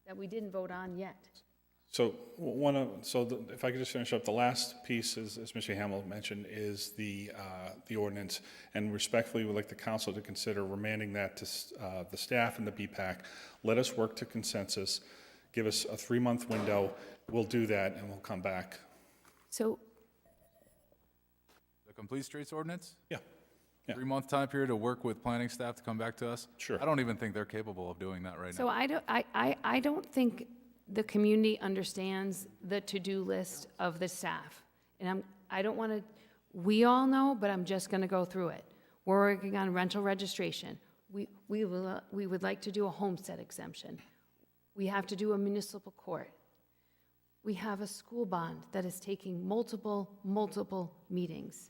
that we didn't vote on yet. So if I could just finish up, the last piece, as Mr. Hamill mentioned, is the ordinance. And respectfully, we'd like the council to consider remanding that to the staff and the BPAC. Let us work to consensus. Give us a 3-month window. We'll do that, and we'll come back. So complete streets ordinance? Yeah. Yeah. 3-month time period to work with planning staff to come back to us? Sure. I don't even think they're capable of doing that right So now. I don't think the community understands the to-do list of the staff. And I don't want to, we all know, but I'm just going to go through it. We're working on rental registration. We would like to do a homestead exemption. We have to do a municipal court. We have a school bond that is taking multiple meetings.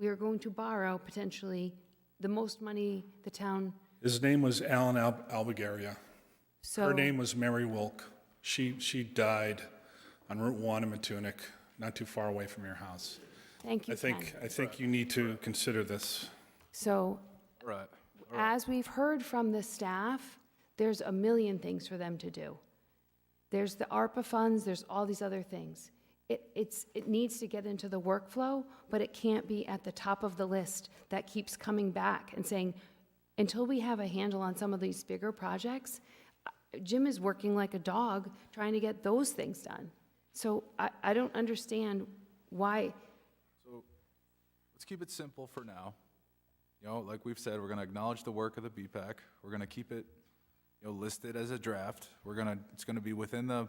We are going to borrow potentially the most money the town. His name was Alan Albigaria. So Her name was Mary Wilk. She died on Route 1 in Matunic, not too far away from your house. Thank you, Ken. I think you need to consider this. So Right. as we've heard from the staff, there's a million things for them to do. There's the ARPA funds, there's all these other things. It needs to get into the workflow, but it can't be at the top of the list that keeps coming back and saying, until we have a handle on some of these bigger projects, Jim is working like a dog trying to get those things done. So I don't understand why. So let's keep it simple for now. You know, like we've said, we're going to acknowledge the work of the BPAC. We're going to keep it, you know, listed as a draft. It's going to be within the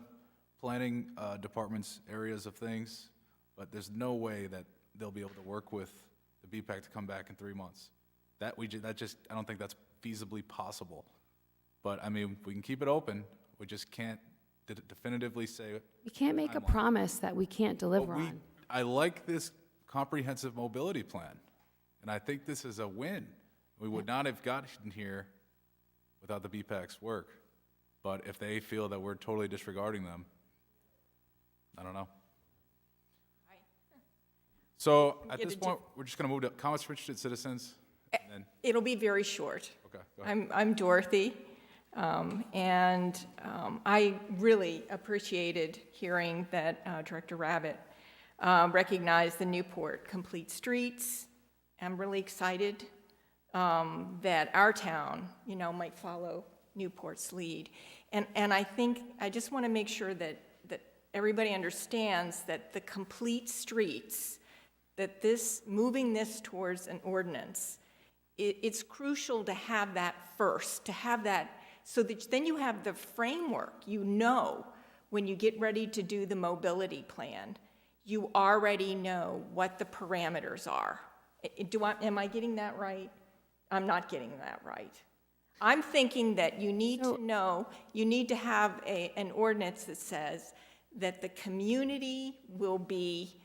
planning department's areas of things, but there's no way that they'll be able to work with the BPAC to come back in 3 months. I don't think that's feasibly possible. But I mean, we can keep it open. We just can't definitively say. We can't make a timeline. promise that we can't deliver But on. I like this comprehensive mobility plan, and I think this is a win. We would not have gotten here without the BPAC's work. But if they feel that we're totally disregarding them, I don't know. So at this point, we're just going to move to comments from interested citizens. And then, It'll be very short. okay, go ahead. I'm Dorothy, and I really appreciated hearing that Director Rabbit recognized the Newport Complete Streets. I'm really excited that our town, might follow Newport's lead. And I think, I just want to make sure that everybody understands that the complete streets, that moving this towards an ordinance, it's crucial to have that first, to have that, so that then you have the framework. When you get ready to do the mobility plan, you already know what the parameters are. Am I getting that right? I'm not getting that right. I'm thinking that you need to know, you need to have an ordinance that says that the community will be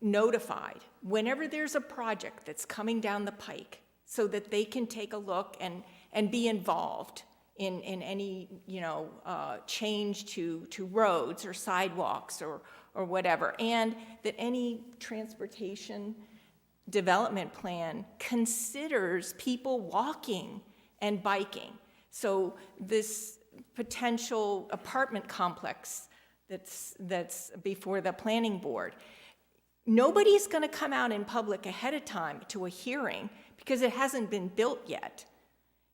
notified whenever there's a project that's coming down the pike, so that they can take a look and be involved in any, change to roads or sidewalks or whatever, and that any transportation development plan considers people walking and biking. So this potential apartment complex that's before the planning board, nobody's going to come out in public ahead of time to a hearing because it hasn't been built yet.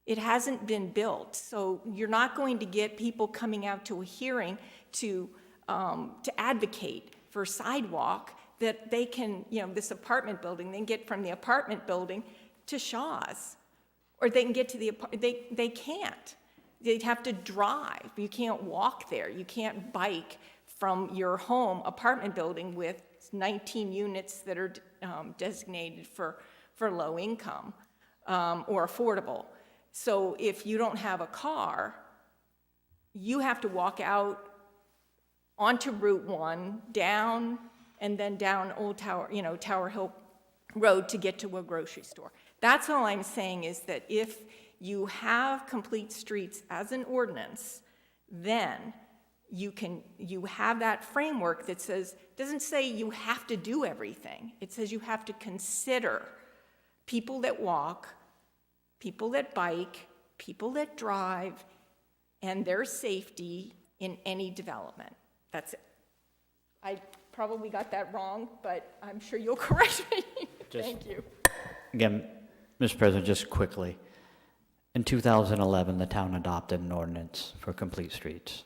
It hasn't been built. So you're not going to get people coming out to a hearing to advocate for sidewalk that they can, this apartment building, they can get from the apartment building to Shaw's. Or they can get to they can't. They'd have to drive. You can't walk there. You can't bike from your home apartment building with 19 units that are designated for low income or affordable. So if you don't have a car, you have to walk out onto Route 1, down, and then down Old Tower, Tower Hill Road to get to a grocery store. That's all I'm saying, is that if you have complete streets as an ordinance, then you have that framework that doesn't say you have to do everything. It says you have to consider people that walk, people that bike, people that drive, and their safety in any development. That's it. I probably got that wrong, but I'm sure you'll correct me. Thank you. Again, Mr. President, just quickly. In 2011, the town adopted an ordinance for complete streets.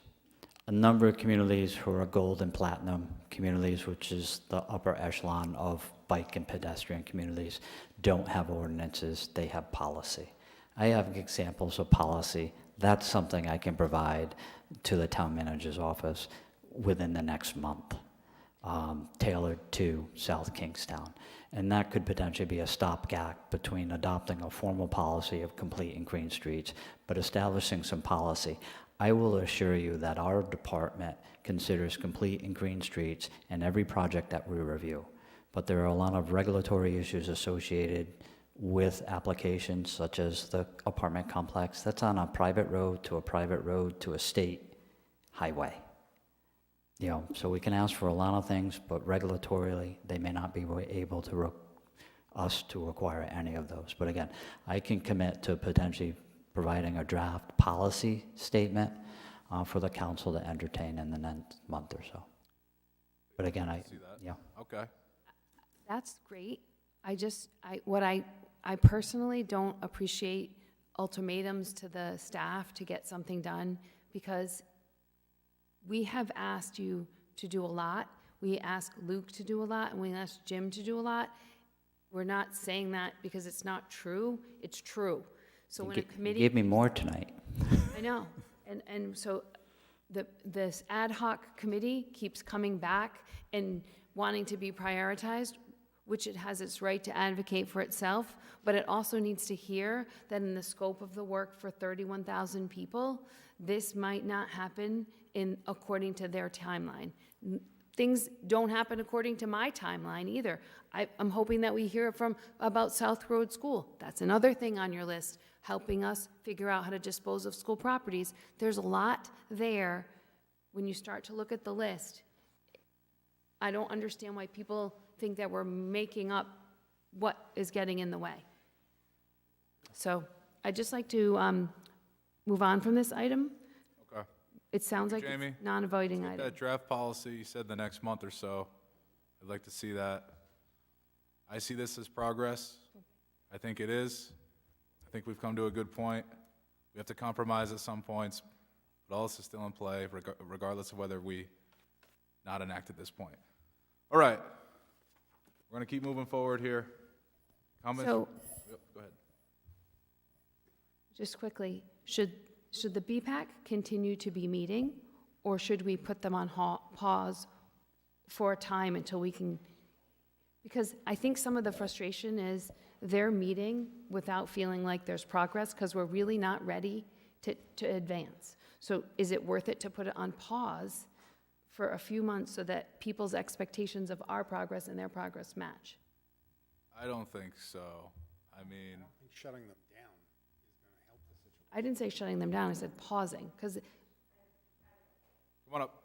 a number of communities who are gold and platinum communities, which is the upper echelon of bike and pedestrian communities, don't have ordinances, they have policy. I have examples of policy. That's something I can provide to the town manager's office within the next month, tailored to South Kingstown. And that could potentially be a stopgap between adopting a formal policy of complete and green streets, but establishing some policy. I will assure you that our department considers complete and green streets in every project that we review. But there are a lot of regulatory issues associated with applications such as the apartment complex. That's on a private road to a state highway. You know, so we can ask for a lot of things, but regulatorily, they may not be able to us to require any of those. But again, I can commit to potentially providing a draft policy statement for the council to entertain in the next month or so. But again, See that? yeah. Okay. That's great. I personally don't appreciate ultimatums to the staff to get something done, because we have asked you to do a lot. We asked Luke to do a lot, and we asked Jim to do a lot. We're not saying that because it's not true. It's true. So when a committee... You gave me more tonight. I know. And so this ad hoc committee keeps coming back and wanting to be prioritized, which it has its right to advocate for itself, but it also needs to hear that in the scope of the work for 31,000 people, this might not happen according to their timeline. Things don't happen according to my timeline either. I'm hoping that we hear about South Road School. That's another thing on your list, helping us figure out how to dispose of school properties. There's a lot there. When you start to look at the list, I don't understand why people think that we're making up what is getting in the way. So I'd just like to move on from this item. Okay. It sounds like Jamie, it's non-voting Take item. that draft policy, you said the next month or so. I'd like to see that. I see this as progress. I think it is. I think we've come to a good point. We have to compromise at some points, but all this is still in play, regardless of whether we not enact at this point. All right. We're going to keep moving forward here. Comments? So- Yep, go ahead. Just quickly, should the BPAC continue to be meeting, or should we put them on pause for a time until we can? Because I think some of the frustration is they're meeting without feeling like there's progress, because we're really not ready to advance. So is it worth it to put it on pause for a few months so that people's expectations of our progress and their progress match? I don't think so. I mean, Shutting them down is going to help the situation. I didn't say shutting them down, I said pausing, because come on up.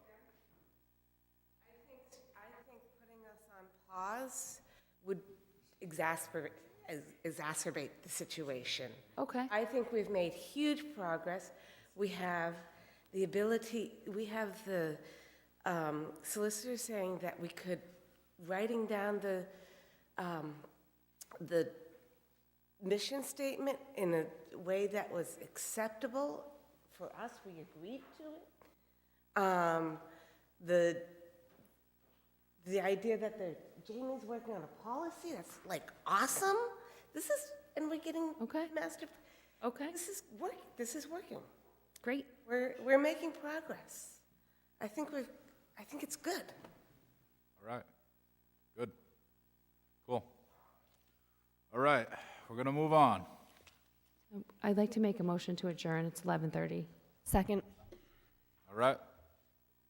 I think putting us on pause would exacerbate the situation. Okay. I think we've made huge progress. We have the ability, we have the solicitor saying that we could, writing down the mission statement in a way that was acceptable for us, we agreed to it. The idea that Jamie's working on a policy, that's like awesome. And we're getting master. Okay. This is working. Great. We're making progress. I think it's good. All right. Good. Cool. All right. We're going to move on. I'd like to make a motion to adjourn. It's 11:30. Second. All right.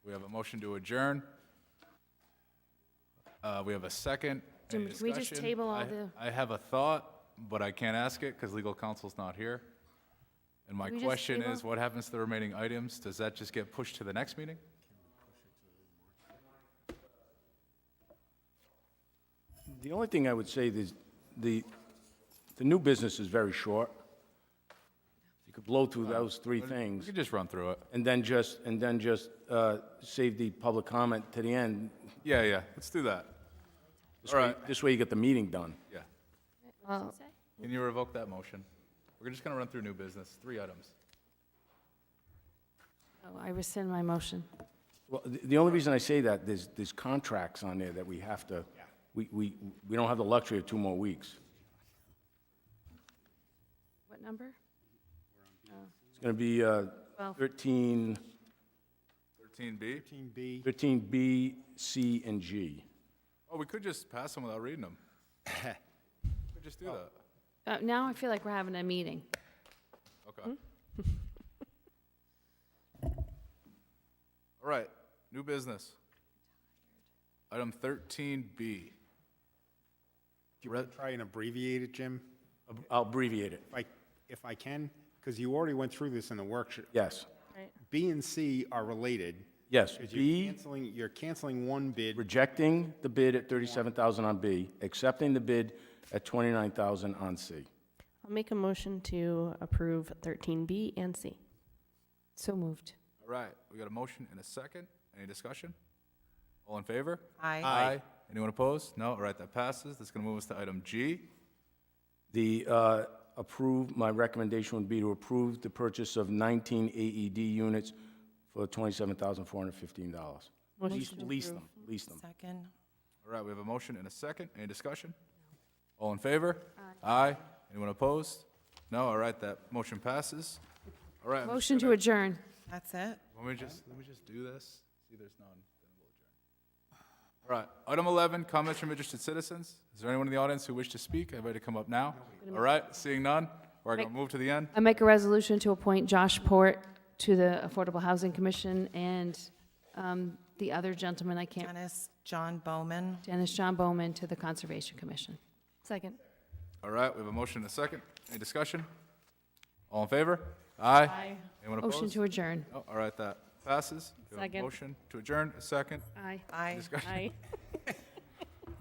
We have a motion to adjourn. We have a second. Any Jim, can we just discussion? table all the- I have a thought, but I can't ask it because legal counsel's not here. And my Can we just question table? is, what happens to the remaining items? Does that just get pushed to the next meeting? The only thing I would say is the new business is very short. You could blow through those three We things. could just run through it. And then just save the public comment to the end. Yeah. Let's do that. All right. This way you get the meeting done. Yeah. Well, Can you revoke that motion? We're just going to run through new business, 3 items. I rescind my motion. Well, the only reason I say that, there's contracts on there that we have to, we don't have the luxury of 2 more weeks. What number? It's going to be 13, 13B? 13B. 13B, C, and G. Oh, we could just pass them without reading them. We could just do that. Now I feel like we're having a meeting. Okay. All right, new business. Item 13B. Do you want to try and abbreviate it, Jim? I'll abbreviate it. If I can, because you already went through this in the workshop. Yes. B and C are related. Yes, 'cause B, you're canceling one bid. rejecting the bid at 37,000 on B, accepting the bid at 29,000 on C. I'll make a motion to approve 13B and C. So moved. All right, we got a motion and a second. Any discussion? All in favor? Aye. Aye. Anyone opposed? No? All right, that passes. That's going to move us to item G. My recommendation would be to approve the purchase of 19 AED units for $27,415. Motion to Lease approve. them, lease them. Second. All right, we have a motion and a second. Any discussion? All in favor? Aye. Anyone opposed? No? All right, that motion passes. All right. I'm just Motion to gonna- adjourn. That's it? Let me just do this. See, there's none. Then we'll adjourn. All right, item 11, comments from interested citizens. Is there anyone in the audience who wish to speak? Anybody to come up now? All right, seeing none, we're going to move to the end. I make a resolution to appoint Josh Port to the Affordable Housing Commission and the other gentleman, I can't, Dennis John Bowman. Dennis John Bowman to the Conservation Commission. Second. All right, we have a motion and a second. Any discussion? All in favor? Aye. Anyone opposed? Motion to adjourn. Oh, all right, that passes. We have a Second. Motion to adjourn, a second. Aye. Aye. Discussion. Aye.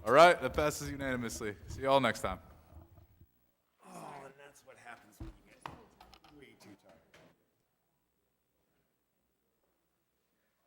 All right, that passes unanimously. See you all next time.